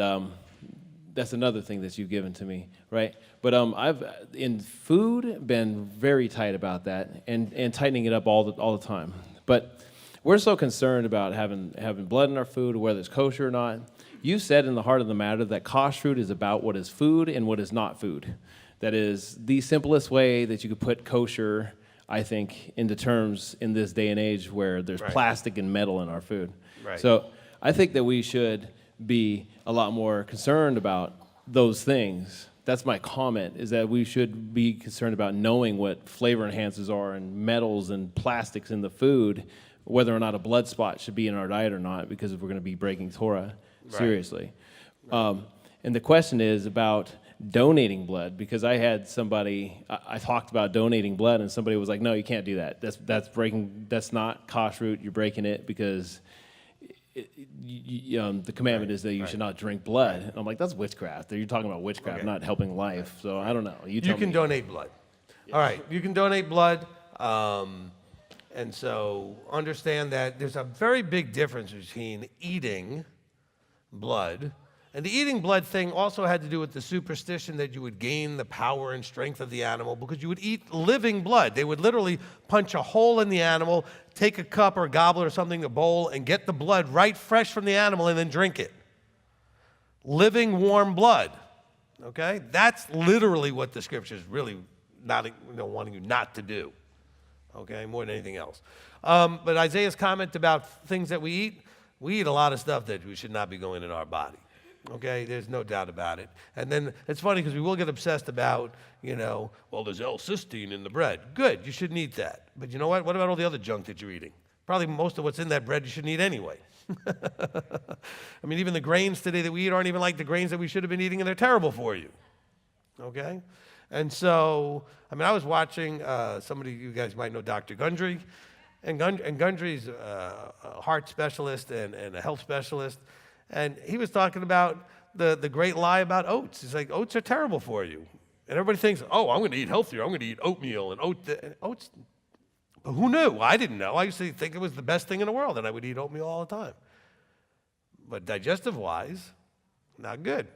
that's another thing that you've given to me, right? But I've, in food, been very tight about that and tightening it up all the time. But we're so concerned about having blood in our food, whether it's kosher or not. You said in the heart of the matter that kashrut is about what is food and what is not food. That is the simplest way that you could put kosher, I think, into terms in this day and age where there's plastic and metal in our food. Right. So I think that we should be a lot more concerned about those things. That's my comment, is that we should be concerned about knowing what flavor enhancers are and metals and plastics in the food, whether or not a blood spot should be in our diet or not, because if we're going to be breaking Torah seriously. Right. And the question is about donating blood, because I had somebody, I talked about donating blood, and somebody was like, no, you can't do that. That's not kashrut. You're breaking it because the commandment is that you should not drink blood. And I'm like, that's witchcraft. You're talking about witchcraft, not helping life. So I don't know. You can donate blood. All right, you can donate blood. And so understand that there's a very big difference between eating blood. And the eating blood thing also had to do with the superstition that you would gain the power and strength of the animal because you would eat living blood. They would literally punch a hole in the animal, take a cup or a goblet or something, a bowl, and get the blood right fresh from the animal and then drink it. Living, warm blood. Okay? That's literally what the scripture is really not wanting you not to do. Okay? More than anything else. But Isaiah's comment about things that we eat a lot of stuff that we should not be going in our body. Okay, there's no doubt about it. And then it's funny because we will get obsessed about, well, there's L-cysteine in the bread. Good, you shouldn't eat that. But you know what? What about all the other junk that you're eating? Probably most of what's in that bread you shouldn't eat anyway. I mean, even the grains today that we eat aren't even like the grains that we should have been eating, and they're terrible for you. Okay? And so, I was watching, somebody, you guys might know Dr. Gundry, and Gundry's a heart specialist and a health specialist, and he was talking about the great lie about oats. He's like, oats are terrible for you. And everybody thinks, oh, I'm going to eat healthier. I'm going to eat oatmeal and oats. But who knew? I didn't know. I used to think it was the best thing in the world, and I would eat oatmeal all the time. But digestive-wise, not good.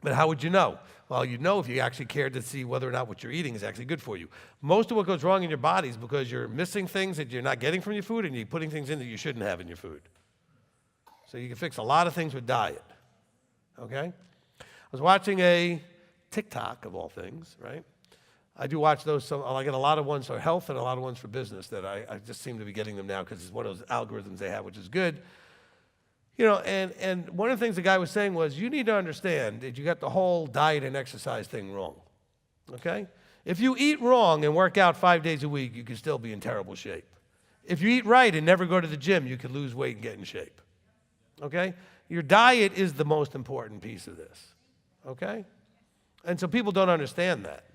But how would you know? Well, you'd know if you actually cared to see whether or not what you're eating is actually good for you. Most of what goes wrong in your body is because you're missing things that you're not getting from your food, and you're putting things in that you shouldn't have in your food. So you can fix a lot of things with diet, okay? I was watching a TikTok, of all things, right? I do watch those. So I get a lot of ones for health and a lot of ones for business that I just seem to be getting them now because it's one of those algorithms they have, which is good. And one of the things the guy was saying was, you need to understand that you got the whole diet and exercise thing wrong, okay? If you eat wrong and work out 5 days a week, you can still be in terrible shape. If you eat right and never go to the gym, you can lose weight and get in shape. Okay? Your diet is the most important piece of this. Okay? And so people don't understand that.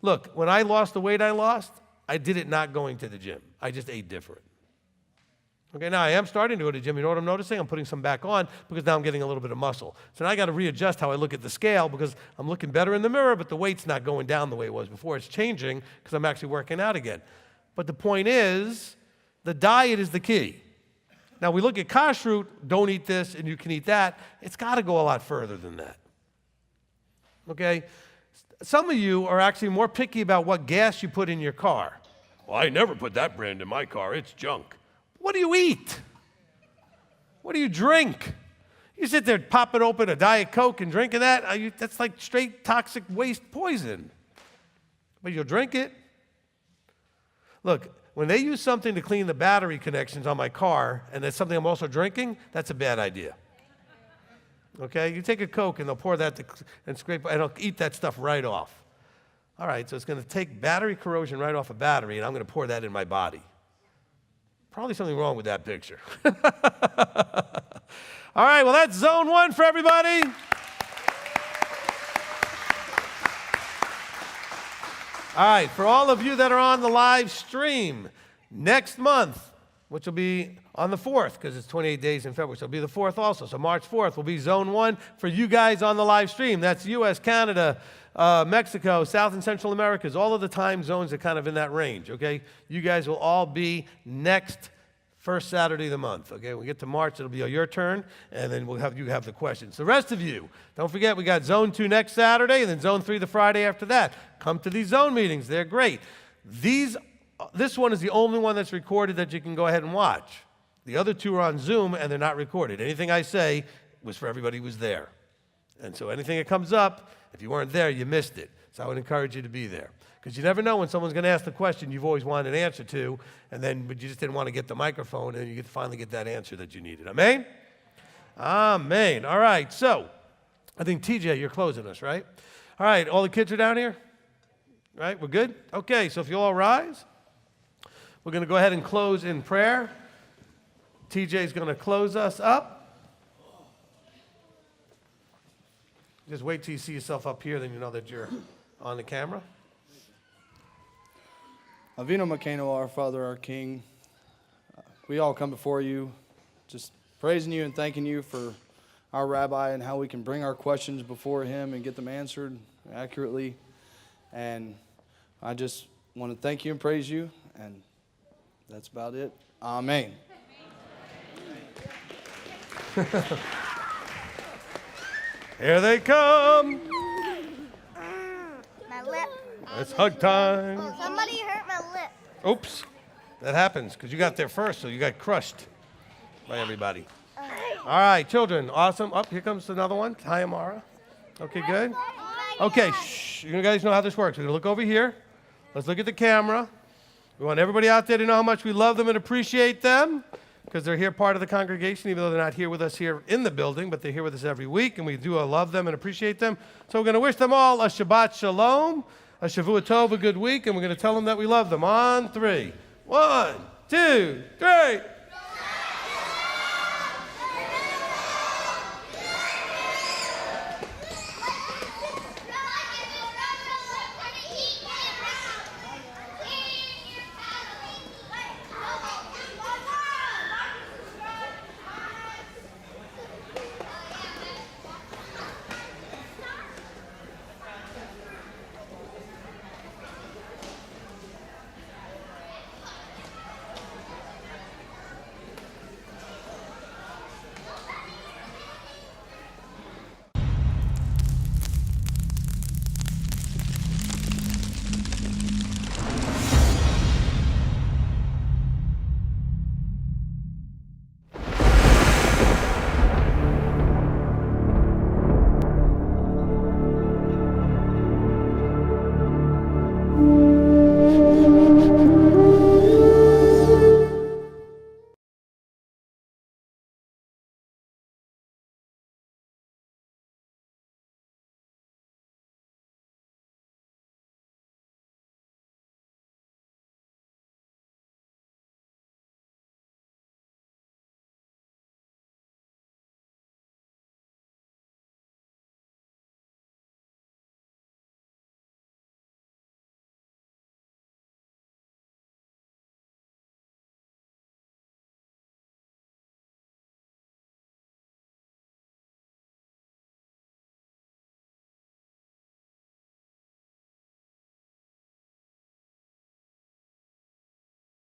Look, when I lost the weight I lost, I did it not going to the gym. I just ate different. Okay, now I am starting to go to the gym. You know what I'm noticing? I'm putting some back on because now I'm getting a little bit of muscle. So now I got to readjust how I look at the scale because I'm looking better in the mirror, but the weight's not going down the way it was before. It's changing because I'm actually working out again. But the point is, the diet is the key. Now, we look at kashrut, don't eat this and you can eat that. It's got to go a lot further than that. Okay? Some of you are actually more picky about what gas you put in your car. Well, I never put that brand in my car. It's junk. What do you eat? What do you drink? You sit there popping open a Diet Coke and drinking that? That's like straight toxic waste poison. But you'll drink it. Look, when they use something to clean the battery connections on my car, and it's something I'm also drinking, that's a bad idea. Okay? You take a Coke, and they'll pour that and scrape, and it'll eat that stuff right off. All right, so it's going to take battery corrosion right off a battery, and I'm going to pour that in my body. Probably something wrong with that picture. All right, well, that's zone one for everybody. All right, for all of you that are on the live stream, next month, which will be on the 4th, because it's 28 days in February, so it'll be the 4th also. So March 4th will be zone one for you guys on the live stream. That's U.S., Canada, Mexico, South and Central Americas, all of the time zones are kind of in that range, okay? You guys will all be next first Saturday of the month, okay? When we get to March, it'll be your turn, and then we'll have you have the questions. The rest of you, don't forget, we got Zone 2 next Saturday, and then Zone 3 the Friday after that. Come to these zone meetings. They're great. This one is the only one that's recorded that you can go ahead and watch. The other two are on Zoom, and they're not recorded. Anything I say was for everybody who was there. And so anything that comes up, if you weren't there, you missed it. So I would encourage you to be there. Because you never know when someone's going to ask the question you've always wanted an answer to, but you just didn't want to get the microphone, and you finally get that answer that you needed. Amen? Amen. All right, so I think, TJ, you're closing us, right? All right, all the kids are down here? Right, we're good? Okay, so if you all rise, we're going to go ahead and close in prayer. TJ's going to close us up. Just wait till you see yourself up here, then you know that you're on the camera. Avinu Makeno, our Father, our King, we all come before you, just praising you and thanking you for our Rabbi and how we can bring our questions before him and get them answered accurately. And I just want to thank you and praise you, and that's about it. Amen. Here they come. My lip. It's hug time. Oh, somebody hurt my lip. Oops. That happens because you got there first, so you got crushed by everybody. All right, children. Awesome. Up, here comes another one. Hi, Amara. Okay, good. Okay, shh. You guys know how this works. We're going to look over here. Let's look at the camera. We want everybody out there to know how much we love them and appreciate them. because they're here part of the congregation, even though they're not here with us here in the building, but they're here with us every week, and we do love them and appreciate them. So we're going to wish them all a Shabbat Shalom, a Shavua Tov, a good week, and we're going to tell them that we love them on 3. 1, 2, 3.